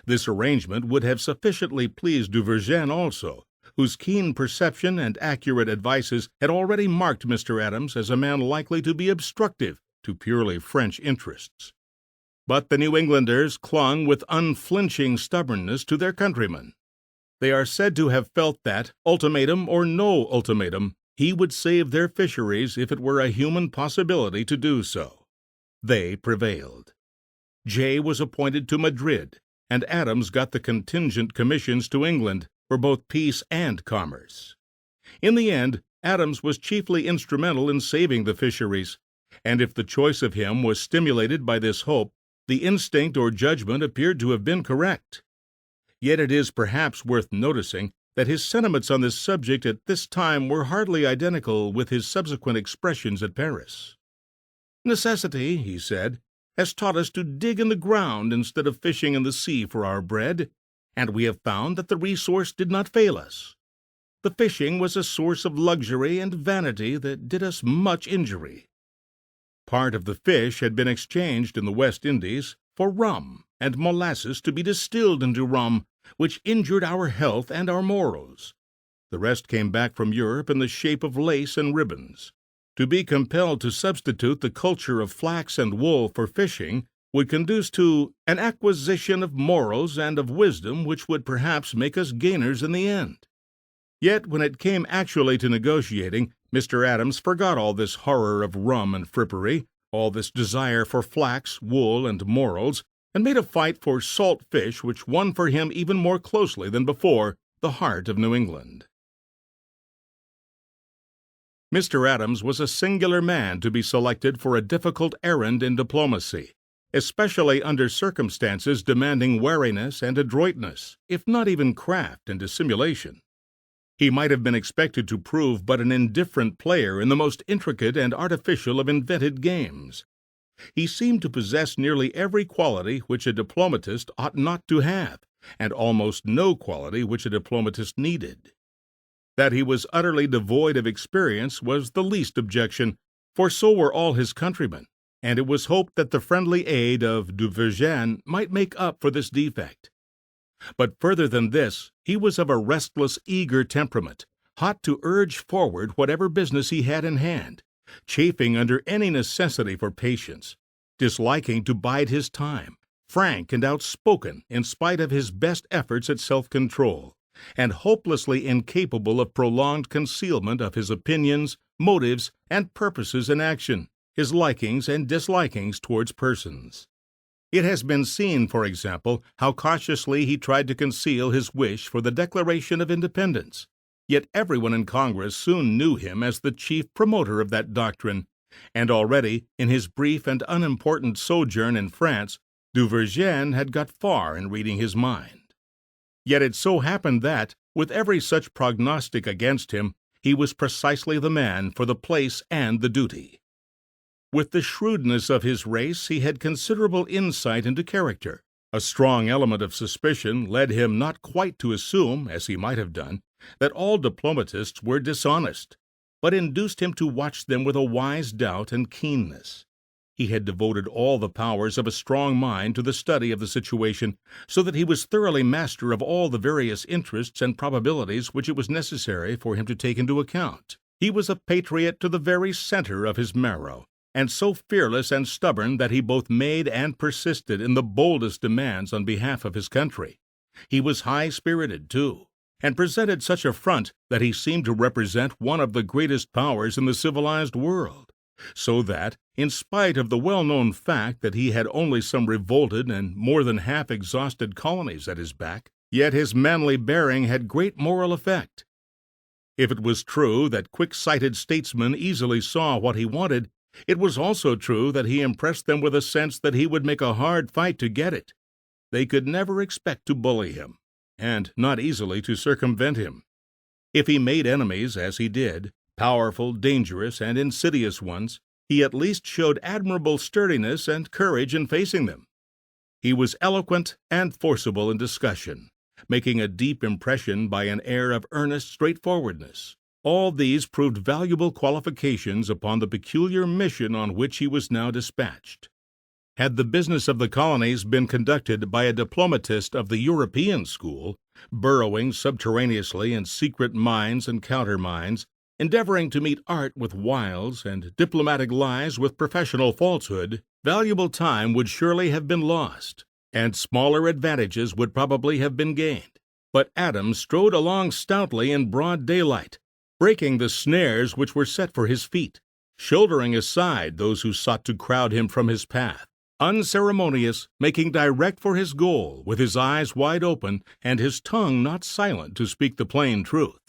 A: This arrangement would have sufficiently pleased de Vergennes also, whose keen perception and accurate advices had already marked Mr. Adams as a man likely to be obstructive to purely French interests. But the New Englanders clung with unflinching stubbornness to their countrymen. They are said to have felt that, ultimatum or no ultimatum, he would save their fisheries if it were a human possibility to do so. They prevailed. Jay was appointed to Madrid, and Adams got the contingent commissions to England for both peace and commerce. In the end, Adams was chiefly instrumental in saving the fisheries, and if the choice of him was stimulated by this hope, the instinct or judgment appeared to have been correct. Yet it is perhaps worth noticing that his sentiments on this subject at this time were hardly identical with his subsequent expressions at Paris. "Necessity," he said, "has taught us to dig in the ground instead of fishing in the sea for our bread, and we have found that the resource did not fail us. The fishing was a source of luxury and vanity that did us much injury. Part of the fish had been exchanged in the West Indies for rum and molasses to be distilled into rum, which injured our health and our morals. The rest came back from Europe in the shape of lace and ribbons. To be compelled to substitute the culture of flax and wool for fishing would conduce to an acquisition of morals and of wisdom which would perhaps make us gainers in the end." Yet when it came actually to negotiating, Mr. Adams forgot all this horror of rum and frippery, all this desire for flax, wool, and morals, and made a fight for salt fish which won for him even more closely than before the heart of New England. Mr. Adams was a singular man to be selected for a difficult errand in diplomacy, especially under circumstances demanding wariness and adroitness, if not even craft and dissimulation. He might have been expected to prove but an indifferent player in the most intricate and artificial of invented games. He seemed to possess nearly every quality which a diplomatist ought not to have, and almost no quality which a diplomatist needed. That he was utterly devoid of experience was the least objection, for so were all his countrymen, and it was hoped that the friendly aid of de Vergennes might make up for this defect. But further than this, he was of a restless, eager temperament, hot to urge forward whatever business he had in hand, chafing under any necessity for patience, disliking to bide his time, frank and outspoken in spite of his best efforts at self-control, and hopelessly incapable of prolonged concealment of his opinions, motives, and purposes in action. his likings and dislikings towards persons. It has been seen, for example, how cautiously he tried to conceal his wish for the Declaration of Independence. Yet everyone in Congress soon knew him as the chief promoter of that doctrine, and already, in his brief and unimportant sojourn in France, Duvergène had got far in reading his mind. Yet it so happened that, with every such prognostic against him, he was precisely the man for the place and the duty. With the shrewdness of his race, he had considerable insight into character. A strong element of suspicion led him not quite to assume, as he might have done, that all diplomatists were dishonest, but induced him to watch them with a wise doubt and keenness. He had devoted all the powers of a strong mind to the study of the situation, so that he was thoroughly master of all the various interests and probabilities which it was necessary for him to take into account. He was a patriot to the very center of his marrow, and so fearless and stubborn that he both made and persisted in the boldest demands on behalf of his country. He was high-spirited, too, and presented such a front that he seemed to represent one of the greatest powers in the civilized world, so that, in spite of the well-known fact that he had only some revolted and more than half-exhausted colonies at his back, yet his manly bearing had great moral effect. If it was true that quick-sighted statesmen easily saw what he wanted, it was also true that he impressed them with a sense that he would make a hard fight to get it. They could never expect to bully him, and not easily to circumvent him. If he made enemies, as he did, powerful, dangerous, and insidious ones, he at least showed admirable sturdiness and courage in facing them. He was eloquent and forcible in discussion, making a deep impression by an air of earnest straightforwardness. All these proved valuable qualifications upon the peculiar mission on which he was now dispatched. Had the business of the colonies been conducted by a diplomatist of the European school, burrowing subterraneously in secret mines and countermines, endeavoring to meet art with wiles and diplomatic lies with professional falsehood, valuable time would surely have been lost, and smaller advantages would probably have been gained. But Adams strode along stoutly in broad daylight, breaking the snares which were set for his feet, shouldering aside those who sought to crowd him from his path, unceremonious, making direct for his goal, with his eyes wide open and his tongue not silent to speak the plain truth.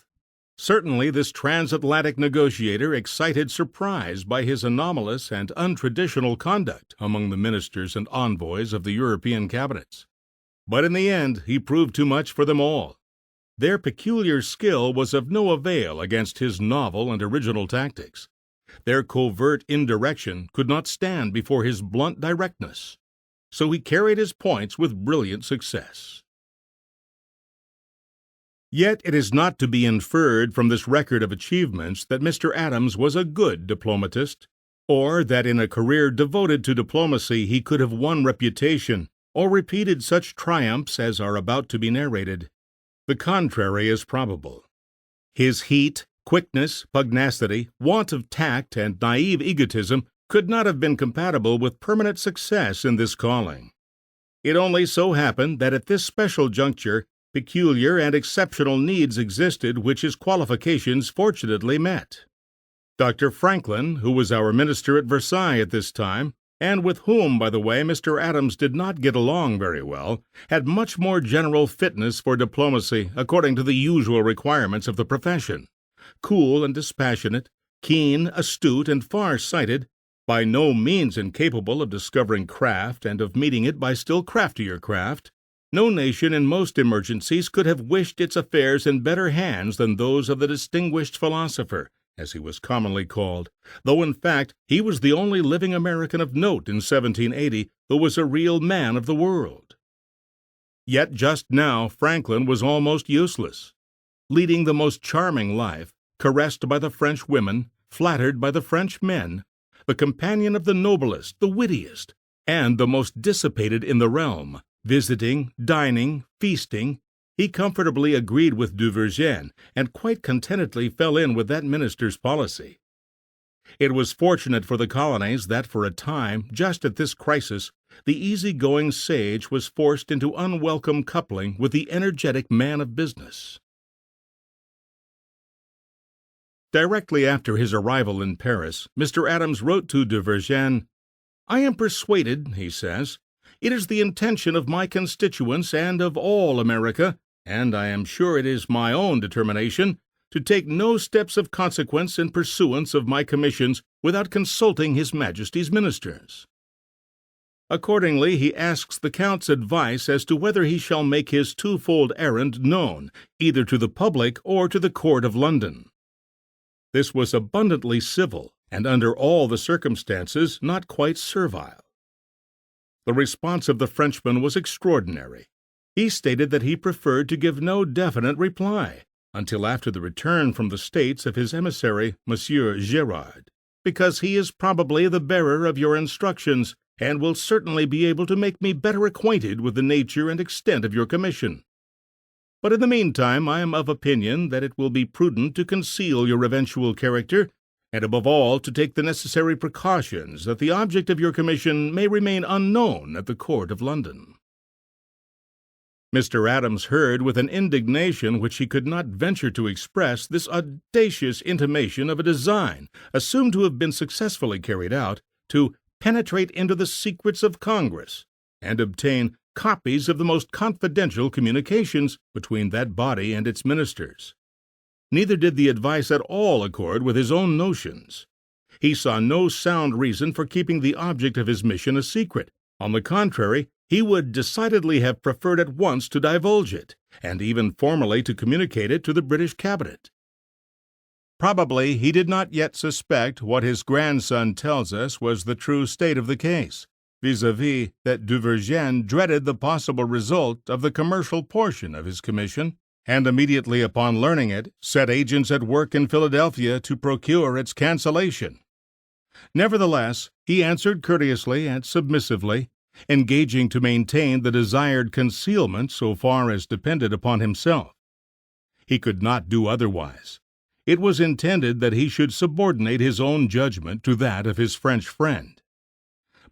A: Certainly this transatlantic negotiator excited surprise by his anomalous and untraditional conduct among the ministers and envoys of the European cabinets. But in the end he proved too much for them all. Their peculiar skill was of no avail against his novel and original tactics. Their covert indirection could not stand before his blunt directness. So he carried his points with brilliant success. Yet it is not to be inferred from this record of achievements that Mr. Adams was a good diplomatist, or that in a career devoted to diplomacy he could have won reputation or repeated such triumphs as are about to be narrated. The contrary is probable. His heat, quickness, pugnacity, want of tact, and naive egotism could not have been compatible with permanent success in this calling. It only so happened that at this special juncture, peculiar and exceptional needs existed which his qualifications fortunately met. Dr. Franklin, who was our minister at Versailles at this time, and with whom, by the way, Mr. Adams did not get along very well, had much more general fitness for diplomacy according to the usual requirements of the profession. Cool and dispassionate, keen, astute, and far-sighted, by no means incapable of discovering craft and of meeting it by still craftier craft, no nation in most emergencies could have wished its affairs in better hands than those of the distinguished philosopher, as he was commonly called, though in fact he was the only living American of note in 1780 who was a real man of the world. Yet just now Franklin was almost useless, leading the most charming life, caressed by the French women, flattered by the French men, the companion of the noblest, the wittiest, and the most dissipated in the realm, visiting, dining, feasting. He comfortably agreed with Duvergène, and quite contentedly fell in with that minister's policy. It was fortunate for the colonies that for a time, just at this crisis, the easy-going sage was forced into unwelcome coupling with the energetic man of business. Directly after his arrival in Paris, Mr. Adams wrote to de Vergennes, "I am persuaded," he says, "it is the intention of my constituents and of all America, and I am sure it is my own determination, to take no steps of consequence in pursuance of my commissions without consulting His Majesty's ministers." Accordingly, he asks the Count's advice as to whether he shall make his twofold errand known, either to the public or to the court of London. This was abundantly civil, and under all the circumstances not quite servile. The response of the Frenchman was extraordinary. He stated that he preferred to give no definite reply until after the return from the States of his emissary, Monsieur Gérard, because he is probably the bearer of your instructions, and will certainly be able to make me better acquainted with the nature and extent of your commission. But in the meantime I am of opinion that it will be prudent to conceal your eventual character, and above all to take the necessary precautions that the object of your commission may remain unknown at the court of London. Mr. Adams heard with an indignation which he could not venture to express this audacious intimation of a design, assumed to have been successfully carried out, to penetrate into the secrets of Congress, and obtain copies of the most confidential communications between that body and its ministers. Neither did the advice at all accord with his own notions. He saw no sound reason for keeping the object of his mission a secret. On the contrary, he would decidedly have preferred at once to divulge it, and even formally to communicate it to the British cabinet. Probably he did not yet suspect what his grandson tells us was the true state of the case, viz., that de Vergennes dreaded the possible result of the commercial portion of his commission, and immediately upon learning it, set agents at work in Philadelphia to procure its cancellation. Nevertheless, he answered courteously and submissively, engaging to maintain the desired concealment so far as depended upon himself. He could not do otherwise. It was intended that he should subordinate his own judgment to that of his French friend.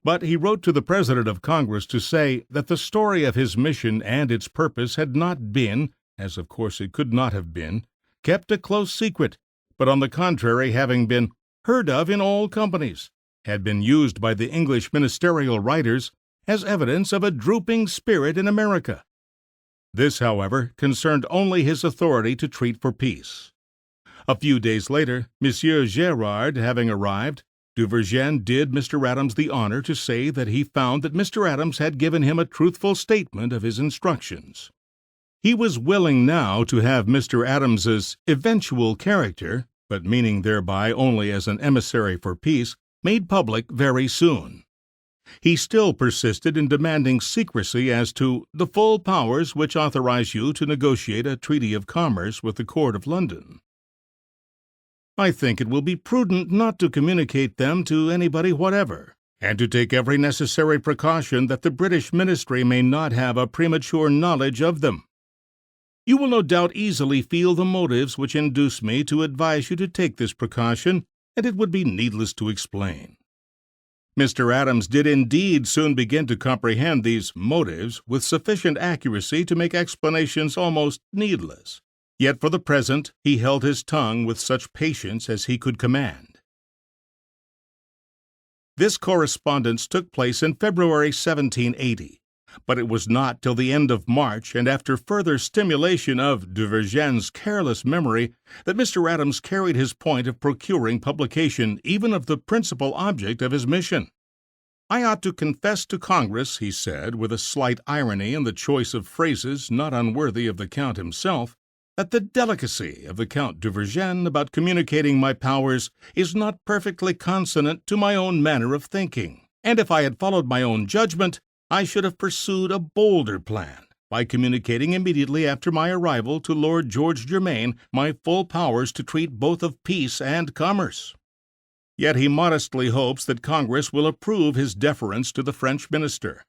A: But he wrote to the President of Congress to say that the story of his mission and its purpose had not been, as of course it could not have been, kept a close secret, but on the contrary, having been heard of in all companies, had been used by the English ministerial writers as evidence of a drooping spirit in America. This, however, concerned only his authority to treat for peace. A few days later, Monsieur Gérard having arrived, de Vergennes did Mr. Adams the honor to say that he found that Mr. Adams had given him a truthful statement of his instructions. He was willing now to have Mr. Adams's eventual character, but meaning thereby only as an emissary for peace, made public very soon. He still persisted in demanding secrecy as to the full powers which authorize you to negotiate a treaty of commerce with the court of London. I think it will be prudent not to communicate them to anybody whatever, and to take every necessary precaution that the British ministry may not have a premature knowledge of them. You will no doubt easily feel the motives which induce me to advise you to take this precaution, and it would be needless to explain. Mr. Adams did indeed soon begin to comprehend these motives with sufficient accuracy to make explanations almost needless. Yet for the present he held his tongue with such patience as he could command. This correspondence took place in February 1780, but it was not till the end of March, and after further stimulation of de Vergennes' careless memory, that Mr. Adams carried his point of procuring publication even of the principal object of his mission. I ought to confess to Congress, he said, with a slight irony in the choice of phrases not unworthy of the Count himself, that the delicacy of the Count de Vergennes about communicating my powers is not perfectly consonant to my own manner of thinking, and if I had followed my own judgment, I should have pursued a bolder plan, by communicating immediately after my arrival to Lord George Germain my full powers to treat both of peace and commerce. Yet he modestly hopes that Congress will approve his deference to the French minister.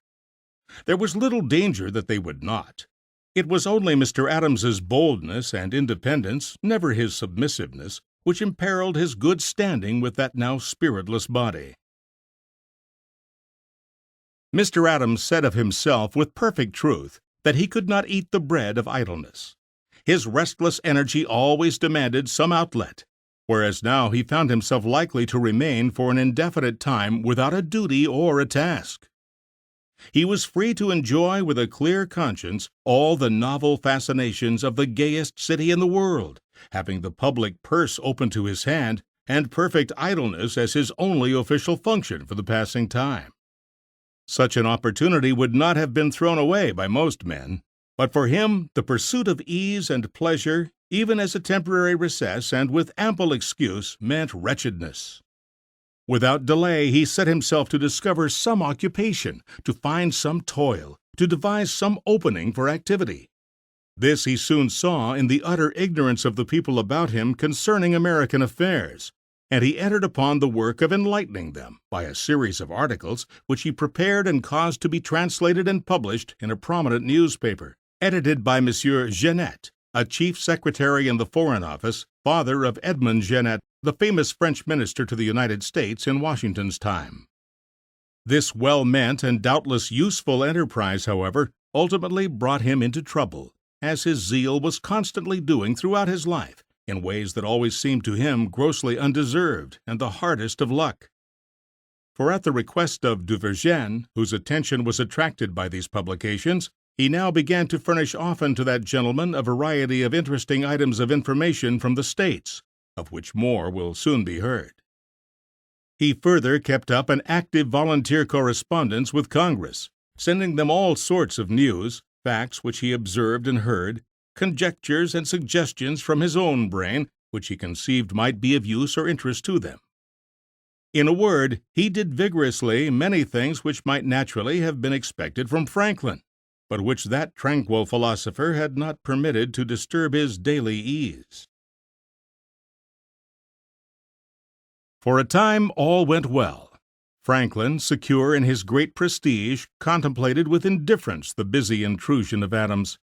A: There was little danger that they would not. It was only Mr. Adams's boldness and independence, never his submissiveness, which imperiled his good standing with that now spiritless body. Mr. Adams said of himself with perfect truth that he could not eat the bread of idleness. His restless energy always demanded some outlet, whereas now he found himself likely to remain for an indefinite time without a duty or a task. He was free to enjoy with a clear conscience all the novel fascinations of the gayest city in the world, having the public purse open to his hand and perfect idleness as his only official function for the passing time. Such an opportunity would not have been thrown away by most men, but for him the pursuit of ease and pleasure, even as a temporary recess and with ample excuse, meant wretchedness. Without delay he set himself to discover some occupation, to find some toil, to devise some opening for activity. This he soon saw in the utter ignorance of the people about him concerning American affairs, and he entered upon the work of enlightening them by a series of articles which he prepared and caused to be translated and published in a prominent newspaper, edited by Monsieur Genet, a chief secretary in the Foreign Office, father of Edmond Genet, the famous French minister to the United States in Washington's time. This well-meant and doubtless useful enterprise, however, ultimately brought him into trouble, as his zeal was constantly doing throughout his life, in ways that always seemed to him grossly undeserved and the hardest of luck. For at the request of Duvergène, whose attention was attracted by these publications, he now began to furnish often to that gentleman a variety of interesting items of information from the States, of which more will soon be heard. He further kept up an active volunteer correspondence with Congress, sending them all sorts of news, facts which he observed and heard, conjectures and suggestions from his own brain, which he conceived might be of use or interest to them. In a word, he did vigorously many things which might naturally have been expected from Franklin, but which that tranquil philosopher had not permitted to disturb his daily ease. For a time all went well. Franklin, secure in his great prestige, contemplated with indifference the busy intrusion of Adams.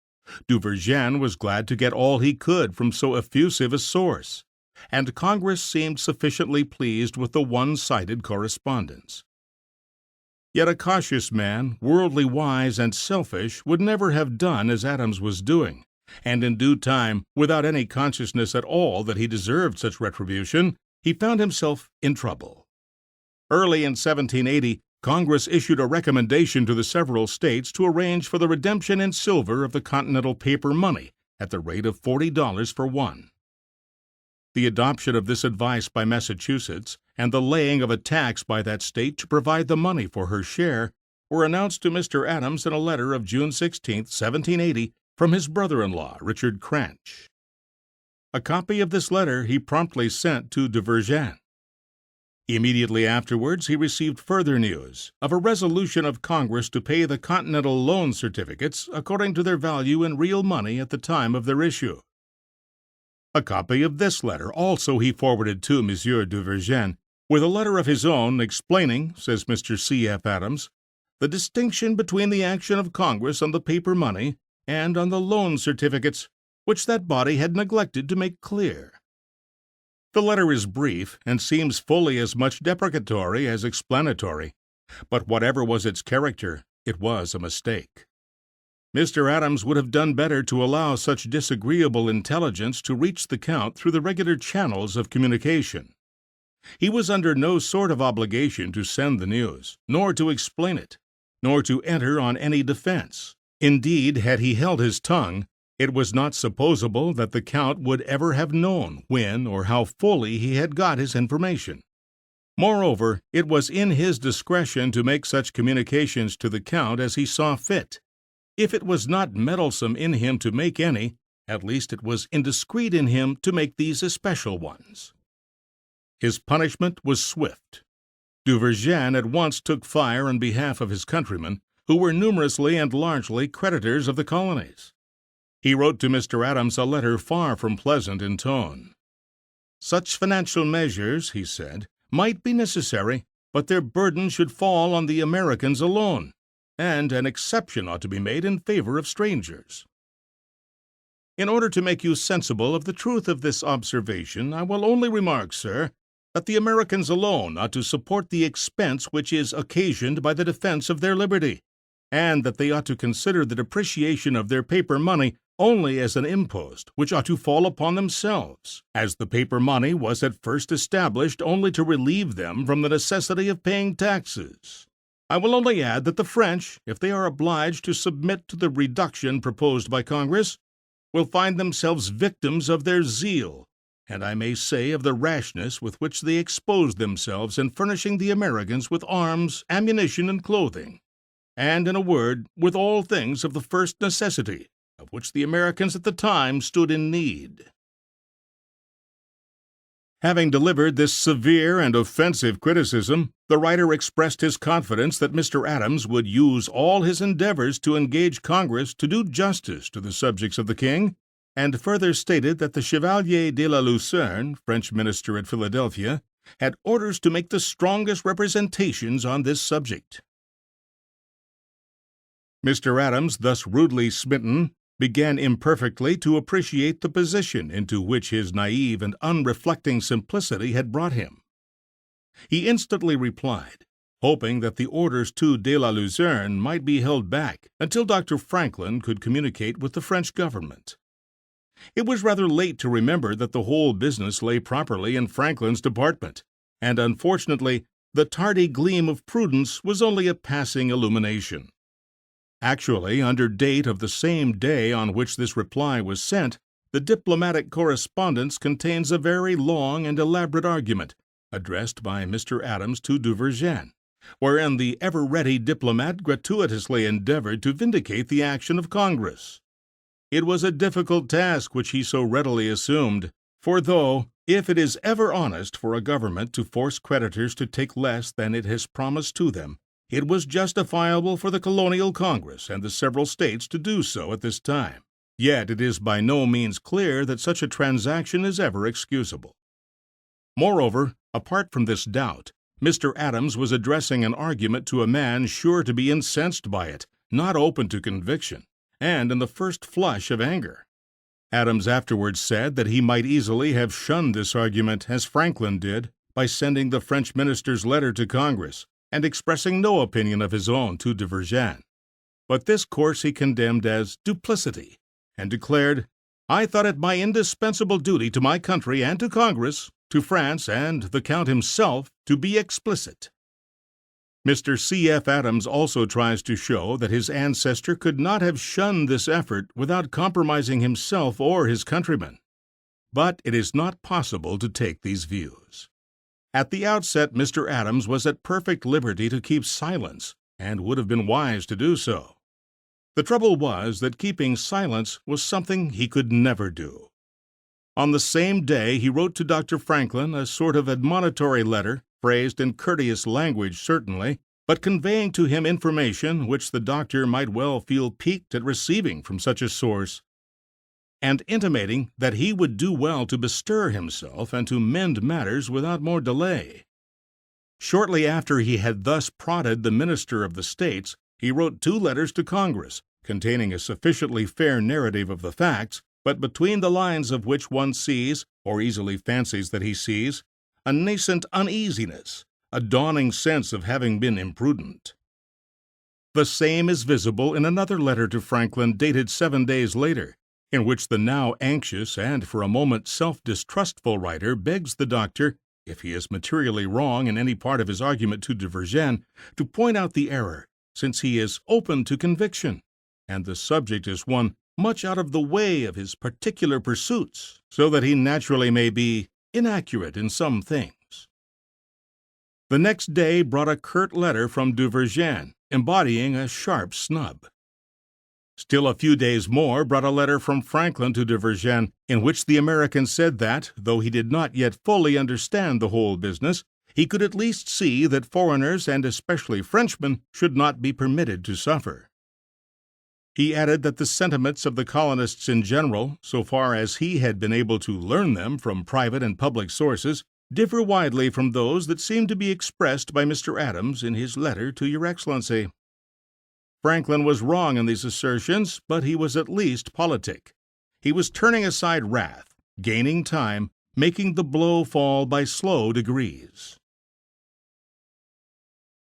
A: Duvergène was glad to get all he could from so effusive a source, and Congress seemed sufficiently pleased with the one-sided correspondence. Yet a cautious man, worldly wise and selfish, would never have done as Adams was doing, and in due time, without any consciousness at all that he deserved such retribution, he found himself in trouble. Early in 1780, Congress issued a recommendation to the several states to arrange for the redemption in silver of the Continental paper money at the rate of $40 for one. The adoption of this advice by Massachusetts and the laying of a tax by that state to provide the money for her share were announced to Mr. Adams in a letter of June 16, 1780, from his brother-in-law, Richard Cranch. A copy of this letter he promptly sent to Duvergène. Immediately afterwards he received further news of a resolution of Congress to pay the Continental loan certificates according to their value in real money at the time of their issue. A copy of this letter also he forwarded to M. Duvergène, with a letter of his own explaining, says Mr. C. F. Adams, the distinction between the action of Congress on the paper money and on the loan certificates, which that body had neglected to make clear. The letter is brief and seems fully as much deprecatory as explanatory, but whatever was its character, it was a mistake. Mr. Adams would have done better to allow such disagreeable intelligence to reach the Count through the regular channels of communication. He was under no sort of obligation to send the news, nor to explain it, nor to enter on any defense. Indeed, had he held his tongue, it was not supposable that the Count would ever have known when or how fully he had got his information. Moreover, it was in his discretion to make such communications to the Count as he saw fit. If it was not meddlesome in him to make any, at least it was indiscreet in him to make these especial ones. His punishment was swift. Duvergène at once took fire on behalf of his countrymen, who were numerously and largely creditors of the colonies. He wrote to Mr. Adams a letter far from pleasant in tone. Such financial measures, he said, might be necessary, but their burden should fall on the Americans alone, and an exception ought to be made in favor of strangers. In order to make you sensible of the truth of this observation, I will only remark, sir, that the Americans alone ought to support the expense which is occasioned by the defense of their liberty, and that they ought to consider the depreciation of their paper money only as an impost which ought to fall upon themselves, as the paper money was at first established only to relieve them from the necessity of paying taxes. I will only add that the French, if they are obliged to submit to the reduction proposed by Congress, will find themselves victims of their zeal, and I may say of the rashness with which they exposed themselves in furnishing the Americans with arms, ammunition, and clothing, and, in a word, with all things of the first necessity, of which the Americans at the time stood in need. Having delivered this severe and offensive criticism, the writer expressed his confidence that Mr. Adams would use all his endeavors to engage Congress to do justice to the subjects of the king, and further stated that the Chevalier de la Lucerne, French minister at Philadelphia, had orders to make the strongest representations on this subject. Mr. Adams, thus rudely smitten, began imperfectly to appreciate the position into which his naive and unreflecting simplicity had brought him. He instantly replied, hoping that the orders to de la Luzerne might be held back until Dr. Franklin could communicate with the French government. It was rather late to remember that the whole business lay properly in Franklin's department, and unfortunately the tardy gleam of prudence was only a passing illumination. Actually, under date of the same day on which this reply was sent, the diplomatic correspondence contains a very long and elaborate argument, addressed by Mr. Adams to Duvergène, wherein the ever-ready diplomat gratuitously endeavored to vindicate the action of Congress. It was a difficult task which he so readily assumed, for though, if it is ever honest for a government to force creditors to take less than it has promised to them, it was justifiable for the colonial Congress and the several states to do so at this time. Yet it is by no means clear that such a transaction is ever excusable. Moreover, apart from this doubt, Mr. Adams was addressing an argument to a man sure to be incensed by it, not open to conviction, and in the first flush of anger. Adams afterwards said that he might easily have shunned this argument, as Franklin did, by sending the French minister's letter to Congress, and expressing no opinion of his own to Duvergène. But this course he condemned as duplicity, and declared, "I thought it my indispensable duty to my country and to Congress, to France and the Count himself, to be explicit." Mr. C.F. Adams also tries to show that his ancestor could not have shunned this effort without compromising himself or his countrymen. But it is not possible to take these views. At the outset, Mr. Adams was at perfect liberty to keep silence, and would have been wise to do so. The trouble was that keeping silence was something he could never do. On the same day he wrote to Dr. Franklin a sort of admonitory letter, phrased in courteous language certainly, but conveying to him information which the doctor might well feel piqued at receiving from such a source, and intimating that he would do well to bestir himself and to mend matters without more delay. Shortly after he had thus prodded the minister of the States, he wrote 2 letters to Congress, containing a sufficiently fair narrative of the facts, but between the lines of which one sees, or easily fancies that he sees, a nascent uneasiness, a dawning sense of having been imprudent. The same is visible in another letter to Franklin dated 7 days later, in which the now anxious and for a moment self-distrustful writer begs the doctor, if he is materially wrong in any part of his argument to Duvergène, to point out the error, since he is open to conviction, and the subject is one much out of the way of his particular pursuits, so that he naturally may be inaccurate in some things. The next day brought a curt letter from Duvergène, embodying a sharp snub. Still a few days more brought a letter from Franklin to Duvergène, in which the American said that, though he did not yet fully understand the whole business, he could at least see that foreigners, and especially Frenchmen, should not be permitted to suffer. He added that the sentiments of the colonists in general, so far as he had been able to learn them from private and public sources, differ widely from those that seem to be expressed by Mr. Adams in his letter to Your Excellency. Franklin was wrong in these assertions, but he was at least politic. He was turning aside wrath, gaining time, making the blow fall by slow degrees.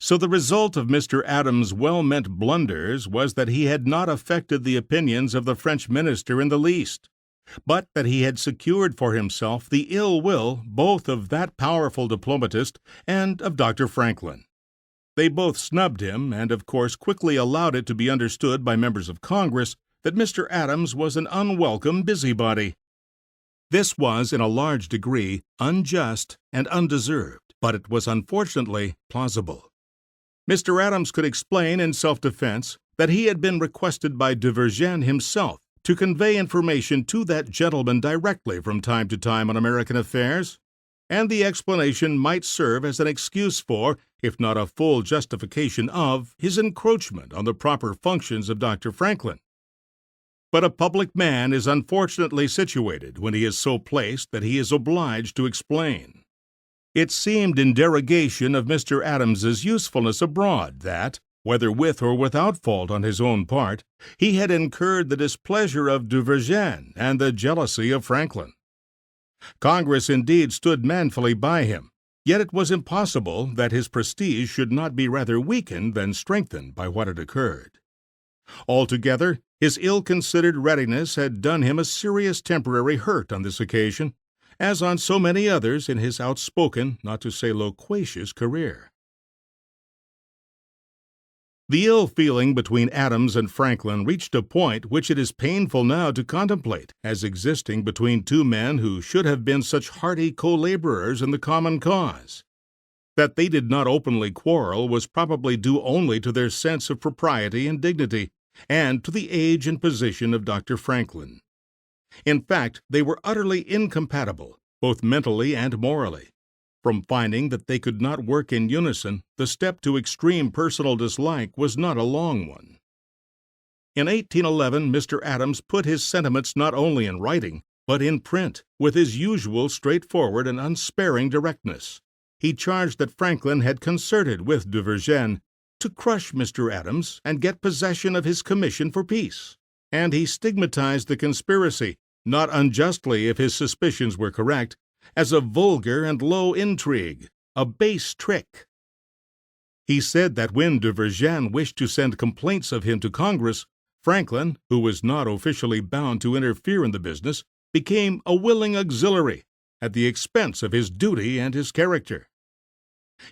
A: So the result of Mr. Adams' well-meant blunders was that he had not affected the opinions of the French minister in the least, but that he had secured for himself the ill will both of that powerful diplomatist and of Dr. Franklin. They both snubbed him, and of course quickly allowed it to be understood by members of Congress that Mr. Adams was an unwelcome busybody. This was, in a large degree, unjust and undeserved, but it was unfortunately plausible. Mr. Adams could explain in self-defense that he had been requested by de Vergennes himself to convey information to that gentleman directly from time to time on American affairs, and the explanation might serve as an excuse for, if not a full justification of, his encroachment on the proper functions of Dr. Franklin. But a public man is unfortunately situated when he is so placed that he is obliged to explain. It seemed in derogation of Mr. Adams's usefulness abroad that, whether with or without fault on his own part, he had incurred the displeasure of de Vergennes and the jealousy of Franklin. Congress indeed stood manfully by him, yet it was impossible that his prestige should not be rather weakened than strengthened by what had occurred. Altogether, his ill-considered readiness had done him a serious temporary hurt on this occasion, as on so many others in his outspoken, not to say loquacious, career. The ill feeling between Adams and Franklin reached a point which it is painful now to contemplate as existing between two men who should have been such hearty co-laborers in the common cause. That they did not openly quarrel was probably due only to their sense of propriety and dignity, and to the age and position of Dr. Franklin. In fact, they were utterly incompatible, both mentally and morally. From finding that they could not work in unison, the step to extreme personal dislike was not a long one. In 1811, Mr. Adams put his sentiments not only in writing, but in print, with his usual straightforward and unsparing directness. He charged that Franklin had concerted with de Vergennes to crush Mr. Adams and get possession of his commission for peace, and he stigmatized the conspiracy, not unjustly if his suspicions were correct, as a vulgar and low intrigue, a base trick. He said that when de Vergennes wished to send complaints of him to Congress, Franklin, who was not officially bound to interfere in the business, became a willing auxiliary at the expense of his duty and his character.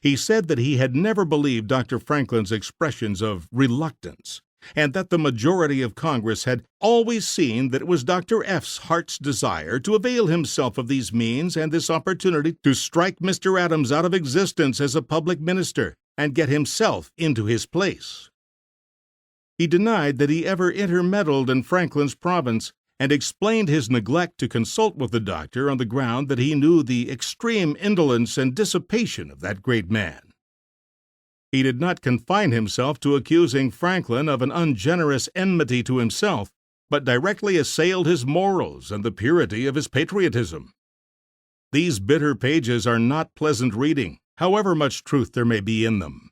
A: He said that he had never believed Dr. Franklin's expressions of reluctance, and that the majority of Congress had always seen that it was Dr. F.'s heart's desire to avail himself of these means and this opportunity to strike Mr. Adams out of existence as a public minister and get himself into his place. He denied that he ever intermeddled in Franklin's province, and explained his neglect to consult with the doctor on the ground that he knew the extreme indolence and dissipation of that great man. He did not confine himself to accusing Franklin of an ungenerous enmity to himself, but directly assailed his morals and the purity of his patriotism. These bitter pages are not pleasant reading, however much truth there may be in them.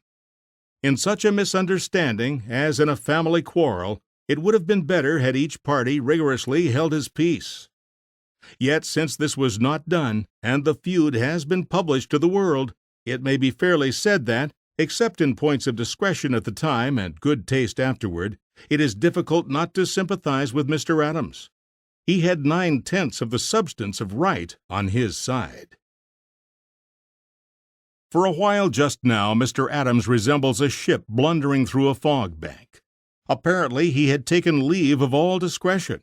A: In such a misunderstanding, as in a family quarrel, it would have been better had each party rigorously held his peace. Yet since this was not done, and the feud has been published to the world, it may be fairly said that, except in points of discretion at the time and good taste afterward, it is difficult not to sympathize with Mr. Adams. He had 9/10 of the substance of right on his side. For a while just now, Mr. Adams resembles a ship blundering through a fog bank. Apparently, he had taken leave of all discretion.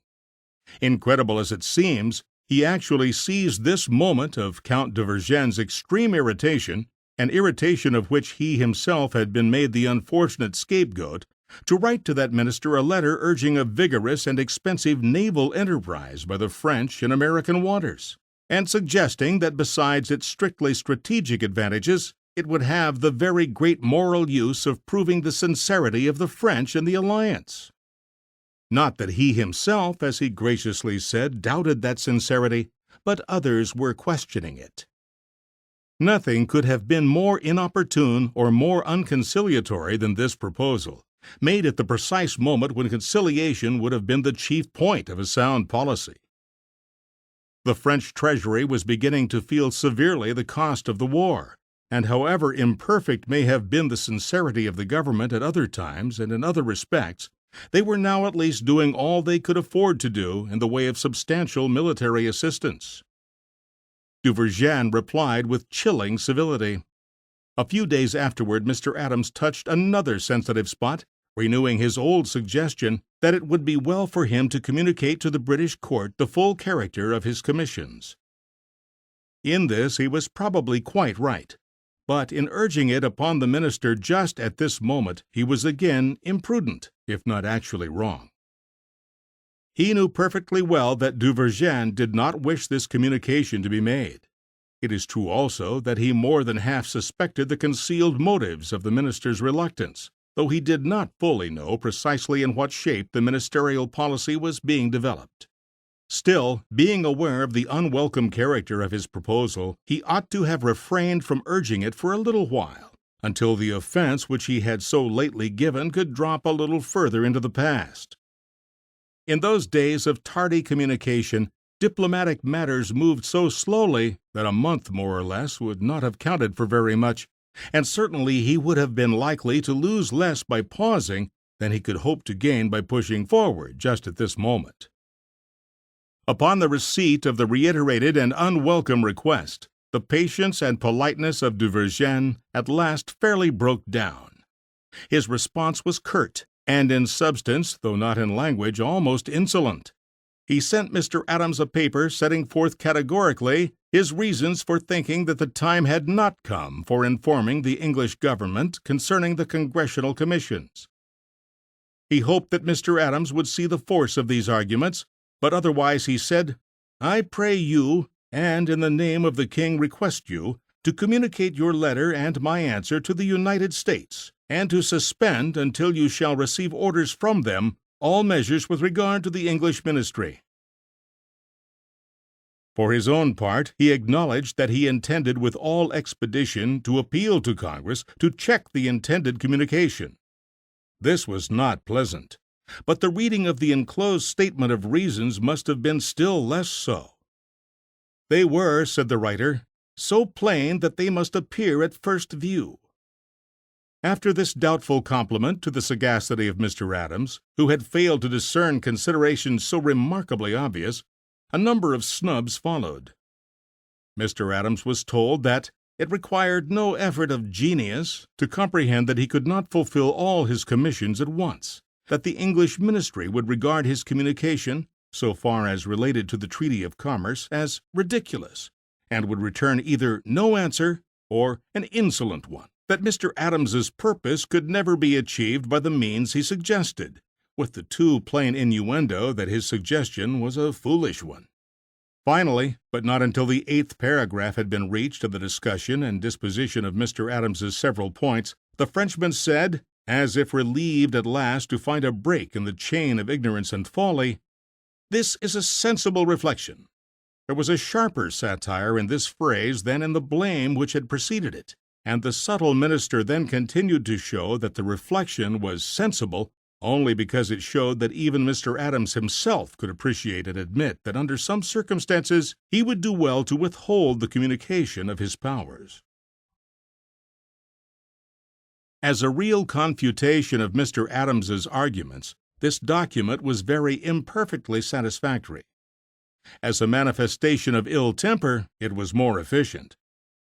A: Incredible as it seems, he actually seized this moment of Count de Vergennes' extreme irritation, an irritation of which he himself had been made the unfortunate scapegoat, to write to that minister a letter urging a vigorous and expensive naval enterprise by the French in American waters, and suggesting that besides its strictly strategic advantages, it would have the very great moral use of proving the sincerity of the French in the alliance. Not that he himself, as he graciously said, doubted that sincerity, but others were questioning it. Nothing could have been more inopportune or more unconciliatory than this proposal, made at the precise moment when conciliation would have been the chief point of a sound policy. The French treasury was beginning to feel severely the cost of the war, and however imperfect may have been the sincerity of the government at other times and in other respects, they were now at least doing all they could afford to do in the way of substantial military assistance. Duvergene replied with chilling civility. A few days afterward, Mr. Adams touched another sensitive spot, renewing his old suggestion that it would be well for him to communicate to the British court the full character of his commissions. In this he was probably quite right, but in urging it upon the minister just at this moment he was again imprudent, if not actually wrong. He knew perfectly well that Duvergene did not wish this communication to be made. It is true also that he more than half suspected the concealed motives of the minister's reluctance, though he did not fully know precisely in what shape the ministerial policy was being developed. Still, being aware of the unwelcome character of his proposal, he ought to have refrained from urging it for a little while, until the offense which he had so lately given could drop a little further into the past. In those days of tardy communication, diplomatic matters moved so slowly that a month more or less would not have counted for very much, and certainly he would have been likely to lose less by pausing than he could hope to gain by pushing forward just at this moment. Upon the receipt of the reiterated and unwelcome request, the patience and politeness of Duvergene at last fairly broke down. His response was curt, and in substance, though not in language, almost insolent. He sent Mr. Adams a paper setting forth categorically his reasons for thinking that the time had not come for informing the English government concerning the congressional commissions. He hoped that Mr. Adams would see the force of these arguments, but otherwise he said, "I pray you, and in the name of the King request you, to communicate your letter and my answer to the United States, and to suspend until you shall receive orders from them all measures with regard to the English ministry." For his own part, he acknowledged that he intended with all expedition to appeal to Congress to check the intended communication. This was not pleasant, but the reading of the enclosed statement of reasons must have been still less so. They were, said the writer, so plain that they must appear at first view. After this doubtful compliment to the sagacity of Mr. Adams, who had failed to discern considerations so remarkably obvious, a number of snubs followed. Mr. Adams was told that it required no effort of genius to comprehend that he could not fulfill all his commissions at once, that the English ministry would regard his communication, so far as related to the treaty of commerce, as ridiculous, and would return either no answer or an insolent one, that Mr. Adams's purpose could never be achieved by the means he suggested, with the too plain innuendo that his suggestion was a foolish one. Finally, but not until the 8th paragraph had been reached of the discussion and disposition of Mr. Adams's several points, the Frenchman said, as if relieved at last to find a break in the chain of ignorance and folly, "This is a sensible reflection." There was a sharper satire in this phrase than in the blame which had preceded it, and the subtle minister then continued to show that the reflection was sensible only because it showed that even Mr. Adams himself could appreciate and admit that under some circumstances he would do well to withhold the communication of his powers. As a real confutation of Mr. Adams's arguments, this document was very imperfectly satisfactory. As a manifestation of ill temper, it was more efficient,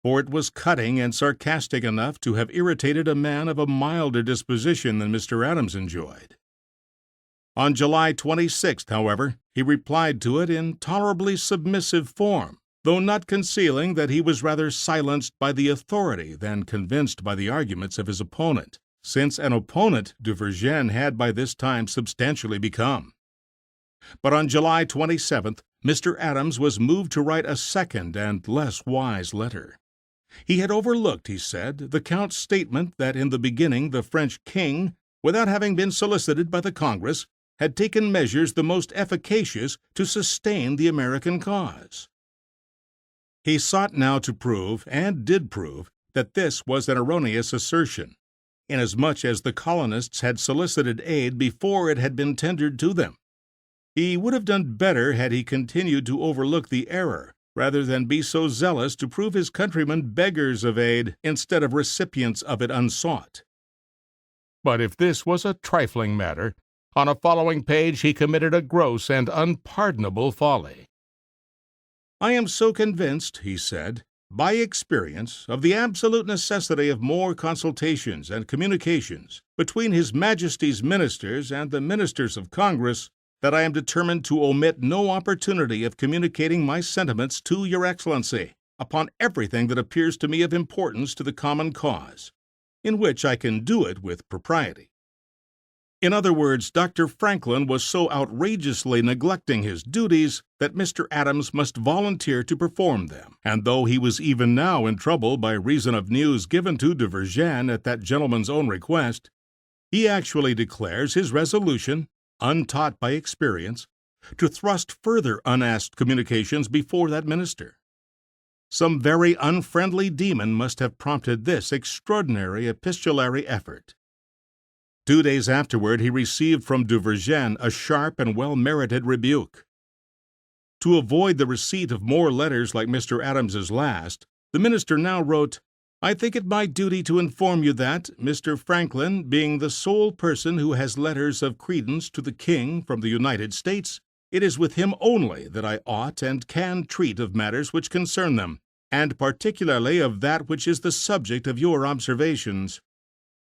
A: for it was cutting and sarcastic enough to have irritated a man of a milder disposition than Mr. Adams enjoyed. On July 26th, however, he replied to it in tolerably submissive form, though not concealing that he was rather silenced by the authority than convinced by the arguments of his opponent, since an opponent Duvergene had by this time substantially become. But on July 27th, Mr. Adams was moved to write a second and less wise letter. He had overlooked, he said, the Count's statement that in the beginning the French king, without having been solicited by the Congress, had taken measures the most efficacious to sustain the American cause. He sought now to prove, and did prove, that this was an erroneous assertion, inasmuch as the colonists had solicited aid before it had been tendered to them. He would have done better had he continued to overlook the error, rather than be so zealous to prove his countrymen beggars of aid instead of recipients of it unsought. But if this was a trifling matter, on a following page he committed a gross and unpardonable folly. "I am so convinced," he said, "by experience, of the absolute necessity of more consultations and communications between His Majesty's ministers and the ministers of Congress, that I am determined to omit no opportunity of communicating my sentiments to Your Excellency upon everything that appears to me of importance to the common cause, in which I can do it with propriety." In other words, Dr. Franklin was so outrageously neglecting his duties that Mr. Adams must volunteer to perform them, and though he was even now in trouble by reason of news given to de Vergennes at that gentleman's own request, he actually declares his resolution, untaught by experience, to thrust further unasked communications before that minister. Some very unfriendly demon must have prompted this extraordinary epistolary effort. 2 days afterward he received from de Vergennes a sharp and well-merited rebuke. To avoid the receipt of more letters like Mr. Adams's last, the minister now wrote, "I think it my duty to inform you that, Mr. Franklin being the sole person who has letters of credence to the King from the United States, it is with him only that I ought and can treat of matters which concern them, and particularly of that which is the subject of your observations."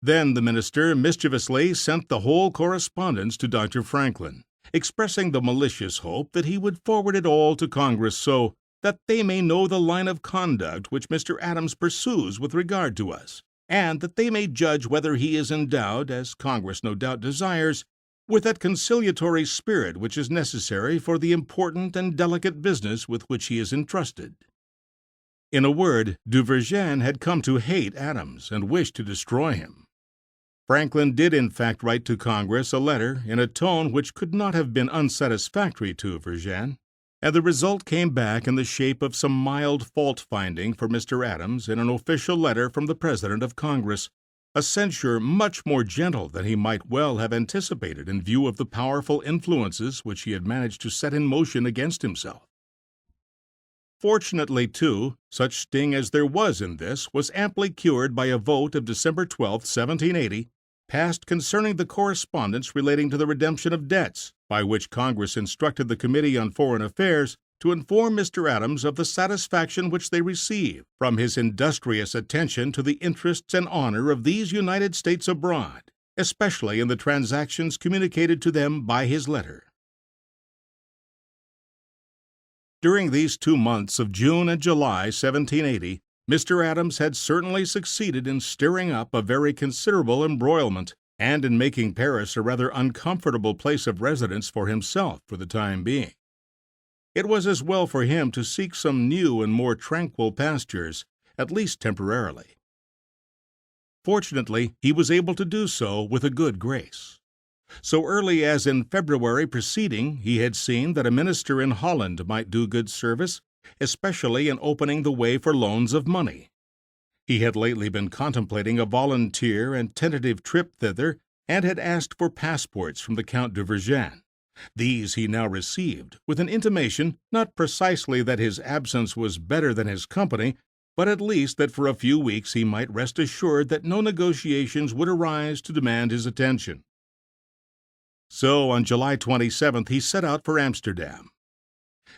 A: Then the minister mischievously sent the whole correspondence to Dr. Franklin, expressing the malicious hope that he would forward it all to Congress so that they may know the line of conduct which Mr. Adams pursues with regard to us, and that they may judge whether he is endowed, as Congress no doubt desires, with that conciliatory spirit which is necessary for the important and delicate business with which he is entrusted. In a word, de Vergennes had come to hate Adams and wished to destroy him. Franklin did in fact write to Congress a letter in a tone which could not have been unsatisfactory to Vergennes, and the result came back in the shape of some mild fault-finding for Mr. Adams in an official letter from the President of Congress, a censure much more gentle than he might well have anticipated in view of the powerful influences which he had managed to set in motion against himself. Fortunately, too, such sting as there was in this was amply cured by a vote of December 12, 1780, passed concerning the correspondence relating to the redemption of debts, by which Congress instructed the Committee on Foreign Affairs to inform Mr. Adams of the satisfaction which they receive from his industrious attention to the interests and honor of these United States abroad, especially in the transactions communicated to them by his letter. During these 2 months of June and July 1780, Mr. Adams had certainly succeeded in stirring up a very considerable embroilment, and in making Paris a rather uncomfortable place of residence for himself for the time being. It was as well for him to seek some new and more tranquil pastures, at least temporarily. Fortunately, he was able to do so with a good grace. So early as in February preceding, he had seen that a minister in Holland might do good service, especially in opening the way for loans of money. He had lately been contemplating a volunteer and tentative trip thither, and had asked for passports from the Count de Vergennes. These he now received, with an intimation, not precisely that his absence was better than his company, but at least that for a few weeks he might rest assured that no negotiations would arise to demand his attention. So on July 27th he set out for Amsterdam.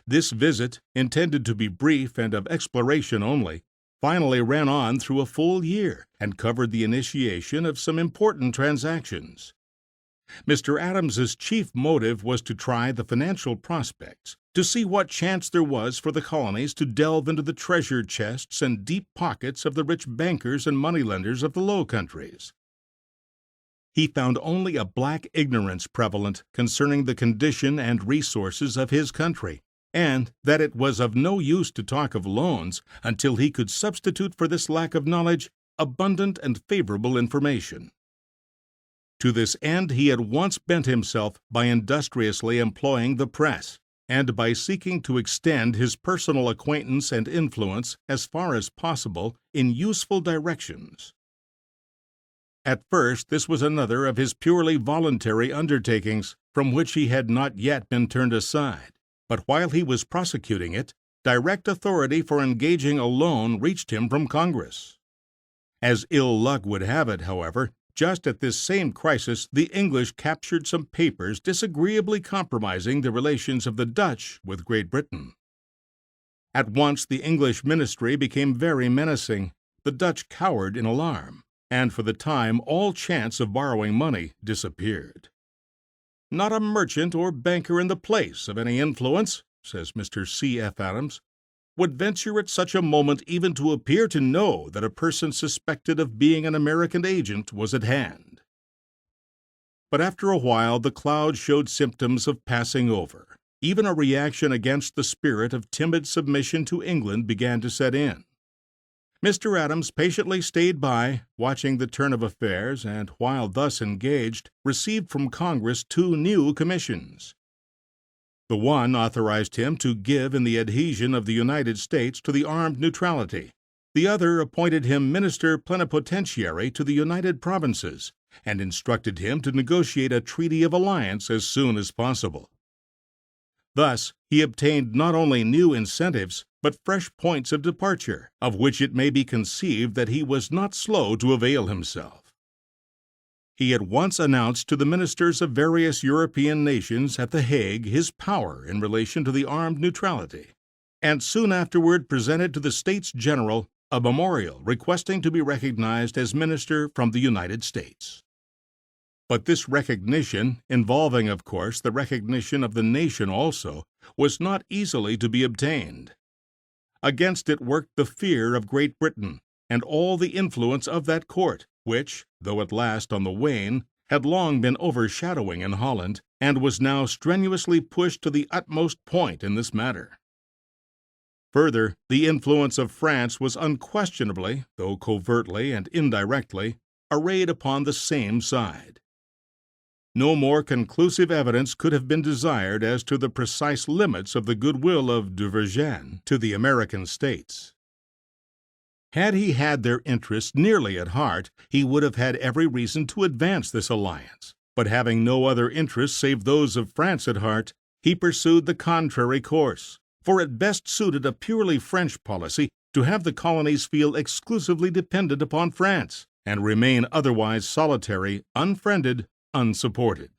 A: This visit, intended to be brief and of exploration only, finally ran on through a full year and covered the initiation of some important transactions. Mr. Adams's chief motive was to try the financial prospects, to see what chance there was for the colonies to delve into the treasure chests and deep pockets of the rich bankers and moneylenders of the Low Countries. He found only a black ignorance prevalent concerning the condition and resources of his country, and that it was of no use to talk of loans until he could substitute for this lack of knowledge abundant and favorable information. To this end he at once bent himself by industriously employing the press, and by seeking to extend his personal acquaintance and influence as far as possible in useful directions. At first this was another of his purely voluntary undertakings, from which he had not yet been turned aside. But while he was prosecuting it, direct authority for engaging a loan reached him from Congress. As ill luck would have it, however, just at this same crisis the English captured some papers disagreeably compromising the relations of the Dutch with Great Britain. At once the English ministry became very menacing, the Dutch cowered in alarm, and for the time all chance of borrowing money disappeared. "Not a merchant or banker in the place of any influence," says Mr. C. F. Adams, "would venture at such a moment even to appear to know that a person suspected of being an American agent was at hand." But after a while the cloud showed symptoms of passing over. Even a reaction against the spirit of timid submission to England began to set in. Mr. Adams patiently stayed by, watching the turn of affairs, and while thus engaged, received from Congress 2 new commissions. The one authorized him to give in the adhesion of the United States to the armed neutrality. The other appointed him minister plenipotentiary to the United Provinces, and instructed him to negotiate a treaty of alliance as soon as possible. Thus, he obtained not only new incentives, but fresh points of departure, of which it may be conceived that he was not slow to avail himself. He at once announced to the ministers of various European nations at The Hague his power in relation to the armed neutrality, and soon afterward presented to the States General a memorial requesting to be recognized as minister from the United States. But this recognition, involving, of course, the recognition of the nation also, was not easily to be obtained. Against it worked the fear of Great Britain, and all the influence of that court, which, though at last on the wane, had long been overshadowing in Holland, and was now strenuously pushed to the utmost point in this matter. Further, the influence of France was unquestionably, though covertly and indirectly, arrayed upon the same side. No more conclusive evidence could have been desired as to the precise limits of the goodwill of de Vergennes to the American states. Had he had their interests nearly at heart, he would have had every reason to advance this alliance, but having no other interests save those of France at heart, he pursued the contrary course, for it best suited a purely French policy to have the colonies feel exclusively dependent upon France, and remain otherwise solitary, unfriended, unsupported.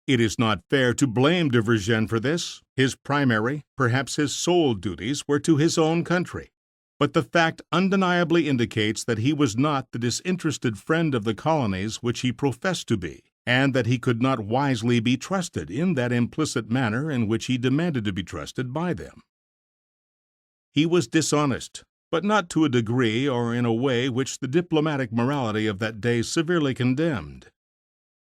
A: It is not fair to blame de Vergennes for this. His primary, perhaps his sole duties were to his own country, but the fact undeniably indicates that he was not the disinterested friend of the colonies which he professed to be, and that he could not wisely be trusted in that implicit manner in which he demanded to be trusted by them. He was dishonest, but not to a degree or in a way which the diplomatic morality of that day severely condemned.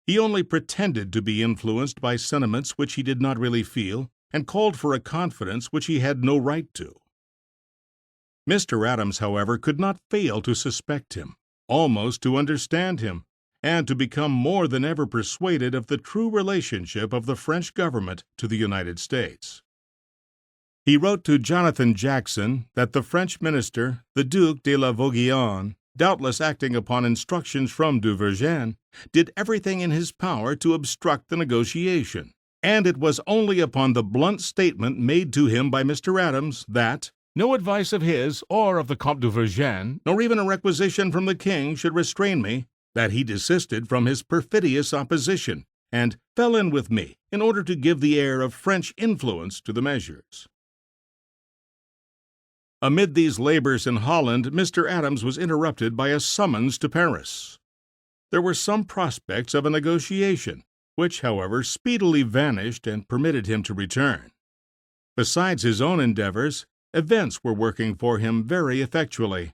A: He only pretended to be influenced by sentiments which he did not really feel, and called for a confidence which he had no right to. Mr. Adams, however, could not fail to suspect him, almost to understand him, and to become more than ever persuaded of the true relationship of the French government to the United States. He wrote to Jonathan Jackson that the French minister, the Duc de la Vauguyon, doubtless acting upon instructions from de Vergennes, did everything in his power to obstruct the negotiation, and it was only upon the blunt statement made to him by Mr. Adams that no advice of his or of the Comte de Vergennes, nor even a requisition from the king, should restrain me, that he desisted from his perfidious opposition, and fell in with me in order to give the air of French influence to the measures. Amid these labors in Holland, Mr. Adams was interrupted by a summons to Paris. There were some prospects of a negotiation, which, however, speedily vanished and permitted him to return. Besides his own endeavors, events were working for him very effectually.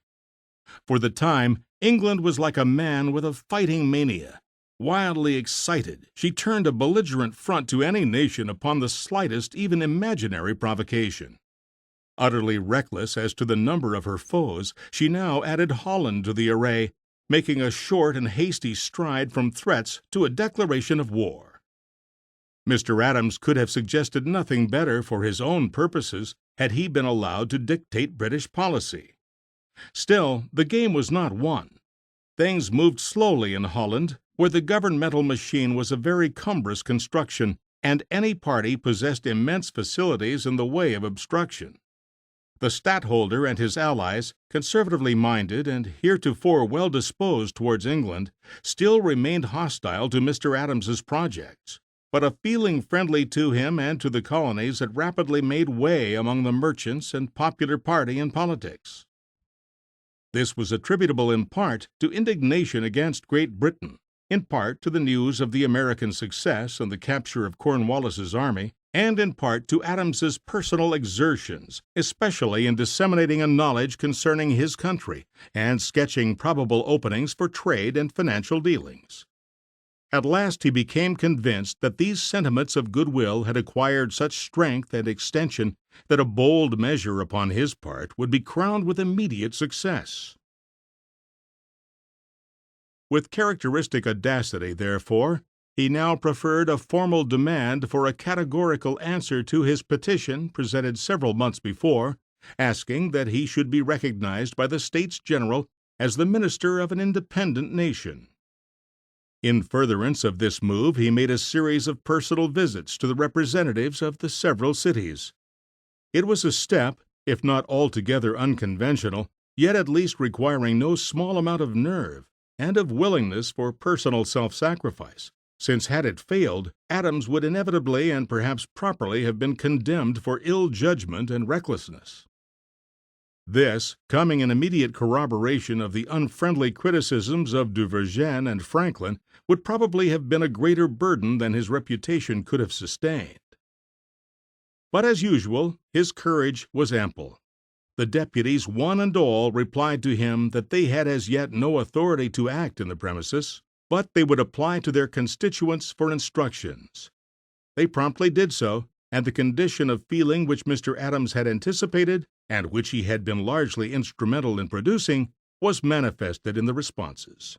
A: For the time, England was like a man with a fighting mania. Wildly excited, she turned a belligerent front to any nation upon the slightest, even imaginary provocation. Utterly reckless as to the number of her foes, she now added Holland to the array, making a short and hasty stride from threats to a declaration of war. Mr. Adams could have suggested nothing better for his own purposes had he been allowed to dictate British policy. Still, the game was not won. Things moved slowly in Holland, where the governmental machine was a very cumbrous construction, and any party possessed immense facilities in the way of obstruction. The stadtholder and his allies, conservatively minded and heretofore well disposed towards England, still remained hostile to Mr. Adams's projects, but a feeling friendly to him and to the colonies had rapidly made way among the merchants and popular party in politics. This was attributable in part to indignation against Great Britain, in part to the news of the American success and the capture of Cornwallis's army, and in part to Adams's personal exertions, especially in disseminating a knowledge concerning his country and sketching probable openings for trade and financial dealings. At last he became convinced that these sentiments of goodwill had acquired such strength and extension that a bold measure upon his part would be crowned with immediate success. With characteristic audacity, therefore, he now preferred a formal demand for a categorical answer to his petition presented several months before, asking that he should be recognized by the States General as the minister of an independent nation. In furtherance of this move, he made a series of personal visits to the representatives of the several cities. It was a step, if not altogether unconventional, yet at least requiring no small amount of nerve and of willingness for personal self-sacrifice, since had it failed, Adams would inevitably and perhaps properly have been condemned for ill judgment and recklessness. This, coming in immediate corroboration of the unfriendly criticisms of de Vergennes and Franklin, would probably have been a greater burden than his reputation could have sustained. But as usual, his courage was ample. The deputies, one and all, replied to him that they had as yet no authority to act in the premises, but they would apply to their constituents for instructions. They promptly did so, and the condition of feeling which Mr. Adams had anticipated, and which he had been largely instrumental in producing, was manifested in the responses.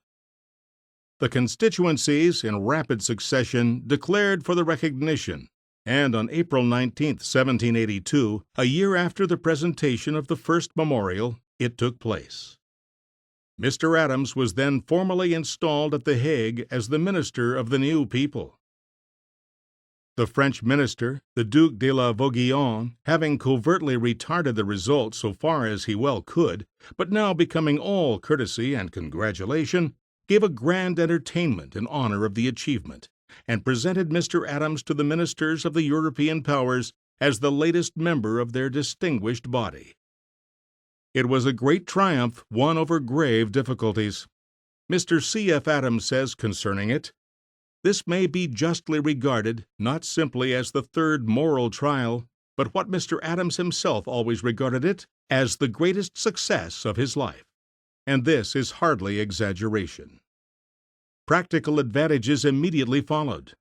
A: The constituencies, in rapid succession, declared for the recognition, and on April 19, 1782, a year after the presentation of the first memorial, it took place. Mr. Adams was then formally installed at The Hague as the minister of the new people. The French minister, the Duc de la Vauguyon, having covertly retarded the result so far as he well could, but now becoming all courtesy and congratulation, gave a grand entertainment in honor of the achievement, and presented Mr. Adams to the ministers of the European powers as the latest member of their distinguished body. It was a great triumph won over grave difficulties. Mr. C.F. Adams says concerning it, "This may be justly regarded not simply as the third moral trial, but what Mr. Adams himself always regarded it, as the greatest success of his life. And this is hardly exaggeration." Practical advantages immediately followed.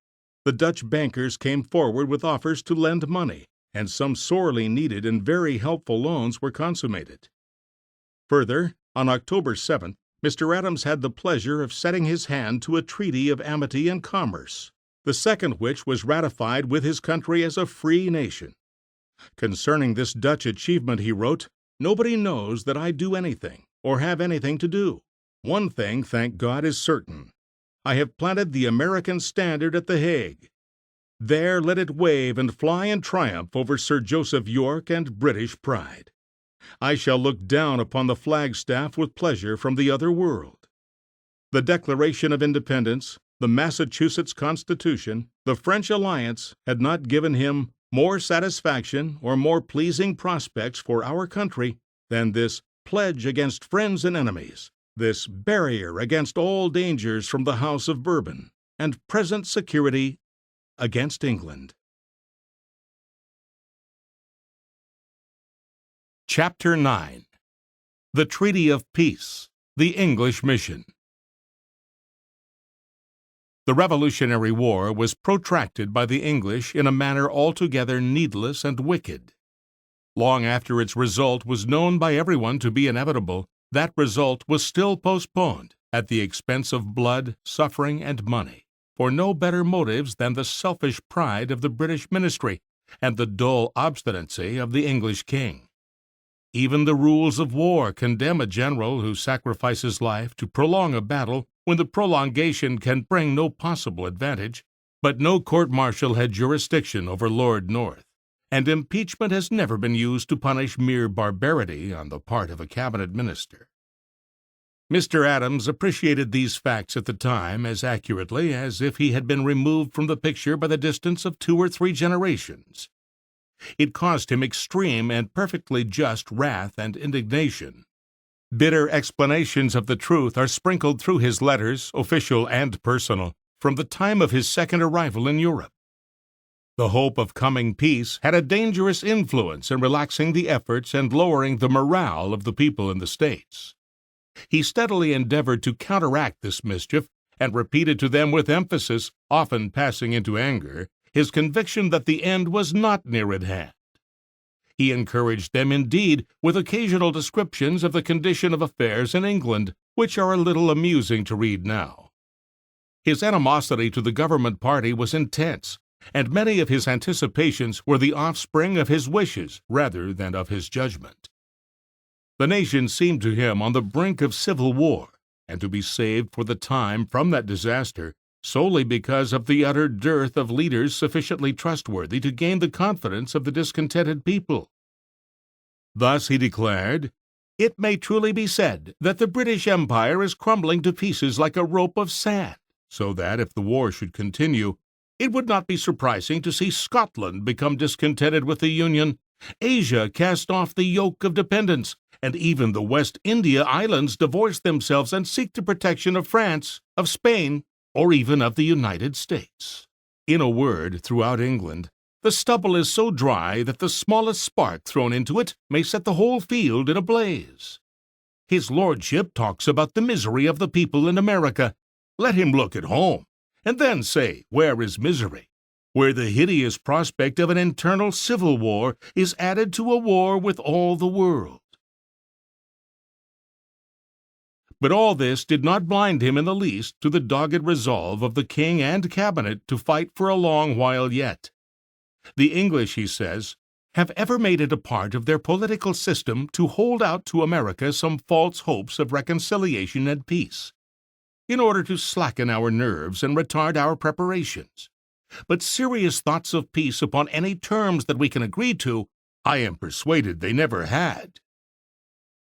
A: The Dutch bankers came forward with offers to lend money, and some sorely needed and very helpful loans were consummated. Further, on October 7th, Mr. Adams had the pleasure of setting his hand to a treaty of amity and commerce, the second which was ratified with his country as a free nation. Concerning this Dutch achievement he wrote, "Nobody knows that I do anything, or have anything to do. One thing, thank God, is certain. I have planted the American standard at The Hague. There let it wave and fly in triumph over Sir Joseph York and British pride. I shall look down upon the flagstaff with pleasure from the other world." The Declaration of Independence, the Massachusetts Constitution, the French alliance had not given him more satisfaction or more pleasing prospects for our country than this pledge against friends and enemies, this barrier against all dangers from the House of Bourbon, and present security against England. Chapter 9. The Treaty of Peace, the English Mission. The Revolutionary War was protracted by the English in a manner altogether needless and wicked. Long after its result was known by everyone to be inevitable, that result was still postponed at the expense of blood, suffering, and money, for no better motives than the selfish pride of the British ministry and the dull obstinacy of the English king. Even the rules of war condemn a general who sacrifices life to prolong a battle when the prolongation can bring no possible advantage, But no court-martial had jurisdiction over Lord North, and impeachment has never been used to punish mere barbarity on the part of a cabinet minister. Mr. Adams appreciated these facts at the time as accurately as if he had been removed from the picture by the distance of 2 or 3 generations. It caused him extreme and perfectly just wrath and indignation. Bitter explanations of the truth are sprinkled through his letters, official and personal, from the time of his second arrival in Europe. The hope of coming peace had a dangerous influence in relaxing the efforts and lowering the morale of the people in the States. He steadily endeavored to counteract this mischief and repeated to them with emphasis, often passing into anger, his conviction that the end was not near at hand. He encouraged them, indeed, with occasional descriptions of the condition of affairs in England, which are a little amusing to read now. His animosity to the government party was intense, and many of his anticipations were the offspring of his wishes rather than of his judgment. The nation seemed to him on the brink of civil war, and to be saved for the time from that disaster solely because of the utter dearth of leaders sufficiently trustworthy to gain the confidence of the discontented people. Thus he declared, "It may truly be said that the British Empire is crumbling to pieces like a rope of sand, so that if the war should continue, it would not be surprising to see Scotland become discontented with the Union, Asia cast off the yoke of dependence, and even the West India Islands divorce themselves and seek the protection of France, of Spain, or even of the United States. In a word, throughout England, the stubble is so dry that the smallest spark thrown into it may set the whole field in a blaze. His lordship talks about the misery of the people in America. Let him look at home, and then say, where is misery? Where the hideous prospect of an internal civil war is added to a war with all the world." But all this did not blind him in the least to the dogged resolve of the king and cabinet to fight for a long while yet. The English, he says, have ever made it a part of their political system to hold out to America some false hopes of reconciliation and peace, in order to slacken our nerves and retard our preparations. But serious thoughts of peace upon any terms that we can agree to, I am persuaded they never had.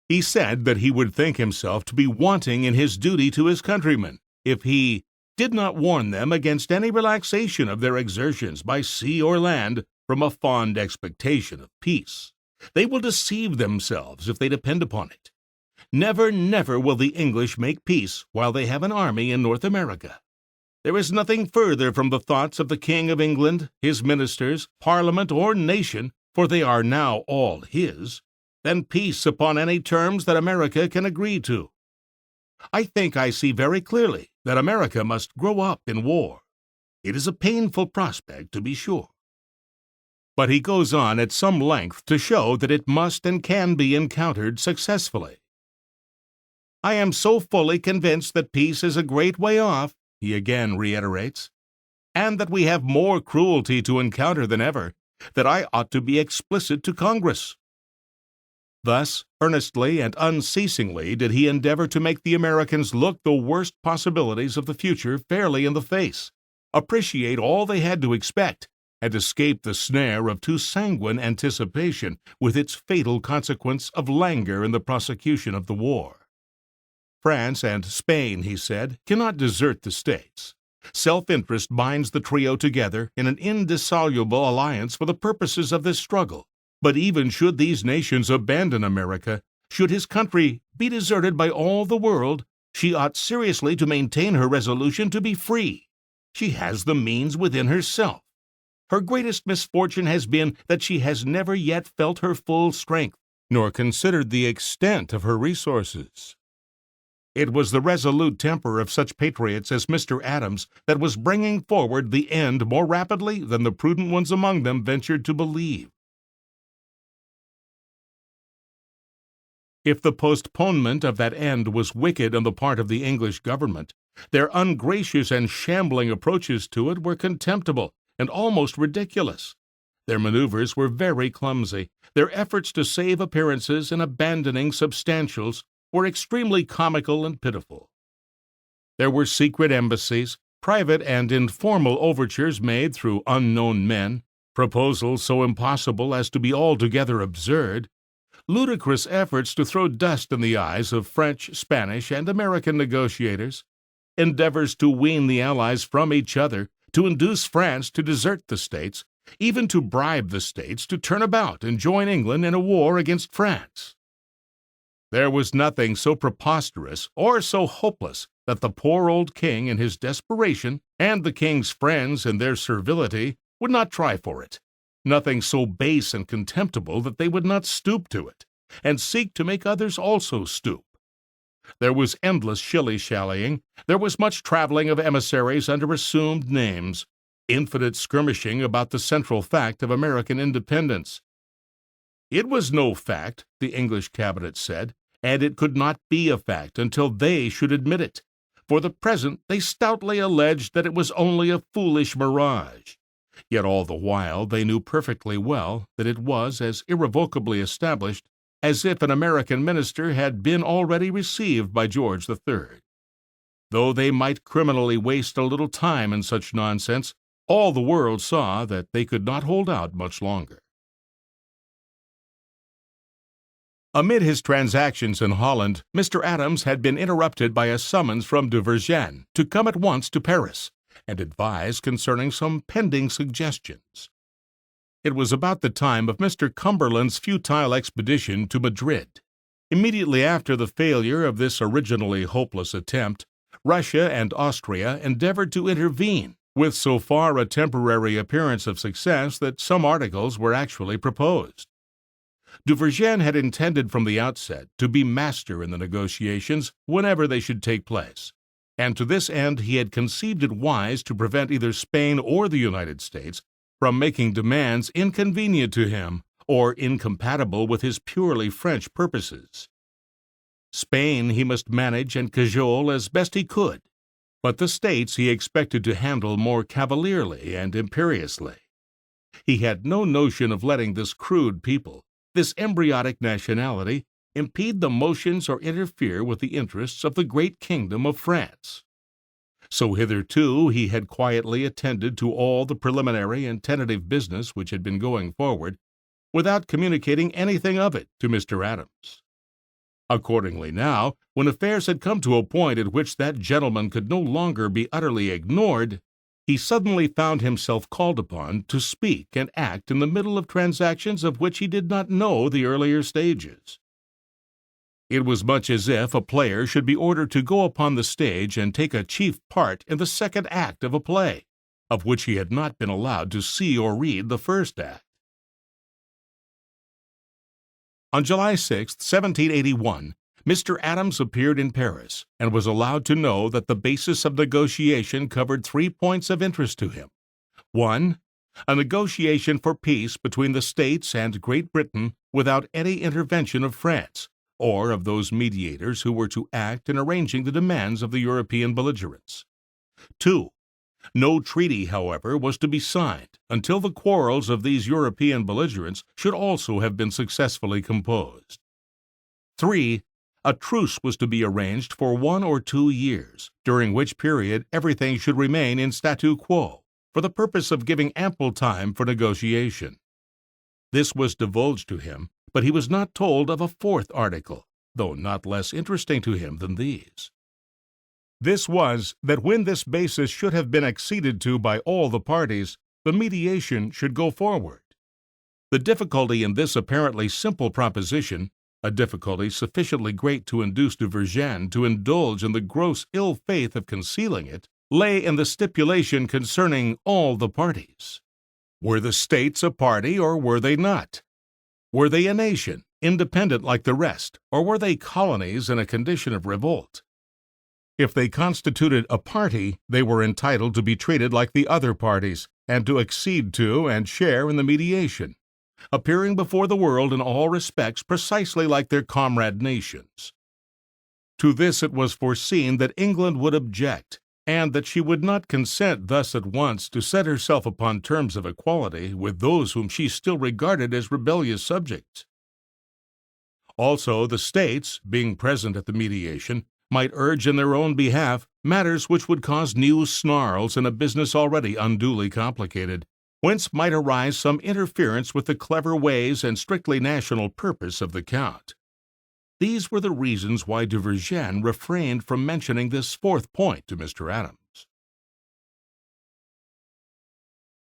A: He said that he would think himself to be wanting in his duty to his countrymen if he did not warn them against any relaxation of their exertions by sea or land from a fond expectation of peace. They will deceive themselves if they depend upon it. Never, never will the English make peace while they have an army in North America. There is nothing further from the thoughts of the King of England, his ministers, Parliament, or nation, for they are now all his, than peace upon any terms that America can agree to. I think I see very clearly that America must grow up in war. It is a painful prospect, to be sure. But he goes on at some length to show that it must and can be encountered successfully. I am so fully convinced that peace is a great way off, he again reiterates, and that we have more cruelty to encounter than ever, that I ought to be explicit to Congress. Thus, earnestly and unceasingly did he endeavor to make the Americans look the worst possibilities of the future fairly in the face, appreciate all they had to expect, and escape the snare of too sanguine anticipation with its fatal consequence of languor in the prosecution of the war. France and Spain, he said, cannot desert the States. Self-interest binds the trio together in an indissoluble alliance for the purposes of this struggle. But even should these nations abandon America, should his country be deserted by all the world, she ought seriously to maintain her resolution to be free. She has the means within herself. Her greatest misfortune has been that she has never yet felt her full strength, nor considered the extent of her resources. It was the resolute temper of such patriots as Mr. Adams that was bringing forward the end more rapidly than the prudent ones among them ventured to believe. If the postponement of that end was wicked on the part of the English government, their ungracious and shambling approaches to it were contemptible and almost ridiculous. Their maneuvers were very clumsy. Their efforts to save appearances in abandoning substantials were extremely comical and pitiful. There were secret embassies, private and informal overtures made through unknown men, proposals so impossible as to be altogether absurd, ludicrous efforts to throw dust in the eyes of French, Spanish, and American negotiators, endeavors to wean the Allies from each other, to induce France to desert the States, even to bribe the States to turn about and join England in a war against France. There was nothing so preposterous or so hopeless that the poor old king in his desperation, and the king's friends in their servility, would not try for it, nothing so base and contemptible that they would not stoop to it, and seek to make others also stoop. There was endless shilly-shallying, there was much traveling of emissaries under assumed names, infinite skirmishing about the central fact of American independence. It was no fact, the English cabinet said, and it could not be a fact until they should admit it. For the present they stoutly alleged that it was only a foolish mirage. Yet all the while they knew perfectly well that it was as irrevocably established as if an American minister had been already received by George III. Though they might criminally waste a little time in such nonsense, all the world saw that they could not hold out much longer. Amid his transactions in Holland, Mr. Adams had been interrupted by a summons from de Vergennes to come at once to Paris and advise concerning some pending suggestions. It was about the time of Mr. Cumberland's futile expedition to Madrid. Immediately after the failure of this originally hopeless attempt, Russia and Austria endeavored to intervene, with so far a temporary appearance of success that some articles were actually proposed. De Vergennes had intended from the outset to be master in the negotiations whenever they should take place, and to this end he had conceived it wise to prevent either Spain or the United States from making demands inconvenient to him or incompatible with his purely French purposes. Spain he must manage and cajole as best he could, but the States he expected to handle more cavalierly and imperiously. He had no notion of letting this crude people, this embryotic nationality, impede the motions or interfere with the interests of the great kingdom of France. So hitherto he had quietly attended to all the preliminary and tentative business which had been going forward, without communicating anything of it to Mr. Adams. Accordingly now, when affairs had come to a point at which that gentleman could no longer be utterly ignored, he suddenly found himself called upon to speak and act in the middle of transactions of which he did not know the earlier stages. It was much as if a player should be ordered to go upon the stage and take a chief part in the second act of a play, of which he had not been allowed to see or read the first act. On July 6, 1781, Mr. Adams appeared in Paris and was allowed to know that the basis of negotiation covered 3 points of interest to him. 1. A negotiation for peace between the States and Great Britain without any intervention of France, or of those mediators who were to act in arranging the demands of the European belligerents. 2. No treaty, however, was to be signed until the quarrels of these European belligerents should also have been successfully composed. 3. A truce was to be arranged for 1 or 2 years, during which period everything should remain in statu quo, for the purpose of giving ample time for negotiation. This was divulged to him, but he was not told of a 4th article, though not less interesting to him than these. This was that when this basis should have been acceded to by all the parties, the mediation should go forward. The difficulty in this apparently simple proposition, a difficulty sufficiently great to induce de Vergennes to indulge in the gross ill faith of concealing it, lay in the stipulation concerning all the parties. Were the States a party, or were they not? Were they a nation, independent like the rest, or were they colonies in a condition of revolt? If they constituted a party, they were entitled to be treated like the other parties, and to accede to and share in the mediation, appearing before the world in all respects precisely like their comrade nations. To this it was foreseen that England would object, and that she would not consent thus at once to set herself upon terms of equality with those whom she still regarded as rebellious subjects. Also, the States, being present at the mediation, might urge in their own behalf matters which would cause new snarls in a business already unduly complicated, whence might arise some interference with the clever ways and strictly national purpose of the Count. These were the reasons why Duvergene refrained from mentioning this fourth point to Mr. Adams.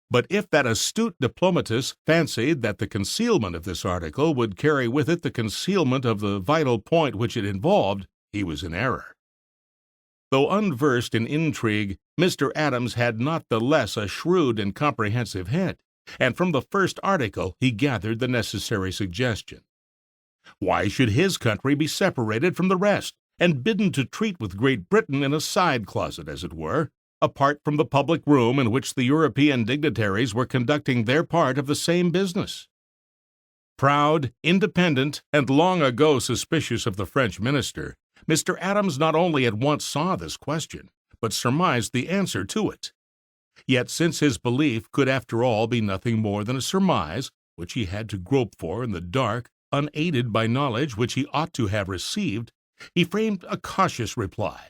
A: But if that astute diplomatist fancied that the concealment of this article would carry with it the concealment of the vital point which it involved, he was in error. Though unversed in intrigue, Mr. Adams had not the less a shrewd and comprehensive head, and from the first article he gathered the necessary suggestion. Why should his country be separated from the rest, and bidden to treat with Great Britain in a side closet, as it were, apart from the public room in which the European dignitaries were conducting their part of the same business? Proud, independent, and long ago suspicious of the French minister, Mr. Adams not only at once saw this question, but surmised the answer to it. Yet since his belief could after all be nothing more than a surmise, which he had to grope for in the dark, unaided by knowledge which he ought to have received, he framed a cautious reply.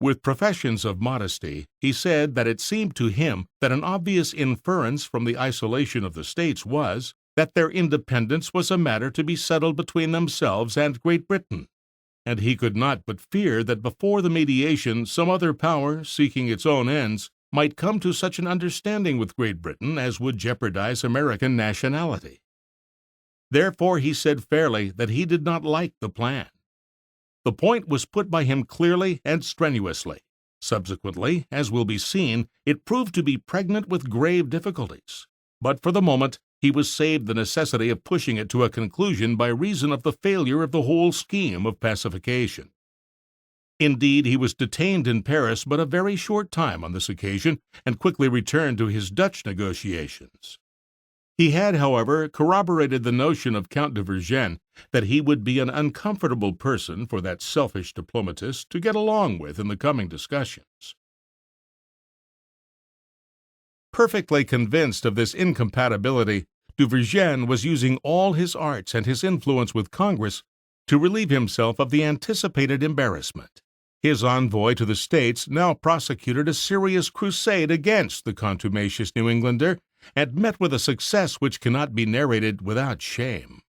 A: With professions of modesty, he said that it seemed to him that an obvious inference from the isolation of the States was that their independence was a matter to be settled between themselves and Great Britain, and he could not but fear that before the mediation some other power, seeking its own ends, might come to such an understanding with Great Britain as would jeopardize American nationality. Therefore he said fairly that he did not like the plan. The point was put by him clearly and strenuously. Subsequently, as will be seen, it proved to be pregnant with grave difficulties. But for the moment, he was saved the necessity of pushing it to a conclusion by reason of the failure of the whole scheme of pacification. Indeed, he was detained in Paris but a very short time on this occasion, and quickly returned to his Dutch negotiations. He had, however, corroborated the notion of Count de Vergennes that he would be an uncomfortable person for that selfish diplomatist to get along with in the coming discussions. Perfectly convinced of this incompatibility, de Vergennes was using all his arts and his influence with Congress to relieve himself of the anticipated embarrassment. His envoy to the States now prosecuted a serious crusade against the contumacious New Englander, and met with a success which cannot be narrated without shame.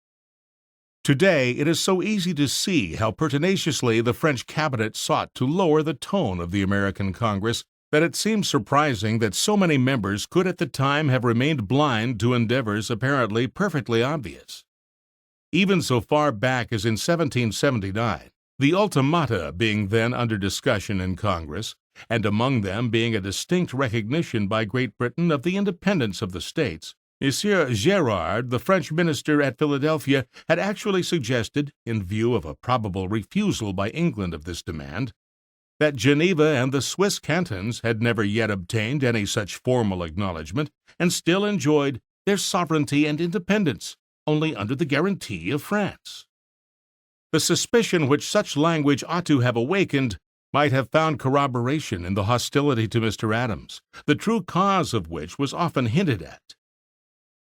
A: Today it is so easy to see how pertinaciously the French cabinet sought to lower the tone of the American Congress that it seems surprising that so many members could at the time have remained blind to endeavors apparently perfectly obvious. Even so far back as in 1779, the ultimata being then under discussion in Congress, and among them being a distinct recognition by Great Britain of the independence of the States, Monsieur Gérard, the French minister at Philadelphia, had actually suggested, in view of a probable refusal by England of this demand, that Geneva and the Swiss cantons had never yet obtained any such formal acknowledgment, and still enjoyed their sovereignty and independence only under the guarantee of France. The suspicion which such language ought to have awakened might have found corroboration in the hostility to Mr. Adams, the true cause of which was often hinted at.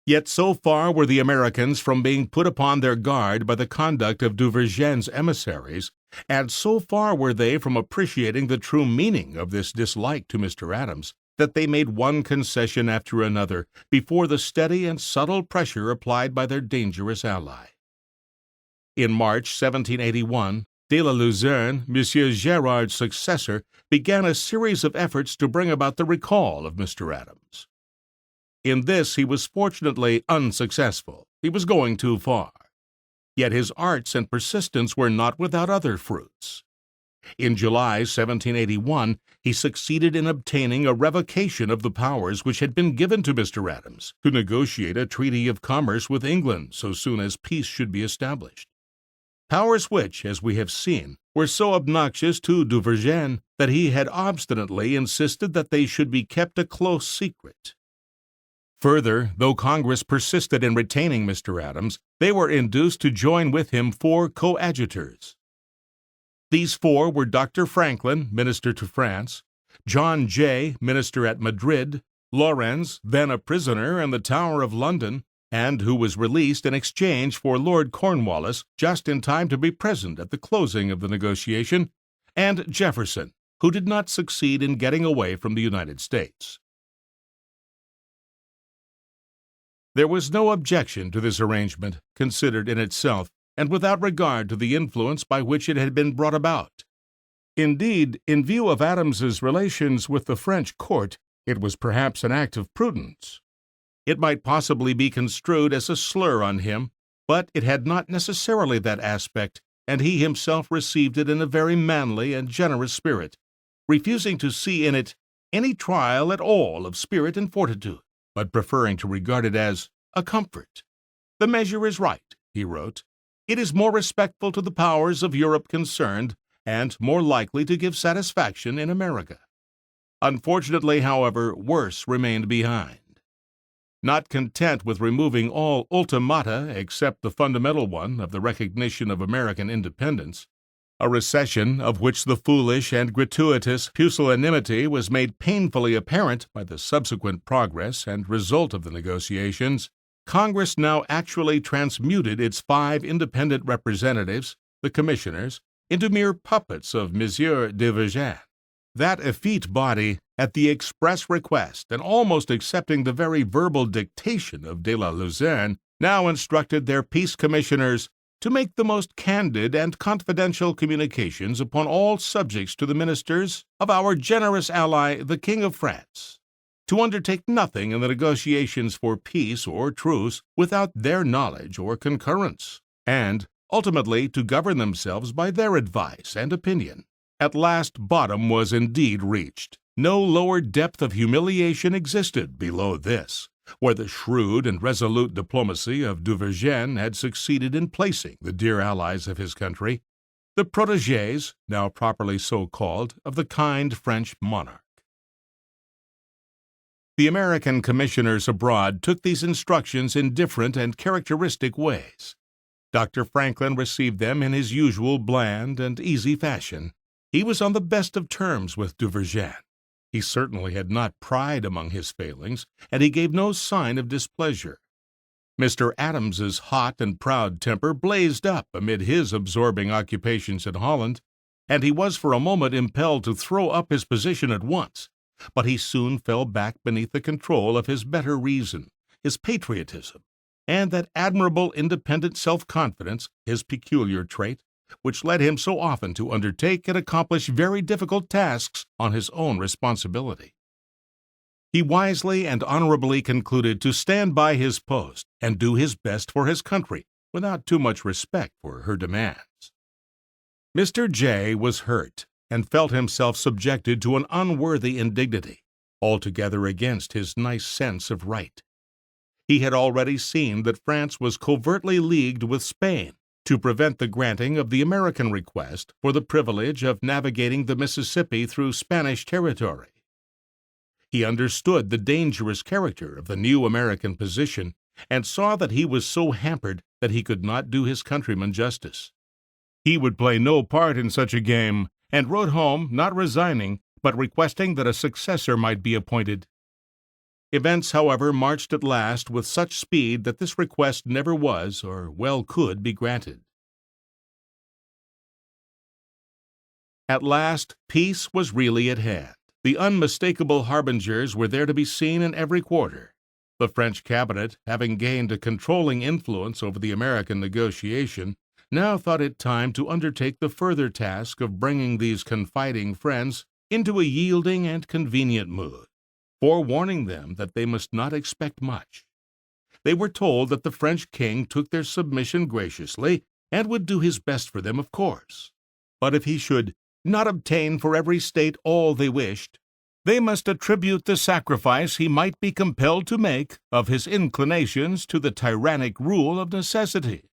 A: Yet so far were the Americans from being put upon their guard by the conduct of Duvergennes' emissaries, and so far were they from appreciating the true meaning of this dislike to Mr. Adams, that they made one concession after another before the steady and subtle pressure applied by their dangerous ally. In March 1781, de la Luzerne, Monsieur Gérard's successor, began a series of efforts to bring about the recall of Mr. Adams. In this he was fortunately unsuccessful. He was going too far. Yet his arts and persistence were not without other fruits. In July 1781, he succeeded in obtaining a revocation of the powers which had been given to Mr. Adams to negotiate a treaty of commerce with England so soon as peace should be established. Powers which, as we have seen, were so obnoxious to Duvergene that he had obstinately insisted that they should be kept a close secret. Further, though Congress persisted in retaining Mr. Adams, they were induced to join with him 4 coadjutors. These 4 were Dr. Franklin, minister to France, John Jay, minister at Madrid, Lawrence, then a prisoner in the Tower of London, and who was released in exchange for Lord Cornwallis just in time to be present at the closing of the negotiation, and Jefferson, who did not succeed in getting away from the United States. There was no objection to this arrangement, considered in itself, and without regard to the influence by which it had been brought about. Indeed, in view of Adams's relations with the French court, it was perhaps an act of prudence. It might possibly be construed as a slur on him, but it had not necessarily that aspect, and he himself received it in a very manly and generous spirit, refusing to see in it any trial at all of spirit and fortitude, but preferring to regard it as a comfort. "The measure is right," he wrote. "It is more respectful to the powers of Europe concerned, and more likely to give satisfaction in America." Unfortunately, however, worse remained behind. Not content with removing all ultimata except the fundamental one of the recognition of American independence, a recession of which the foolish and gratuitous pusillanimity was made painfully apparent by the subsequent progress and result of the negotiations, Congress now actually transmuted its 5 independent representatives, the commissioners, into mere puppets of Monsieur de Vergennes. That effete body, at the express request and almost accepting the very verbal dictation of de la Luzerne, now instructed their peace commissioners to make the most candid and confidential communications upon all subjects to the ministers of our generous ally, the King of France, to undertake nothing in the negotiations for peace or truce without their knowledge or concurrence, and ultimately to govern themselves by their advice and opinion. At last bottom was indeed reached. No lower depth of humiliation existed below this, where the shrewd and resolute diplomacy of de Vergennes had succeeded in placing the dear allies of his country, the protégés, now properly so called, of the kind French monarch. The American commissioners abroad took these instructions in different and characteristic ways. Dr. Franklin received them in his usual bland and easy fashion. He was on the best of terms with de Vergennes. He certainly had not pride among his failings, and he gave no sign of displeasure. Mr. Adams's hot and proud temper blazed up amid his absorbing occupations in Holland, and he was for a moment impelled to throw up his position at once, but he soon fell back beneath the control of his better reason, his patriotism, and that admirable independent self-confidence, his peculiar trait, which led him so often to undertake and accomplish very difficult tasks on his own responsibility. He wisely and honorably concluded to stand by his post and do his best for his country without too much respect for her demands. Mr. J. was hurt and felt himself subjected to an unworthy indignity, altogether against his nice sense of right. He had already seen that France was covertly leagued with Spain to prevent the granting of the American request for the privilege of navigating the Mississippi through Spanish territory. He understood the dangerous character of the new American position and saw that he was so hampered that he could not do his countrymen justice. He would play no part in such a game, and wrote home, not resigning, but requesting that a successor might be appointed. Events, however, marched at last with such speed that this request never was, or well could, be granted. At last, peace was really at hand. The unmistakable harbingers were there to be seen in every quarter. The French cabinet, having gained a controlling influence over the American negotiation, now thought it time to undertake the further task of bringing these confiding friends into a yielding and convenient mood, forewarning them that they must not expect much. They were told that the French king took their submission graciously and would do his best for them, of course. But if he should not obtain for every state all they wished, they must attribute the sacrifice he might be compelled to make of his inclinations to the tyrannic rule of necessity.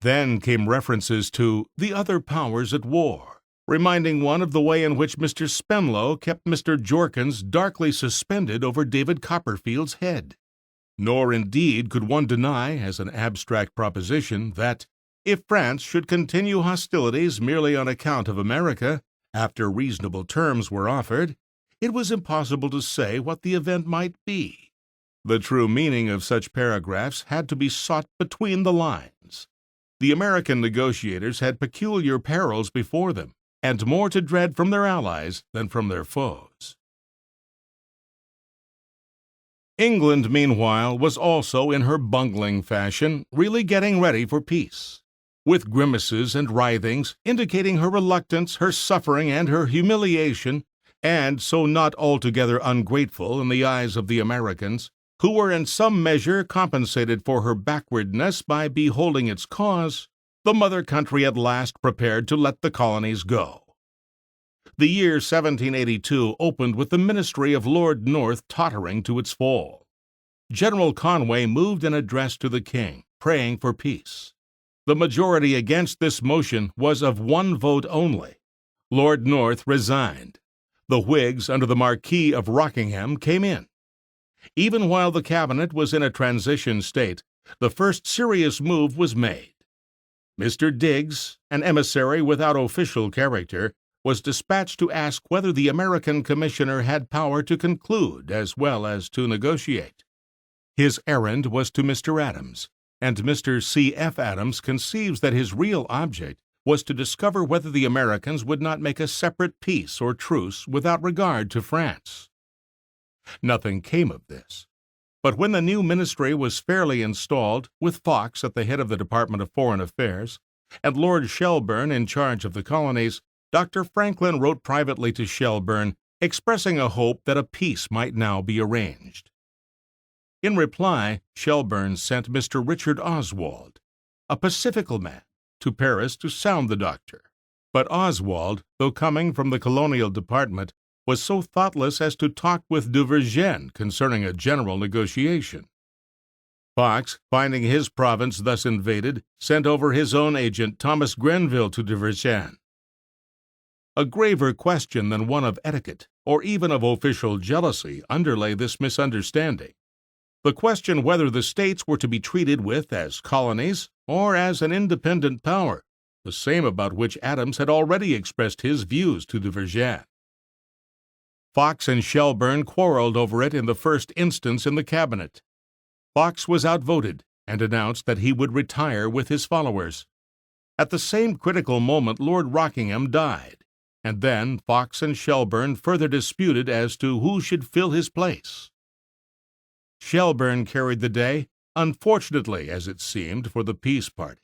A: Then came references to the other powers at war, reminding one of the way in which Mr. Spenlow kept Mr. Jorkins darkly suspended over David Copperfield's head. Nor indeed could one deny, as an abstract proposition, that, if France should continue hostilities merely on account of America, after reasonable terms were offered, it was impossible to say what the event might be. The true meaning of such paragraphs had to be sought between the lines. The American negotiators had peculiar perils before them, and more to dread from their allies than from their foes. England, meanwhile, was also, in her bungling fashion, really getting ready for peace, with grimaces and writhings indicating her reluctance, her suffering, and her humiliation, and so not altogether ungrateful in the eyes of the Americans, who were in some measure compensated for her backwardness by beholding its cause. The mother country at last prepared to let the colonies go. The year 1782 opened with the ministry of Lord North tottering to its fall. General Conway moved an address to the king, praying for peace. The majority against this motion was of one vote only. Lord North resigned. The Whigs, under the Marquis of Rockingham, came in. Even while the cabinet was in a transition state, the first serious move was made. Mr. Digges, an emissary without official character, was dispatched to ask whether the American commissioner had power to conclude as well as to negotiate. His errand was to Mr. Adams, and Mr. C. F. Adams conceives that his real object was to discover whether the Americans would not make a separate peace or truce without regard to France. Nothing came of this. But when the new ministry was fairly installed, with Fox at the head of the Department of Foreign Affairs, and Lord Shelburne in charge of the colonies, Dr. Franklin wrote privately to Shelburne, expressing a hope that a peace might now be arranged. In reply, Shelburne sent Mr. Richard Oswald, a pacifical man, to Paris to sound the doctor. But Oswald, though coming from the colonial department, was so thoughtless as to talk with de Vergennes concerning a general negotiation. Fox, finding his province thus invaded, sent over his own agent Thomas Grenville to de Vergennes. A graver question than one of etiquette, or even of official jealousy, underlay this misunderstanding. The question whether the states were to be treated with as colonies or as an independent power, the same about which Adams had already expressed his views to de Vergennes. Fox and Shelburne quarreled over it in the first instance in the cabinet. Fox was outvoted and announced that he would retire with his followers. At the same critical moment Lord Rockingham died, and then Fox and Shelburne further disputed as to who should fill his place. Shelburne carried the day, unfortunately, as it seemed, for the peace party.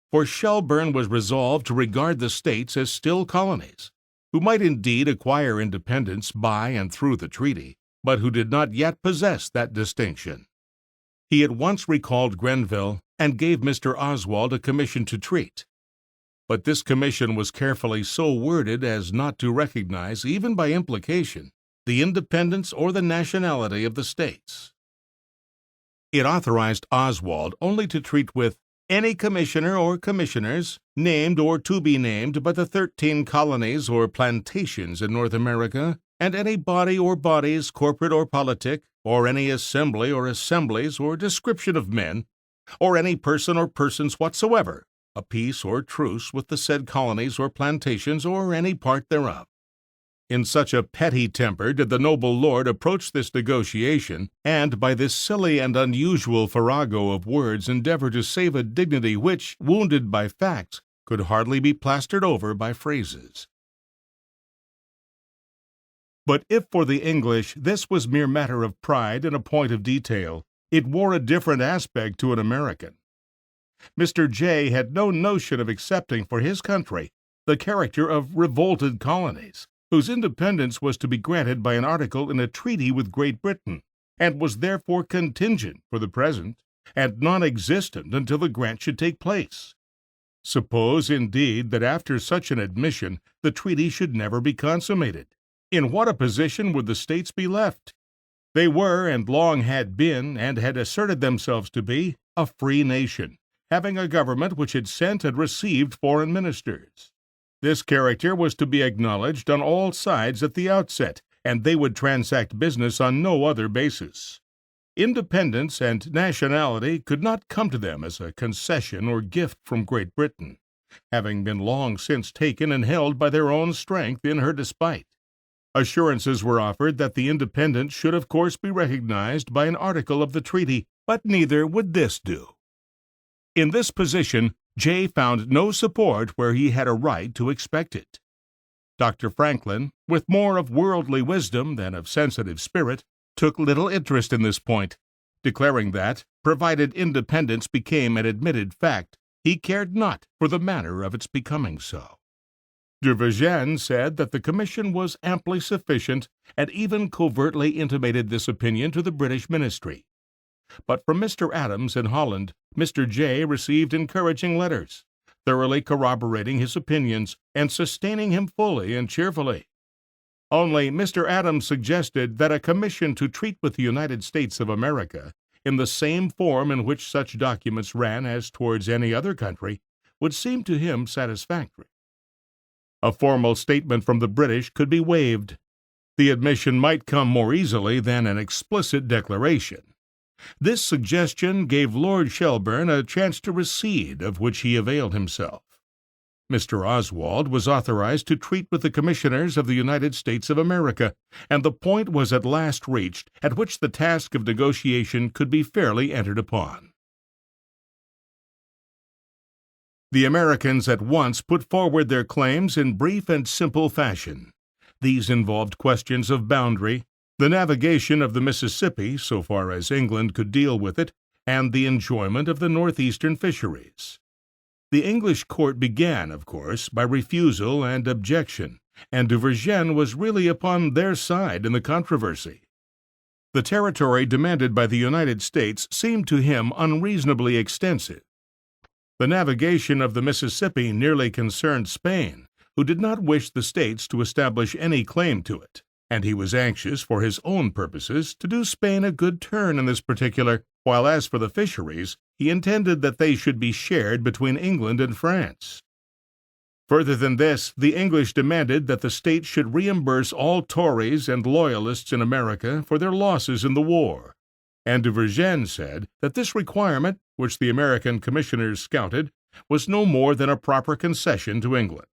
A: For Shelburne was resolved to regard the states as still colonies, who might indeed acquire independence by and through the treaty, but who did not yet possess that distinction. He at once recalled Grenville and gave Mr. Oswald a commission to treat. But this commission was carefully so worded as not to recognize, even by implication, the independence or the nationality of the states. It authorized Oswald only to treat with any commissioner or commissioners, named or to be named by the 13 colonies or plantations in North America, and any body or bodies, corporate or politic, or any assembly or assemblies or description of men, or any person or persons whatsoever, a peace or truce with the said colonies or plantations or any part thereof. In such a petty temper did the noble lord approach this negotiation, and by this silly and unusual farrago of words endeavor to save a dignity which, wounded by facts, could hardly be plastered over by phrases. But if for the English this was mere matter of pride and a point of detail, it wore a different aspect to an American. Mr. Jay had no notion of accepting for his country the character of revolted colonies, whose independence was to be granted by an article in a treaty with Great Britain, and was therefore contingent for the present, and non-existent until the grant should take place. Suppose, indeed, that after such an admission the treaty should never be consummated. In what a position would the states be left? They were, and long had been, and had asserted themselves to be, a free nation, having a government which had sent and received foreign ministers. This character was to be acknowledged on all sides at the outset, and they would transact business on no other basis. Independence and nationality could not come to them as a concession or gift from Great Britain, having been long since taken and held by their own strength in her despite. Assurances were offered that the independence should of course be recognized by an article of the treaty, but neither would this do. In this position, Jay found no support where he had a right to expect it. Dr. Franklin, with more of worldly wisdom than of sensitive spirit, took little interest in this point, declaring that, provided independence became an admitted fact, he cared not for the manner of its becoming so. De Vergennes said that the commission was amply sufficient, and even covertly intimated this opinion to the British ministry. But from Mr. Adams in Holland, Mr. Jay received encouraging letters, thoroughly corroborating his opinions and sustaining him fully and cheerfully. Only Mr. Adams suggested that a commission to treat with the United States of America in the same form in which such documents ran as towards any other country would seem to him satisfactory. A formal statement from the British could be waived. The admission might come more easily than an explicit declaration. This suggestion gave Lord Shelburne a chance to recede, of which he availed himself. Mr. Oswald was authorized to treat with the commissioners of the United States of America, and the point was at last reached at which the task of negotiation could be fairly entered upon. The Americans at once put forward their claims in brief and simple fashion. These involved questions of boundary, the navigation of the Mississippi so far as England could deal with it, and the enjoyment of the northeastern fisheries. The English court began, of course, by refusal and objection, and de Vergennes was really upon their side in the controversy. The territory demanded by the United States seemed to him unreasonably extensive. The navigation of the Mississippi nearly concerned Spain, who did not wish the states to establish any claim to it, and he was anxious for his own purposes to do Spain a good turn in this particular, while as for the fisheries, he intended that they should be shared between England and France. Further than this, the English demanded that the states should reimburse all Tories and Loyalists in America for their losses in the war, and de Vergennes said that this requirement, which the American commissioners scouted, was no more than a proper concession to England.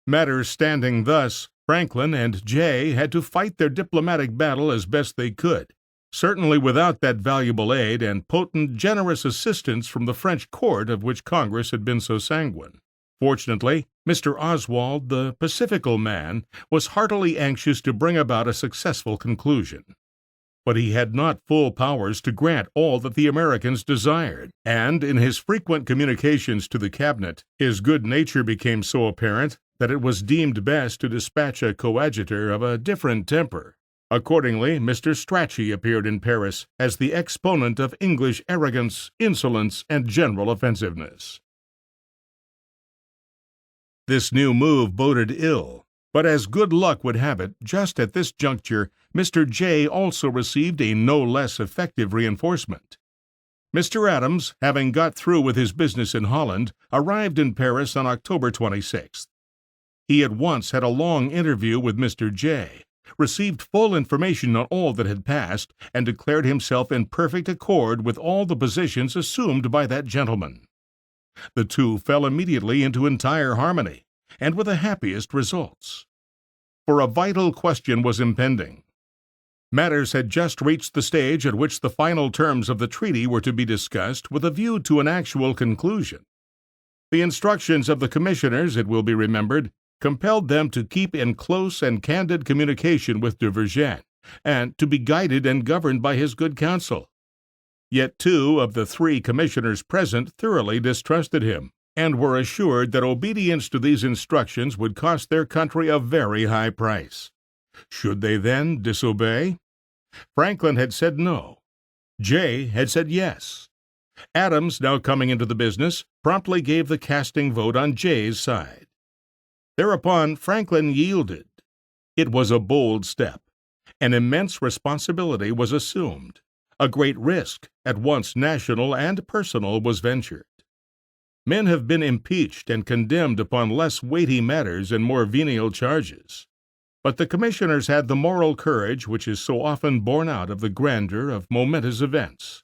A: Matters standing thus, Franklin and Jay had to fight their diplomatic battle as best they could, certainly without that valuable aid and potent, generous assistance from the French court of which Congress had been so sanguine. Fortunately, Mr. Oswald, the pacifical man, was heartily anxious to bring about a successful conclusion. But he had not full powers to grant all that the Americans desired, and in his frequent communications to the cabinet, his good nature became so apparent that it was deemed best to dispatch a coadjutor of a different temper. Accordingly, Mr. Strachey appeared in Paris as the exponent of English arrogance, insolence, and general offensiveness. This new move boded ill, but as good luck would have it, just at this juncture, Mr. Jay also received a no less effective reinforcement. Mr. Adams, having got through with his business in Holland, arrived in Paris on October 26th. He at once had a long interview with Mr. Jay, received full information on all that had passed, and declared himself in perfect accord with all the positions assumed by that gentleman. The two fell immediately into entire harmony, and with the happiest results. For a vital question was impending. Matters had just reached the stage at which the final terms of the treaty were to be discussed with a view to an actual conclusion. The instructions of the commissioners, it will be remembered, compelled them to keep in close and candid communication with de Vergennes, and to be guided and governed by his good counsel. Yet 2 of the 3 commissioners present thoroughly distrusted him, and were assured that obedience to these instructions would cost their country a very high price. Should they then disobey? Franklin had said no. Jay had said yes. Adams, now coming into the business, promptly gave the casting vote on Jay's side. Thereupon Franklin yielded. It was a bold step. An immense responsibility was assumed. A great risk, at once national and personal, was ventured. Men have been impeached and condemned upon less weighty matters and more venial charges. But the commissioners had the moral courage which is so often born out of the grandeur of momentous events.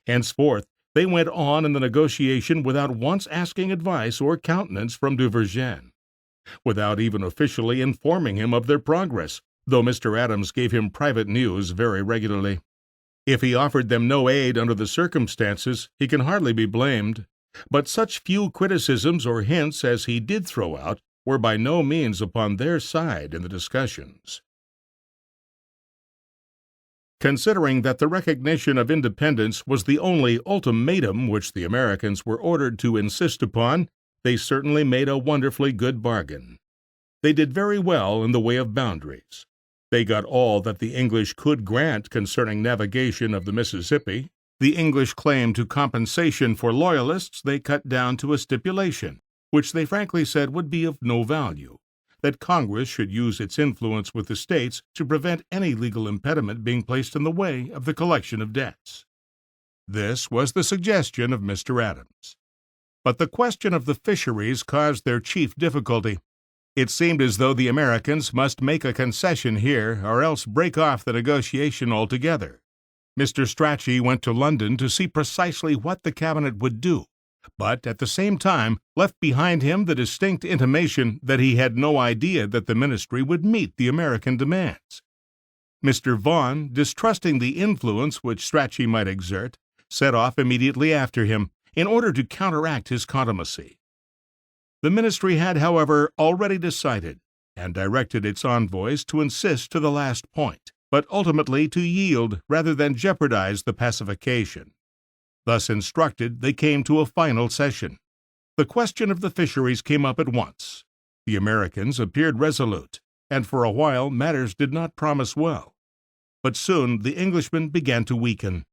A: Henceforth, they went on in the negotiation without once asking advice or countenance from de Vergennes, without even officially informing him of their progress, though Mr. Adams gave him private news very regularly. If he offered them no aid under the circumstances, he can hardly be blamed, but such few criticisms or hints as he did throw out were by no means upon their side in the discussions. Considering that the recognition of independence was the only ultimatum which the Americans were ordered to insist upon, they certainly made a wonderfully good bargain. They did very well in the way of boundaries. They got all that the English could grant concerning navigation of the Mississippi. The English claim to compensation for loyalists they cut down to a stipulation, which they frankly said would be of no value, that Congress should use its influence with the states to prevent any legal impediment being placed in the way of the collection of debts. This was the suggestion of Mr. Adams. But the question of the fisheries caused their chief difficulty. It seemed as though the Americans must make a concession here or else break off the negotiation altogether. Mr. Strachey went to London to see precisely what the cabinet would do, but at the same time left behind him the distinct intimation that he had no idea that the ministry would meet the American demands. Mr. Vaughan, distrusting the influence which Strachey might exert, set off immediately after him in order to counteract his contumacy. The ministry had, however, already decided, and directed its envoys to insist to the last point, but ultimately to yield rather than jeopardize the pacification. Thus instructed, they came to a final session. The question of the fisheries came up at once. The Americans appeared resolute, and for a while matters did not promise well. But soon the Englishmen began to weaken.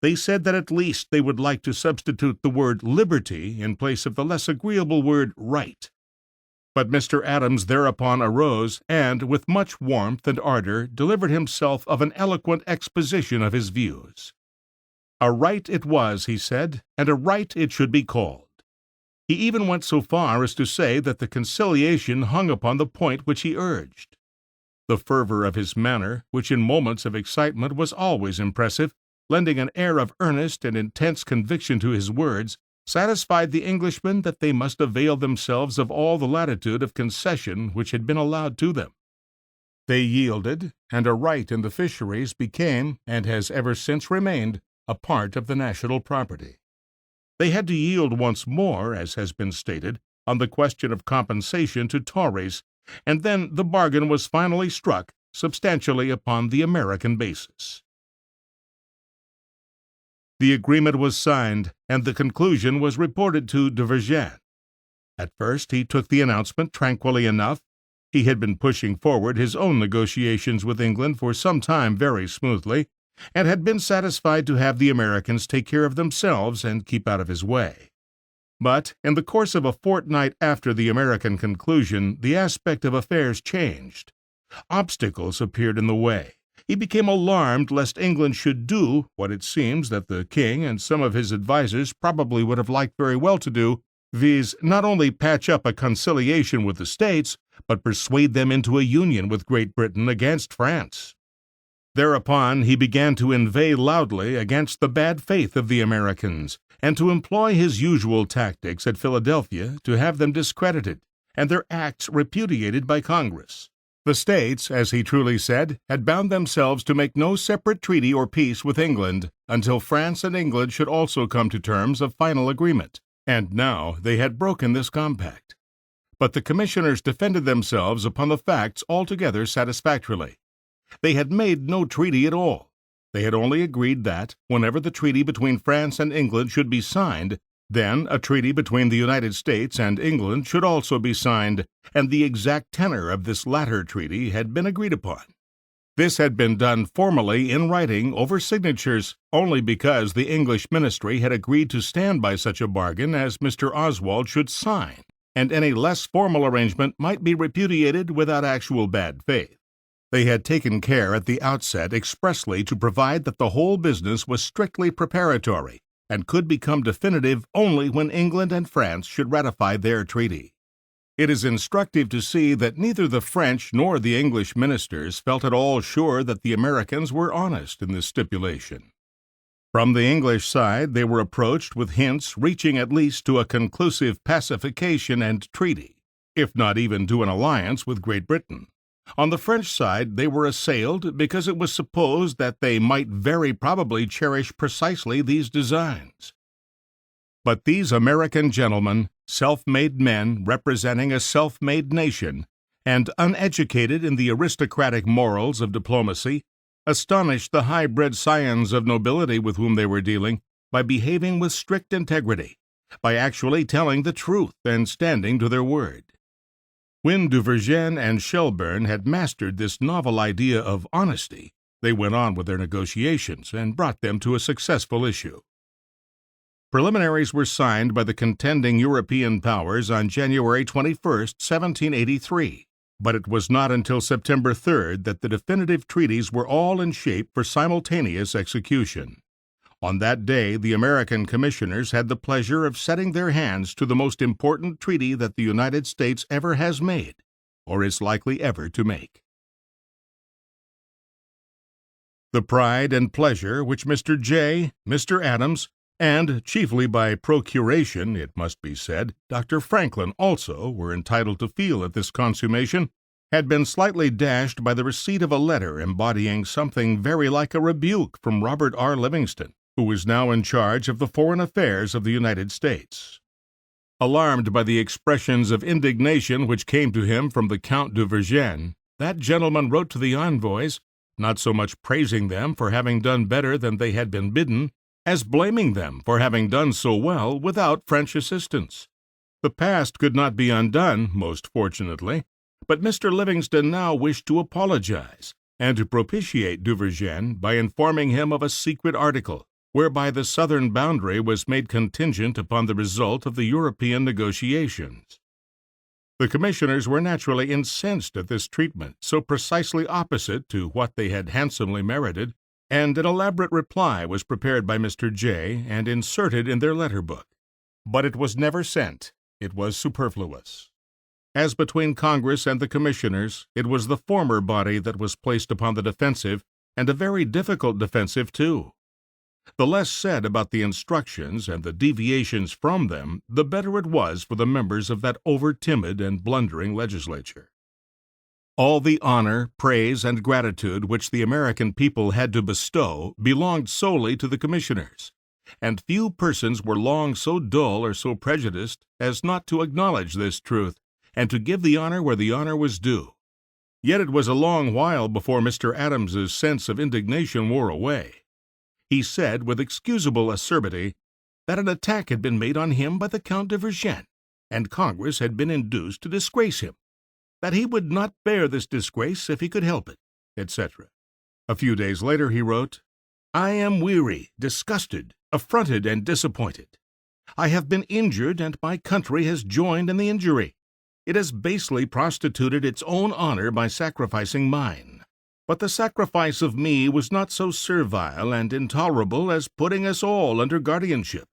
A: They said that at least they would like to substitute the word liberty in place of the less agreeable word right. But Mr. Adams thereupon arose and, with much warmth and ardor, delivered himself of an eloquent exposition of his views. A right it was, he said, and a right it should be called. He even went so far as to say that the conciliation hung upon the point which he urged. The fervor of his manner, which in moments of excitement was always impressive, lending an air of earnest and intense conviction to his words, satisfied the Englishmen that they must avail themselves of all the latitude of concession which had been allowed to them. They yielded, and a right in the fisheries became, and has ever since remained, a part of the national property. They had to yield once more, as has been stated, on the question of compensation to Tories, and then the bargain was finally struck substantially upon the American basis. The agreement was signed, and the conclusion was reported to de Vergennes. At first he took the announcement tranquilly enough. He had been pushing forward his own negotiations with England for some time very smoothly, and had been satisfied to have the Americans take care of themselves and keep out of his way. But in the course of a fortnight after the American conclusion, the aspect of affairs changed. Obstacles appeared in the way. He became alarmed lest England should do what it seems that the king and some of his advisers probably would have liked very well to do, viz., not only patch up a conciliation with the States, but persuade them into a union with Great Britain against France. Thereupon he began to inveigh loudly against the bad faith of the Americans, and to employ his usual tactics at Philadelphia to have them discredited, and their acts repudiated by Congress. The States, as he truly said, had bound themselves to make no separate treaty or peace with England until France and England should also come to terms of final agreement, and now they had broken this compact. But the commissioners defended themselves upon the facts altogether satisfactorily. They had made no treaty at all. They had only agreed that, whenever the treaty between France and England should be signed, then a treaty between the United States and England should also be signed, and the exact tenor of this latter treaty had been agreed upon. This had been done formally in writing over signatures only because the English ministry had agreed to stand by such a bargain as Mr. Oswald should sign, and any less formal arrangement might be repudiated without actual bad faith. They had taken care at the outset expressly to provide that the whole business was strictly preparatory, and could become definitive only when England and France should ratify their treaty. It is instructive to see that neither the French nor the English ministers felt at all sure that the Americans were honest in this stipulation. From the English side they were approached with hints reaching at least to a conclusive pacification and treaty, if not even to an alliance with Great Britain. On the French side they were assailed because it was supposed that they might very probably cherish precisely these designs. But these American gentlemen, self-made men representing a self-made nation, and uneducated in the aristocratic morals of diplomacy, astonished the high-bred scions of nobility with whom they were dealing by behaving with strict integrity, by actually telling the truth and standing to their word. When Duvergene and Shelburne had mastered this novel idea of honesty, they went on with their negotiations and brought them to a successful issue. Preliminaries were signed by the contending European powers on January 21, 1783, but it was not until September 3rd that the definitive treaties were all in shape for simultaneous execution. On that day, the American commissioners had the pleasure of setting their hands to the most important treaty that the United States ever has made, or is likely ever to make. The pride and pleasure which Mr. Jay, Mr. Adams, and, chiefly by procuration, it must be said, Dr. Franklin also were entitled to feel at this consummation, had been slightly dashed by the receipt of a letter embodying something very like a rebuke from Robert R. Livingston, who was now in charge of the foreign affairs of the United States. Alarmed by the expressions of indignation which came to him from the Count de Vergennes, that gentleman wrote to the envoys, not so much praising them for having done better than they had been bidden, as blaming them for having done so well without French assistance. The past could not be undone, most fortunately, but Mr. Livingston now wished to apologize, and to propitiate Duvergene by informing him of a secret article, whereby the southern boundary was made contingent upon the result of the European negotiations. The commissioners were naturally incensed at this treatment, so precisely opposite to what they had handsomely merited, and an elaborate reply was prepared by Mr. Jay and inserted in their letter book. But it was never sent. It was superfluous. As between Congress and the commissioners, it was the former body that was placed upon the defensive, and a very difficult defensive, too. The less said about the instructions and the deviations from them, the better it was for the members of that over-timid and blundering legislature. All the honor, praise, and gratitude which the American people had to bestow belonged solely to the commissioners, and few persons were long so dull or so prejudiced as not to acknowledge this truth, and to give the honor where the honor was due. Yet it was a long while before Mr. Adams's sense of indignation wore away. He said with excusable acerbity that an attack had been made on him by the Count de Vergennes, and Congress had been induced to disgrace him, that he would not bear this disgrace if he could help it, etc. A few days later he wrote, "I am weary, disgusted, affronted, and disappointed. I have been injured, and my country has joined in the injury. It has basely prostituted its own honor by sacrificing mine. But the sacrifice of me was not so servile and intolerable as putting us all under guardianship.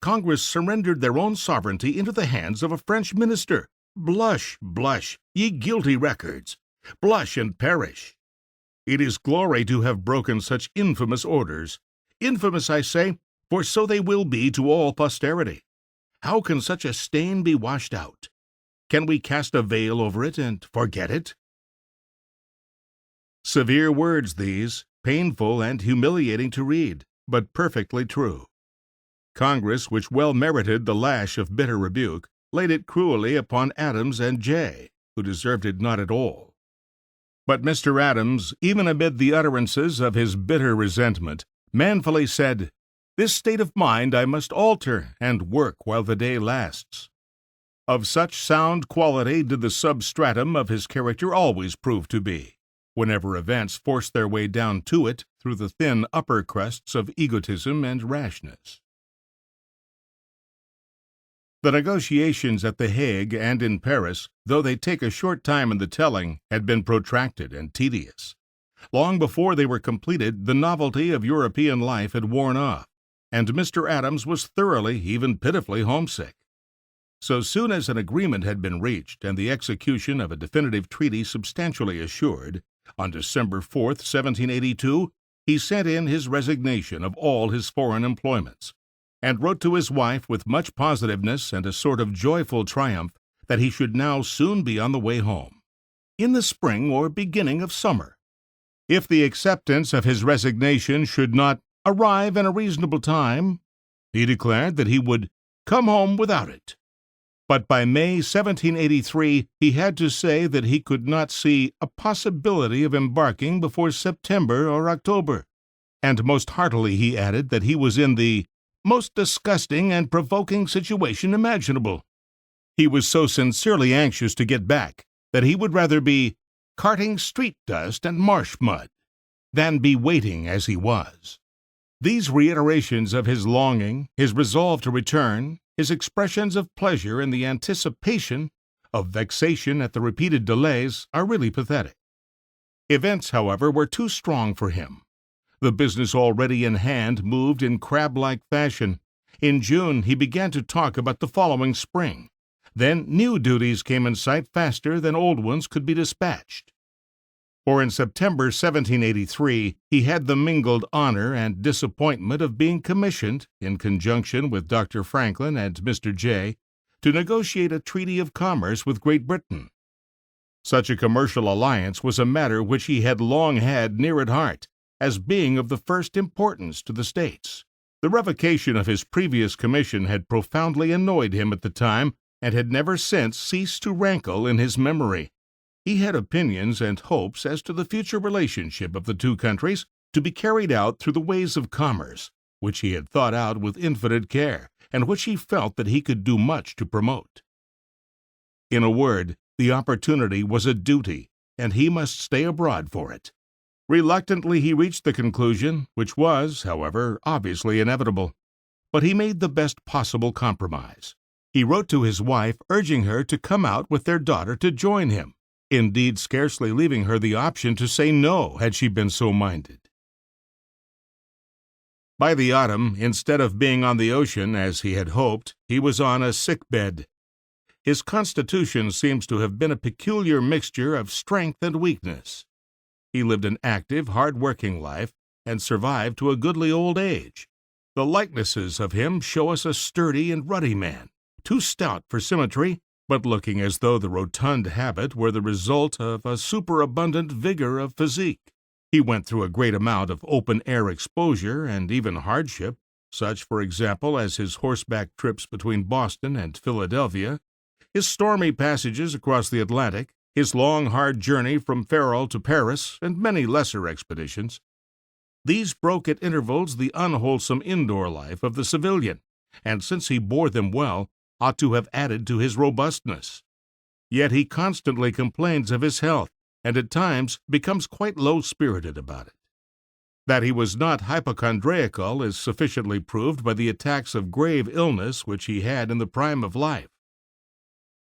A: Congress surrendered their own sovereignty into the hands of a French minister. Blush, blush, ye guilty records! Blush and perish! It is glory to have broken such infamous orders. Infamous, I say, for so they will be to all posterity. How can such a stain be washed out? Can we cast a veil over it and forget it?" Severe words these, painful and humiliating to read, but perfectly true. Congress, which well merited the lash of bitter rebuke, laid it cruelly upon Adams and Jay, who deserved it not at all. But Mr. Adams, even amid the utterances of his bitter resentment, manfully said, "This state of mind I must alter and work while the day lasts." Of such sound quality did the substratum of his character always prove to be, whenever events forced their way down to it through the thin upper crusts of egotism and rashness. The negotiations at The Hague and in Paris, though they take a short time in the telling, had been protracted and tedious. Long before they were completed, the novelty of European life had worn off, and Mr. Adams was thoroughly, even pitifully, homesick. So soon as an agreement had been reached and the execution of a definitive treaty substantially assured, on December 4th, 1782, he sent in his resignation of all his foreign employments, and wrote to his wife with much positiveness and a sort of joyful triumph that he should now soon be on the way home, in the spring or beginning of summer. If the acceptance of his resignation should not arrive in a reasonable time, he declared that he would come home without it. But by May 1783 he had to say that he could not see a possibility of embarking before September or October, and most heartily he added that he was in the most disgusting and provoking situation imaginable. He was so sincerely anxious to get back that he would rather be carting street dust and marsh mud than be waiting as he was. These reiterations of his longing, his resolve to return, his expressions of pleasure in the anticipation, of vexation at the repeated delays, are really pathetic. Events, however, were too strong for him. The business already in hand moved in crab-like fashion. In June he began to talk about the following spring. Then new duties came in sight faster than old ones could be dispatched. For in September 1783 he had the mingled honor and disappointment of being commissioned, in conjunction with Dr. Franklin and Mr. Jay, to negotiate a treaty of commerce with Great Britain. Such a commercial alliance was a matter which he had long had near at heart, as being of the first importance to the States. The revocation of his previous commission had profoundly annoyed him at the time, and had never since ceased to rankle in his memory. He had opinions and hopes as to the future relationship of the two countries, to be carried out through the ways of commerce, which he had thought out with infinite care, and which he felt that he could do much to promote. In a word, the opportunity was a duty, and he must stay abroad for it. Reluctantly he reached the conclusion, which was, however, obviously inevitable. But he made the best possible compromise. He wrote to his wife urging her to come out with their daughter to join him, indeed scarcely leaving her the option to say no had she been so minded. By the autumn, instead of being on the ocean as he had hoped, he was on a sick bed. His constitution seems to have been a peculiar mixture of strength and weakness. He lived an active, hard-working life, and survived to a goodly old age. The likenesses of him show us a sturdy and ruddy man, too stout for symmetry, but looking as though the rotund habit were the result of a superabundant vigor of physique. He went through a great amount of open-air exposure and even hardship, such, for example, as his horseback trips between Boston and Philadelphia, his stormy passages across the Atlantic, his long, hard journey from Ferrol to Paris, and many lesser expeditions. These broke at intervals the unwholesome indoor life of the civilian, and since he bore them well, ought to have added to his robustness. Yet he constantly complains of his health, and at times becomes quite low-spirited about it. That he was not hypochondriacal is sufficiently proved by the attacks of grave illness which he had in the prime of life.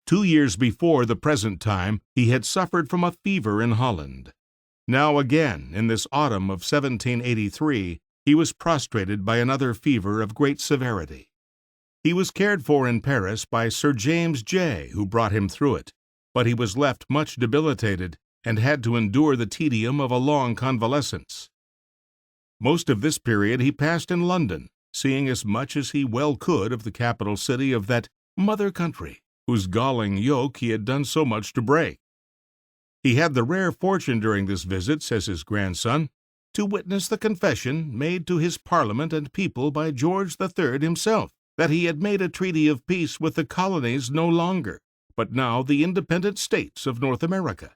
A: 2 years before the present time he had suffered from a fever in Holland. Now again, in this autumn of 1783, he was prostrated by another fever of great severity. He was cared for in Paris by Sir James Jay, who brought him through it, but he was left much debilitated, and had to endure the tedium of a long convalescence. Most of this period he passed in London, seeing as much as he well could of the capital city of that mother country, whose galling yoke he had done so much to break. He had the rare fortune during this visit, says his grandson, to witness the confession made to his Parliament and people by George III himself, that he had made a treaty of peace with the colonies no longer, but now the independent states of North America.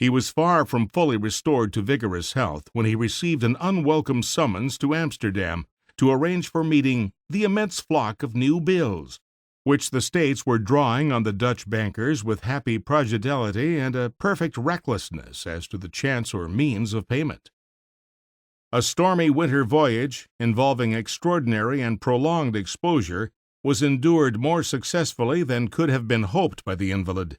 A: He was far from fully restored to vigorous health when he received an unwelcome summons to Amsterdam to arrange for meeting the immense flock of new bills, which the states were drawing on the Dutch bankers with happy prodigality and a perfect recklessness as to the chance or means of payment. A stormy winter voyage, involving extraordinary and prolonged exposure, was endured more successfully than could have been hoped by the invalid.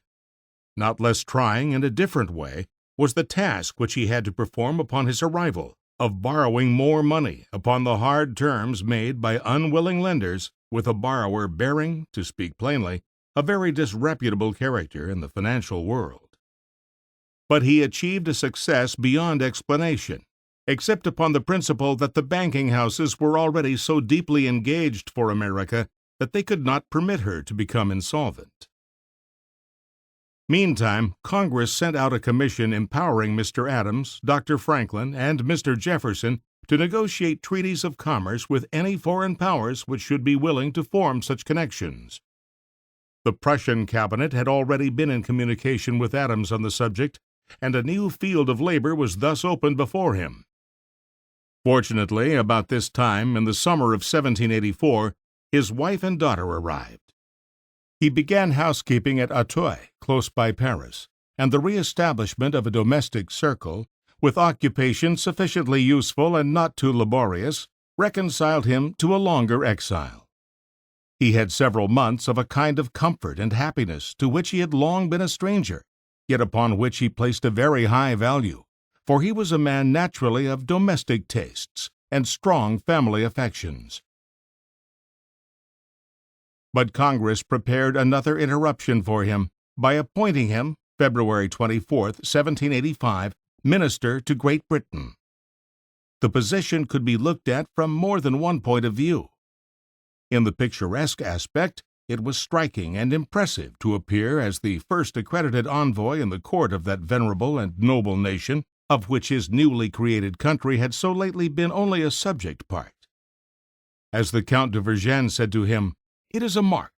A: Not less trying in a different way was the task which he had to perform upon his arrival, of borrowing more money upon the hard terms made by unwilling lenders, with a borrower bearing, to speak plainly, a very disreputable character in the financial world. But he achieved a success beyond explanation, except upon the principle that the banking houses were already so deeply engaged for America that they could not permit her to become insolvent. Meantime, Congress sent out a commission empowering Mr. Adams, Dr. Franklin, and Mr. Jefferson to negotiate treaties of commerce with any foreign powers which should be willing to form such connections. The Prussian cabinet had already been in communication with Adams on the subject, and a new field of labor was thus opened before him. Fortunately, about this time, in the summer of 1784, his wife and daughter arrived. He began housekeeping at Auteuil, close by Paris, and the re-establishment of a domestic circle, with occupation sufficiently useful and not too laborious, reconciled him to a longer exile. He had several months of a kind of comfort and happiness to which he had long been a stranger, yet upon which he placed a very high value, for he was a man naturally of domestic tastes and strong family affections. But Congress prepared another interruption for him by appointing him, February 24, 1785, Minister to Great Britain. The position could be looked at from more than one point of view. In the picturesque aspect, it was striking and impressive to appear as the first accredited envoy in the court of that venerable and noble nation, of which his newly created country had so lately been only a subject part. As the Count de Vergennes said to him, "It is a mark."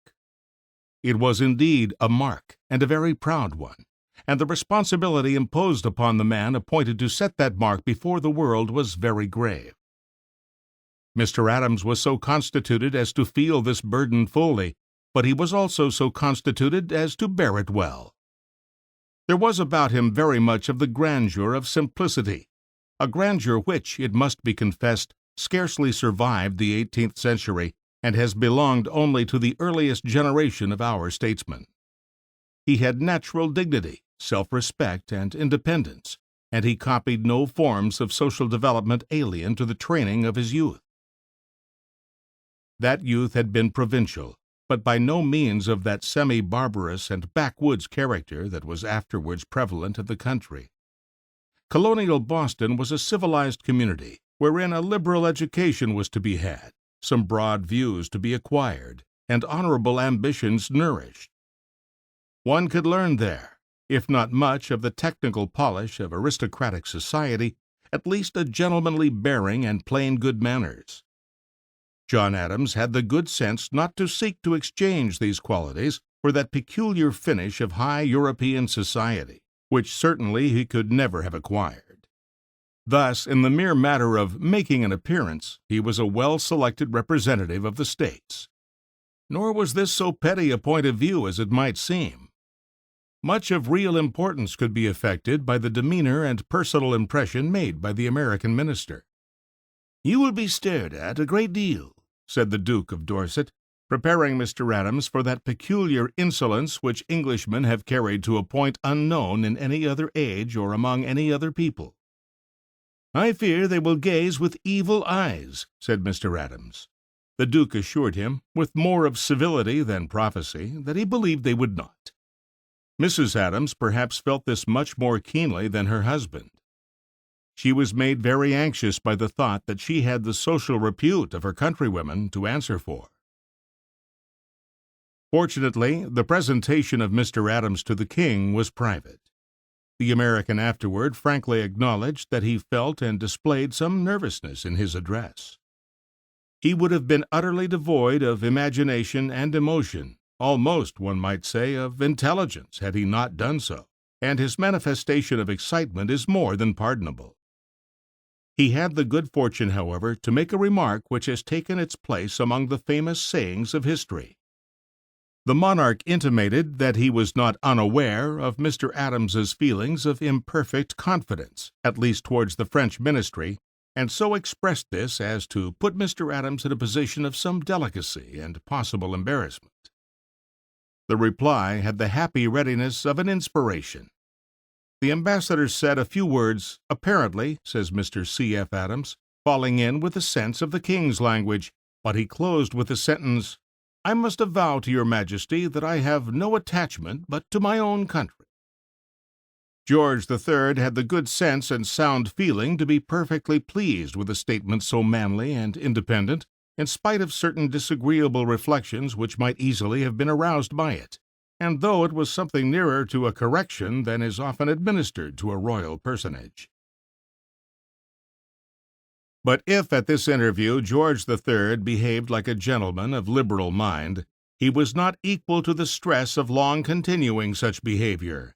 A: It was indeed a mark, and a very proud one, and the responsibility imposed upon the man appointed to set that mark before the world was very grave. Mr. Adams was so constituted as to feel this burden fully, but he was also so constituted as to bear it well. There was about him very much of the grandeur of simplicity, a grandeur which, it must be confessed, scarcely survived the 18th century and has belonged only to the earliest generation of our statesmen. He had natural dignity, self-respect, and independence, and he copied no forms of social development alien to the training of his youth. That youth had been provincial, but by no means of that semi-barbarous and backwoods character that was afterwards prevalent in the country. Colonial Boston was a civilized community, wherein a liberal education was to be had, some broad views to be acquired, and honorable ambitions nourished. One could learn there, if not much of the technical polish of aristocratic society, at least a gentlemanly bearing and plain good manners. John Adams had the good sense not to seek to exchange these qualities for that peculiar finish of high European society, which certainly he could never have acquired. Thus, in the mere matter of making an appearance, he was a well-selected representative of the States. Nor was this so petty a point of view as it might seem. Much of real importance could be effected by the demeanor and personal impression made by the American minister. "You will be stared at a great deal," said the Duke of Dorset, preparing Mr. Adams for that peculiar insolence which Englishmen have carried to a point unknown in any other age or among any other people. "I fear they will gaze with evil eyes," said Mr. Adams. The Duke assured him, with more of civility than prophecy, that he believed they would not. Mrs. Adams perhaps felt this much more keenly than her husband. She was made very anxious by the thought that she had the social repute of her countrywomen to answer for. Fortunately, the presentation of Mr. Adams to the King was private. The American afterward frankly acknowledged that he felt and displayed some nervousness in his address. He would have been utterly devoid of imagination and emotion, almost, one might say, of intelligence, had he not done so, and his manifestation of excitement is more than pardonable. He had the good fortune, however, to make a remark which has taken its place among the famous sayings of history. The monarch intimated that he was not unaware of Mr. Adams's feelings of imperfect confidence, at least towards the French ministry, and so expressed this as to put Mr. Adams in a position of some delicacy and possible embarrassment. The reply had the happy readiness of an inspiration. The ambassador said a few words, apparently, says Mr. C. F. Adams, falling in with the sense of the King's language, but he closed with the sentence, "I must avow to your Majesty that I have no attachment but to my own country." George III had the good sense and sound feeling to be perfectly pleased with a statement so manly and independent, in spite of certain disagreeable reflections which might easily have been aroused by it, and though it was something nearer to a correction than is often administered to a royal personage. But if at this interview George III behaved like a gentleman of liberal mind, he was not equal to the stress of long continuing such behavior.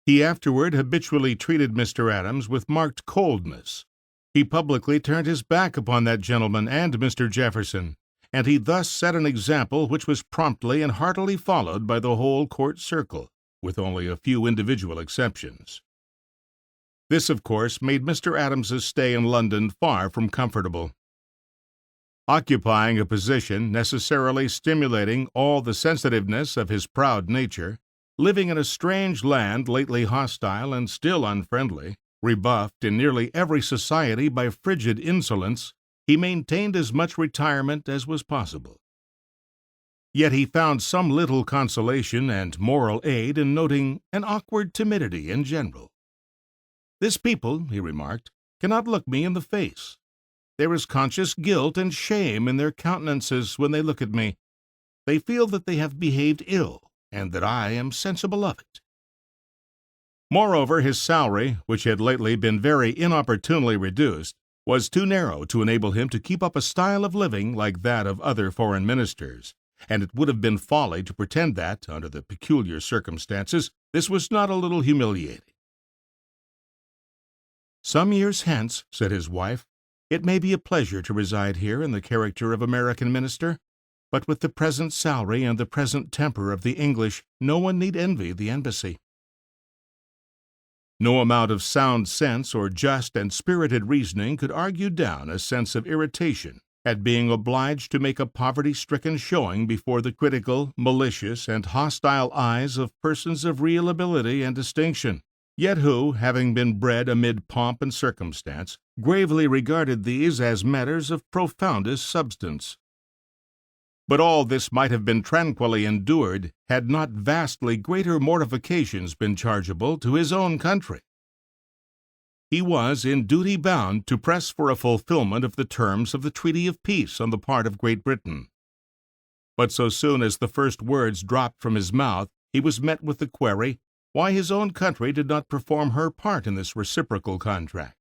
A: He afterward habitually treated Mr. Adams with marked coldness. He publicly turned his back upon that gentleman and Mr. Jefferson, and he thus set an example which was promptly and heartily followed by the whole court circle, with only a few individual exceptions. This, of course, made Mr. Adams's stay in London far from comfortable. Occupying a position necessarily stimulating all the sensitiveness of his proud nature, living in a strange land lately hostile and still unfriendly, rebuffed in nearly every society by frigid insolence, he maintained as much retirement as was possible. Yet he found some little consolation and moral aid in noting an awkward timidity in general. "This people," he remarked, "cannot look me in the face. There is conscious guilt and shame in their countenances when they look at me. They feel that they have behaved ill, and that I am sensible of it." Moreover, his salary, which had lately been very inopportunely reduced, was too narrow to enable him to keep up a style of living like that of other foreign ministers, and it would have been folly to pretend that, under the peculiar circumstances, this was not a little humiliating. "Some years hence," said his wife, "it may be a pleasure to reside here in the character of American minister, but with the present salary and the present temper of the English, no one need envy the embassy." No amount of sound sense or just and spirited reasoning could argue down a sense of irritation at being obliged to make a poverty-stricken showing before the critical, malicious, and hostile eyes of persons of real ability and distinction, yet who, having been bred amid pomp and circumstance, gravely regarded these as matters of profoundest substance. But all this might have been tranquilly endured had not vastly greater mortifications been chargeable to his own country. He was in duty bound to press for a fulfillment of the terms of the treaty of peace on the part of Great Britain. But so soon as the first words dropped from his mouth, he was met with the query why his own country did not perform her part in this reciprocal contract.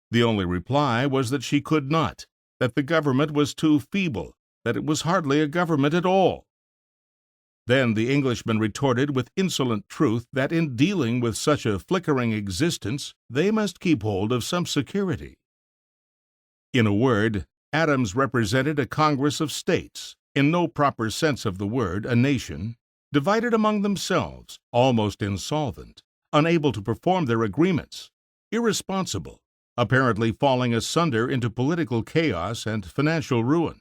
A: The only reply was that she could not, that the government was too feeble, that it was hardly a government at all. Then the Englishman retorted with insolent truth that in dealing with such a flickering existence they must keep hold of some security. In a word, Adams represented a Congress of states, in no proper sense of the word a nation, divided among themselves, almost insolvent, unable to perform their agreements, irresponsible, apparently falling asunder into political chaos and financial ruin.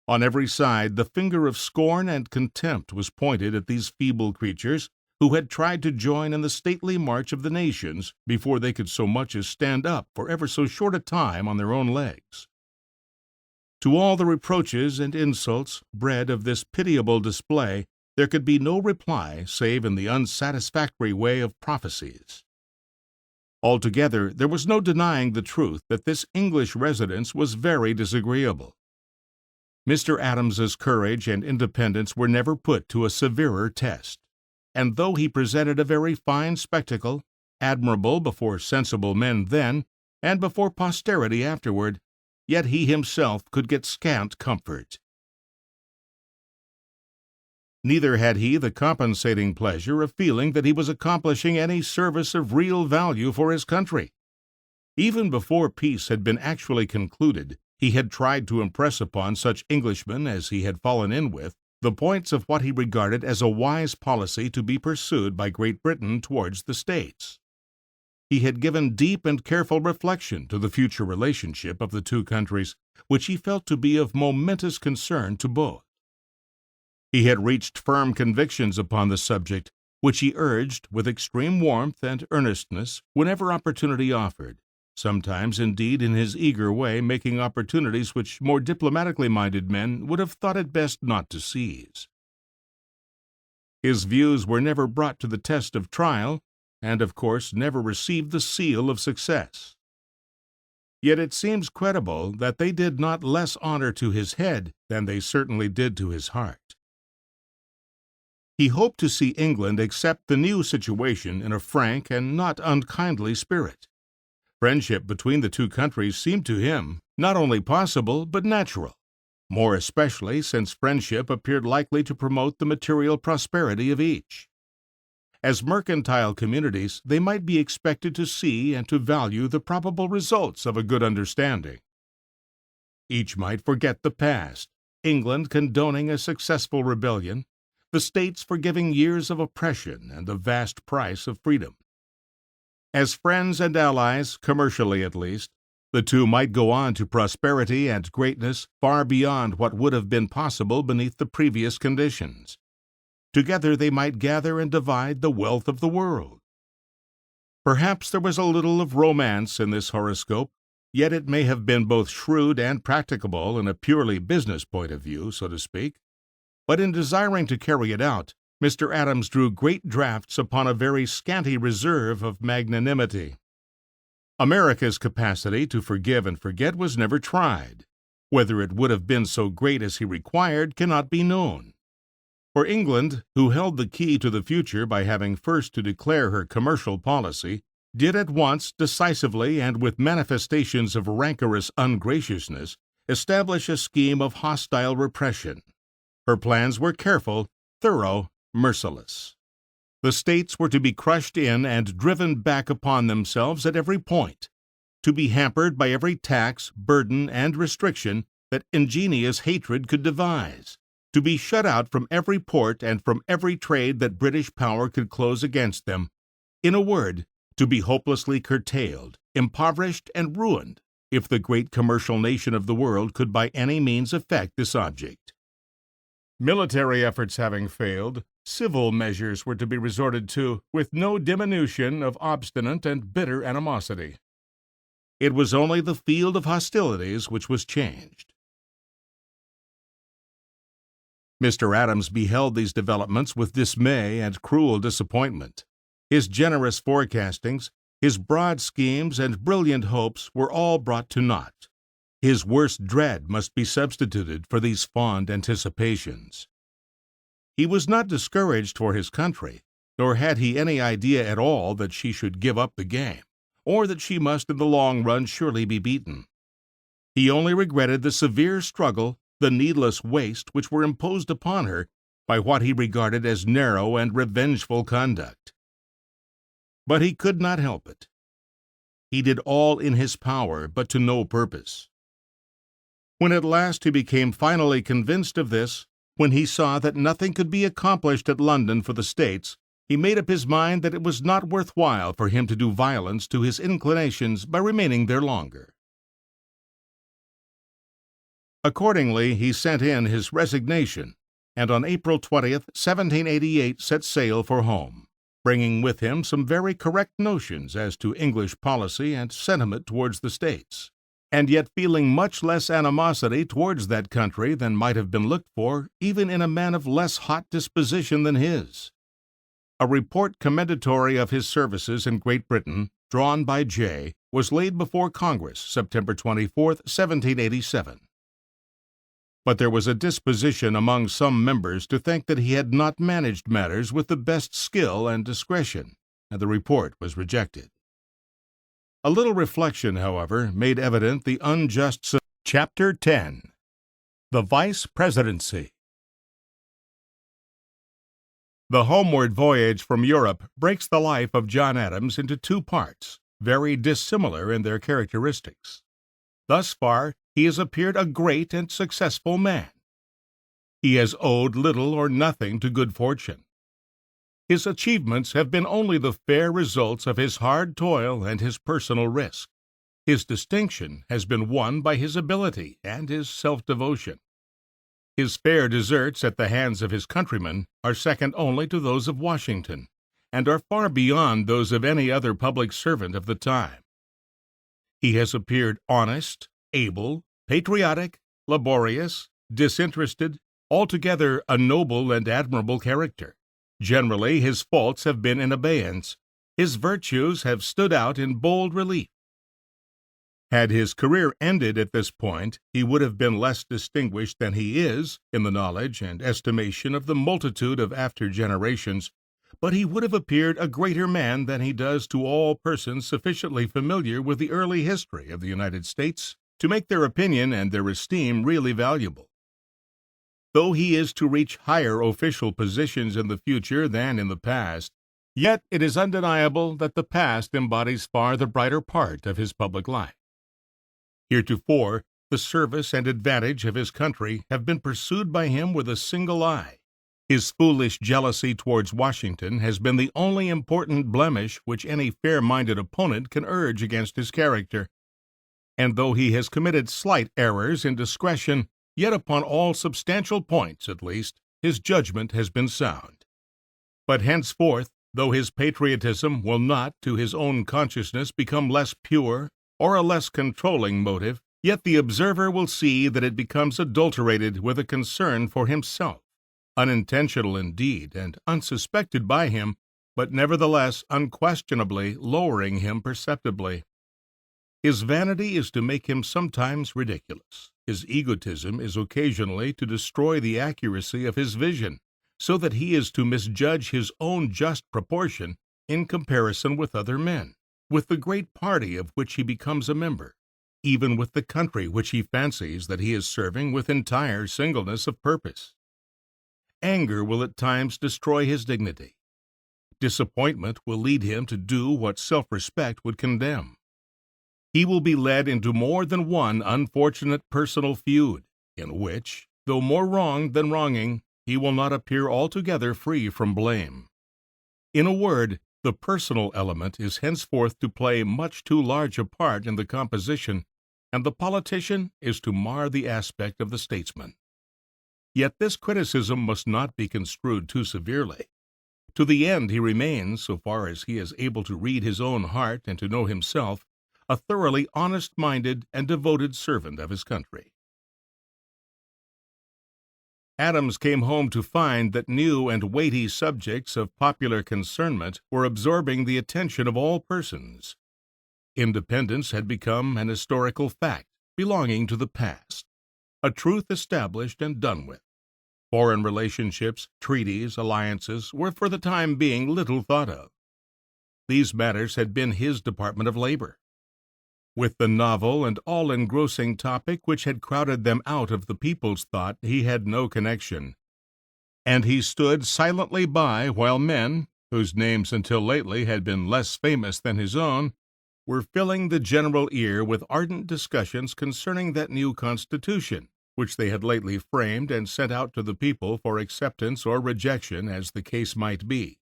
A: On every side the finger of scorn and contempt was pointed at these feeble creatures who had tried to join in the stately march of the nations before they could so much as stand up for ever so short a time on their own legs. To all the reproaches and insults bred of this pitiable display there could be no reply save in the unsatisfactory way of prophecies. Altogether, there was no denying the truth that this English residence was very disagreeable. Mr. Adams's courage and independence were never put to a severer test, and though he presented a very fine spectacle, admirable before sensible men then, and before posterity afterward, yet he himself could get scant comfort. Neither had he the compensating pleasure of feeling that he was accomplishing any service of real value for his country. Even before peace had been actually concluded, he had tried to impress upon such Englishmen as he had fallen in with the points of what he regarded as a wise policy to be pursued by Great Britain towards the States. He had given deep and careful reflection to the future relationship of the two countries, which he felt to be of momentous concern to both. He had reached firm convictions upon the subject, which he urged with extreme warmth and earnestness whenever opportunity offered, sometimes indeed in his eager way making opportunities which more diplomatically minded men would have thought it best not to seize. His views were never brought to the test of trial, and of course never received the seal of success. Yet it seems credible that they did not less honor to his head than they certainly did to his heart. He hoped to see England accept the new situation in a frank and not unkindly spirit. Friendship between the two countries seemed to him not only possible but natural, more especially since friendship appeared likely to promote the material prosperity of each. As mercantile communities, they might be expected to see and to value the probable results of a good understanding. Each might forget the past, England condoning a successful rebellion, the states forgiving years of oppression and the vast price of freedom. As friends and allies, commercially at least, the two might go on to prosperity and greatness far beyond what would have been possible beneath the previous conditions. Together they might gather and divide the wealth of the world. Perhaps there was a little of romance in this horoscope, yet it may have been both shrewd and practicable in a purely business point of view, so to speak. But in desiring to carry it out, Mr. Adams drew great drafts upon a very scanty reserve of magnanimity. America's capacity to forgive and forget was never tried. Whether it would have been so great as he required cannot be known. For England, who held the key to the future by having first to declare her commercial policy, did at once, decisively, and with manifestations of rancorous ungraciousness, establish a scheme of hostile repression. Her plans were careful, thorough, merciless. The states were to be crushed in and driven back upon themselves at every point, to be hampered by every tax, burden, and restriction that ingenious hatred could devise, to be shut out from every port and from every trade that British power could close against them. In a word, to be hopelessly curtailed, impoverished, and ruined, if the great commercial nation of the world could by any means effect this object. Military efforts having failed, civil measures were to be resorted to, with no diminution of obstinate and bitter animosity. It was only the field of hostilities which was changed. Mr. Adams beheld these developments with dismay and cruel disappointment. His generous forecastings, his broad schemes and brilliant hopes were all brought to naught. His worst dread must be substituted for these fond anticipations. He was not discouraged for his country, nor had he any idea at all that she should give up the game, or that she must in the long run surely be beaten. He only regretted the severe struggle, the needless waste which were imposed upon her by what he regarded as narrow and revengeful conduct. But he could not help it. He did all in his power, but to no purpose. When at last he became finally convinced of this, when he saw that nothing could be accomplished at London for the States, he made up his mind that it was not worth while for him to do violence to his inclinations by remaining there longer. Accordingly, he sent in his resignation, and on April 20th, 1788, set sail for home, bringing with him some very correct notions as to English policy and sentiment towards the States, and yet feeling much less animosity towards that country than might have been looked for even in a man of less hot disposition than his. A report commendatory of his services in Great Britain, drawn by Jay, was laid before Congress September 24, 1787. But there was a disposition among some members to think that he had not managed matters with the best skill and discretion, and the report was rejected. A little reflection, however, made evident the unjust. Chapter 10. The Vice Presidency. The homeward voyage from Europe breaks the life of John Adams into two parts, very dissimilar in their characteristics. Thus far, he has appeared a great and successful man. He has owed little or nothing to good fortune. His achievements have been only the fair results of his hard toil and his personal risk. His distinction has been won by his ability and his self-devotion. His fair deserts at the hands of his countrymen are second only to those of Washington, and are far beyond those of any other public servant of the time. He has appeared honest, able, patriotic, laborious, disinterested, altogether a noble and admirable character. Generally, his faults have been in abeyance. His virtues have stood out in bold relief. Had his career ended at this point, he would have been less distinguished than he is in the knowledge and estimation of the multitude of after generations, but he would have appeared a greater man than he does to all persons sufficiently familiar with the early history of the United States to make their opinion and their esteem really valuable. Though he is to reach higher official positions in the future than in the past, yet it is undeniable that the past embodies far the brighter part of his public life. Heretofore, the service and advantage of his country have been pursued by him with a single eye. His foolish jealousy towards Washington has been the only important blemish which any fair-minded opponent can urge against his character. And though he has committed slight errors in discretion, yet upon all substantial points, at least, his judgment has been sound. But henceforth, though his patriotism will not, to his own consciousness, become less pure or a less controlling motive, yet the observer will see that it becomes adulterated with a concern for himself, unintentional indeed and unsuspected by him, but nevertheless unquestionably lowering him perceptibly. His vanity is to make him sometimes ridiculous. His egotism is occasionally to destroy the accuracy of his vision, so that he is to misjudge his own just proportion in comparison with other men, with the great party of which he becomes a member, even with the country which he fancies that he is serving with entire singleness of purpose. Anger will at times destroy his dignity. Disappointment will lead him to do what self-respect would condemn. He will be led into more than one unfortunate personal feud, in which, though more wrong than wronging, he will not appear altogether free from blame. In a word, the personal element is henceforth to play much too large a part in the composition, and the politician is to mar the aspect of the statesman. Yet this criticism must not be construed too severely. To the end he remains, so far as he is able to read his own heart and to know himself, a thoroughly honest-minded and devoted servant of his country. Adams came home to find that new and weighty subjects of popular concernment were absorbing the attention of all persons. Independence had become an historical fact belonging to the past, a truth established and done with. Foreign relationships, treaties, alliances were for the time being little thought of. These matters had been his department of labor. With the novel and all-engrossing topic which had crowded them out of the people's thought he had no connection, and he stood silently by while men, whose names until lately had been less famous than his own, were filling the general ear with ardent discussions concerning that new Constitution, which they had lately framed and sent out to the people for acceptance or rejection as the case might be.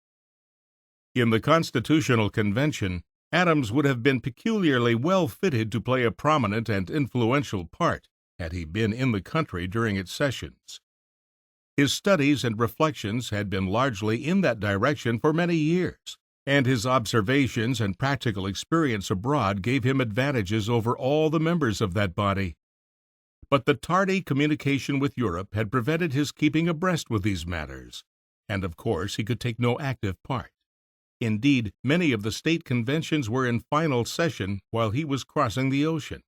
A: In the Constitutional Convention, Adams would have been peculiarly well fitted to play a prominent and influential part had he been in the country during its sessions. His studies and reflections had been largely in that direction for many years, and his observations and practical experience abroad gave him advantages over all the members of that body. But the tardy communication with Europe had prevented his keeping abreast with these matters, and of course he could take no active part. Indeed, many of the state conventions were in final session while he was crossing the ocean,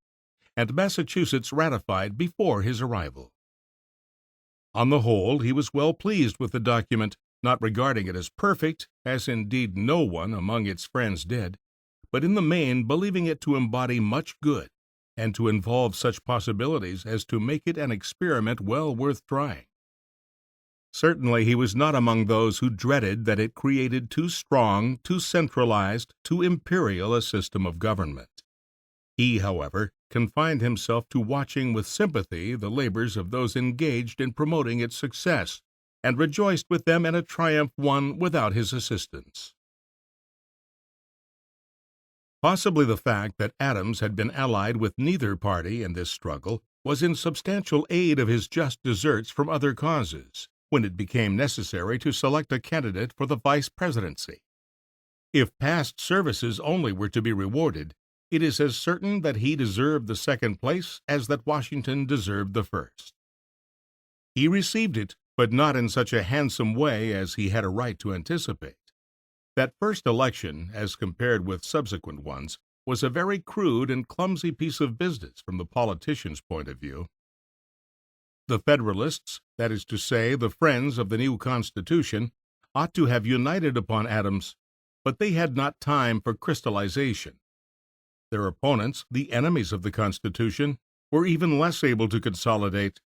A: and Massachusetts ratified before his arrival. On the whole, he was well pleased with the document, not regarding it as perfect, as indeed no one among its friends did, but in the main believing it to embody much good, and to involve such possibilities as to make it an experiment well worth trying. Certainly he was not among those who dreaded that it created too strong, too centralized, too imperial a system of government. He, however, confined himself to watching with sympathy the labors of those engaged in promoting its success, and rejoiced with them in a triumph won without his assistance. Possibly the fact that Adams had been allied with neither party in this struggle was in substantial aid of his just deserts from other causes, when it became necessary to select a candidate for the vice presidency. If past services only were to be rewarded, it is as certain that he deserved the second place as that Washington deserved the first. He received it, but not in such a handsome way as he had a right to anticipate. That first election, as compared with subsequent ones, was a very crude and clumsy piece of business from the politician's point of view. The Federalists, that is to say, the friends of the new Constitution, ought to have united upon Adams, but they had not time for crystallization. Their opponents, the enemies of the Constitution, were even less able to consolidate.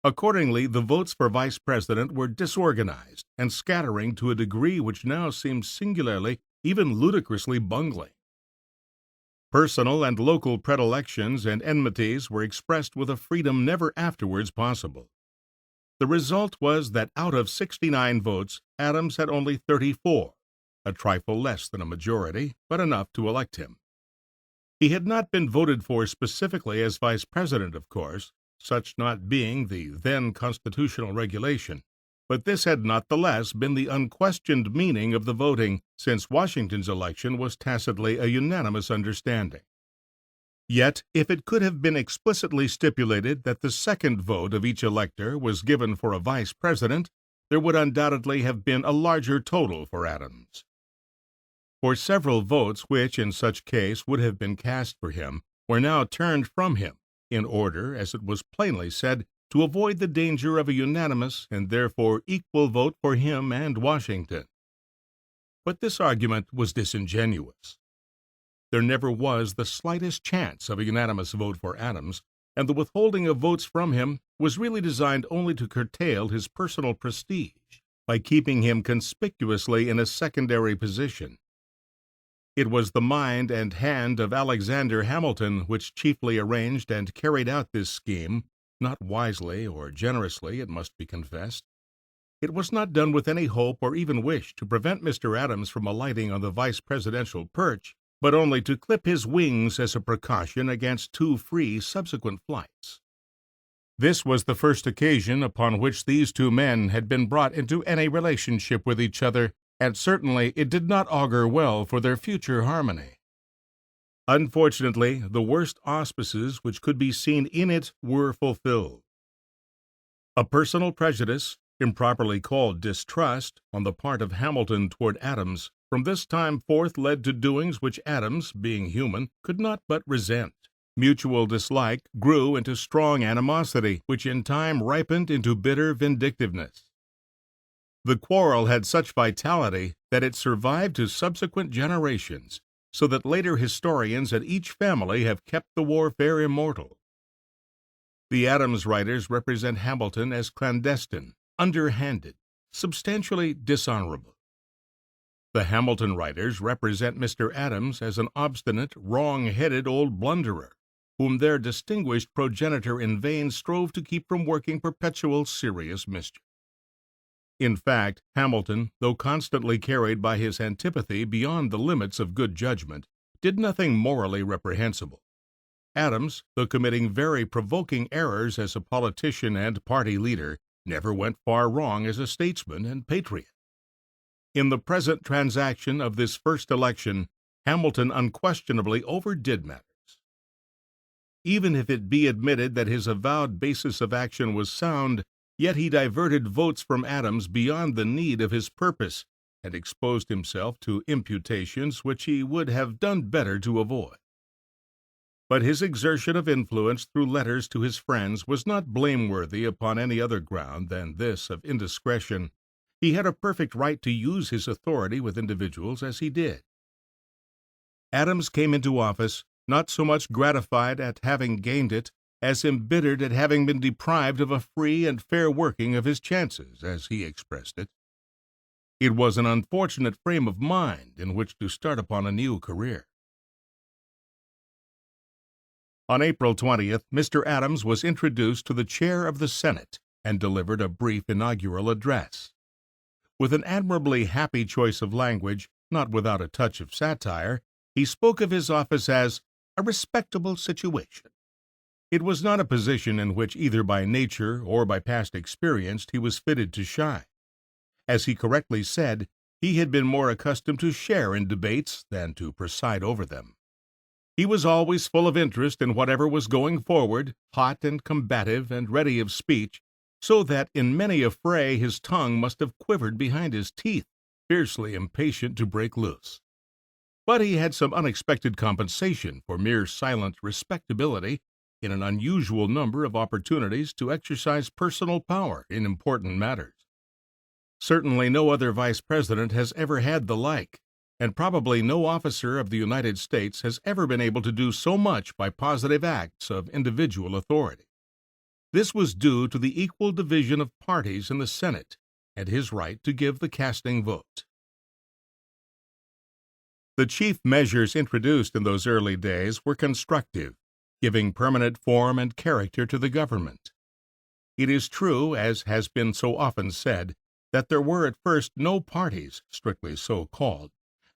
A: Accordingly, the votes for vice president were disorganized and scattering to a degree which now seems singularly, even ludicrously bungling. Personal and local predilections and enmities were expressed with a freedom never afterwards possible. The result was that out of 69 votes, Adams had only 34, a trifle less than a majority, but enough to elect him. He had not been voted for specifically as vice president, of course, such not being the then constitutional regulation, but this had not the less been the unquestioned meaning of the voting, since Washington's election was tacitly a unanimous understanding. Yet, if it could have been explicitly stipulated that the second vote of each elector was given for a vice president, there would undoubtedly have been a larger total for Adams. For several votes which in such case would have been cast for him were now turned from him, in order, as it was plainly said, to avoid the danger of a unanimous and therefore equal vote for him and Washington. But this argument was disingenuous. There never was the slightest chance of a unanimous vote for Adams, and the withholding of votes from him was really designed only to curtail his personal prestige by keeping him conspicuously in a secondary position. It was the mind and hand of Alexander Hamilton which chiefly arranged and carried out this scheme, not wisely or generously, it must be confessed. It was not done with any hope or even wish to prevent Mr. Adams from alighting on the vice presidential perch, but only to clip his wings as a precaution against too free subsequent flights. This was the first occasion upon which these two men had been brought into any relationship with each other, and certainly it did not augur well for their future harmony. Unfortunately, the worst auspices which could be seen in it were fulfilled. A personal prejudice, improperly called distrust, on the part of Hamilton toward Adams, from this time forth led to doings which Adams, being human, could not but resent. Mutual dislike grew into strong animosity, which in time ripened into bitter vindictiveness. The quarrel had such vitality that it survived to subsequent generations, so that later historians at each family have kept the warfare immortal. The Adams writers represent Hamilton as clandestine, underhanded, substantially dishonorable. The Hamilton writers represent Mr. Adams as an obstinate, wrong-headed old blunderer, whom their distinguished progenitor in vain strove to keep from working perpetual serious mischief. In fact, Hamilton, though constantly carried by his antipathy beyond the limits of good judgment, did nothing morally reprehensible. Adams, though committing very provoking errors as a politician and party leader, never went far wrong as a statesman and patriot. In the present transaction of this first election, Hamilton unquestionably overdid matters. Even if it be admitted that his avowed basis of action was sound, yet he diverted votes from Adams beyond the need of his purpose, and exposed himself to imputations which he would have done better to avoid. But his exertion of influence through letters to his friends was not blameworthy upon any other ground than this of indiscretion. He had a perfect right to use his authority with individuals as he did. Adams came into office not so much gratified at having gained it as embittered at having been deprived of a free and fair working of his chances, as he expressed it. It was an unfortunate frame of mind in which to start upon a new career. On April 20th, Mr. Adams was introduced to the chair of the Senate and delivered a brief inaugural address. With an admirably happy choice of language, not without a touch of satire, he spoke of his office as a respectable situation. It was not a position in which either by nature or by past experience he was fitted to shine. As he correctly said, he had been more accustomed to share in debates than to preside over them. He was always full of interest in whatever was going forward, hot and combative and ready of speech, so that in many a fray his tongue must have quivered behind his teeth, fiercely impatient to break loose. But he had some unexpected compensation for mere silent respectability in an unusual number of opportunities to exercise personal power in important matters. Certainly no other vice president has ever had the like, and probably no officer of the United States has ever been able to do so much by positive acts of individual authority. This was due to the equal division of parties in the Senate and his right to give the casting vote. The chief measures introduced in those early days were constructive, giving permanent form and character to the government. It is true, as has been so often said, that there were at first no parties, strictly so called,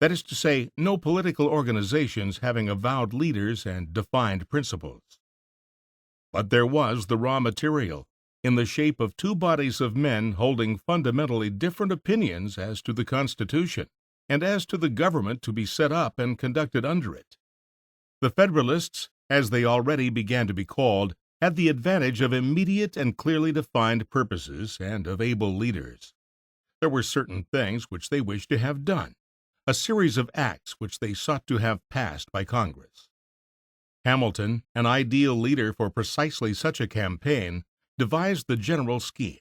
A: that is to say, no political organizations having avowed leaders and defined principles. But there was the raw material, in the shape of two bodies of men holding fundamentally different opinions as to the Constitution and as to the government to be set up and conducted under it. The Federalists, as they already began to be called, had the advantage of immediate and clearly defined purposes and of able leaders. There were certain things which they wished to have done, a series of acts which they sought to have passed by Congress. Hamilton, an ideal leader for precisely such a campaign, devised the general scheme,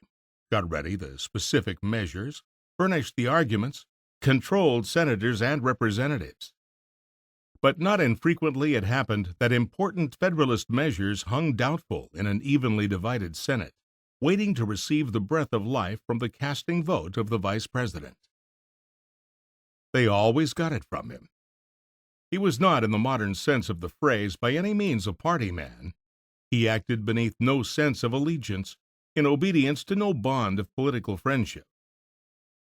A: got ready the specific measures, furnished the arguments, controlled senators and representatives. But not infrequently it happened that important Federalist measures hung doubtful in an evenly divided Senate, waiting to receive the breath of life from the casting vote of the Vice President. They always got it from him. He was not, in the modern sense of the phrase, by any means a party man. He acted beneath no sense of allegiance, in obedience to no bond of political friendship.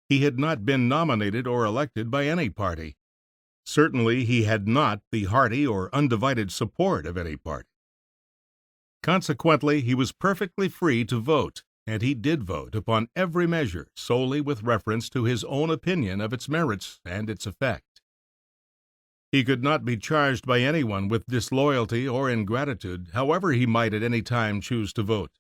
A: He had not been nominated or elected by any party. Certainly he had not the hearty or undivided support of any party. Consequently, he was perfectly free to vote, and he did vote upon every measure solely with reference to his own opinion of its merits and its effect. He could not be charged by anyone with disloyalty or ingratitude, however he might at any time choose to vote.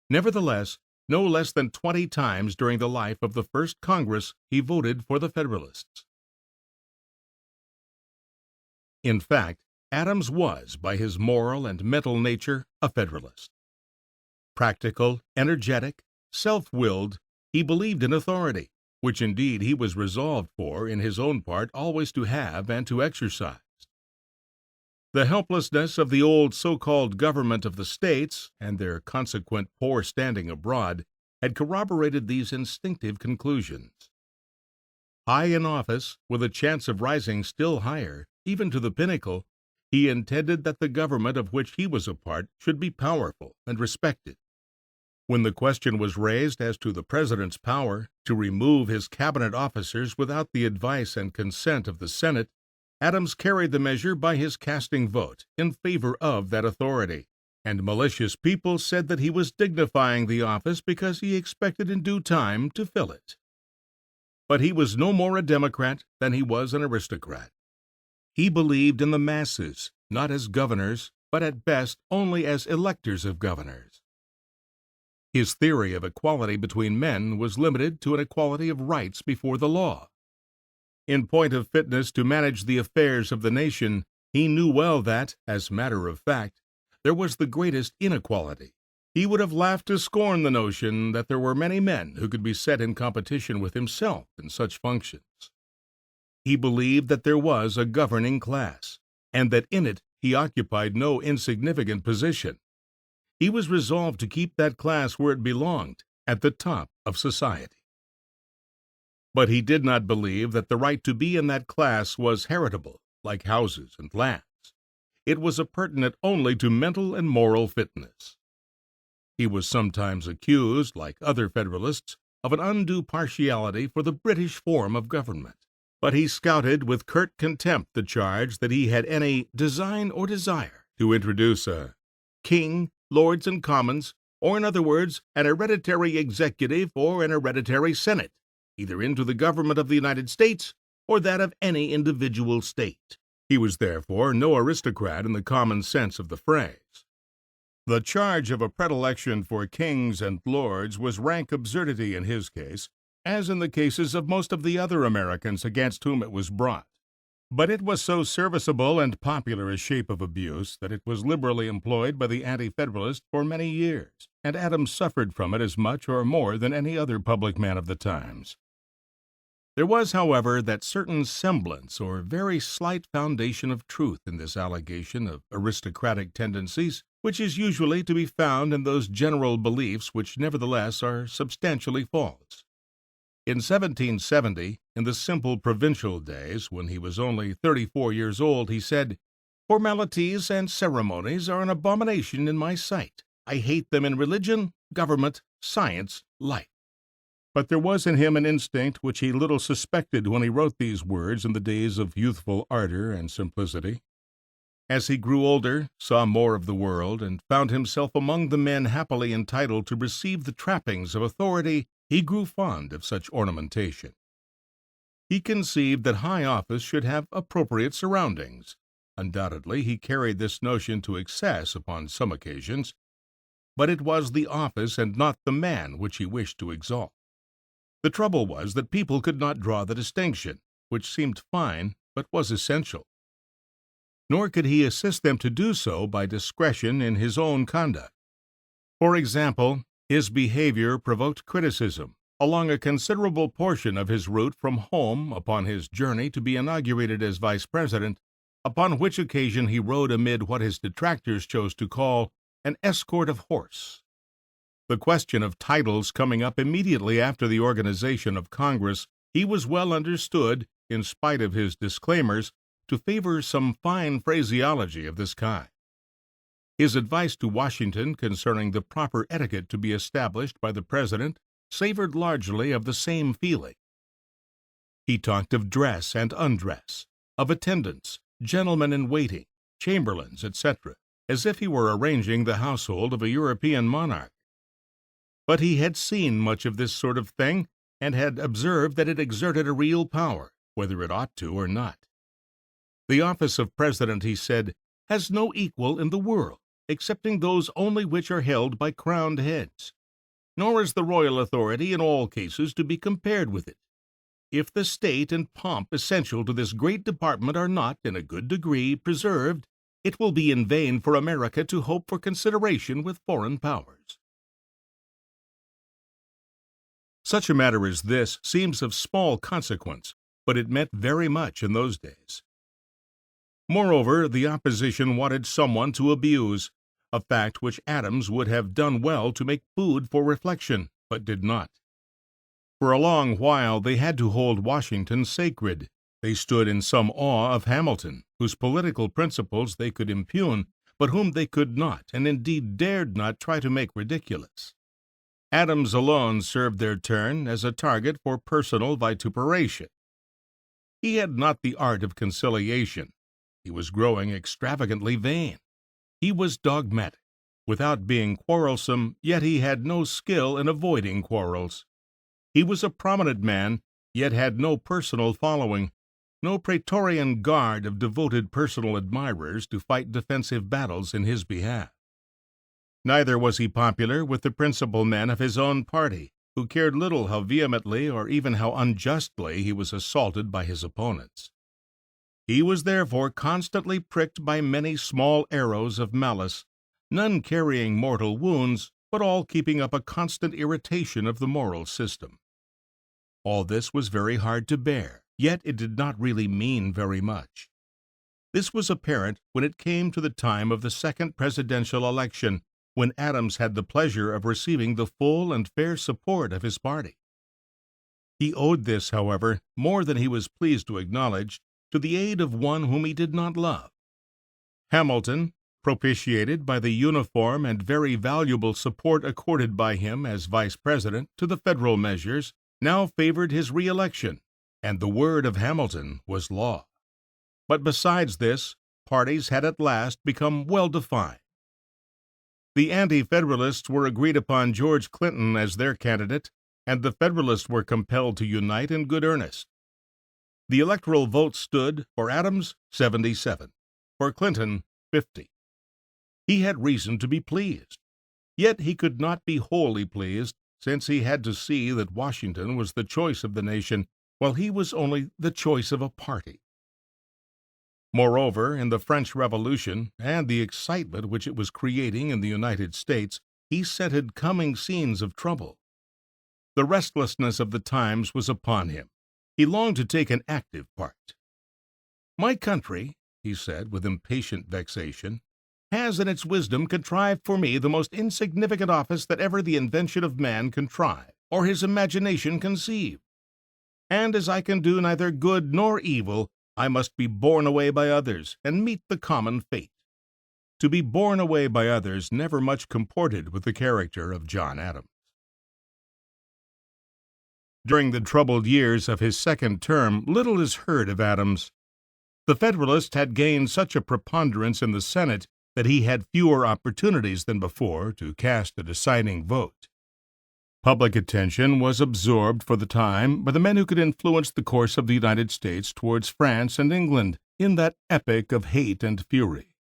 A: Nevertheless, no less than 20 times during the life of the first Congress he voted for the Federalists. In fact, Adams was, by his moral and mental nature, a Federalist. Practical, energetic, self-willed, he believed in authority, which indeed he was resolved for, in his own part, always to have and to exercise. The helplessness of the old so-called government of the states, and their consequent poor standing abroad, had corroborated these instinctive conclusions. High in office, with a chance of rising still higher, even to the pinnacle, he intended that the government of which he was a part should be powerful and respected. When the question was raised as to the president's power to remove his cabinet officers without the advice and consent of the Senate, Adams carried the measure by his casting vote in favor of that authority, and malicious people said that he was dignifying the office because he expected in due time to fill it. But he was no more a Democrat than he was an aristocrat. He believed in the masses, not as governors, but at best only as electors of governors. His theory of equality between men was limited to an equality of rights before the law. In point of fitness to manage the affairs of the nation, he knew well that, as matter of fact, there was the greatest inequality. He would have laughed to scorn the notion that there were many men who could be set in competition with himself in such functions. He believed that there was a governing class, and that in it he occupied no insignificant position. He was resolved to keep that class where it belonged, at the top of society. But he did not believe that the right to be in that class was heritable, like houses and lands. It was appurtenant only to mental and moral fitness. He was sometimes accused, like other Federalists, of an undue partiality for the British form of government, but he scouted with curt contempt the charge that he had any design or desire to introduce a king, lords and commons, or in other words, an hereditary executive or an hereditary senate, either into the government of the United States or that of any individual state. He was therefore no aristocrat in the common sense of the phrase. The charge of a predilection for kings and lords was rank absurdity in his case, as in the cases of most of the other Americans against whom it was brought. But it was so serviceable and popular a shape of abuse that it was liberally employed by the anti-Federalists for many years, and Adams suffered from it as much or more than any other public man of the times. There was, however, that certain semblance or very slight foundation of truth in this allegation of aristocratic tendencies, which is usually to be found in those general beliefs which nevertheless are substantially false. In 1770, in the simple provincial days, when he was only 34 years old, he said, "Formalities and ceremonies are an abomination in my sight. I hate them in religion, government, science, life." But there was in him an instinct which he little suspected when he wrote these words in the days of youthful ardor and simplicity. As he grew older, saw more of the world, and found himself among the men happily entitled to receive the trappings of authority, he grew fond of such ornamentation. He conceived that high office should have appropriate surroundings. Undoubtedly, he carried this notion to excess upon some occasions, but it was the office and not the man which he wished to exalt. The trouble was that people could not draw the distinction, which seemed fine but was essential. Nor could he assist them to do so by discretion in his own conduct. For example, his behavior provoked criticism along a considerable portion of his route from home upon his journey to be inaugurated as vice president, upon which occasion he rode amid what his detractors chose to call an escort of horse. The question of titles coming up immediately after the organization of Congress, he was well understood, in spite of his disclaimers, to favor some fine phraseology of this kind. His advice to Washington concerning the proper etiquette to be established by the president savored largely of the same feeling. He talked of dress and undress, of attendants, gentlemen in waiting, chamberlains, etc., as if he were arranging the household of a European monarch. But he had seen much of this sort of thing, and had observed that it exerted a real power, whether it ought to or not. The office of president, he said, has no equal in the world, excepting those only which are held by crowned heads. Nor is the royal authority in all cases to be compared with it. If the state and pomp essential to this great department are not, in a good degree, preserved, it will be in vain for America to hope for consideration with foreign powers. Such a matter as this seems of small consequence, but it meant very much in those days. Moreover, the opposition wanted someone to abuse, a fact which Adams would have done well to make food for reflection, but did not. For a long while they had to hold Washington sacred. They stood in some awe of Hamilton, whose political principles they could impugn, but whom they could not, and indeed dared not, try to make ridiculous. Adams alone served their turn as a target for personal vituperation. He had not the art of conciliation. He was growing extravagantly vain. He was dogmatic. Without being quarrelsome, yet he had no skill in avoiding quarrels. He was a prominent man, yet had no personal following, no praetorian guard of devoted personal admirers to fight defensive battles in his behalf. Neither was he popular with the principal men of his own party, who cared little how vehemently or even how unjustly he was assaulted by his opponents. He was therefore constantly pricked by many small arrows of malice, none carrying mortal wounds, but all keeping up a constant irritation of the moral system. All this was very hard to bear, yet it did not really mean very much. This was apparent when it came to the time of the second presidential election, when Adams had the pleasure of receiving the full and fair support of his party. He owed this, however, more than he was pleased to acknowledge, to the aid of one whom he did not love. Hamilton, propitiated by the uniform and very valuable support accorded by him as vice president to the federal measures, now favored his re-election, and the word of Hamilton was law. But besides this, parties had at last become well defined. The anti-Federalists were agreed upon George Clinton as their candidate, and the Federalists were compelled to unite in good earnest. The electoral vote stood for Adams 77, for Clinton 50. He had reason to be pleased. Yet he could not be wholly pleased, since he had to see that Washington was the choice of the nation, while he was only the choice of a party. Moreover, in the French Revolution and the excitement which it was creating in the United States, he scented coming scenes of trouble. The restlessness of the times was upon him. He longed to take an active part. "My country," he said with impatient vexation, "has in its wisdom contrived for me the most insignificant office that ever the invention of man contrived, or his imagination conceived. And as I can do neither good nor evil, I must be borne away by others, and meet the common fate." To be borne away by others never much comported with the character of John Adams. During the troubled years of his second term, little is heard of Adams. The Federalists had gained such a preponderance in the Senate that he had fewer opportunities than before to cast a deciding vote. Public attention was absorbed for the time by the men who could influence the course of the United States towards France and England in that epoch of hate and fury.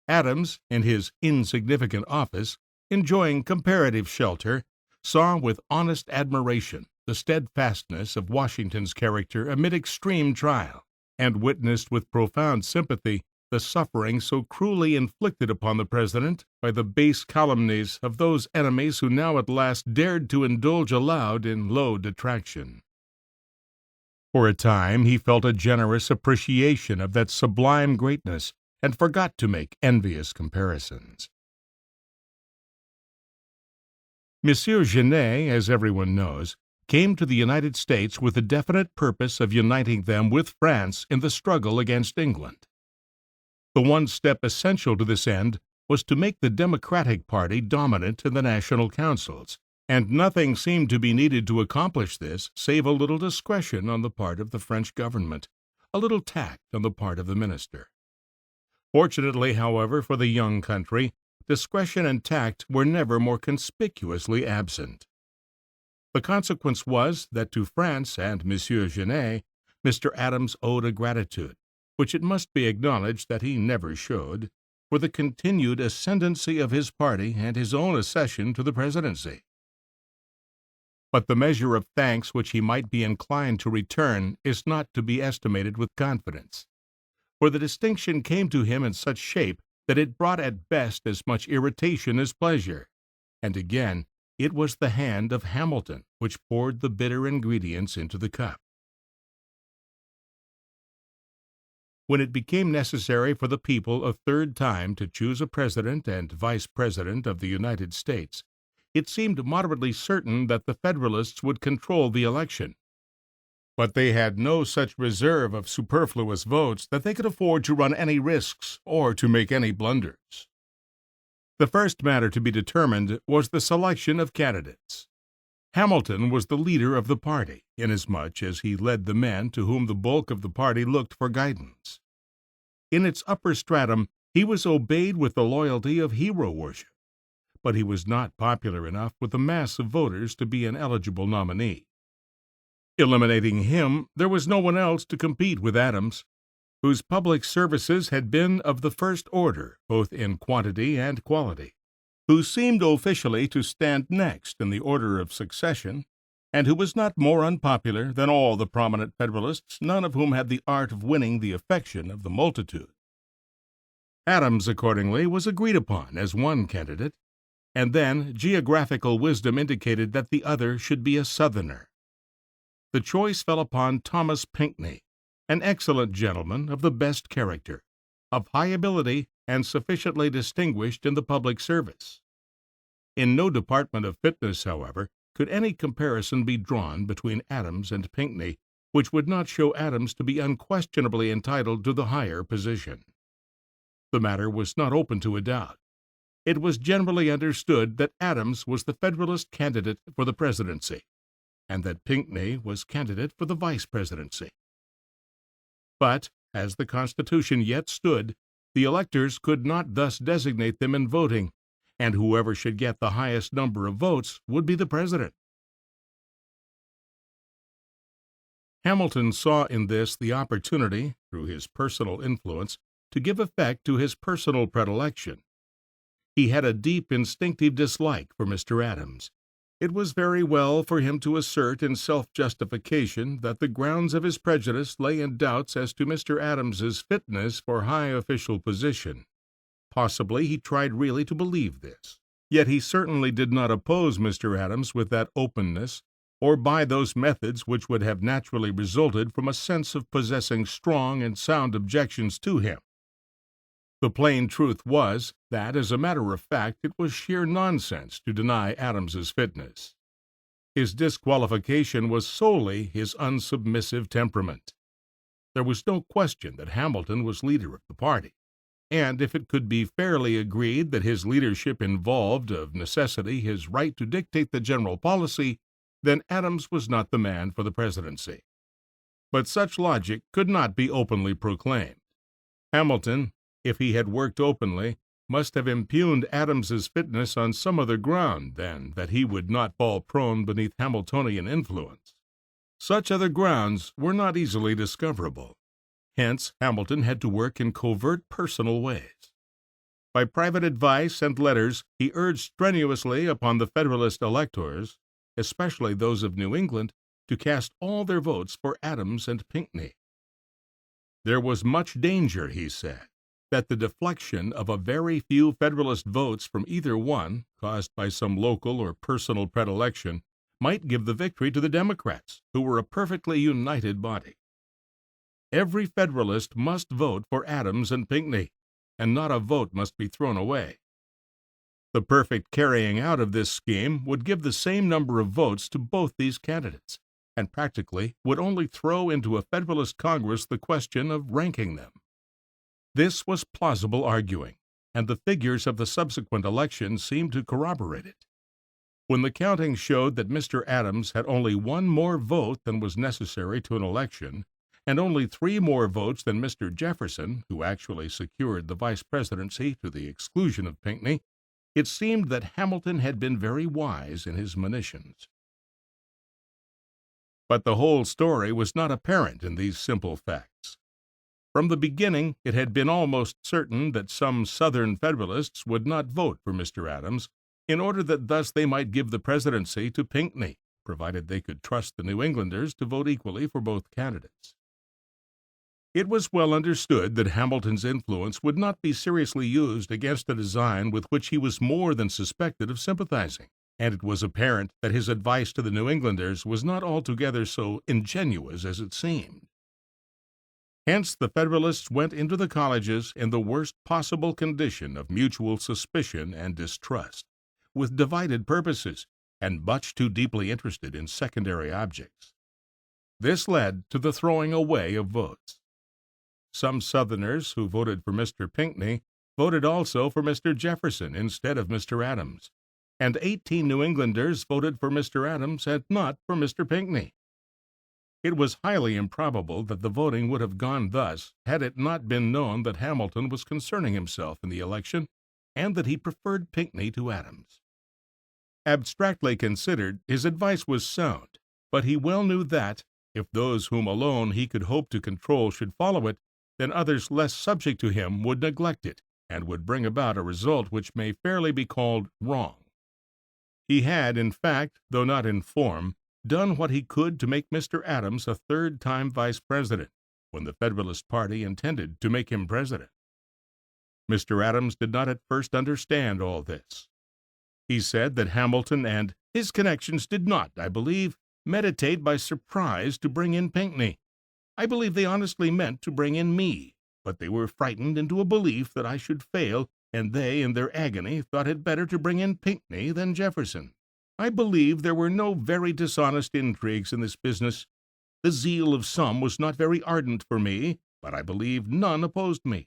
A: Adams, in his insignificant office, enjoying comparative shelter, saw with honest admiration the steadfastness of Washington's character amid extreme trial, and witnessed with profound sympathy the suffering so cruelly inflicted upon the President by the base calumnies of those enemies who now at last dared to indulge aloud in low detraction. For a time he felt a generous appreciation of that sublime greatness, and forgot to make envious comparisons. Monsieur Genet, as everyone knows, came to the United States with the definite purpose of uniting them with France in the struggle against England. The one step essential to this end was to make the Democratic Party dominant in the national councils, and nothing seemed to be needed to accomplish this save a little discretion on the part of the French government, a little tact on the part of the minister. Fortunately, however, for the young country, discretion and tact were never more conspicuously absent. The consequence was that to France and Monsieur Genet, Mr. Adams owed a gratitude, which it must be acknowledged that he never showed, for the continued ascendancy of his party and his own accession to the presidency. But the measure of thanks which he might be inclined to return is not to be estimated with confidence, for the distinction came to him in such shape that it brought at best as much irritation as pleasure, and again it was the hand of Hamilton which poured the bitter ingredients into the cup. When it became necessary for the people a third time to choose a president and vice president of the United States, it seemed moderately certain that the Federalists would control the election. But they had no such reserve of superfluous votes that they could afford to run any risks or to make any blunders. The first matter to be determined was the selection of candidates. Hamilton was the leader of the party, inasmuch as he led the men to whom the bulk of the party looked for guidance. In its upper stratum, he was obeyed with the loyalty of hero worship, but he was not popular enough with the mass of voters to be an eligible nominee. Eliminating him, there was no one else to compete with Adams, whose public services had been of the first order, both in quantity and quality, who seemed officially to stand next in the order of succession, and who was not more unpopular than all the prominent Federalists, none of whom had the art of winning the affection of the multitude. Adams, accordingly, was agreed upon as one candidate, and then geographical wisdom indicated that the other should be a Southerner. The choice fell upon Thomas Pinckney, an excellent gentleman of the best character, of high ability, and sufficiently distinguished in the public service. In no department of fitness, however, could any comparison be drawn between Adams and Pinckney which would not show Adams to be unquestionably entitled to the higher position. The matter was not open to a doubt. It was generally understood that Adams was the Federalist candidate for the presidency, and that Pinckney was candidate for the vice presidency. But, as the Constitution yet stood, the electors could not thus designate them in voting, and whoever should get the highest number of votes would be the president. Hamilton saw in this the opportunity, through his personal influence, to give effect to his personal predilection. He had a deep instinctive dislike for Mr. Adams. It was very well for him to assert in self-justification that the grounds of his prejudice lay in doubts as to Mr. Adams's fitness for high official position. Possibly he tried really to believe this. Yet he certainly did not oppose Mr. Adams with that openness, or by those methods which would have naturally resulted from a sense of possessing strong and sound objections to him. The plain truth was that, as a matter of fact, it was sheer nonsense to deny Adams's fitness. His disqualification was solely his unsubmissive temperament. There was no question that Hamilton was leader of the party, and if it could be fairly agreed that his leadership involved of necessity his right to dictate the general policy, then Adams was not the man for the presidency. But such logic could not be openly proclaimed. Hamilton, if he had worked openly, must have impugned Adams's fitness on some other ground than that he would not fall prone beneath Hamiltonian influence. Such other grounds were not easily discoverable. Hence, Hamilton had to work in covert personal ways. By private advice and letters, he urged strenuously upon the Federalist electors, especially those of New England, to cast all their votes for Adams and Pinckney. There was much danger, he said, that the deflection of a very few Federalist votes from either one, caused by some local or personal predilection, might give the victory to the Democrats, who were a perfectly united body. Every Federalist must vote for Adams and Pinckney, and not a vote must be thrown away. The perfect carrying out of this scheme would give the same number of votes to both these candidates, and practically would only throw into a Federalist Congress the question of ranking them. This was plausible arguing, and the figures of the subsequent election seemed to corroborate it. When the counting showed that Mr. Adams had only one more vote than was necessary to an election, and only 3 more votes than Mr. Jefferson, who actually secured the vice presidency to the exclusion of Pinckney, it seemed that Hamilton had been very wise in his monitions. But the whole story was not apparent in these simple facts. From the beginning, it had been almost certain that some Southern Federalists would not vote for Mr. Adams, in order that thus they might give the presidency to Pinckney, provided they could trust the New Englanders to vote equally for both candidates. It was well understood that Hamilton's influence would not be seriously used against a design with which he was more than suspected of sympathizing, and it was apparent that his advice to the New Englanders was not altogether so ingenuous as it seemed. Hence the Federalists went into the colleges in the worst possible condition of mutual suspicion and distrust, with divided purposes, and much too deeply interested in secondary objects. This led to the throwing away of votes. Some Southerners who voted for Mr. Pinckney voted also for Mr. Jefferson instead of Mr. Adams, and 18 New Englanders voted for Mr. Adams and not for Mr. Pinckney. It was highly improbable that the voting would have gone thus had it not been known that Hamilton was concerning himself in the election, and that he preferred Pinckney to Adams. Abstractly considered, his advice was sound, but he well knew that, if those whom alone he could hope to control should follow it, then others less subject to him would neglect it, and would bring about a result which may fairly be called wrong. He had, in fact, though not in form, done what he could to make Mr. Adams a 3rd time vice president, when the Federalist party intended to make him president. Mr. Adams did not at first understand all this. He said that Hamilton and his connections did not, I believe, meditate by surprise to bring in Pinckney. I believe they honestly meant to bring in me, but they were frightened into a belief that I should fail, and they, in their agony, thought it better to bring in Pinckney than Jefferson. I believe there were no very dishonest intrigues in this business. The zeal of some was not very ardent for me, but I believe none opposed me.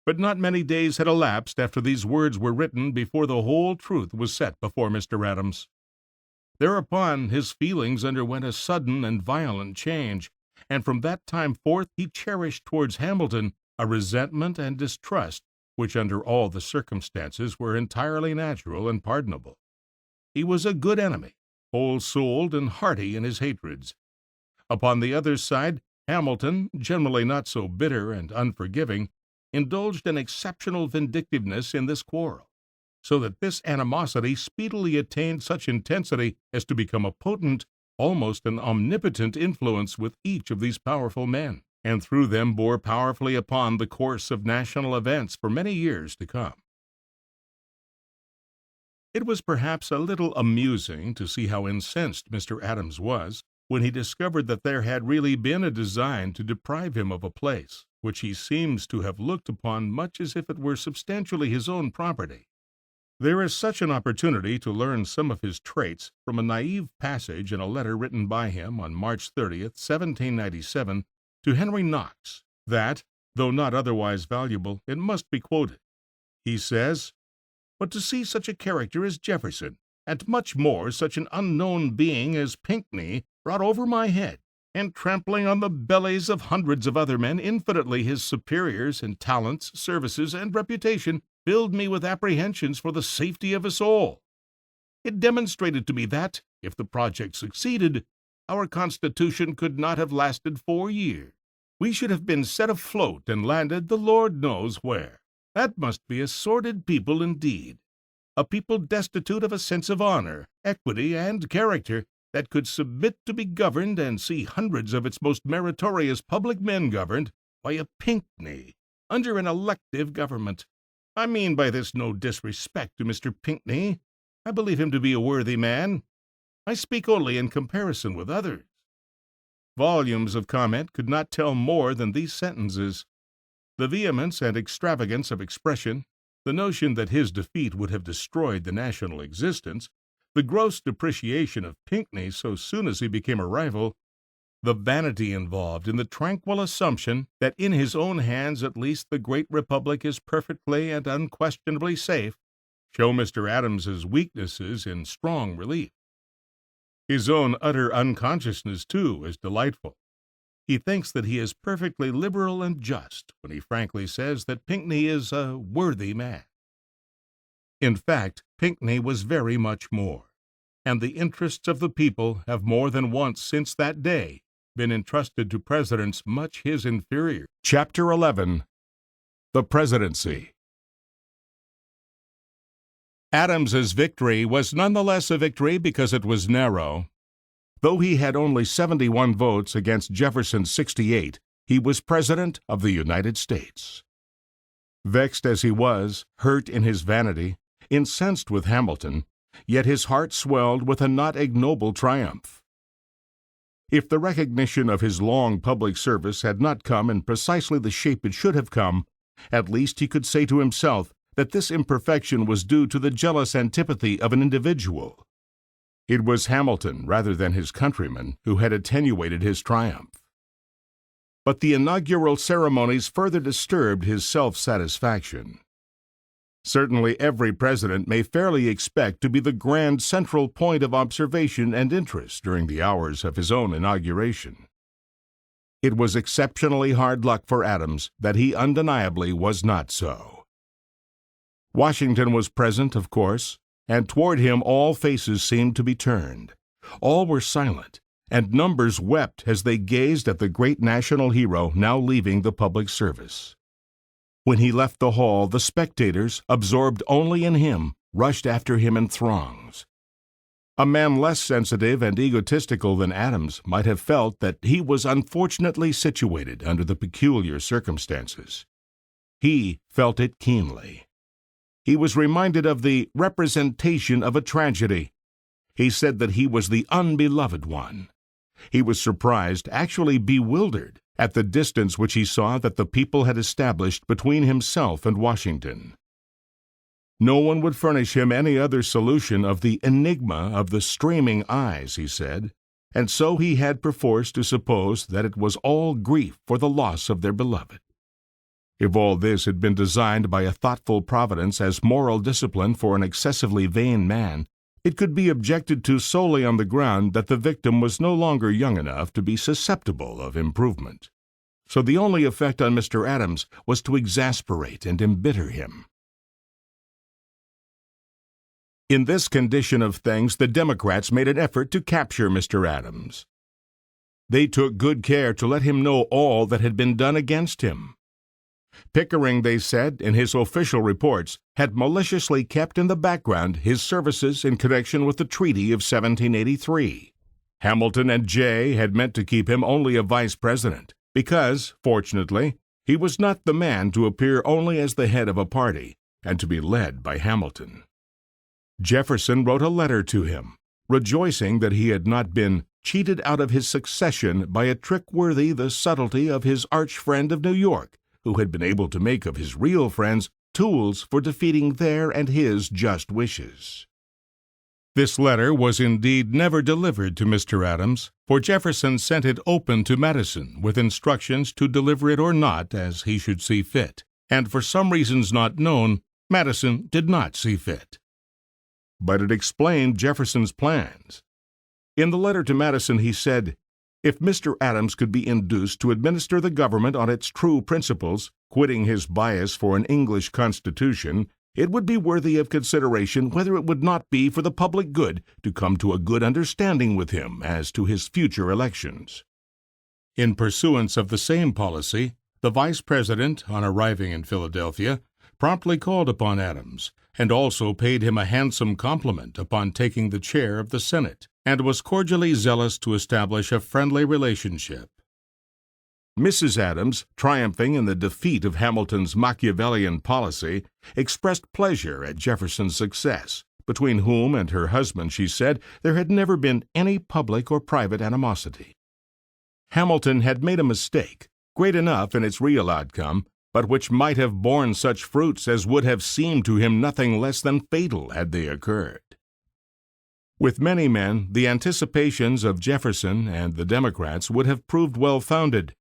A: But not many days had elapsed after these words were written before the whole truth was set before Mr. Adams. Thereupon his feelings underwent a sudden and violent change, and from that time forth he cherished towards Hamilton a resentment and distrust which under all the circumstances were entirely natural and pardonable. He was a good enemy, whole-souled and hearty in his hatreds. Upon the other side, Hamilton, generally not so bitter and unforgiving, indulged an exceptional vindictiveness in this quarrel, so that this animosity speedily attained such intensity as to become a potent, almost an omnipotent influence with each of these powerful men, and through them bore powerfully upon the course of national events for many years to come. It was perhaps a little amusing to see how incensed Mr. Adams was when he discovered that there had really been a design to deprive him of a place which he seems to have looked upon much as if it were substantially his own property. There is such an opportunity to learn some of his traits from a naive passage in a letter written by him on March 30th, 1797, to Henry Knox, that, though not otherwise valuable, it must be quoted. He says, "But to see such a character as Jefferson, and much more such an unknown being as Pinckney, brought over my head, and trampling on the bellies of hundreds of other men infinitely his superiors in talents, services, and reputation, filled me with apprehensions for the safety of us all. It demonstrated to me that, if the project succeeded, our Constitution could not have lasted 4 years. We should have been set afloat and landed the Lord knows where. That must be a sordid people indeed, a people destitute of a sense of honor, equity, and character, that could submit to be governed and see hundreds of its most meritorious public men governed by a Pinckney under an elective government. I mean by this no disrespect to Mr. Pinckney. I believe him to be a worthy man. I speak only in comparison with others." Volumes of comment could not tell more than these sentences. The vehemence and extravagance of expression, the notion that his defeat would have destroyed the national existence, the gross depreciation of Pinckney so soon as he became a rival, the vanity involved in the tranquil assumption that in his own hands at least the great republic is perfectly and unquestionably safe, show Mr. Adams's weaknesses in strong relief. His own utter unconsciousness, too, is delightful. He thinks that he is perfectly liberal and just when he frankly says that Pinckney is a worthy man. In fact, Pinckney was very much more, and the interests of the people have more than once since that day been entrusted to presidents much his inferior. Chapter 11. The Presidency. Adams's victory was nonetheless a victory because it was narrow. Though he had only 71 votes against Jefferson's 68, he was President of the United States. Vexed as he was, hurt in his vanity, incensed with Hamilton, yet his heart swelled with a not ignoble triumph. If the recognition of his long public service had not come in precisely the shape it should have come, at least he could say to himself that this imperfection was due to the jealous antipathy of an individual. It was Hamilton, rather than his countrymen, who had attenuated his triumph. But the inaugural ceremonies further disturbed his self-satisfaction. Certainly every president may fairly expect to be the grand central point of observation and interest during the hours of his own inauguration. It was exceptionally hard luck for Adams that he undeniably was not so. Washington was present, of course, and toward him all faces seemed to be turned. All were silent, and numbers wept as they gazed at the great national hero now leaving the public service. When he left the hall, the spectators, absorbed only in him, rushed after him in throngs. A man less sensitive and egotistical than Adams might have felt that he was unfortunately situated under the peculiar circumstances. He felt it keenly. He was reminded of the representation of a tragedy. He said that he was the unbeloved one. He was surprised, actually bewildered, at the distance which he saw that the people had established between himself and Washington. No one would furnish him any other solution of the enigma of the streaming eyes, he said, and so he had perforce to suppose that it was all grief for the loss of their beloved. If all this had been designed by a thoughtful Providence as moral discipline for an excessively vain man, it could be objected to solely on the ground that the victim was no longer young enough to be susceptible of improvement. So the only effect on Mr. Adams was to exasperate and embitter him. In this condition of things, the Democrats made an effort to capture Mr. Adams. They took good care to let him know all that had been done against him. Pickering, they said, in his official reports, had maliciously kept in the background his services in connection with the Treaty of 1783. Hamilton and Jay had meant to keep him only a vice president, because, fortunately, he was not the man to appear only as the head of a party and to be led by Hamilton. Jefferson wrote a letter to him, rejoicing that he had not been cheated out of his succession by a trick worthy the subtlety of his arch friend of New York, who had been able to make of his real friends tools for defeating their and his just wishes. This letter was indeed never delivered to Mr. Adams, for Jefferson sent it open to Madison with instructions to deliver it or not as he should see fit, and for some reasons not known, Madison did not see fit. But it explained Jefferson's plans. In the letter to Madison he said, "If Mr. Adams could be induced to administer the government on its true principles, quitting his bias for an English constitution, it would be worthy of consideration whether it would not be for the public good to come to a good understanding with him as to his future elections." In pursuance of the same policy, the Vice President, on arriving in Philadelphia, promptly called upon Adams, and also paid him a handsome compliment upon taking the chair of the Senate, and was cordially zealous to establish a friendly relationship. Mrs. Adams, triumphing in the defeat of Hamilton's Machiavellian policy, expressed pleasure at Jefferson's success, between whom and her husband, she said, there had never been any public or private animosity. Hamilton had made a mistake, great enough in its real outcome, but which might have borne such fruits as would have seemed to him nothing less than fatal had they occurred. With many men, the anticipations of Jefferson and the Democrats would have proved well-founded.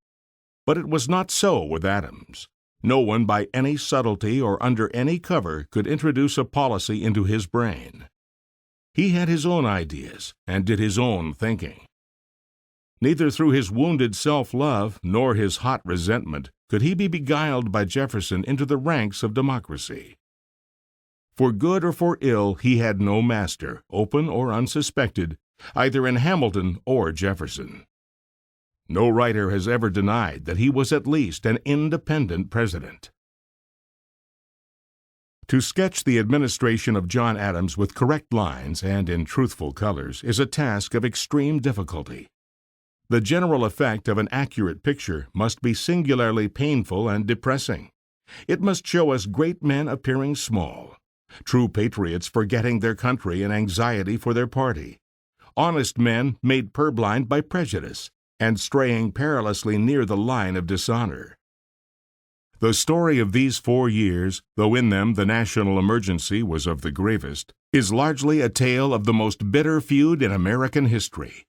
A: But it was not so with Adams. No one by any subtlety or under any cover could introduce a policy into his brain. He had his own ideas and did his own thinking. Neither through his wounded self-love nor his hot resentment could he be beguiled by Jefferson into the ranks of democracy. For good or for ill, he had no master, open or unsuspected, either in Hamilton or Jefferson. No writer has ever denied that he was at least an independent president. To sketch the administration of John Adams with correct lines and in truthful colors is a task of extreme difficulty. The general effect of an accurate picture must be singularly painful and depressing. It must show us great men appearing small, true patriots forgetting their country in anxiety for their party, honest men made purblind by prejudice, and straying perilously near the line of dishonor. The story of these 4 years, though in them the national emergency was of the gravest, is largely a tale of the most bitter feud in American history.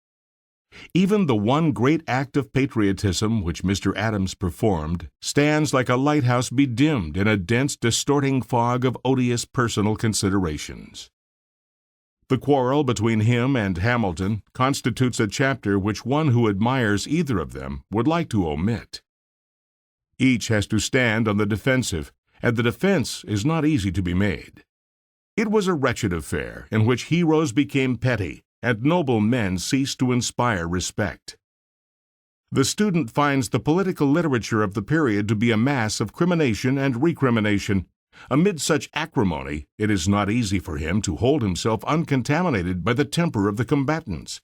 A: Even the one great act of patriotism which Mr. Adams performed stands like a lighthouse bedimmed in a dense, distorting fog of odious personal considerations. The quarrel between him and Hamilton constitutes a chapter which one who admires either of them would like to omit. Each has to stand on the defensive, and the defense is not easy to be made. It was a wretched affair in which heroes became petty and noble men ceased to inspire respect. The student finds the political literature of the period to be a mass of crimination and recrimination. Amid such acrimony, it is not easy for him to hold himself uncontaminated by the temper of the combatants,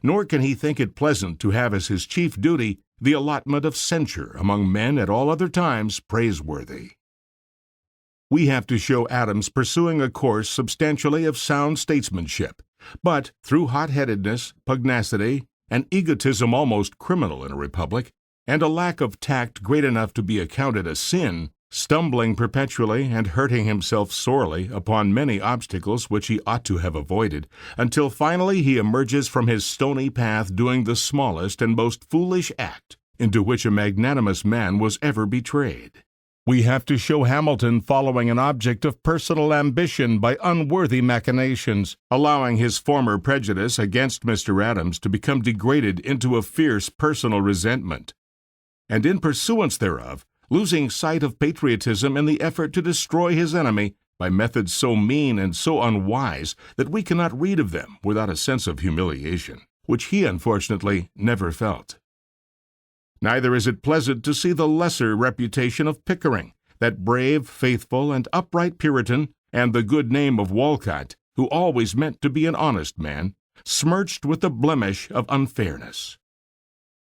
A: nor can he think it pleasant to have as his chief duty the allotment of censure among men at all other times praiseworthy. We have to show Adams pursuing a course substantially of sound statesmanship, but through hot-headedness, pugnacity, an egotism almost criminal in a republic, and a lack of tact great enough to be accounted a sin, stumbling perpetually and hurting himself sorely upon many obstacles which he ought to have avoided, until finally he emerges from his stony path doing the smallest and most foolish act into which a magnanimous man was ever betrayed. We have to show Hamilton following an object of personal ambition by unworthy machinations, allowing his former prejudice against Mr. Adams to become degraded into a fierce personal resentment, and in pursuance thereof, losing sight of patriotism in the effort to destroy his enemy by methods so mean and so unwise that we cannot read of them without a sense of humiliation, which he unfortunately never felt. Neither is it pleasant to see the lesser reputation of Pickering, that brave, faithful, and upright Puritan, and the good name of Walcott, who always meant to be an honest man, smirched with the blemish of unfairness.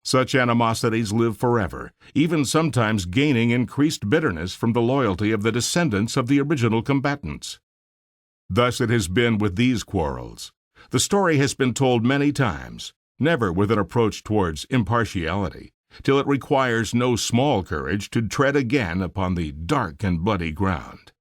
A: Such animosities live forever, even sometimes gaining increased bitterness from the loyalty of the descendants of the original combatants. Thus it has been with these quarrels. The story has been told many times, never with an approach towards impartiality, till it requires no small courage to tread again upon the dark and bloody ground.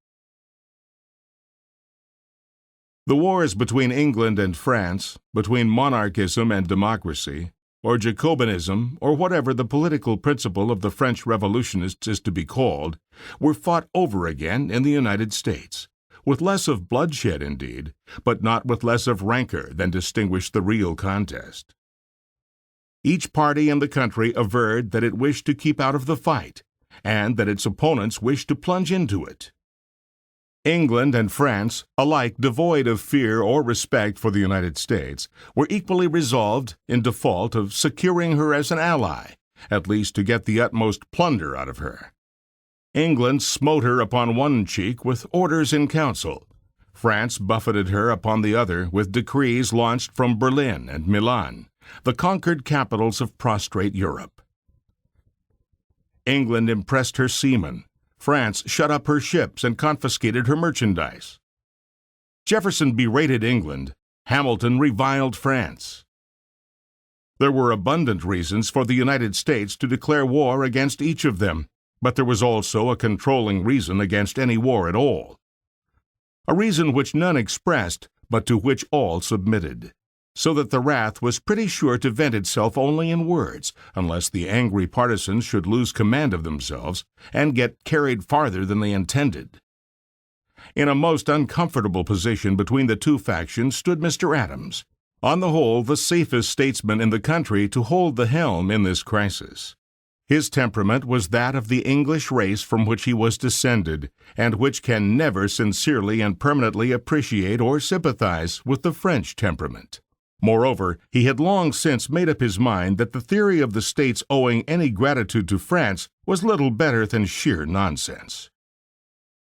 A: The wars between England and France, between monarchism and democracy, or Jacobinism, or whatever the political principle of the French revolutionists is to be called, were fought over again in the United States, with less of bloodshed indeed, but not with less of rancor than distinguished the real contest. Each party in the country averred that it wished to keep out of the fight, and that its opponents wished to plunge into it. England and France, alike devoid of fear or respect for the United States, were equally resolved, in default, of securing her as an ally, at least to get the utmost plunder out of her. England smote her upon one cheek with orders in council. France buffeted her upon the other with decrees launched from Berlin and Milan, the conquered capitals of prostrate Europe. England impressed her seamen. France shut up her ships and confiscated her merchandise. Jefferson berated England. Hamilton reviled France. There were abundant reasons for the United States to declare war against each of them, but there was also a controlling reason against any war at all. A reason which none expressed, but to which all submitted, so that the wrath was pretty sure to vent itself only in words, unless the angry partisans should lose command of themselves and get carried farther than they intended. In a most uncomfortable position between the two factions stood Mr. Adams, on the whole the safest statesman in the country to hold the helm in this crisis. His temperament was that of the English race from which he was descended, and which can never sincerely and permanently appreciate or sympathize with the French temperament. Moreover, he had long since made up his mind that the theory of the states owing any gratitude to France was little better than sheer nonsense.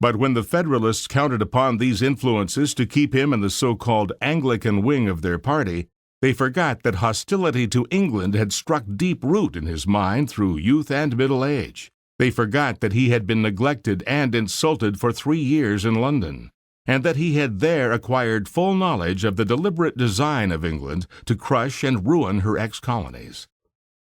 A: But when the Federalists counted upon these influences to keep him in the so-called Anglican wing of their party, they forgot that hostility to England had struck deep root in his mind through youth and middle age. They forgot that he had been neglected and insulted for 3 years in London, and that he had there acquired full knowledge of the deliberate design of England to crush and ruin her ex-colonies.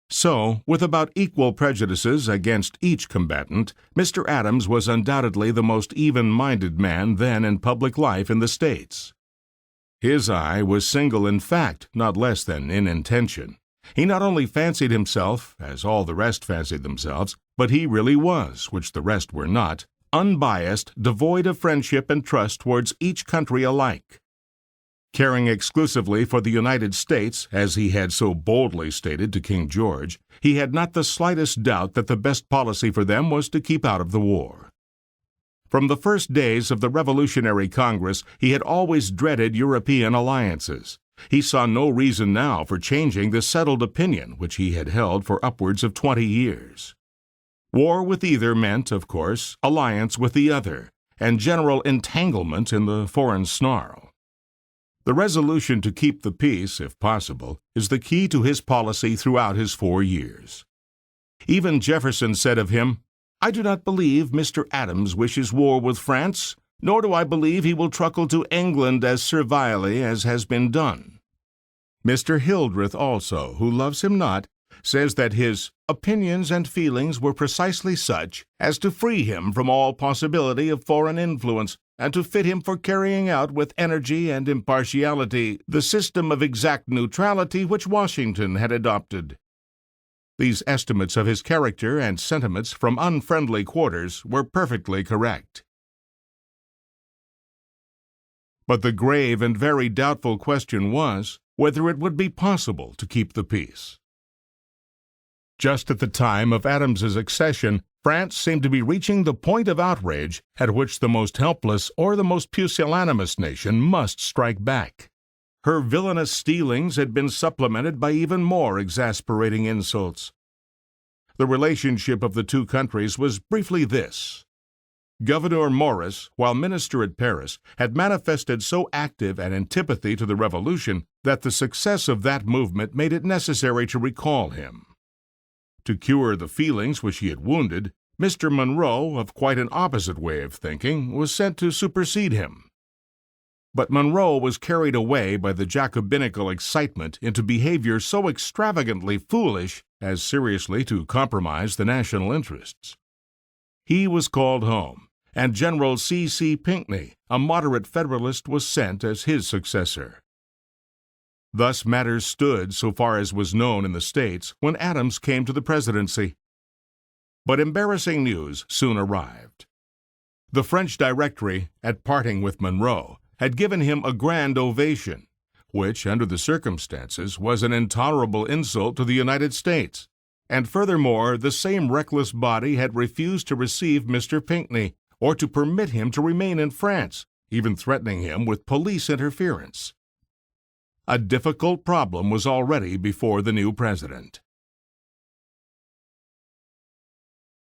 A: So, with about equal prejudices against each combatant, Mr. Adams was undoubtedly the most even-minded man then in public life in the States. His eye was single in fact, not less than in intention. He not only fancied himself, as all the rest fancied themselves, but he really was, which the rest were not, unbiased, devoid of friendship and trust towards each country alike. Caring exclusively for the United States, as he had so boldly stated to King George, he had not the slightest doubt that the best policy for them was to keep out of the war. From the first days of the Revolutionary Congress, he had always dreaded European alliances. He saw no reason now for changing the settled opinion which he had held for upwards of 20 years. War with either meant, of course, alliance with the other, and general entanglement in the foreign snarl. The resolution to keep the peace, if possible, is the key to his policy throughout his 4 years. Even Jefferson said of him, "I do not believe Mr. Adams wishes war with France, nor do I believe he will truckle to England as servilely as has been done." Mr. Hildreth also, who loves him not, says that his opinions and feelings were precisely such as to free him from all possibility of foreign influence, and to fit him for carrying out with energy and impartiality the system of exact neutrality which Washington had adopted. These estimates of his character and sentiments from unfriendly quarters were perfectly correct. But the grave and very doubtful question was whether it would be possible to keep the peace. Just at the time of Adams's accession, France seemed to be reaching the point of outrage at which the most helpless or the most pusillanimous nation must strike back. Her villainous stealings had been supplemented by even more exasperating insults. The relationship of the two countries was briefly this. Gouverneur Morris, while minister at Paris, had manifested so active an antipathy to the Revolution that the success of that movement made it necessary to recall him. To cure the feelings which he had wounded, Mr. Monroe, of quite an opposite way of thinking, was sent to supersede him. But Monroe was carried away by the Jacobinical excitement into behavior so extravagantly foolish as seriously to compromise the national interests. He was called home, and General C. Pinckney, a moderate Federalist, was sent as his successor. Thus matters stood so far as was known in the States when Adams came to the presidency. But embarrassing news soon arrived. The French Directory, at parting with Monroe, had given him a grand ovation, which, under the circumstances, was an intolerable insult to the United States. And furthermore, the same reckless body had refused to receive Mr. Pinckney, or to permit him to remain in France, even threatening him with police interference. A difficult problem was already before the new president.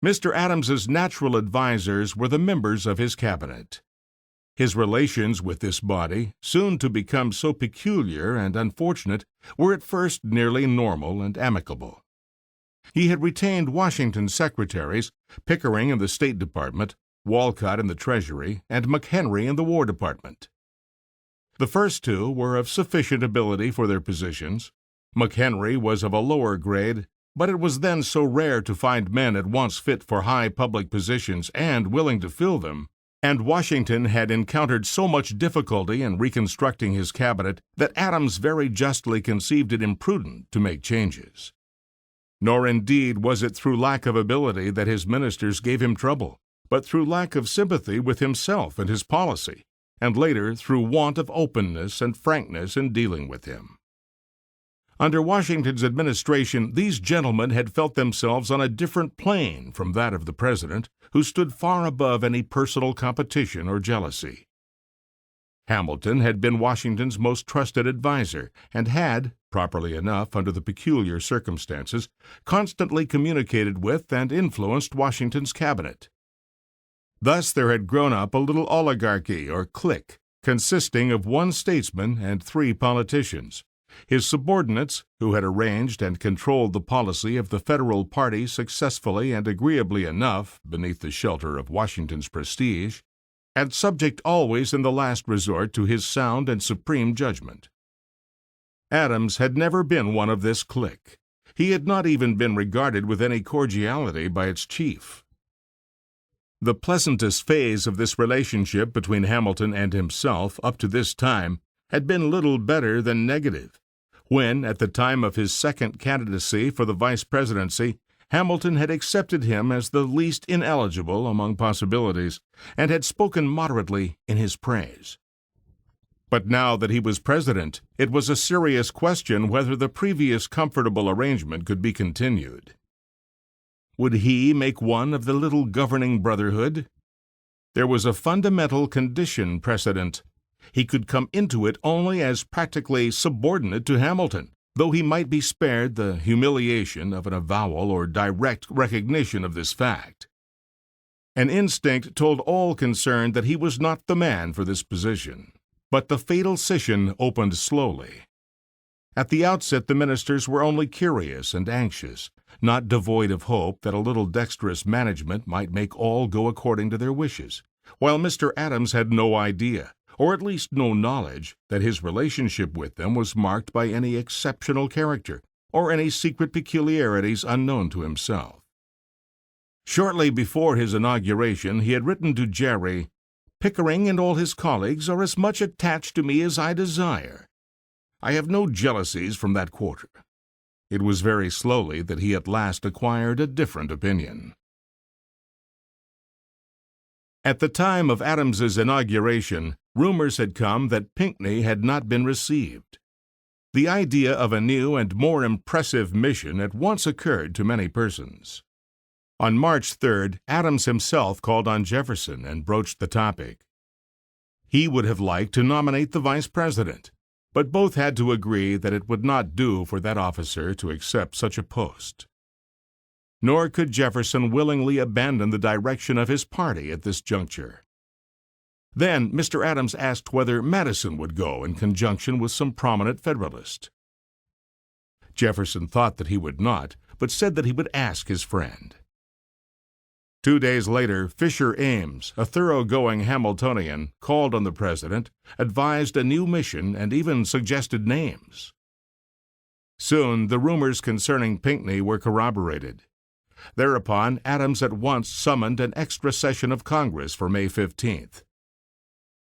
A: Mr. Adams's natural advisers were the members of his cabinet. His relations with this body, soon to become so peculiar and unfortunate, were at first nearly normal and amicable. He had retained Washington's secretaries, Pickering in the State Department, Walcott in the Treasury, and McHenry in the War Department. The first two were of sufficient ability for their positions. McHenry was of a lower grade, but it was then so rare to find men at once fit for high public positions and willing to fill them, and Washington had encountered so much difficulty in reconstructing his cabinet that Adams very justly conceived it imprudent to make changes. Nor indeed was it through lack of ability that his ministers gave him trouble, but through lack of sympathy with himself and his policy, and later through want of openness and frankness in dealing with him. Under Washington's administration, these gentlemen had felt themselves on a different plane from that of the president, who stood far above any personal competition or jealousy. Hamilton had been Washington's most trusted adviser, and had, properly enough under the peculiar circumstances, constantly communicated with and influenced Washington's cabinet. Thus there had grown up a little oligarchy or clique, consisting of one statesman and 3 politicians. His subordinates, who had arranged and controlled the policy of the Federal party successfully and agreeably enough beneath the shelter of Washington's prestige, and subject always in the last resort to his sound and supreme judgment. Adams had never been one of this clique. He had not even been regarded with any cordiality by its chief. The pleasantest phase of this relationship between Hamilton and himself up to this time had been little better than negative, when, at the time of his second candidacy for the vice presidency, Hamilton had accepted him as the least ineligible among possibilities, and had spoken moderately in his praise. But now that he was president, it was a serious question whether the previous comfortable arrangement could be continued. Would he make one of the little governing brotherhood? There was a fundamental condition precedent. He could come into it only as practically subordinate to Hamilton, though he might be spared the humiliation of an avowal or direct recognition of this fact. An instinct told all concerned that he was not the man for this position, but the fatal scission opened slowly. At the outset the ministers were only curious and anxious, not devoid of hope that a little dexterous management might make all go according to their wishes, while Mr. Adams had no idea, or at least no knowledge, that his relationship with them was marked by any exceptional character, or any secret peculiarities unknown to himself. Shortly before his inauguration he had written to Jerry, "Pickering and all his colleagues are as much attached to me as I desire. I have no jealousies from that quarter." It was very slowly that he at last acquired a different opinion. At the time of Adams's inauguration, rumors had come that Pinckney had not been received. The idea of a new and more impressive mission at once occurred to many persons. On March 3rd, Adams himself called on Jefferson and broached the topic. He would have liked to nominate the vice president, but both had to agree that it would not do for that officer to accept such a post. Nor could Jefferson willingly abandon the direction of his party at this juncture. Then Mr. Adams asked whether Madison would go in conjunction with some prominent Federalist. Jefferson thought that he would not, but said that he would ask his friend. 2 days later, Fisher Ames, a thoroughgoing Hamiltonian, called on the president, advised a new mission, and even suggested names. Soon, the rumors concerning Pinckney were corroborated. Thereupon, Adams at once summoned an extra session of Congress for May 15th.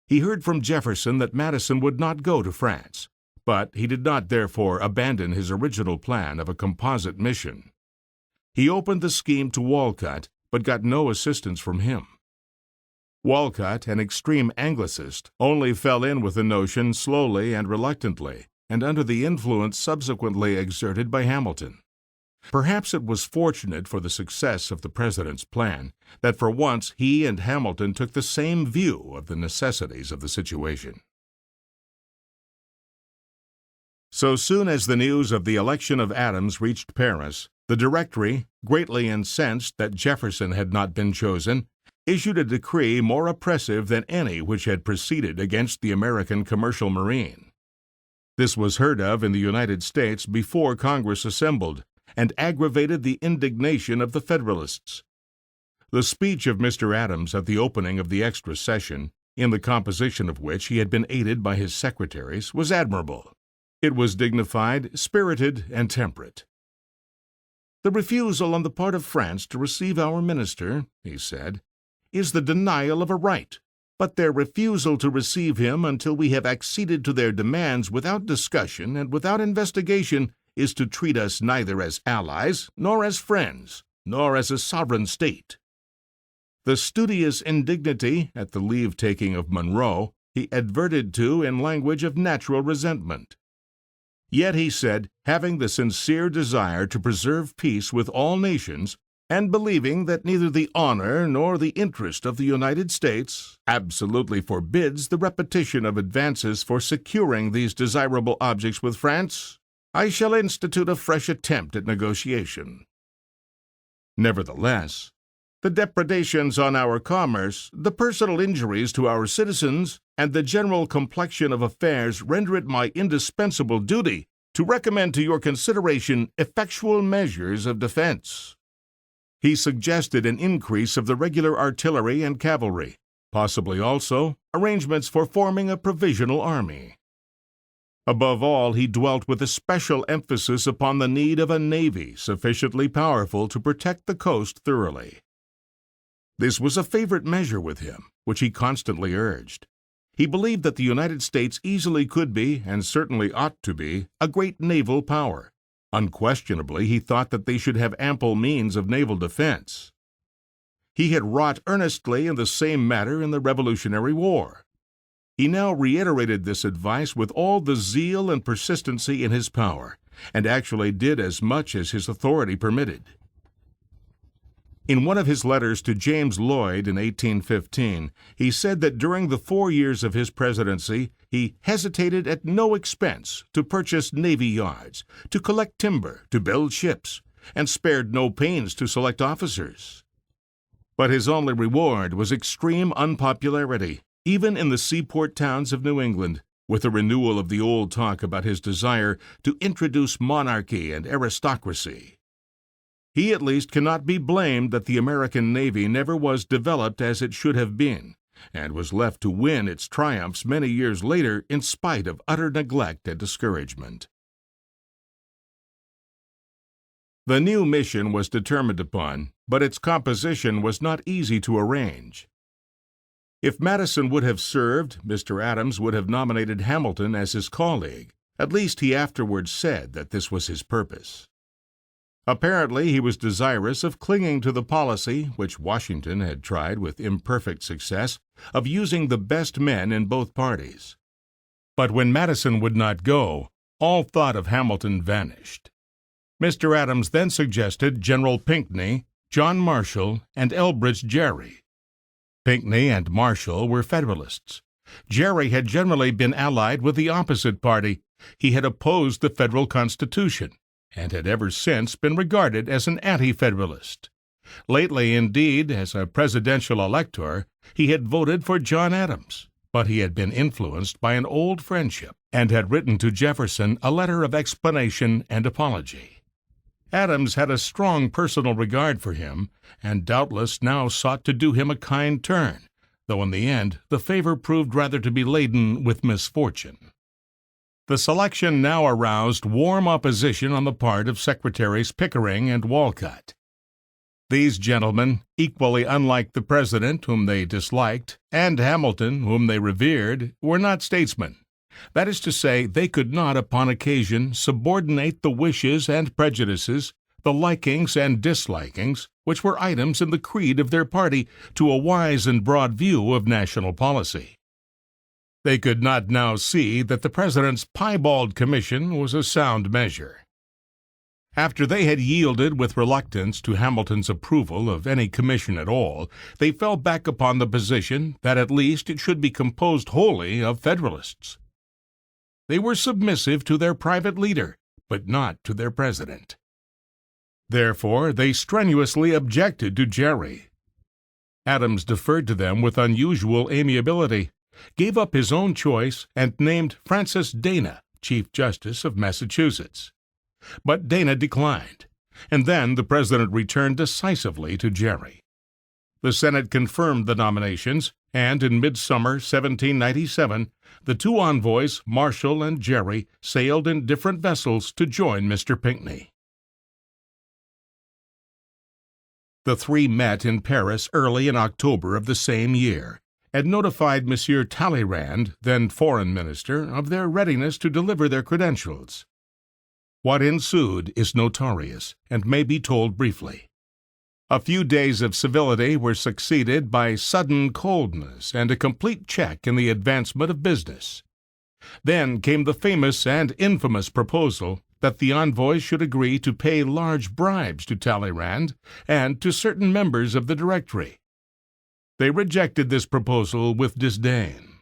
A: He heard from Jefferson that Madison would not go to France, but he did not therefore abandon his original plan of a composite mission. He opened the scheme to Walcott, but got no assistance from him. Walcott, an extreme Anglicist, only fell in with the notion slowly and reluctantly, and under the influence subsequently exerted by Hamilton. Perhaps it was fortunate for the success of the president's plan that for once he and Hamilton took the same view of the necessities of the situation. So soon as the news of the election of Adams reached Paris, the Directory, greatly incensed that Jefferson had not been chosen, issued a decree more oppressive than any which had preceded against the American commercial marine. This was heard of in the United States before Congress assembled, and aggravated the indignation of the Federalists. The speech of Mr. Adams at the opening of the extra session, in the composition of which he had been aided by his secretaries, was admirable. It was dignified, spirited, and temperate. "The refusal on the part of France to receive our minister," he said, "is the denial of a right, but their refusal to receive him until we have acceded to their demands without discussion and without investigation is to treat us neither as allies, nor as friends, nor as a sovereign state." The studious indignity at the leave-taking of Monroe he adverted to in language of natural resentment. Yet he said, having the sincere desire to preserve peace with all nations, and believing that neither the honor nor the interest of the United States absolutely forbids the repetition of advances for securing these desirable objects with France, I shall institute a fresh attempt at negotiation. Nevertheless, the depredations on our commerce, the personal injuries to our citizens, and the general complexion of affairs render it my indispensable duty to recommend to your consideration effectual measures of defense. He suggested an increase of the regular artillery and cavalry, possibly also arrangements for forming a provisional army. Above all, he dwelt with especial emphasis upon the need of a navy sufficiently powerful to protect the coast thoroughly. This was a favorite measure with him, which he constantly urged. He believed that the United States easily could be, and certainly ought to be, a great naval power. Unquestionably, he thought that they should have ample means of naval defense. He had wrought earnestly in the same matter in the Revolutionary War. He now reiterated this advice with all the zeal and persistency in his power, and actually did as much as his authority permitted. In one of his letters to James Lloyd in 1815, he said that during the 4 years of his presidency, he hesitated at no expense to purchase navy yards, to collect timber, to build ships, and spared no pains to select officers. But his only reward was extreme unpopularity, even in the seaport towns of New England, with a renewal of the old talk about his desire to introduce monarchy and aristocracy. He at least cannot be blamed that the American Navy never was developed as it should have been, and was left to win its triumphs many years later in spite of utter neglect and discouragement. The new mission was determined upon, but its composition was not easy to arrange. If Madison would have served, Mr. Adams would have nominated Hamilton as his colleague. At least he afterwards said that this was his purpose. Apparently, he was desirous of clinging to the policy, which Washington had tried with imperfect success, of using the best men in both parties. But when Madison would not go, all thought of Hamilton vanished. Mr. Adams then suggested General Pinckney, John Marshall, and Elbridge Gerry. Pinckney and Marshall were Federalists. Gerry had generally been allied with the opposite party. He had opposed the federal Constitution, and had ever since been regarded as an anti-Federalist. Lately, indeed, as a presidential elector, he had voted for John Adams, but he had been influenced by an old friendship, and had written to Jefferson a letter of explanation and apology. Adams had a strong personal regard for him, and doubtless now sought to do him a kind turn, though in the end the favor proved rather to be laden with misfortune. The selection now aroused warm opposition on the part of Secretaries Pickering and Walcott. These gentlemen, equally unlike the President, whom they disliked, and Hamilton, whom they revered, were not statesmen. That is to say, they could not, upon occasion, subordinate the wishes and prejudices, the likings and dislikings, which were items in the creed of their party, to a wise and broad view of national policy. They could not now see that the President's piebald commission was a sound measure. After they had yielded with reluctance to Hamilton's approval of any commission at all, they fell back upon the position that at least it should be composed wholly of Federalists. They were submissive to their private leader, but not to their President. Therefore, they strenuously objected to Gerry. Adams deferred to them with unusual amiability, gave up his own choice, and named Francis Dana Chief Justice of Massachusetts. But Dana declined, and then the President returned decisively to Gerry. The Senate confirmed the nominations, and in midsummer 1797, the two envoys, Marshall and Gerry, sailed in different vessels to join Mr. Pinckney. The three met in Paris early in October of the same year, and notified Monsieur Talleyrand, then Foreign Minister, of their readiness to deliver their credentials. What ensued is notorious, and may be told briefly. A few days of civility were succeeded by sudden coldness and a complete check in the advancement of business. Then came the famous and infamous proposal that the envoys should agree to pay large bribes to Talleyrand and to certain members of the Directory. They rejected this proposal with disdain.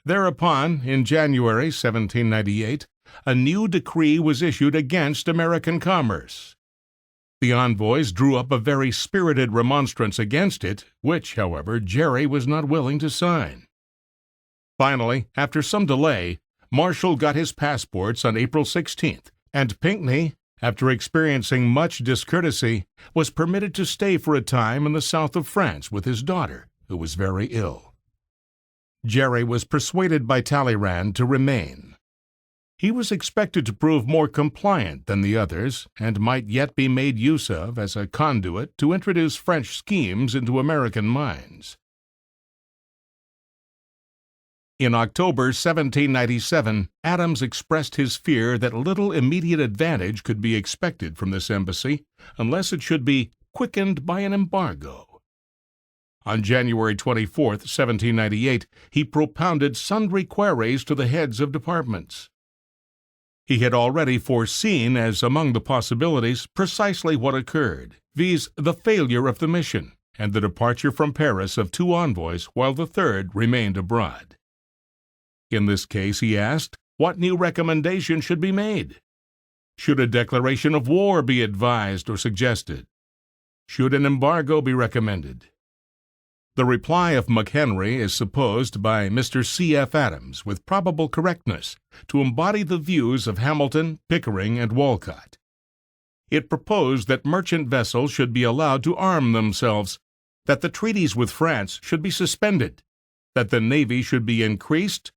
A: Thereupon, in January 1798, a new decree was issued against American commerce. The envoys drew up a very spirited remonstrance against it, which, however, Gerry was not willing to sign. Finally, after some delay, Marshall got his passports on April 16th, and Pinckney, after experiencing much discourtesy, was permitted to stay for a time in the south of France with his daughter, who was very ill. Gerry was persuaded by Talleyrand to remain. He was expected to prove more compliant than the others, and might yet be made use of as a conduit to introduce French schemes into American minds. In October 1797, Adams expressed his fear that little immediate advantage could be expected from this embassy unless it should be quickened by an embargo. On January 24, 1798, he propounded sundry queries to the heads of departments. He had already foreseen as among the possibilities precisely what occurred, viz., the failure of the mission, and the departure from Paris of two envoys while the third remained abroad. In this case, he asked, what new recommendation should be made? Should a declaration of war be advised or suggested? Should an embargo be recommended? The reply of McHenry is supposed by Mr. C.F. Adams, with probable correctness, to embody the views of Hamilton, Pickering, and Walcott. It proposed that merchant vessels should be allowed to arm themselves, that the treaties with France should be suspended, that the navy should be increased,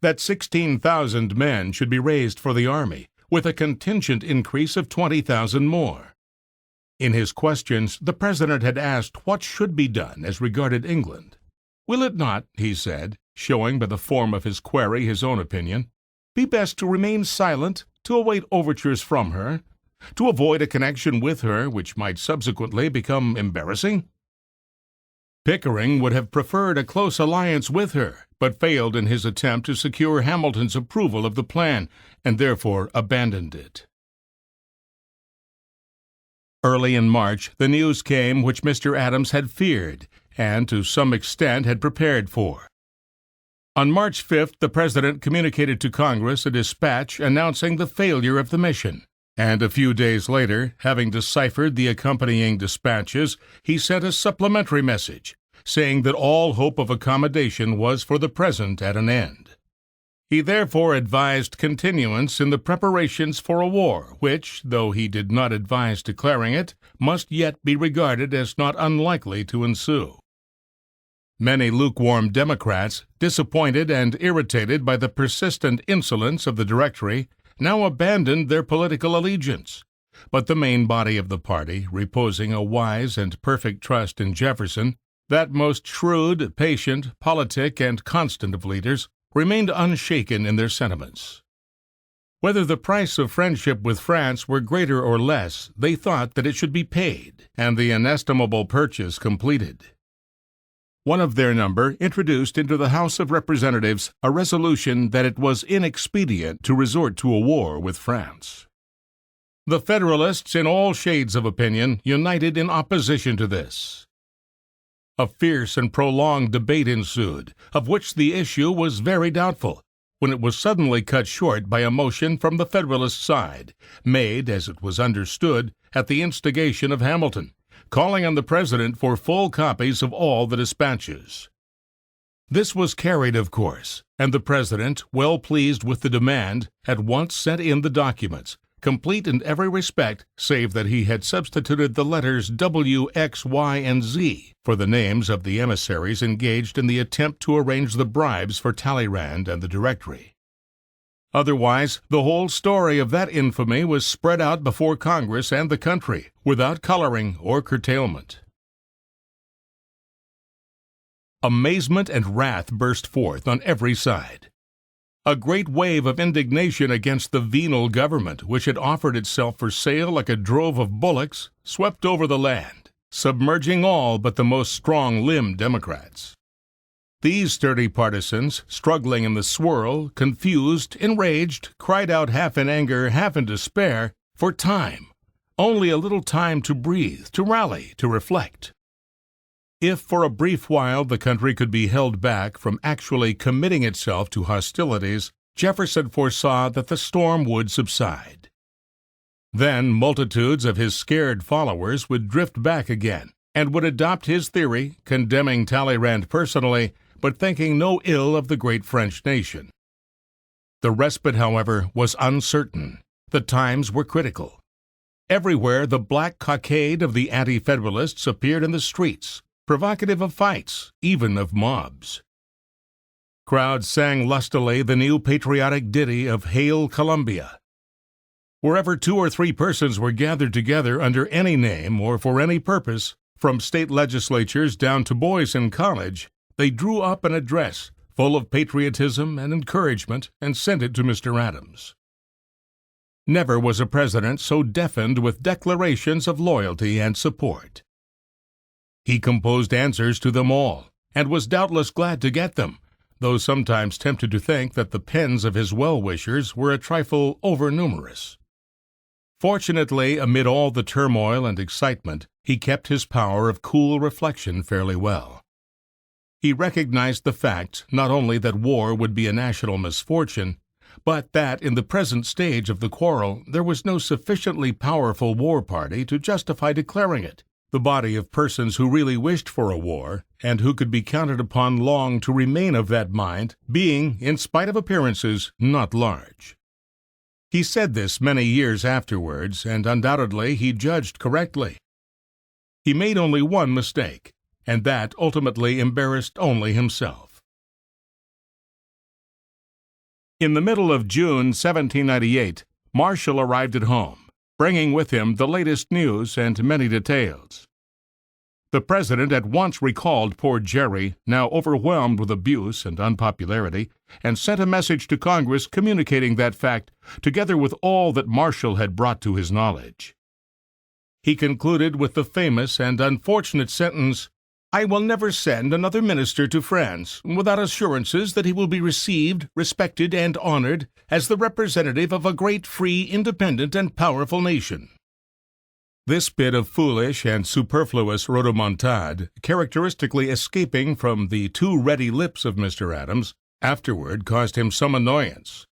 A: that 16,000 men should be raised for the army, with a contingent increase of 20,000 more. In his questions, the President had asked what should be done as regarded England. Will it not, he said, showing by the form of his query his own opinion, be best to remain silent, to await overtures from her, to avoid a connection with her which might subsequently become embarrassing? Pickering would have preferred a close alliance with her, but failed in his attempt to secure Hamilton's approval of the plan, and therefore abandoned it. Early in March, the news came which Mr. Adams had feared, and to some extent had prepared for. On March 5th, the President communicated to Congress a dispatch announcing the failure of the mission, and a few days later, having deciphered the accompanying dispatches, he sent a supplementary message, saying that all hope of accommodation was for the present at an end. He therefore advised continuance in the preparations for a war, which, though he did not advise declaring it, must yet be regarded as not unlikely to ensue. Many lukewarm Democrats, disappointed and irritated by the persistent insolence of the Directory, now abandoned their political allegiance. But the main body of the party, reposing a wise and perfect trust in Jefferson, that most shrewd, patient, politic, and constant of leaders, remained unshaken in their sentiments. Whether the price of friendship with France were greater or less, they thought that it should be paid, and the inestimable purchase completed. One of their number introduced into the House of Representatives a resolution that it was inexpedient to resort to a war with France. The Federalists, in all shades of opinion, united in opposition to this. A fierce and prolonged debate ensued, of which the issue was very doubtful, when it was suddenly cut short by a motion from the Federalist side, made, as it was understood, at the instigation of Hamilton, calling on the President for full copies of all the dispatches. This was carried, of course, and the President, well pleased with the demand, at once sent in the documents, complete in every respect save that he had substituted the letters W, X, Y, and Z for the names of the emissaries engaged in the attempt to arrange the bribes for Talleyrand and the Directory. Otherwise, the whole story of that infamy was spread out before Congress and the country, without coloring or curtailment. Amazement and wrath burst forth on every side. A great wave of indignation against the venal government, which had offered itself for sale like a drove of bullocks, swept over the land, submerging all but the most strong-limbed Democrats. These sturdy partisans, struggling in the swirl, confused, enraged, cried out half in anger, half in despair, for time, only a little time to breathe, to rally, to reflect. If for a brief while the country could be held back from actually committing itself to hostilities, Jefferson foresaw that the storm would subside. Then multitudes of his scared followers would drift back again, and would adopt his theory, condemning Talleyrand personally, but thinking no ill of the great French nation. The respite, however, was uncertain. The times were critical. Everywhere the black cockade of the anti-Federalists appeared in the streets, provocative of fights, even of mobs. Crowds sang lustily the new patriotic ditty of Hail Columbia. Wherever 2 or 3 persons were gathered together under any name or for any purpose, from state legislatures down to boys in college, they drew up an address full of patriotism and encouragement and sent it to Mr. Adams. Never was a president so deafened with declarations of loyalty and support. He composed answers to them all, and was doubtless glad to get them, though sometimes tempted to think that the pens of his well-wishers were a trifle over-numerous. Fortunately, amid all the turmoil and excitement, he kept his power of cool reflection fairly well. He recognized the fact not only that war would be a national misfortune, but that in the present stage of the quarrel there was no sufficiently powerful war party to justify declaring it, the body of persons who really wished for a war, and who could be counted upon long to remain of that mind, being, in spite of appearances, not large. He said this many years afterwards, and undoubtedly he judged correctly. He made only one mistake, and that ultimately embarrassed only himself. In the middle of June 1798, Marshall arrived at home, bringing with him the latest news and many details. The President at once recalled poor Jerry, now overwhelmed with abuse and unpopularity, and sent a message to Congress communicating that fact, together with all that Marshall had brought to his knowledge. He concluded with the famous and unfortunate sentence, "I will never send another minister to France without assurances that he will be received, respected, and honored as the representative of a great, free, independent, and powerful nation." This bit of foolish and superfluous rhodomontade, characteristically escaping from the too ready lips of Mr. Adams, afterward caused him some annoyance.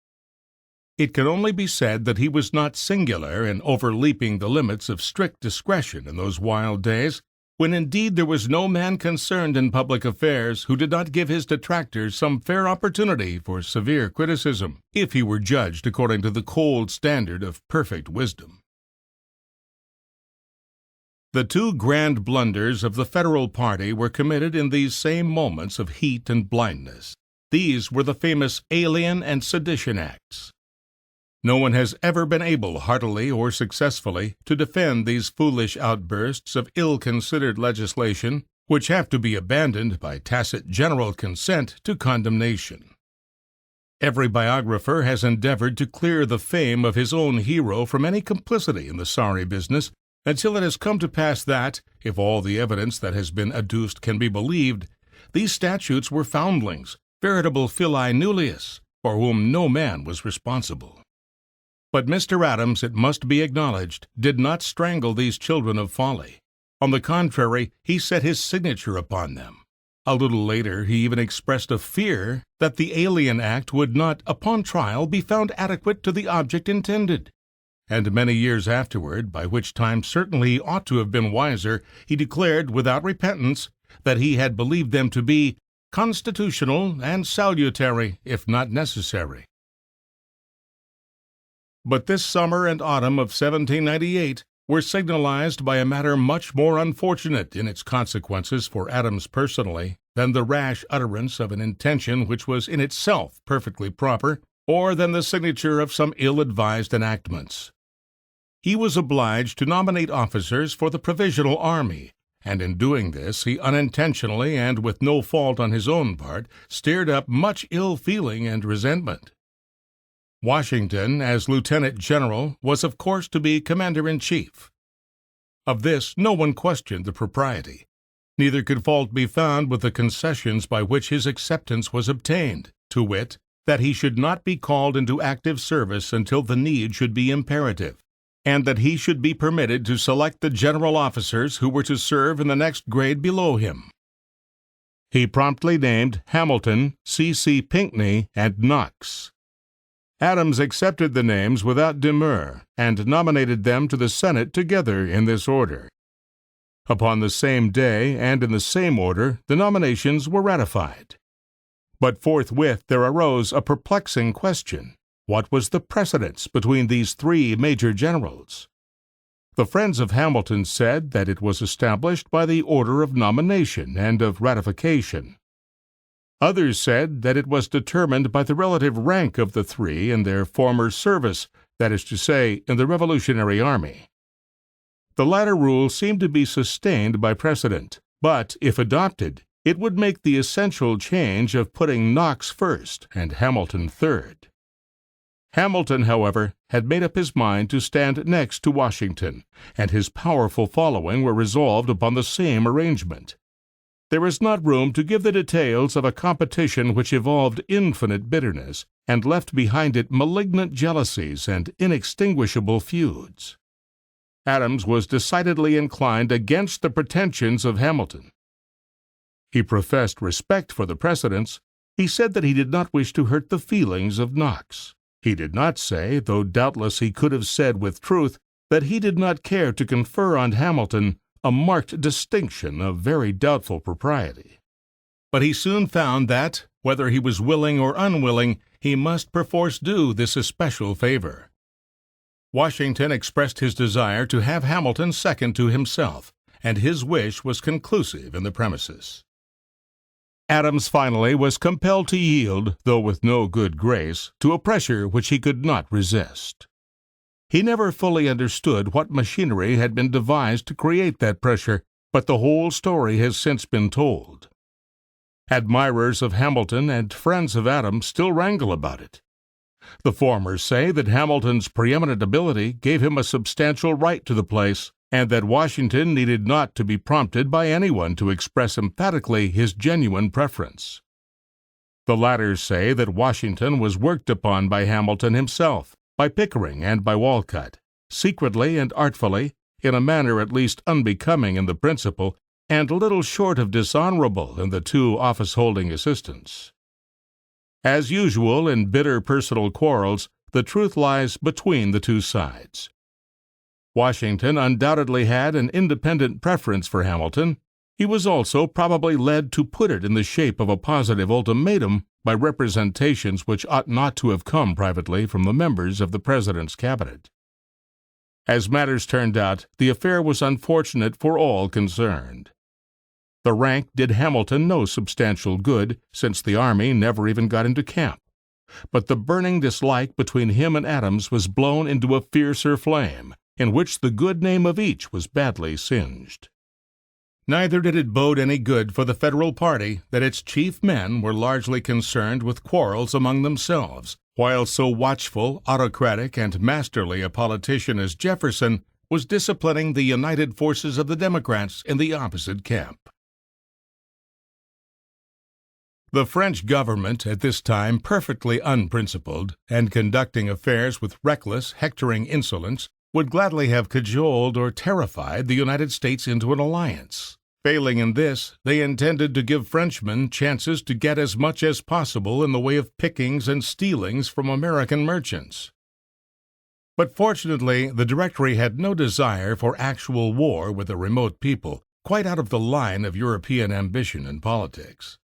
A: It can only be said that he was not singular in overleaping the limits of strict discretion in those wild days, when indeed there was no man concerned in public affairs who did not give his detractors some fair opportunity for severe criticism, if he were judged according to the cold standard of perfect wisdom. The two grand blunders of the Federal party were committed in these same moments of heat and blindness. These were the famous Alien and Sedition Acts. No one has ever been able heartily or successfully to defend these foolish outbursts of ill-considered legislation, which have to be abandoned by tacit general consent to condemnation. Every biographer has endeavored to clear the fame of his own hero from any complicity in the sorry business, until it has come to pass that, if all the evidence that has been adduced can be believed, these statutes were foundlings, veritable fili nullius, for whom no man was responsible. But Mr. Adams, it must be acknowledged, did not strangle these children of folly. On the contrary, he set his signature upon them. A little later, he even expressed a fear that the Alien Act would not, upon trial, be found adequate to the object intended. And many years afterward, by which time certainly he ought to have been wiser, he declared, without repentance, that he had believed them to be constitutional and salutary, if not necessary. But this summer and autumn of 1798 were signalized by a matter much more unfortunate in its consequences for Adams personally than the rash utterance of an intention which was in itself perfectly proper, or than the signature of some ill-advised enactments. He was obliged to nominate officers for the Provisional Army, and in doing this he unintentionally and with no fault on his own part stirred up much ill feeling and resentment. Washington, as lieutenant general, was of course to be commander-in-chief. Of this no one questioned the propriety. Neither could fault be found with the concessions by which his acceptance was obtained, to wit, that he should not be called into active service until the need should be imperative, and that he should be permitted to select the general officers who were to serve in the next grade below him. He promptly named Hamilton, C.C. Pinckney, and Knox. Adams accepted the names without demur, and nominated them to the Senate together in this order. Upon the same day, and in the same order, the nominations were ratified. But forthwith there arose a perplexing question. What was the precedence between these three major generals? The friends of Hamilton said that it was established by the order of nomination and of ratification. Others said that it was determined by the relative rank of the three in their former service, that is to say, in the Revolutionary Army. The latter rule seemed to be sustained by precedent, but, if adopted, it would make the essential change of putting Knox first and Hamilton third. Hamilton, however, had made up his mind to stand next to Washington, and his powerful following were resolved upon the same arrangement. There is not room to give the details of a competition which evolved infinite bitterness and left behind it malignant jealousies and inextinguishable feuds. Adams was decidedly inclined against the pretensions of Hamilton. He professed respect for the precedents. He said that he did not wish to hurt the feelings of Knox. He did not say, though doubtless he could have said with truth, that he did not care to confer on Hamilton a marked distinction of very doubtful propriety. But he soon found that, whether he was willing or unwilling, he must perforce do this especial favor. Washington expressed his desire to have Hamilton second to himself, and his wish was conclusive in the premises. Adams finally was compelled to yield, though with no good grace, to a pressure which he could not resist. He never fully understood what machinery had been devised to create that pressure, but the whole story has since been told. Admirers of Hamilton and friends of Adams still wrangle about it. The former say that Hamilton's preeminent ability gave him a substantial right to the place, and that Washington needed not to be prompted by anyone to express emphatically his genuine preference. The latter say that Washington was worked upon by Hamilton himself, by Pickering and by Walcott, secretly and artfully, in a manner at least unbecoming in the principal, and little short of dishonorable in the two office-holding assistants. As usual in bitter personal quarrels, the truth lies between the two sides. Washington undoubtedly had an independent preference for Hamilton. He was also probably led to put it in the shape of a positive ultimatum by representations which ought not to have come privately from the members of the President's cabinet. As matters turned out, the affair was unfortunate for all concerned. The rank did Hamilton no substantial good, since the army never even got into camp. But the burning dislike between him and Adams was blown into a fiercer flame, in which the good name of each was badly singed. Neither did it bode any good for the Federal party that its chief men were largely concerned with quarrels among themselves, while so watchful, autocratic, and masterly a politician as Jefferson was disciplining the united forces of the Democrats in the opposite camp. The French government, at this time perfectly unprincipled, and conducting affairs with reckless, hectoring insolence, would gladly have cajoled or terrified the United States into an alliance. Failing in this, they intended to give Frenchmen chances to get as much as possible in the way of pickings and stealings from American merchants. But fortunately, the Directory had no desire for actual war with a remote people, quite out of the line of European ambition and politics.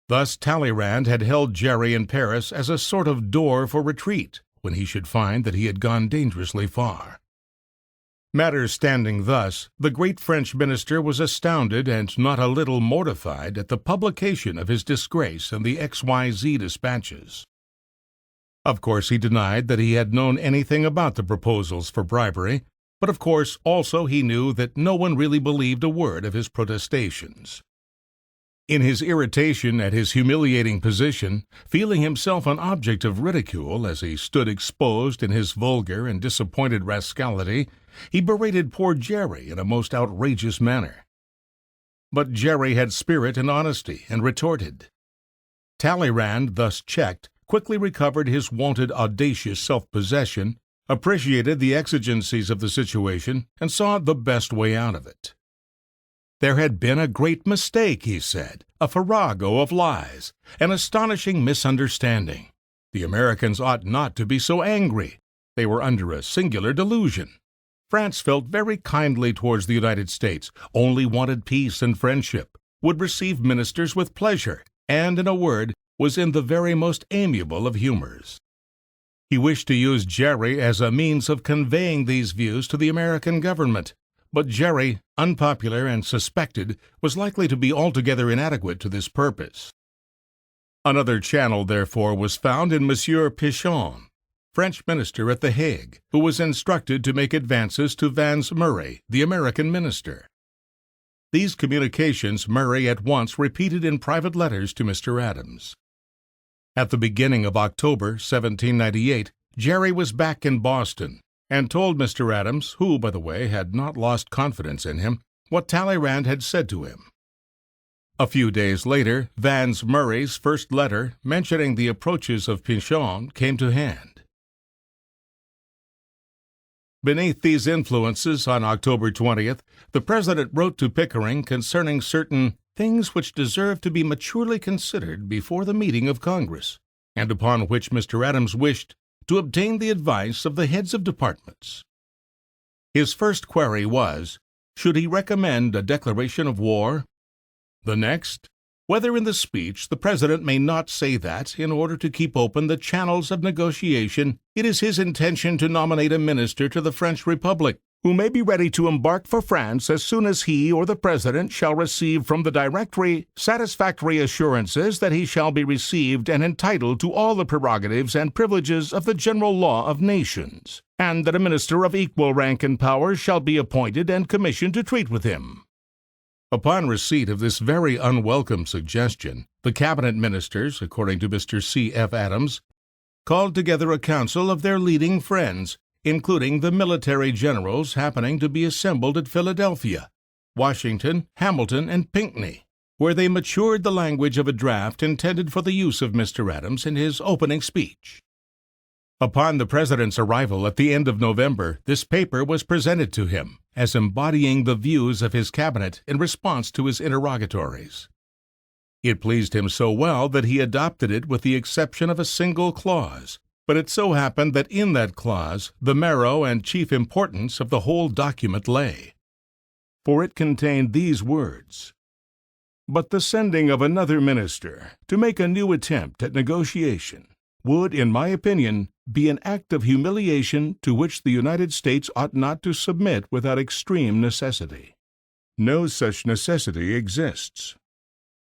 A: Thus Talleyrand had held Gerry in Paris as a sort of door for retreat, when he should find that he had gone dangerously far. Matters standing thus, the great French minister was astounded and not a little mortified at the publication of his disgrace in the XYZ dispatches. Of course he denied that he had known anything about the proposals for bribery, but of course also he knew that no one really believed a word of his protestations. In his irritation at his humiliating position, feeling himself an object of ridicule as he stood exposed in his vulgar and disappointed rascality, he berated poor Gerry in a most outrageous manner. But Gerry had spirit and honesty, and retorted. Talleyrand, thus checked, quickly recovered his wonted audacious self-possession, appreciated the exigencies of the situation, and saw the best way out of it. There had been a great mistake, he said, a farrago of lies, an astonishing misunderstanding. The Americans ought not to be so angry. They were under a singular delusion. France felt very kindly towards the United States, only wanted peace and friendship, would receive ministers with pleasure, and, in a word, was in the very most amiable of humors. He wished to use Gerry as a means of conveying these views to the American government, but Gerry, unpopular and suspected, was likely to be altogether inadequate to this purpose. Another channel, therefore, was found in Monsieur Pichon, French minister at The Hague, who was instructed to make advances to Vans Murray, the American minister. These communications Murray at once repeated in private letters to Mr. Adams. At the beginning of October, 1798, Gerry was back in Boston, and told Mr. Adams, who, by the way, had not lost confidence in him, what Talleyrand had said to him. A few days later, Vans Murray's first letter, mentioning the approaches of Pichon, came to hand. Beneath these influences, on October 20th, the President wrote to Pickering concerning certain things which deserve to be maturely considered before the meeting of Congress, and upon which Mr. Adams wished to obtain the advice of the heads of departments. His first query was, should he recommend a declaration of war? The next, whether in the speech the President may not say that, in order to keep open the channels of negotiation, it is his intention to nominate a minister to the French Republic, who may be ready to embark for France as soon as he or the President shall receive from the Directory satisfactory assurances that he shall be received and entitled to all the prerogatives and privileges of the general law of nations, and that a minister of equal rank and power shall be appointed and commissioned to treat with him. Upon receipt of this very unwelcome suggestion, the cabinet ministers, according to Mr. C. F. Adams, called together a council of their leading friends, including the military generals happening to be assembled at Philadelphia, Washington, Hamilton, and Pinckney, where they matured the language of a draft intended for the use of Mr. Adams in his opening speech. Upon the President's arrival at the end of November, this paper was presented to him, as embodying the views of his cabinet in response to his interrogatories. It pleased him so well that he adopted it with the exception of a single clause, But it so happened that in that clause the marrow and chief importance of the whole document lay. For it contained these words: "But the sending of another minister to make a new attempt at negotiation would, in my opinion, be an act of humiliation to which the United States ought not to submit without extreme necessity. No such necessity exists.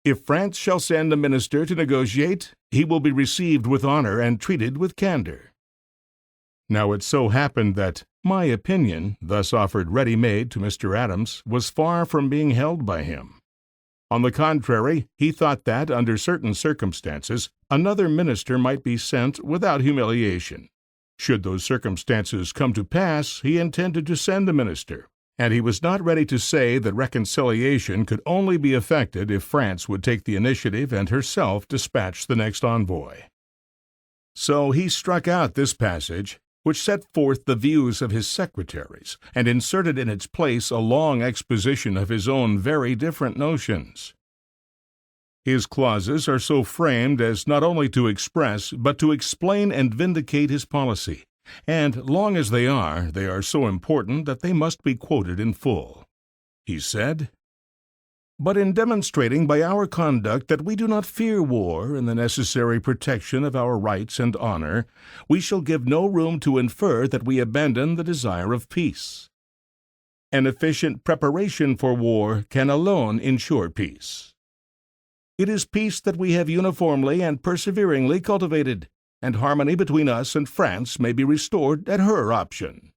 A: If France shall send a minister to negotiate, he will be received with honor and treated with candor." Now it so happened that my opinion, thus offered ready-made to Mr. Adams, was far from being held by him. On the contrary, he thought that, under certain circumstances, another minister might be sent without humiliation. Should those circumstances come to pass, he intended to send a minister, and he was not ready to say that reconciliation could only be effected if France would take the initiative and herself dispatch the next envoy. So he struck out this passage, which set forth the views of his secretaries, and inserted in its place a long exposition of his own very different notions. His clauses are so framed as not only to express, but to explain and vindicate his policy, and, long as they are so important that they must be quoted in full. He said, "But in demonstrating by our conduct that we do not fear war and the necessary protection of our rights and honor, we shall give no room to infer that we abandon the desire of peace. An efficient preparation for war can alone ensure peace. It is peace that we have uniformly and perseveringly cultivated, and harmony between us and France may be restored at her option.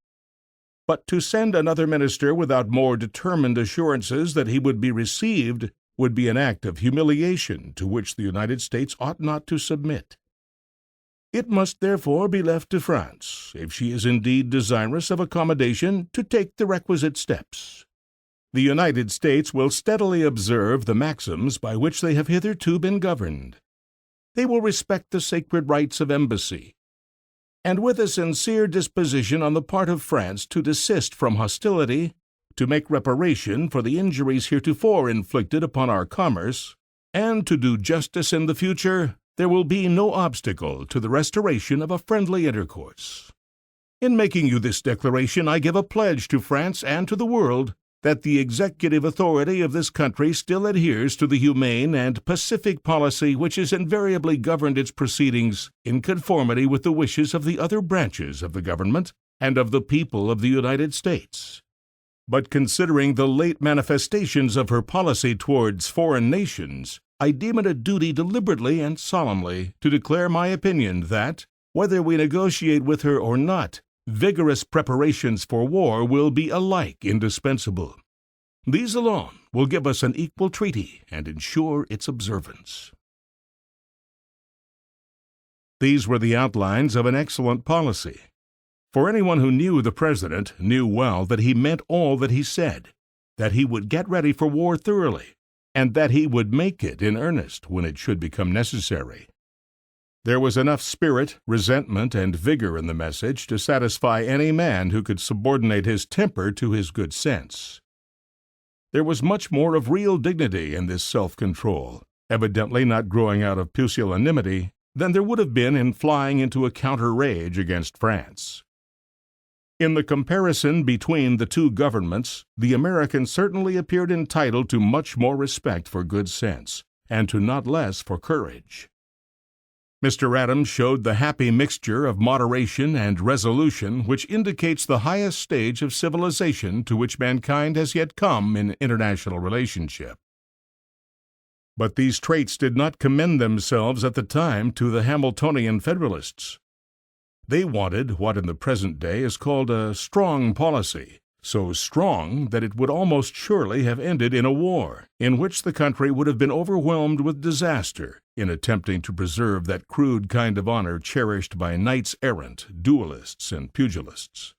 A: But to send another minister without more determined assurances that he would be received would be an act of humiliation to which the United States ought not to submit. It must therefore be left to France, if she is indeed desirous of accommodation, to take the requisite steps. The United States will steadily observe the maxims by which they have hitherto been governed. They will respect the sacred rights of embassy, and with a sincere disposition on the part of France to desist from hostility, to make reparation for the injuries heretofore inflicted upon our commerce, and to do justice in the future, there will be no obstacle to the restoration of a friendly intercourse. In making you this declaration, I give a pledge to France and to the world that the executive authority of this country still adheres to the humane and pacific policy which has invariably governed its proceedings in conformity with the wishes of the other branches of the government and of the people of the United States. But considering the late manifestations of her policy towards foreign nations, I deem it a duty deliberately and solemnly to declare my opinion that, whether we negotiate with her or not, vigorous preparations for war will be alike indispensable. These alone will give us an equal treaty and ensure its observance." These were the outlines of an excellent policy. For anyone who knew the President knew well that he meant all that he said, that he would get ready for war thoroughly, and that he would make it in earnest when it should become necessary. There was enough spirit, resentment, and vigor in the message to satisfy any man who could subordinate his temper to his good sense. There was much more of real dignity in this self-control, evidently not growing out of pusillanimity, than there would have been in flying into a counter-rage against France. In the comparison between the two governments, the American certainly appeared entitled to much more respect for good sense, and to not less for courage. Mr. Adams showed the happy mixture of moderation and resolution which indicates the highest stage of civilization to which mankind has yet come in international relationship. But these traits did not commend themselves at the time to the Hamiltonian Federalists. They wanted what in the present day is called a strong policy, so strong that it would almost surely have ended in a war, in which the country would have been overwhelmed with disaster in attempting to preserve that crude kind of honor cherished by knights-errant, duelists, and pugilists.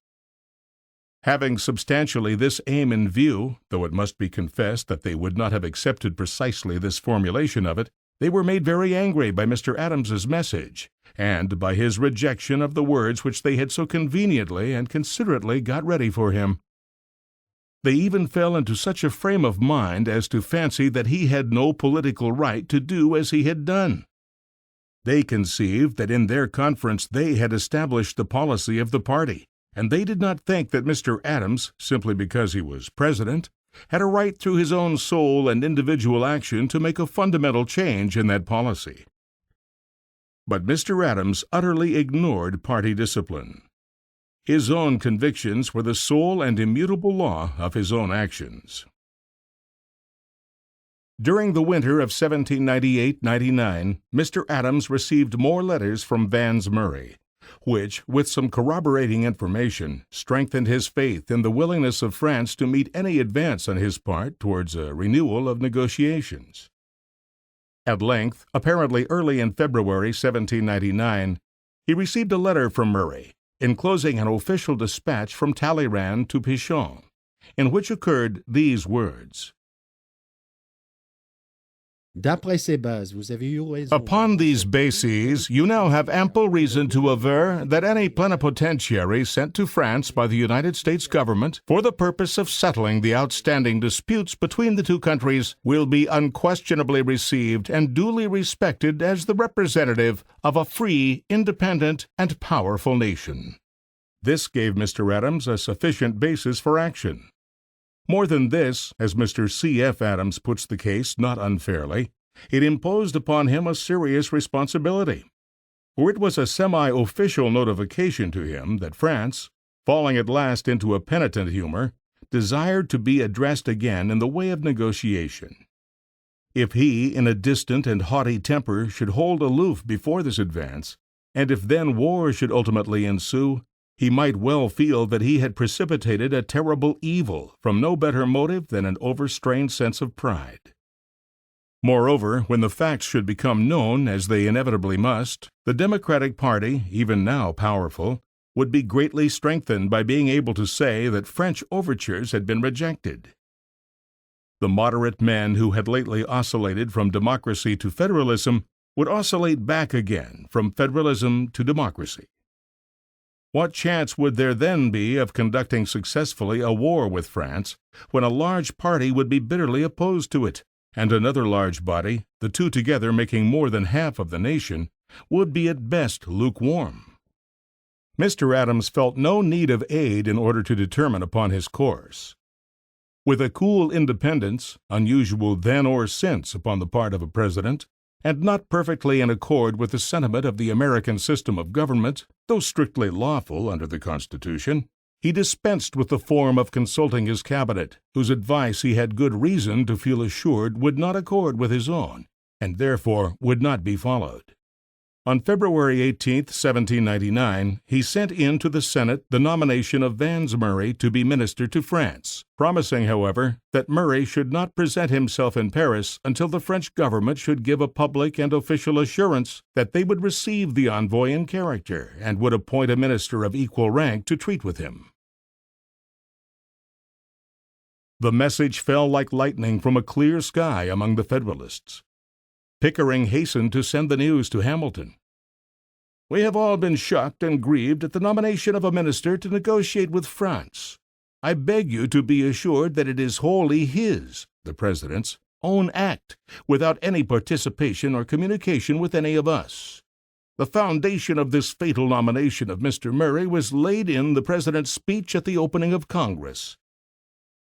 A: Having substantially this aim in view, though it must be confessed that they would not have accepted precisely this formulation of it, they were made very angry by Mr. Adams's message, and by his rejection of the words which they had so conveniently and considerately got ready for him. They even fell into such a frame of mind as to fancy that he had no political right to do as he had done. They conceived that in their conference they had established the policy of the party, and they did not think that Mr. Adams, simply because he was president, had a right through his own soul and individual action to make a fundamental change in that policy. But Mr. Adams utterly ignored party discipline. His own convictions were the sole and immutable law of his own actions. During the winter of 1798-99, Mr. Adams received more letters from Vans Murray, which, with some corroborating information, strengthened his faith in the willingness of France to meet any advance on his part towards a renewal of negotiations. At length, apparently early in February 1799, he received a letter from Murray, enclosing an official dispatch from Talleyrand to Pichon, in which occurred these words:
B: D'après ces bases, vous avez eu raison.
A: Upon these bases, you now have ample reason to aver that any plenipotentiary sent to France by the United States government for the purpose of settling the outstanding disputes between the two countries will be unquestionably received and duly respected as the representative of a free, independent, and powerful nation. This gave Mr. Adams a sufficient basis for action. More than this, as Mr. C.F. Adams puts the case not unfairly, it imposed upon him a serious responsibility, for it was a semi-official notification to him that France, falling at last into a penitent humor, desired to be addressed again in the way of negotiation. If he, in a distant and haughty temper, should hold aloof before this advance, and if then war should ultimately ensue, he might well feel that he had precipitated a terrible evil from no better motive than an overstrained sense of pride. Moreover, when the facts should become known, as they inevitably must, the Democratic party, even now powerful, would be greatly strengthened by being able to say that French overtures had been rejected. The moderate men who had lately oscillated from democracy to federalism would oscillate back again from federalism to democracy. What chance would there then be of conducting successfully a war with France when a large party would be bitterly opposed to it, and another large body, the two together making more than half of the nation, would be at best lukewarm? Mr. Adams felt no need of aid in order to determine upon his course. With a cool independence, unusual then or since upon the part of a president, and not perfectly in accord with the sentiment of the American system of government, though strictly lawful under the Constitution, he dispensed with the form of consulting his cabinet, whose advice he had good reason to feel assured would not accord with his own, and therefore would not be followed. On February 18, 1799, he sent in to the Senate the nomination of Vans Murray to be minister to France, promising, however, that Murray should not present himself in Paris until the French government should give a public and official assurance that they would receive the envoy in character and would appoint a minister of equal rank to treat with him. The message fell like lightning from a clear sky among the Federalists. Pickering hastened to send the news to Hamilton. "We have all been shocked and grieved at the nomination of a minister to negotiate with France. I beg you to be assured that it is wholly his, the President's, own act, without any participation or communication with any of us. The foundation of this fatal nomination of Mr. Murray was laid in the President's speech at the opening of Congress.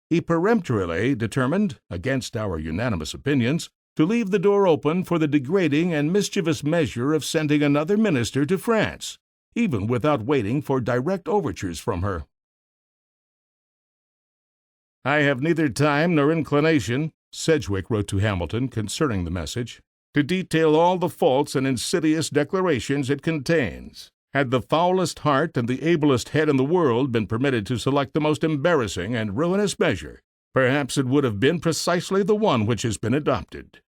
A: He peremptorily determined, against our unanimous opinions, to leave the door open for the degrading and mischievous measure of sending another minister to France, even without waiting for direct overtures from her. I have neither time nor inclination," Sedgwick wrote to Hamilton concerning the message, "to detail all the false and insidious declarations it contains. Had the foulest heart and the ablest head in the world been permitted to select the most embarrassing and ruinous measure, perhaps it would have been precisely the one which has been adopted.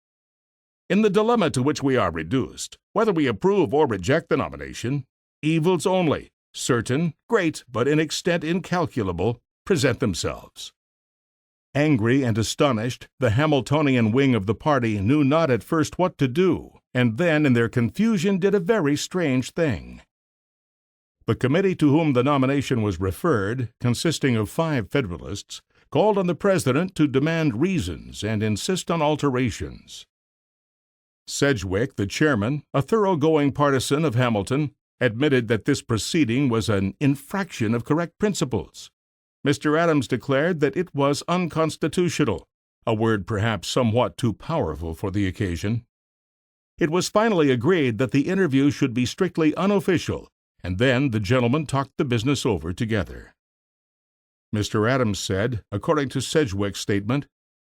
A: In the dilemma to which we are reduced, whether we approve or reject the nomination, evils only, certain, great, but in extent incalculable, present themselves." Angry and astonished, the Hamiltonian wing of the party knew not at first what to do, and then in their confusion did a very strange thing. The committee to whom the nomination was referred, consisting of 5 Federalists, called on the President to demand reasons and insist on alterations. Sedgwick, the chairman, a thoroughgoing partisan of Hamilton, admitted that this proceeding was an infraction of correct principles. Mr. Adams declared that it was unconstitutional, a word perhaps somewhat too powerful for the occasion. It was finally agreed that the interview should be strictly unofficial, and then the gentlemen talked the business over together. Mr. Adams said, according to Sedgwick's statement,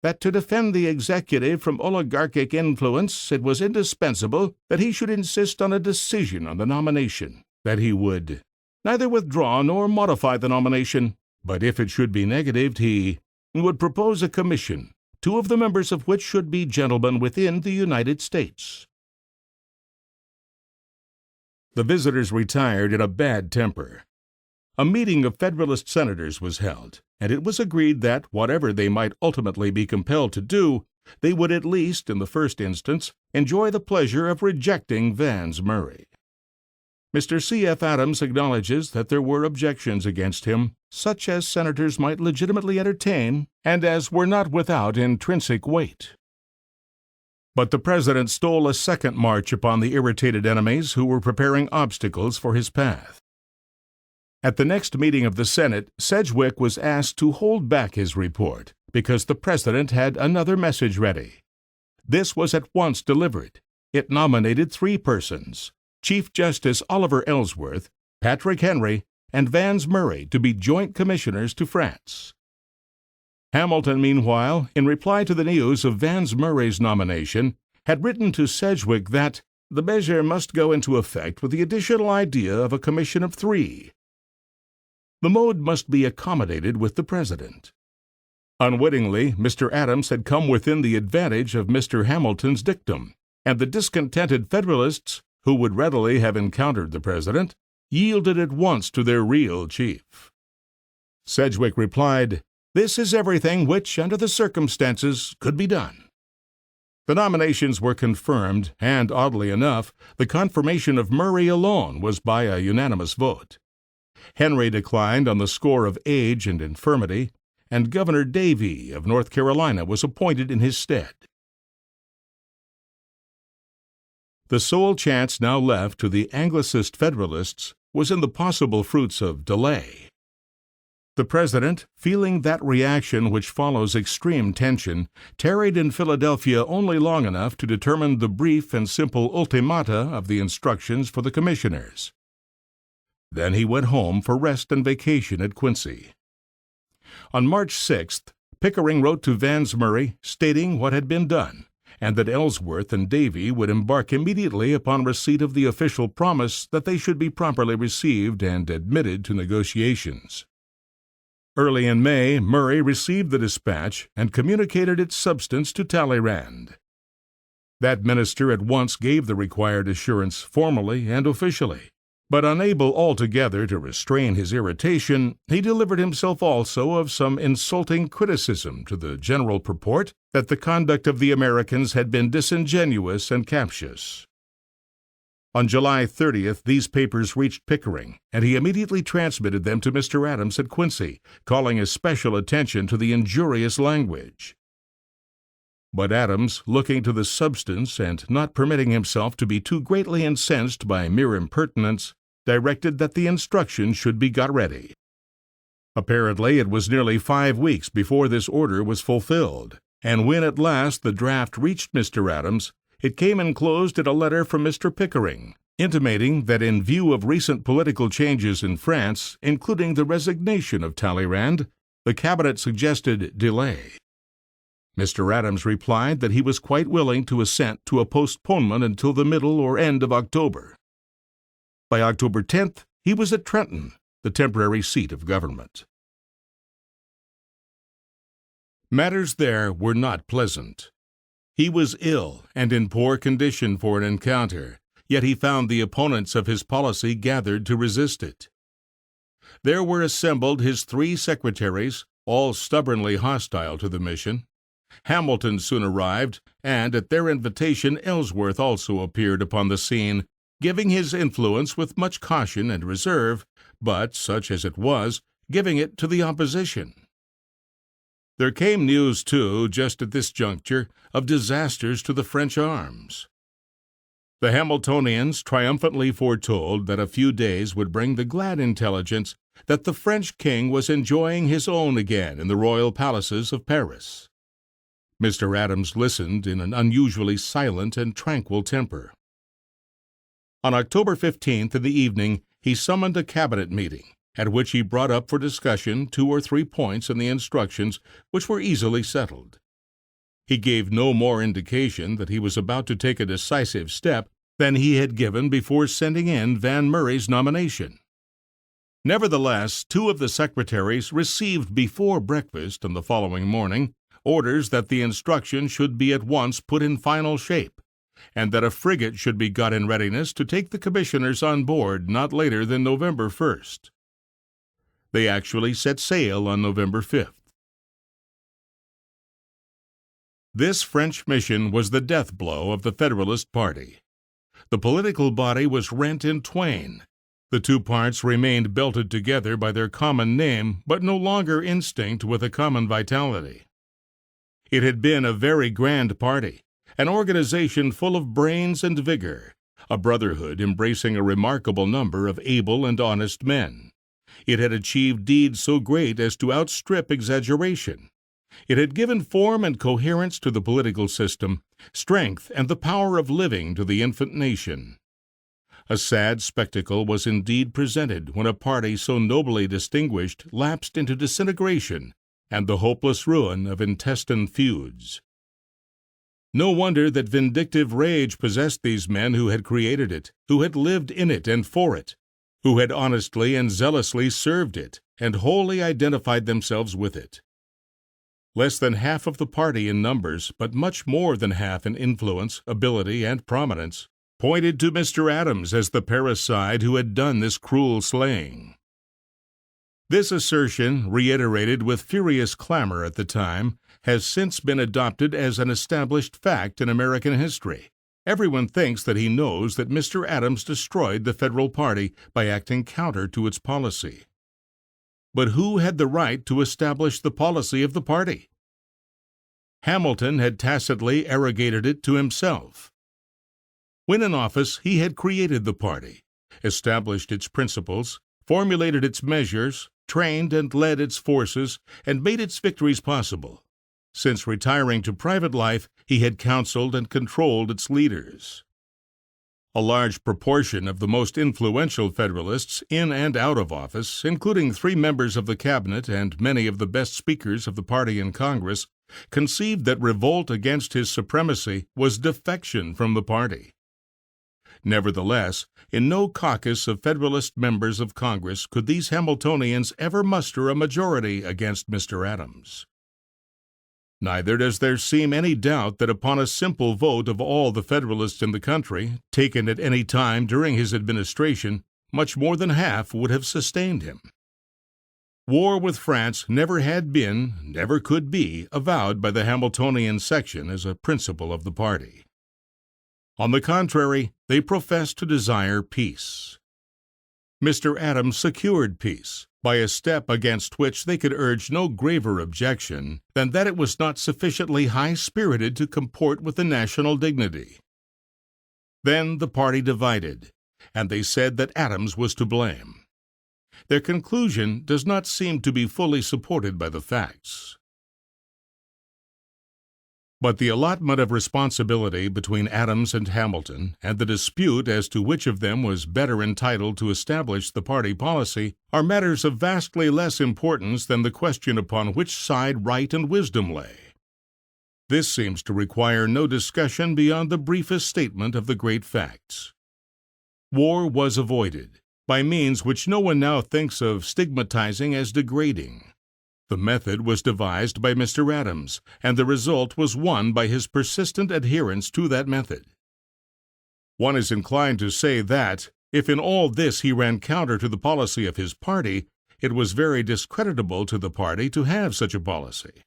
A: that to defend the executive from oligarchic influence it was indispensable that he should insist on a decision on the nomination, that he would neither withdraw nor modify the nomination, but if it should be negatived he would propose a commission, 2 of the members of which should be gentlemen within the United States. The visitors retired in a bad temper. A meeting of Federalist senators was held, and it was agreed that, whatever they might ultimately be compelled to do, they would at least, in the first instance, enjoy the pleasure of rejecting Vans Murray. Mr. C.F. Adams acknowledges that there were objections against him, such as senators might legitimately entertain, and as were not without intrinsic weight. But the president stole a second march upon the irritated enemies who were preparing obstacles for his path. At the next meeting of the Senate, Sedgwick was asked to hold back his report because the president had another message ready. This was at once delivered. It nominated 3 persons, Chief Justice Oliver Ellsworth, Patrick Henry, and Vans Murray, to be joint commissioners to France. Hamilton, meanwhile, in reply to the news of Vans Murray's nomination, had written to Sedgwick that the measure must go into effect with the additional idea of a commission of 3. The mode must be accommodated with the president. Unwittingly, Mr. Adams had come within the advantage of Mr. Hamilton's dictum, and the discontented Federalists, who would readily have encountered the president, yielded at once to their real chief. Sedgwick replied, "This is everything which, under the circumstances, could be done." The nominations were confirmed, and, oddly enough, the confirmation of Murray alone was by a unanimous vote. Henry declined on the score of age and infirmity, and Governor Davie of North Carolina was appointed in his stead. The sole chance now left to the Anglicist Federalists was in the possible fruits of delay. The president, feeling that reaction which follows extreme tension, tarried in Philadelphia only long enough to determine the brief and simple ultimata of the instructions for the commissioners. Then he went home for rest and vacation at Quincy. On March 6th, Pickering wrote to Vans Murray stating what had been done, and that Ellsworth and Davie would embark immediately upon receipt of the official promise that they should be properly received and admitted to negotiations. Early in May, Murray received the dispatch and communicated its substance to Talleyrand. That minister at once gave the required assurance formally and officially, but unable altogether to restrain his irritation, he delivered himself also of some insulting criticism to the general purport that the conduct of the Americans had been disingenuous and captious. On July 30th, these papers reached Pickering, and he immediately transmitted them to Mr. Adams at Quincy, calling especial attention to the injurious language. But Adams, looking to the substance and not permitting himself to be too greatly incensed by mere impertinence, directed that the instructions should be got ready. Apparently, it was nearly 5 weeks before this order was fulfilled, and when at last the draft reached Mr. Adams, it came enclosed in a letter from Mr. Pickering, intimating that in view of recent political changes in France, including the resignation of Talleyrand, the cabinet suggested delay. Mr. Adams replied that he was quite willing to assent to a postponement until the middle or end of October. By October 10th, he was at Trenton, the temporary seat of government. Matters there were not pleasant. He was ill and in poor condition for an encounter, yet he found the opponents of his policy gathered to resist it. There were assembled his 3 secretaries, all stubbornly hostile to the mission. Hamilton soon arrived, and at their invitation Ellsworth also appeared upon the scene, giving his influence with much caution and reserve, but, such as it was, giving it to the opposition. There came news, too, just at this juncture, of disasters to the French arms. The Hamiltonians triumphantly foretold that a few days would bring the glad intelligence that the French king was enjoying his own again in the royal palaces of Paris. Mr. Adams listened in an unusually silent and tranquil temper. On October 15th in the evening, he summoned a cabinet meeting, at which he brought up for discussion 2 or 3 points in the instructions which were easily settled. He gave no more indication that he was about to take a decisive step than he had given before sending in Van Murray's nomination. Nevertheless, 2 of the secretaries received before breakfast on the following morning orders that the instruction should be at once put in final shape, and that a frigate should be got in readiness to take the commissioners on board not later than November 1st. They actually set sail on November 5th. This French mission was the death blow of the Federalist Party. The political body was rent in twain. The 2 parts remained belted together by their common name, but no longer instinct with a common vitality. It had been a very grand party, an organization full of brains and vigor, a brotherhood embracing a remarkable number of able and honest men. It had achieved deeds so great as to outstrip exaggeration. It had given form and coherence to the political system, strength and the power of living to the infant nation. A sad spectacle was indeed presented when a party so nobly distinguished lapsed into disintegration and the hopeless ruin of intestine feuds. No wonder that vindictive rage possessed these men who had created it, who had lived in it and for it, who had honestly and zealously served it, and wholly identified themselves with it. Less than half of the party in numbers, but much more than half in influence, ability, and prominence, pointed to Mr. Adams as the parricide who had done this cruel slaying. This assertion, reiterated with furious clamor at the time, has since been adopted as an established fact in American history. Everyone thinks that he knows that Mr. Adams destroyed the Federal Party by acting counter to its policy. But who had the right to establish the policy of the party? Hamilton had tacitly arrogated it to himself. When in office, he had created the party, established its principles, formulated its measures, trained and led its forces, and made its victories possible. Since retiring to private life, he had counseled and controlled its leaders. A large proportion of the most influential Federalists in and out of office, including 3 members of the cabinet and many of the best speakers of the party in Congress, conceived that revolt against his supremacy was defection from the party. Nevertheless, in no caucus of Federalist members of Congress could these Hamiltonians ever muster a majority against Mr. Adams. Neither does there seem any doubt that upon a simple vote of all the Federalists in the country, taken at any time during his administration, much more than half would have sustained him. War with France never had been, never could be, avowed by the Hamiltonian section as a principle of the party. On the contrary, they professed to desire peace. Mr. Adams secured peace by a step against which they could urge no graver objection than that it was not sufficiently high-spirited to comport with the national dignity. Then the party divided, and they said that Adams was to blame. Their conclusion does not seem to be fully supported by the facts. But the allotment of responsibility between Adams and Hamilton, and the dispute as to which of them was better entitled to establish the party policy, are matters of vastly less importance than the question upon which side right and wisdom lay. This seems to require no discussion beyond the briefest statement of the great facts. War was avoided, by means which no one now thinks of stigmatizing as degrading. The method was devised by Mr. Adams, and the result was won by his persistent adherence to that method. One is inclined to say that, if in all this he ran counter to the policy of his party, it was very discreditable to the party to have such a policy.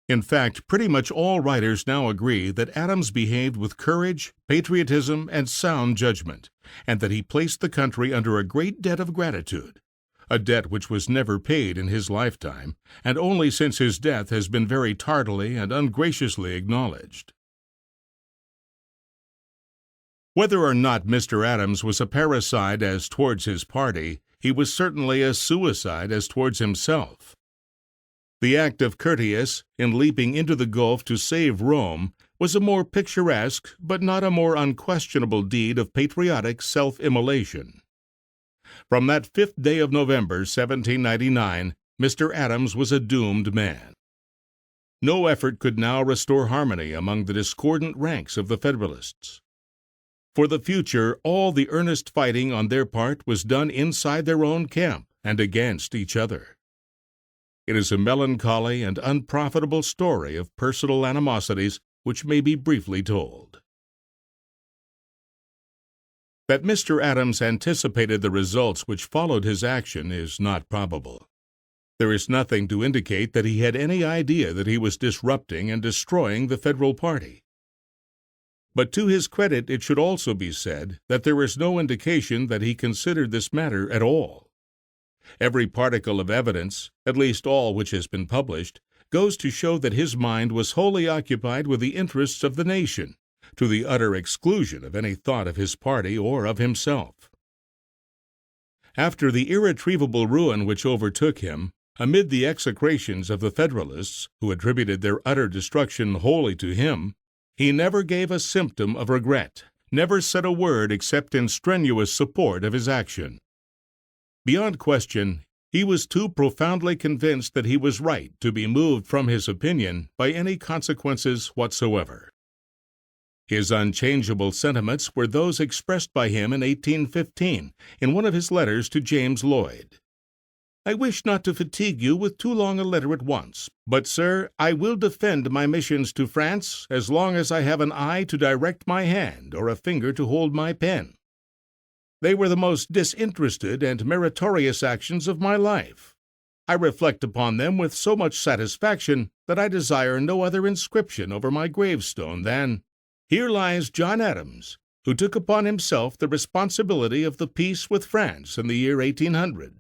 A: In fact, pretty much all writers now agree that Adams behaved with courage, patriotism, and sound judgment, and that he placed the country under a great debt of gratitude, a debt which was never paid in his lifetime, and only since his death has been very tardily and ungraciously acknowledged. Whether or not Mr. Adams was a parricide as towards his party, he was certainly a suicide as towards himself. The act of Curtius, in leaping into the gulf to save Rome, was a more picturesque but not a more unquestionable deed of patriotic self-immolation. From that 5th day of November, 1799, Mr. Adams was a doomed man. No effort could now restore harmony among the discordant ranks of the Federalists. For the future, all the earnest fighting on their part was done inside their own camp and against each other. It is a melancholy and unprofitable story of personal animosities which may be briefly told. That Mr. Adams anticipated the results which followed his action is not probable. There is nothing to indicate that he had any idea that he was disrupting and destroying the Federal party. But to his credit it should also be said that there is no indication that he considered this matter at all. Every particle of evidence, at least all which has been published, goes to show that his mind was wholly occupied with the interests of the nation, to the utter exclusion of any thought of his party or of himself. After the irretrievable ruin which overtook him, amid the execrations of the Federalists, who attributed their utter destruction wholly to him, he never gave a symptom of regret, never said a word except in strenuous support of his action. Beyond question, he was too profoundly convinced that he was right to be moved from his opinion by any consequences whatsoever. His unchangeable sentiments were those expressed by him in 1815 in one of his letters to James Lloyd. I wish not to fatigue you with too long a letter at once, but, sir, I will defend my missions to France as long as I have an eye to direct my hand or a finger to hold my pen. They were the most disinterested and meritorious actions of my life. I reflect upon them with so much satisfaction that I desire no other inscription over my gravestone than, "Here lies John Adams, who took upon himself the responsibility of the peace with France in the year 1800.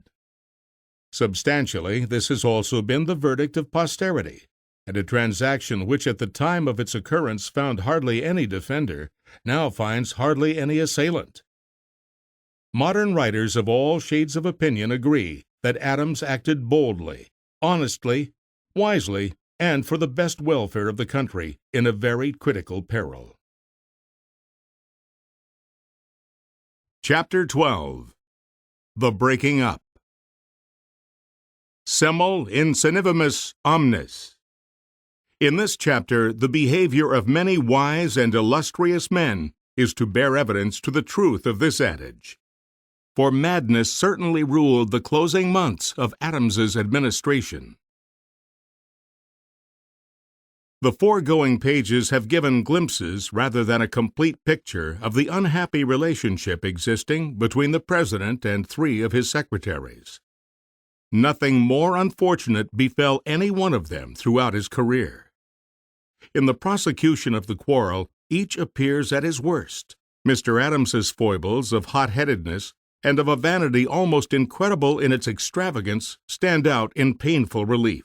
A: Substantially, this has also been the verdict of posterity, and a transaction which at the time of its occurrence found hardly any defender, now finds hardly any assailant. Modern writers of all shades of opinion agree that Adams acted boldly, honestly, wisely, and for the best welfare of the country in a very critical peril. Chapter 12. The Breaking Up. Semel insenivimus omnes. In this chapter, the behavior of many wise and illustrious men is to bear evidence to the truth of this adage. For madness certainly ruled the closing months of Adams's administration. The foregoing pages have given glimpses rather than a complete picture of the unhappy relationship existing between the President and 3 of his secretaries. Nothing more unfortunate befell any one of them throughout his career. In the prosecution of the quarrel, each appears at his worst. Mr. Adams's foibles of hot-headedness and of a vanity almost incredible in its extravagance stand out in painful relief.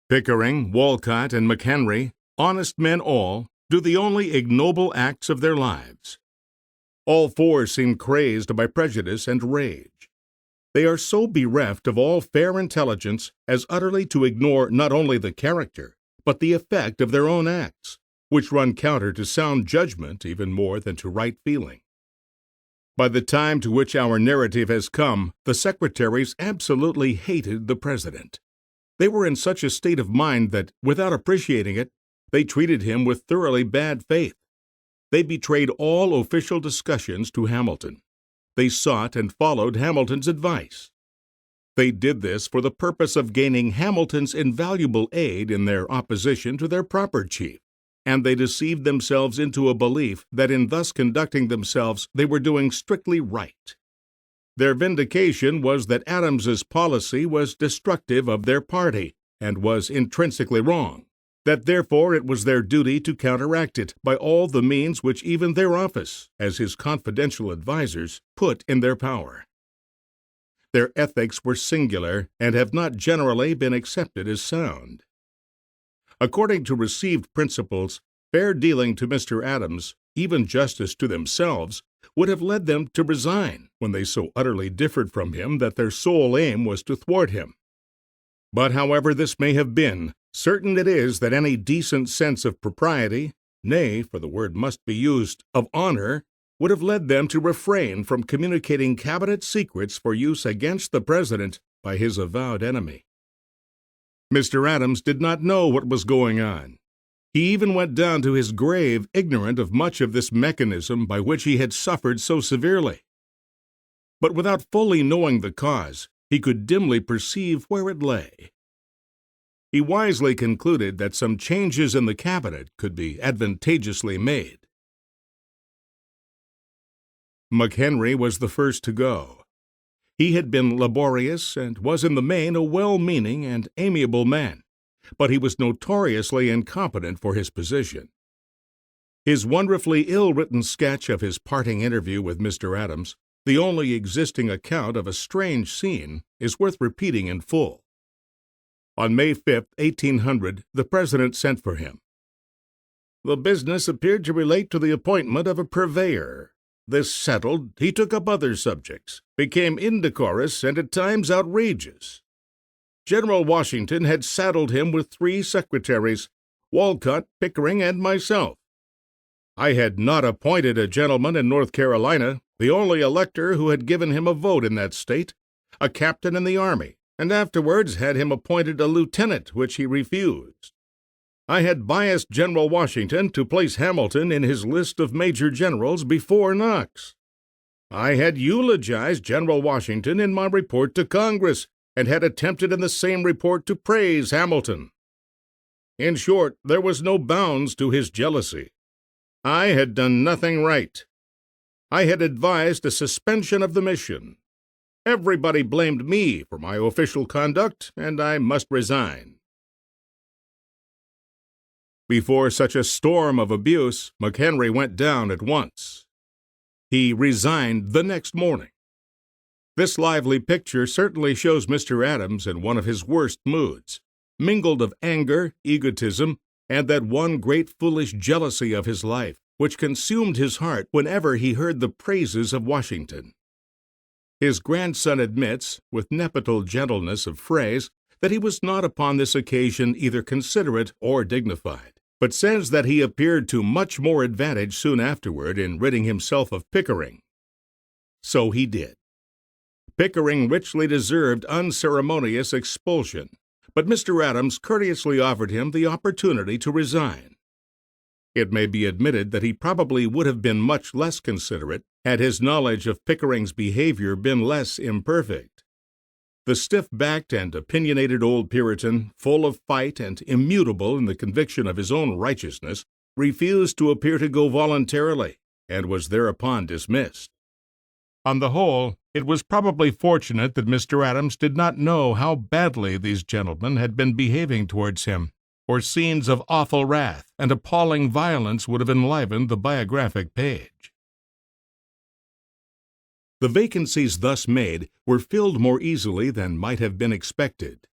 A: Pickering, Walcott, and McHenry, honest men all, do the only ignoble acts of their lives. All 4 seem crazed by prejudice and rage. They are so bereft of all fair intelligence as utterly to ignore not only the character, but the effect of their own acts, which run counter to sound judgment even more than to right feeling. By the time to which our narrative has come, the secretaries absolutely hated the President. They were in such a state of mind that, without appreciating it, they treated him with thoroughly bad faith. They betrayed all official discussions to Hamilton. They sought and followed Hamilton's advice. They did this for the purpose of gaining Hamilton's invaluable aid in their opposition to their proper chief, and they deceived themselves into a belief that in thus conducting themselves they were doing strictly right. Their vindication was that Adams's policy was destructive of their party and was intrinsically wrong, that therefore it was their duty to counteract it by all the means which even their office, as his confidential advisers, put in their power. Their ethics were singular and have not generally been accepted as sound. According to received principles, fair dealing to Mr. Adams even justice to themselves, would have led them to resign when they so utterly differed from him that their sole aim was to thwart him. But however this may have been, certain it is that any decent sense of propriety, nay, for the word must be used, of honor, would have led them to refrain from communicating cabinet secrets for use against the president by his avowed enemy. Mr. Adams did not know what was going on. He even went down to his grave ignorant of much of this mechanism by which he had suffered so severely. But without fully knowing the cause, he could dimly perceive where it lay. He wisely concluded that some changes in the cabinet could be advantageously made. McHenry was the first to go. He had been laborious and was in the main a well-meaning and amiable man, but he was notoriously incompetent for his position. His wonderfully ill-written sketch of his parting interview with Mr. Adams, the only existing account of a strange scene, is worth repeating in full. On May 5, 1800, the president sent for him. The business appeared to relate to the appointment of a purveyor. This settled, he took up other subjects, became indecorous and at times outrageous. General Washington had saddled him with 3 secretaries, Walcott, Pickering, and myself. I had not appointed a gentleman in North Carolina, the only elector who had given him a vote in that state, a captain in the army, and afterwards had him appointed a lieutenant, which he refused. I had biased General Washington to place Hamilton in his list of major generals before Knox. I had eulogized General Washington in my report to Congress, and had attempted in the same report to praise Hamilton. In short, there was no bounds to his jealousy. I had done nothing right. I had advised a suspension of the mission. Everybody blamed me for my official conduct, and I must resign. Before such a storm of abuse, McHenry went down at once. He resigned the next morning. This lively picture certainly shows Mr. Adams in one of his worst moods, mingled of anger, egotism, and that one great foolish jealousy of his life, which consumed his heart whenever he heard the praises of Washington. His grandson admits, with nepital gentleness of phrase, that he was not upon this occasion either considerate or dignified, but says that he appeared to much more advantage soon afterward in ridding himself of Pickering. So he did. Pickering richly deserved unceremonious expulsion, but Mr. Adams courteously offered him the opportunity to resign. It may be admitted that he probably would have been much less considerate had his knowledge of Pickering's behavior been less imperfect. The stiff-backed and opinionated old Puritan, full of fight and immutable in the conviction of his own righteousness, refused to appear to go voluntarily, and was thereupon dismissed. On the whole, it was probably fortunate that Mr. Adams did not know how badly these gentlemen had been behaving towards him, or scenes of awful wrath and appalling violence would have enlivened the biographic page. The vacancies thus made were filled more easily than might have been expected.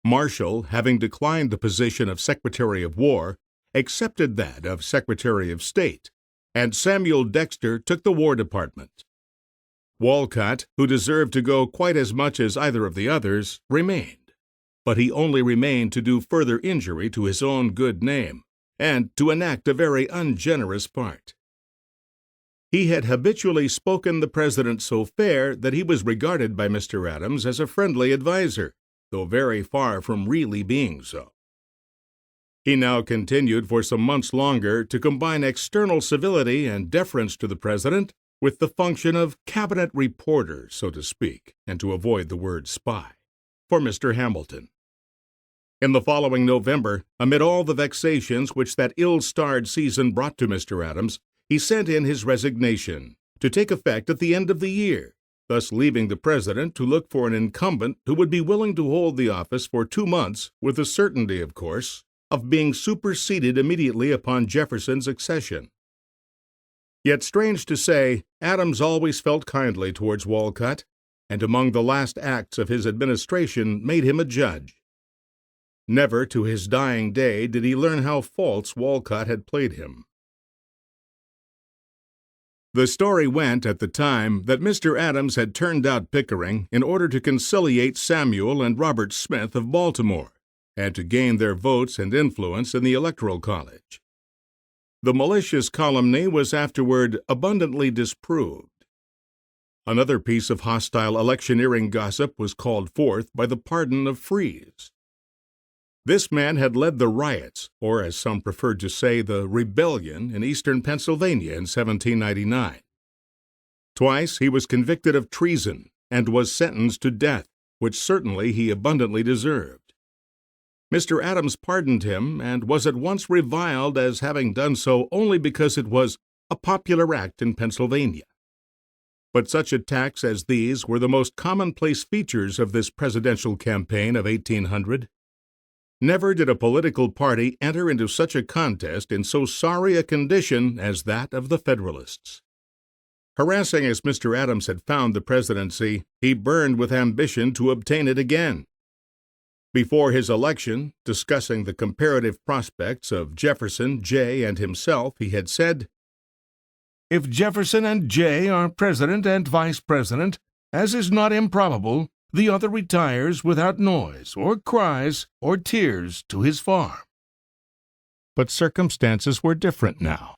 A: Marshall, having declined the position of Secretary of War, accepted that of Secretary of State, and Samuel Dexter took the War Department. Walcott, who deserved to go quite as much as either of the others, remained, but he only remained to do further injury to his own good name, and to enact a very ungenerous part. He had habitually spoken the president so fair that he was regarded by Mr. Adams as a friendly adviser, though very far from really being so. He now continued for some months longer to combine external civility and deference to the president with the function of cabinet reporter, so to speak, and to avoid the word spy, for Mr. Hamilton. In the following November, amid all the vexations which that ill-starred season brought to Mr. Adams, he sent in his resignation, to take effect at the end of the year, thus leaving the president to look for an incumbent who would be willing to hold the office for 2 months, with the certainty, of course, of being superseded immediately upon Jefferson's accession. Yet, strange to say, Adams always felt kindly towards Walcott, and among the last acts of his administration made him a judge. Never to his dying day did he learn how false Walcott had played him. The story went at the time that Mr. Adams had turned out Pickering in order to conciliate Samuel and Robert Smith of Baltimore, and to gain their votes and influence in the Electoral College. The malicious calumny was afterward abundantly disproved. Another piece of hostile electioneering gossip was called forth by the pardon of Fries. This man had led the riots, or as some preferred to say, the rebellion in eastern Pennsylvania in 1799. Twice he was convicted of treason and was sentenced to death, which certainly he abundantly deserved. Mr. Adams pardoned him and was at once reviled as having done so only because it was a popular act in Pennsylvania. But such attacks as these were the most commonplace features of this presidential campaign of 1800. Never did a political party enter into such a contest in so sorry a condition as that of the Federalists. Harassing as Mr. Adams had found the presidency, he burned with ambition to obtain it again. Before his election, discussing the comparative prospects of Jefferson, Jay, and himself, he had said,
C: "If Jefferson and Jay are president and vice president, as is not improbable, the other retires without noise, or cries, or tears to his farm."
A: But circumstances were different now.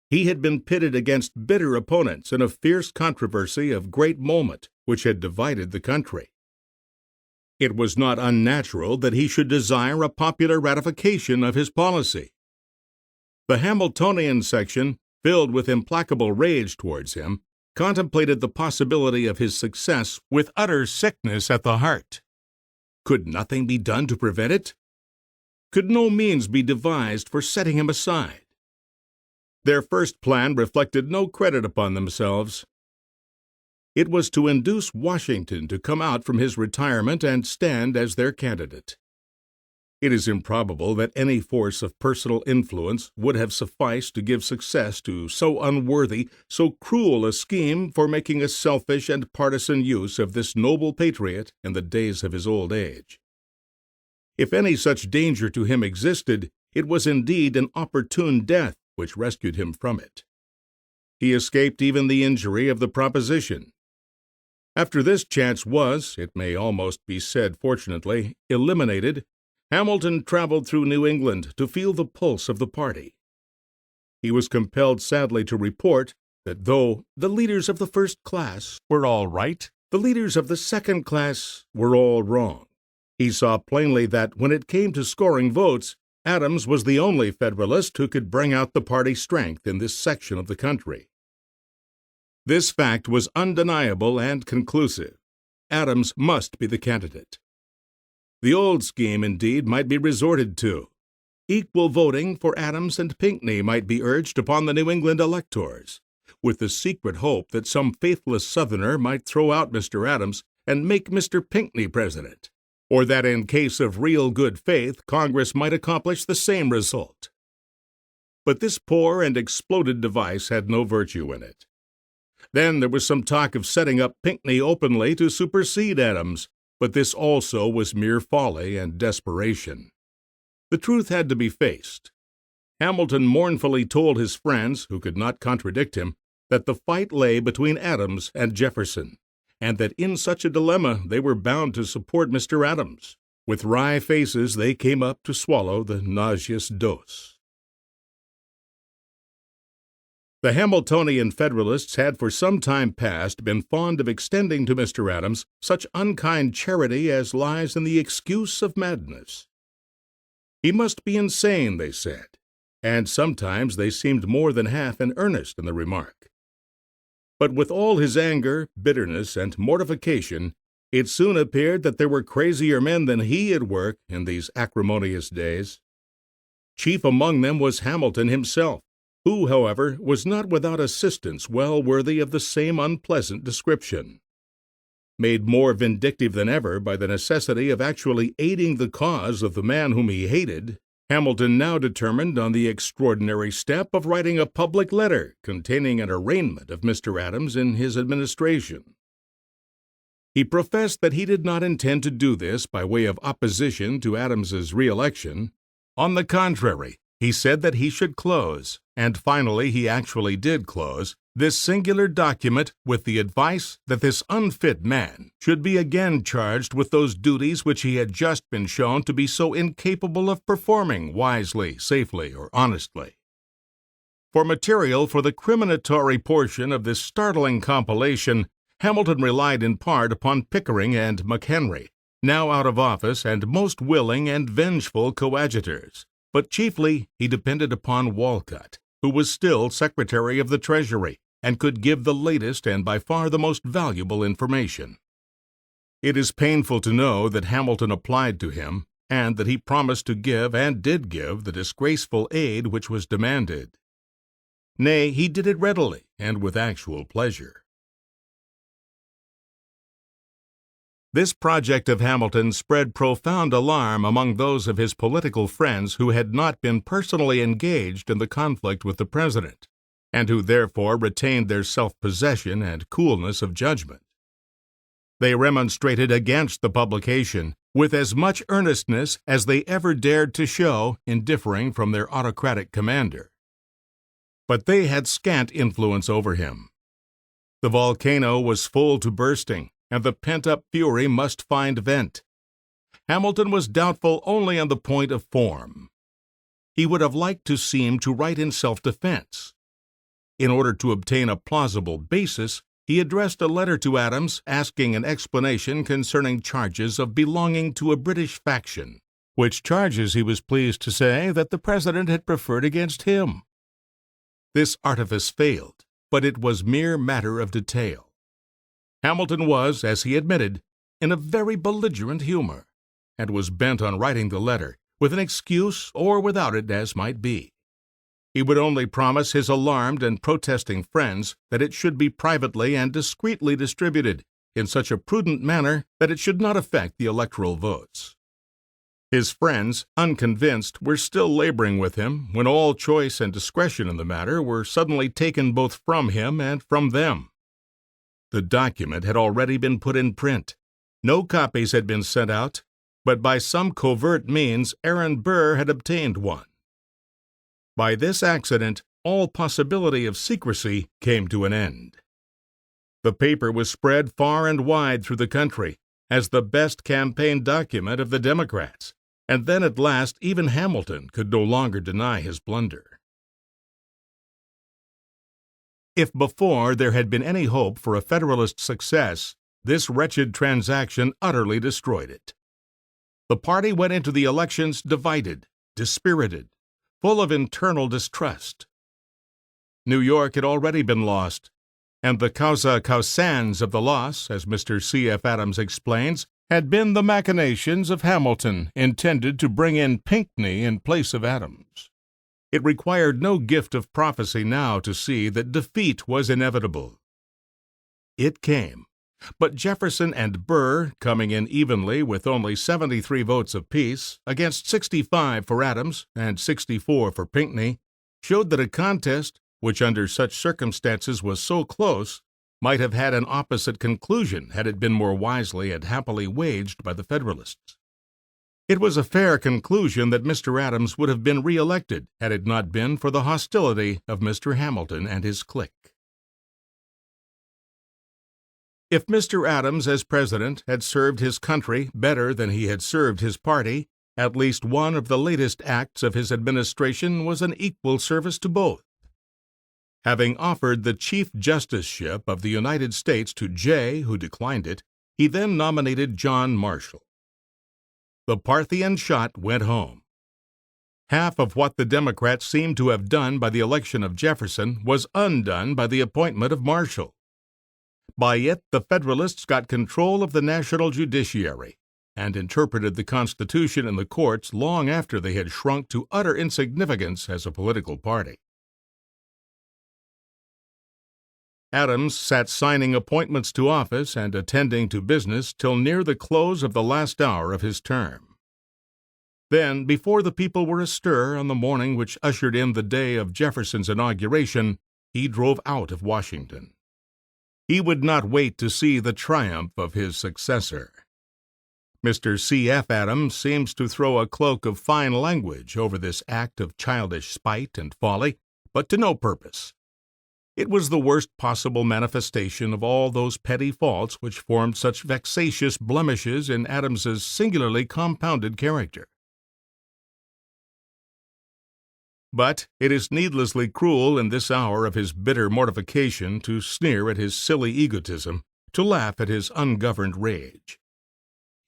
A: He had been pitted against bitter opponents in a fierce controversy of great moment which had divided the country. It was not unnatural that he should desire a popular ratification of his policy. The Hamiltonian section, filled with implacable rage towards him, contemplated the possibility of his success with utter sickness at the heart. Could nothing be done to prevent it? Could no means be devised for setting him aside? Their first plan reflected no credit upon themselves. It was to induce Washington to come out from his retirement and stand as their candidate. It is improbable that any force of personal influence would have sufficed to give success to so unworthy, so cruel a scheme for making a selfish and partisan use of this noble patriot in the days of his old age. If any such danger to him existed, it was indeed an opportune death which rescued him from it. He escaped even the injury of the proposition. After this chance was, it may almost be said fortunately, eliminated, Hamilton traveled through New England to feel the pulse of the party. He was compelled sadly to report that though the leaders of the first class were all right, the leaders of the second class were all wrong. He saw plainly that when it came to scoring votes, Adams was the only Federalist who could bring out the party strength in this section of the country. This fact was undeniable and conclusive. Adams must be the candidate. The old scheme, indeed, might be resorted to. Equal voting for Adams and Pinckney might be urged upon the New England electors, with the secret hope that some faithless Southerner might throw out Mr. Adams and make Mr. Pinckney president, or that in case of real good faith, Congress might accomplish the same result. But this poor and exploded device had no virtue in it. Then there was some talk of setting up Pinckney openly to supersede Adams, but this also was mere folly and desperation. The truth had to be faced. Hamilton mournfully told his friends, who could not contradict him, that the fight lay between Adams and Jefferson, and that in such a dilemma they were bound to support Mr. Adams. With wry faces they came up to swallow the nauseous dose. The Hamiltonian Federalists had for some time past been fond of extending to Mr. Adams such unkind charity as lies in the excuse of madness. He must be insane, they said, and sometimes they seemed more than half in earnest in the remark. But with all his anger, bitterness, and mortification, it soon appeared that there were crazier men than he at work in these acrimonious days. Chief among them was Hamilton himself, who, however, was not without assistance well worthy of the same unpleasant description. Made more vindictive than ever by the necessity of actually aiding the cause of the man whom he hated, Hamilton now determined on the extraordinary step of writing a public letter containing an arraignment of Mr. Adams in his administration. He professed that he did not intend to do this by way of opposition to Adams's re-election. On the contrary, he said that he should close, and finally he actually did close, this singular document with the advice that this unfit man should be again charged with those duties which he had just been shown to be so incapable of performing wisely, safely, or honestly. For material for the criminatory portion of this startling compilation, Hamilton relied in part upon Pickering and McHenry, now out of office and most willing and vengeful coadjutors, but chiefly he depended upon Walcott, who was still Secretary of the Treasury and could give the latest and by far the most valuable information. It is painful to know that Hamilton applied to him, and that he promised to give and did give the disgraceful aid which was demanded. Nay, he did it readily and with actual pleasure. This project of Hamilton spread profound alarm among those of his political friends who had not been personally engaged in the conflict with the president, and who therefore retained their self-possession and coolness of judgment. They remonstrated against the publication with as much earnestness as they ever dared to show in differing from their autocratic commander. But they had scant influence over him. The volcano was full to bursting, and the pent-up fury must find vent. Hamilton was doubtful only on the point of form. He would have liked to seem to write in self-defense. In order to obtain a plausible basis, he addressed a letter to Adams asking an explanation concerning charges of belonging to a British faction, which charges he was pleased to say that the president had preferred against him. This artifice failed, but it was mere matter of detail. Hamilton was, as he admitted, in a very belligerent humor, and was bent on writing the letter, with an excuse or without it as might be. He would only promise his alarmed and protesting friends that it should be privately and discreetly distributed, in such a prudent manner that it should not affect the electoral votes. His friends, unconvinced, were still laboring with him when all choice and discretion in the matter were suddenly taken both from him and from them. The document had already been put in print. No copies had been sent out, but by some covert means Aaron Burr had obtained one. By this accident, all possibility of secrecy came to an end. The paper was spread far and wide through the country as the best campaign document of the Democrats, and then at last even Hamilton could no longer deny his blunder. If before there had been any hope for a Federalist success, this wretched transaction utterly destroyed it. The party went into the elections divided, dispirited, full of internal distrust. New York had already been lost, and the causa causans of the loss, as Mr. C.F. Adams explains, had been the machinations of Hamilton intended to bring in Pinckney in place of Adams. It required no gift of prophecy now to see that defeat was inevitable. It came, but Jefferson and Burr, coming in evenly with only 73 votes apiece, against 65 for Adams and 64 for Pinckney, showed that a contest, which under such circumstances was so close, might have had an opposite conclusion had it been more wisely and happily waged by the Federalists. It was a fair conclusion that Mr. Adams would have been re-elected had it not been for the hostility of Mr. Hamilton and his clique. If Mr. Adams, as president, had served his country better than he had served his party, at least one of the latest acts of his administration was an equal service to both. Having offered the Chief Justiceship of the United States to Jay, who declined it, he then nominated John Marshall. The Parthian shot went home. Half of what the Democrats seemed to have done by the election of Jefferson was undone by the appointment of Marshall. By it, the Federalists got control of the national judiciary and interpreted the Constitution in the courts long after they had shrunk to utter insignificance as a political party. Adams sat signing appointments to office and attending to business till near the close of the last hour of his term. Then, before the people were astir on the morning which ushered in the day of Jefferson's inauguration, he drove out of Washington. He would not wait to see the triumph of his successor. Mr. C.F. Adams seems to throw a cloak of fine language over this act of childish spite and folly, but to no purpose. It was the worst possible manifestation of all those petty faults which formed such vexatious blemishes in Adams's singularly compounded character. But it is needlessly cruel in this hour of his bitter mortification to sneer at his silly egotism, to laugh at his ungoverned rage.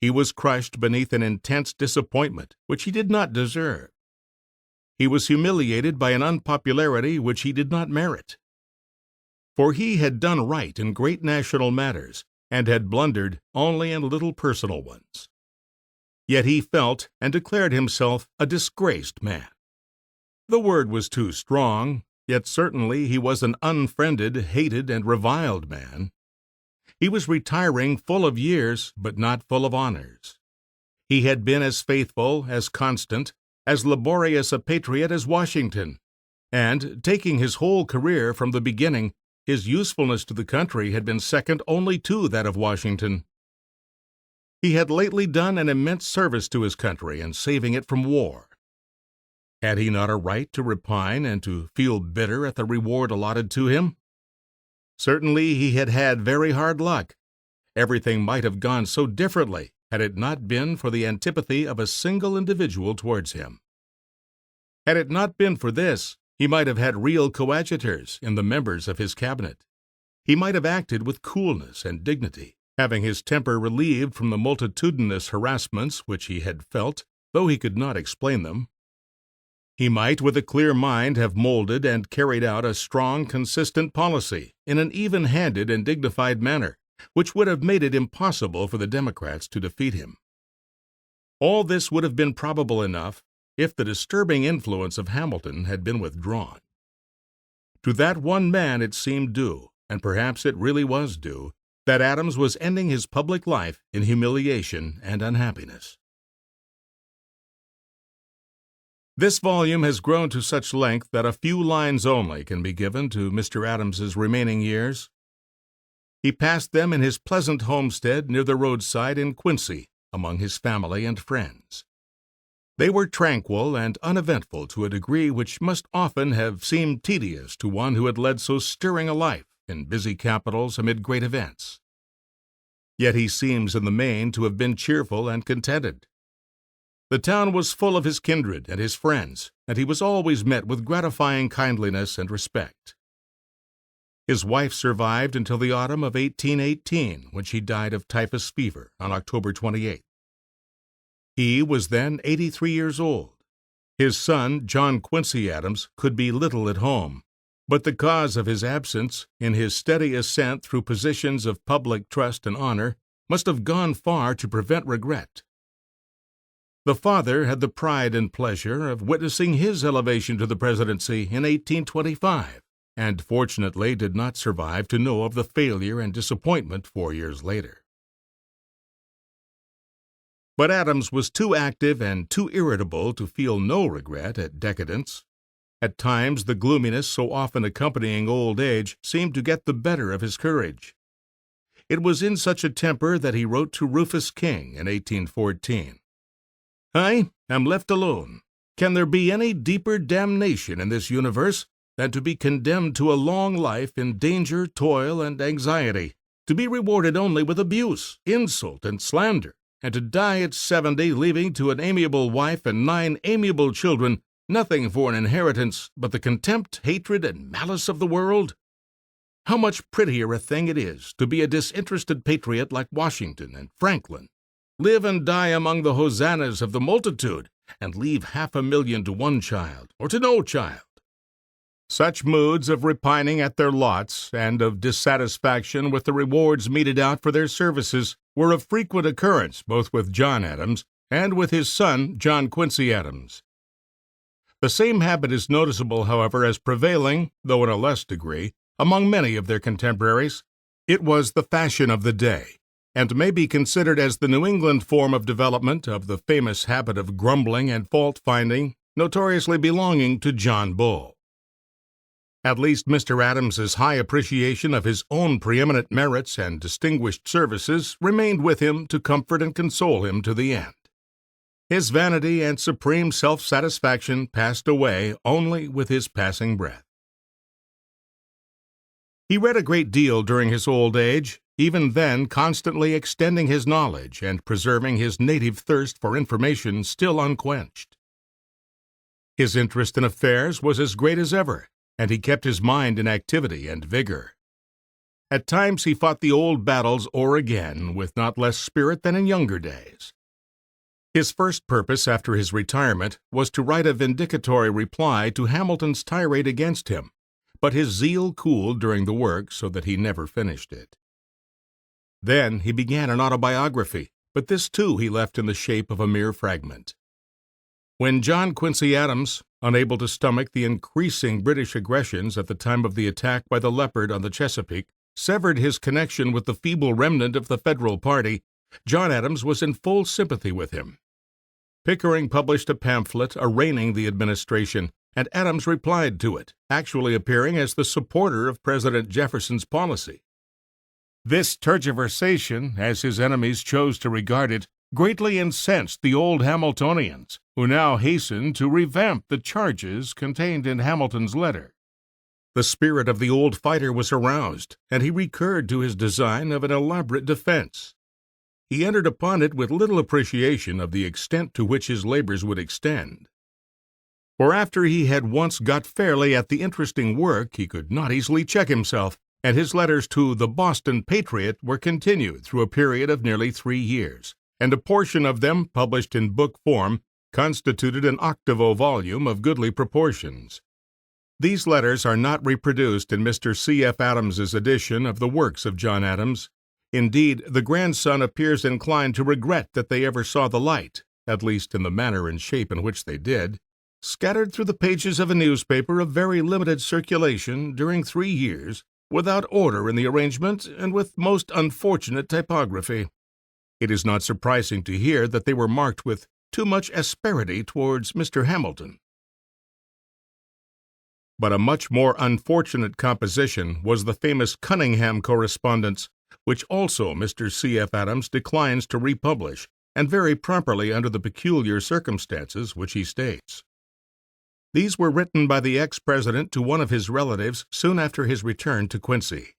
A: He was crushed beneath an intense disappointment which he did not deserve. He was humiliated by an unpopularity which he did not merit. For he had done right in great national matters, and had blundered only in little personal ones. Yet he felt and declared himself a disgraced man. The word was too strong, yet certainly he was an unfriended, hated, and reviled man. He was retiring full of years, but not full of honors. He had been as faithful, as constant, as laborious a patriot as Washington, and, taking his whole career from the beginning, his usefulness to the country had been second only to that of Washington. He had lately done an immense service to his country in saving it from war. Had he not a right to repine and to feel bitter at the reward allotted to him? Certainly he had had very hard luck. Everything might have gone so differently had it not been for the antipathy of a single individual towards him. Had it not been for this, he might have had real coadjutors in the members of his cabinet. He might have acted with coolness and dignity, having his temper relieved from the multitudinous harassments which he had felt, though he could not explain them. He might, with a clear mind, have molded and carried out a strong, consistent policy in an even-handed and dignified manner, which would have made it impossible for the Democrats to defeat him. All this would have been probable enough if the disturbing influence of Hamilton had been withdrawn. To that one man it seemed due, and perhaps it really was due, that Adams was ending his public life in humiliation and unhappiness. This volume has grown to such length that a few lines only can be given to Mr. Adams's remaining years. He passed them in his pleasant homestead near the roadside in Quincy, among his family and friends. They were tranquil and uneventful to a degree which must often have seemed tedious to one who had led so stirring a life in busy capitals amid great events. Yet he seems in the main to have been cheerful and contented. The town was full of his kindred and his friends, and he was always met with gratifying kindliness and respect. His wife survived until the autumn of 1818, when she died of typhus fever on October 28th. He was then 83 years old. His son, John Quincy Adams, could be little at home, but the cause of his absence, in his steady ascent through positions of public trust and honor, must have gone far to prevent regret. The father had the pride and pleasure of witnessing his elevation to the presidency in 1825, and fortunately did not survive to know of the failure and disappointment 4 years later. But Adams was too active and too irritable to feel no regret at decadence. At times the gloominess so often accompanying old age seemed to get the better of his courage. It was in such a temper that he wrote to Rufus King in 1814, "I am left alone. Can there be any deeper damnation in this universe than to be condemned to a long life in danger, toil, and anxiety, to be rewarded only with abuse, insult, and slander, and to die at 70, leaving to an amiable wife and 9 amiable children nothing for an inheritance but the contempt, hatred, and malice of the world? How much prettier a thing it is to be a disinterested patriot like Washington and Franklin, live and die among the hosannas of the multitude, and leave 500,000 to one child, or to no child." Such moods of repining at their lots and of dissatisfaction with the rewards meted out for their services were of frequent occurrence both with John Adams and with his son, John Quincy Adams. The same habit is noticeable, however, as prevailing, though in a less degree, among many of their contemporaries. It was the fashion of the day, and may be considered as the New England form of development of the famous habit of grumbling and fault-finding, notoriously belonging to John Bull. At least Mr. Adams's high appreciation of his own preeminent merits and distinguished services remained with him to comfort and console him to the end. His vanity and supreme self-satisfaction passed away only with his passing breath. He read a great deal during his old age, even then constantly extending his knowledge and preserving his native thirst for information still unquenched. His interest in affairs was as great as ever, and he kept his mind in activity and vigor. At times he fought the old battles o'er again with not less spirit than in younger days. His first purpose after his retirement was to write a vindicatory reply to Hamilton's tirade against him, but his zeal cooled during the work so that he never finished it. Then he began an autobiography, but this too he left in the shape of a mere fragment. When John Quincy Adams, unable to stomach the increasing British aggressions at the time of the attack by the Leopard on the Chesapeake, severed his connection with the feeble remnant of the Federal party, John Adams was in full sympathy with him. Pickering published a pamphlet arraigning the administration, and Adams replied to it, actually appearing as the supporter of President Jefferson's policy. This tergiversation, as his enemies chose to regard it, greatly incensed the old Hamiltonians, who now hastened to revamp the charges contained in Hamilton's letter. The spirit of the old fighter was aroused, and he recurred to his design of an elaborate defense. He entered upon it with little appreciation of the extent to which his labors would extend. For after he had once got fairly at the interesting work, he could not easily check himself, and his letters to the Boston Patriot were continued through a period of nearly 3 years, and a portion of them, published in book form, constituted an octavo volume of goodly proportions. These letters are not reproduced in Mr. C. F. Adams's edition of the works of John Adams. Indeed, the grandson appears inclined to regret that they ever saw the light, at least in the manner and shape in which they did, scattered through the pages of a newspaper of very limited circulation during 3 years, without order in the arrangement and with most unfortunate typography. It is not surprising to hear that they were marked with too much asperity towards Mr. Hamilton. But a much more unfortunate composition was the famous Cunningham correspondence, which also Mr. C. F. Adams declines to republish, and very properly under the peculiar circumstances which he states. These were written by the ex-president to one of his relatives soon after his return to Quincy.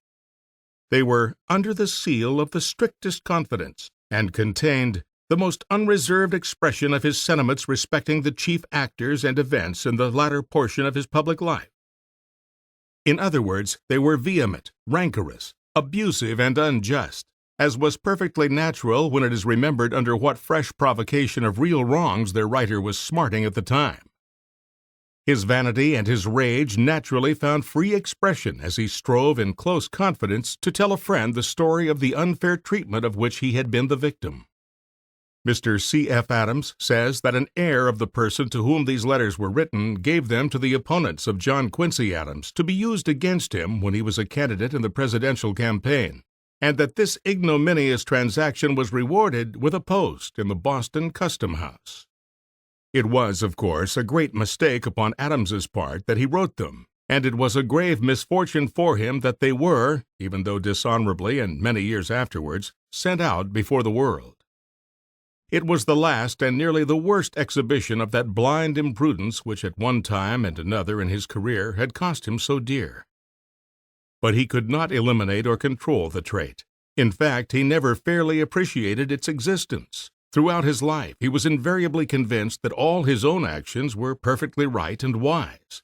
A: They were under the seal of the strictest confidence, and contained the most unreserved expression of his sentiments respecting the chief actors and events in the latter portion of his public life. In other words, they were vehement, rancorous, abusive, and unjust, as was perfectly natural when it is remembered under what fresh provocation of real wrongs their writer was smarting at the time. His vanity and his rage naturally found free expression as he strove in close confidence to tell a friend the story of the unfair treatment of which he had been the victim. Mr. C. F. Adams says that an heir of the person to whom these letters were written gave them to the opponents of John Quincy Adams to be used against him when he was a candidate in the presidential campaign, and that this ignominious transaction was rewarded with a post in the Boston Custom House. It was, of course, a great mistake upon Adams's part that he wrote them, and it was a grave misfortune for him that they were, even though dishonorably and many years afterwards, sent out before the world. It was the last and nearly the worst exhibition of that blind imprudence which at one time and another in his career had cost him so dear. But he could not eliminate or control the trait. In fact, he never fairly appreciated its existence. Throughout his life, he was invariably convinced that all his own actions were perfectly right and wise.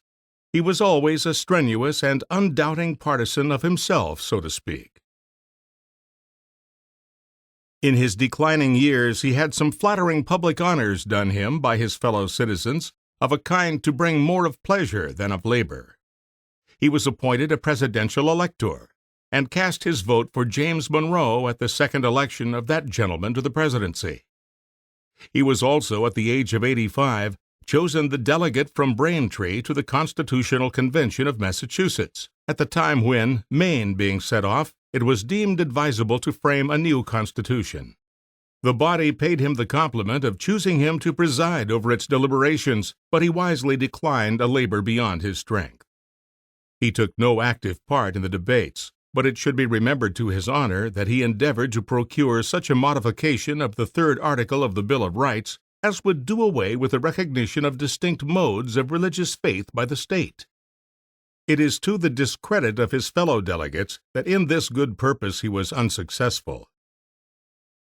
A: He was always a strenuous and undoubting partisan of himself, so to speak. In his declining years, he had some flattering public honors done him by his fellow citizens, of a kind to bring more of pleasure than of labor. He was appointed a presidential elector, and cast his vote for James Monroe at the second election of that gentleman to the presidency. He was also, at the age of 85, chosen the delegate from Braintree to the Constitutional Convention of Massachusetts, at the time when, Maine being set off, it was deemed advisable to frame a new constitution. The body paid him the compliment of choosing him to preside over its deliberations, but he wisely declined a labor beyond his strength. He took no active part in the debates, but it should be remembered to his honor that he endeavored to procure such a modification of the third article of the Bill of Rights as would do away with the recognition of distinct modes of religious faith by the state. It is to the discredit of his fellow delegates that in this good purpose he was unsuccessful.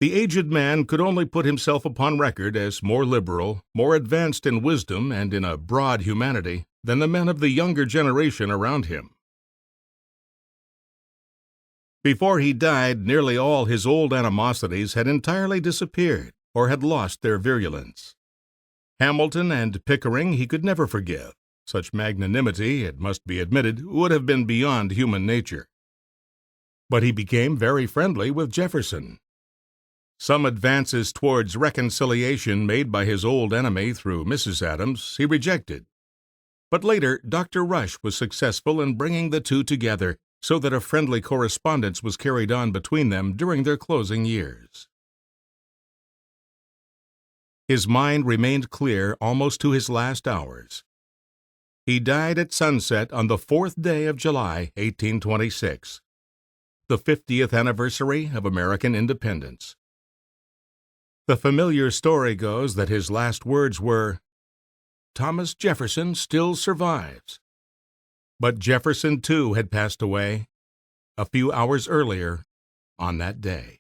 A: The aged man could only put himself upon record as more liberal, more advanced in wisdom and in a broad humanity than the men of the younger generation around him. Before he died, nearly all his old animosities had entirely disappeared or had lost their virulence. Hamilton and Pickering he could never forgive. Such magnanimity, it must be admitted, would have been beyond human nature. But he became very friendly with Jefferson. Some advances towards reconciliation made by his old enemy through Mrs. Adams he rejected. But later, Dr. Rush was successful in bringing the two together so that a friendly correspondence was carried on between them during their closing years. His mind remained clear almost to his last hours. He died at sunset on the 4th day of July, 1826, the 50th anniversary of American independence. The familiar story goes that his last words were, "Thomas Jefferson still survives." But Jefferson, too, had passed away a few hours earlier on that day.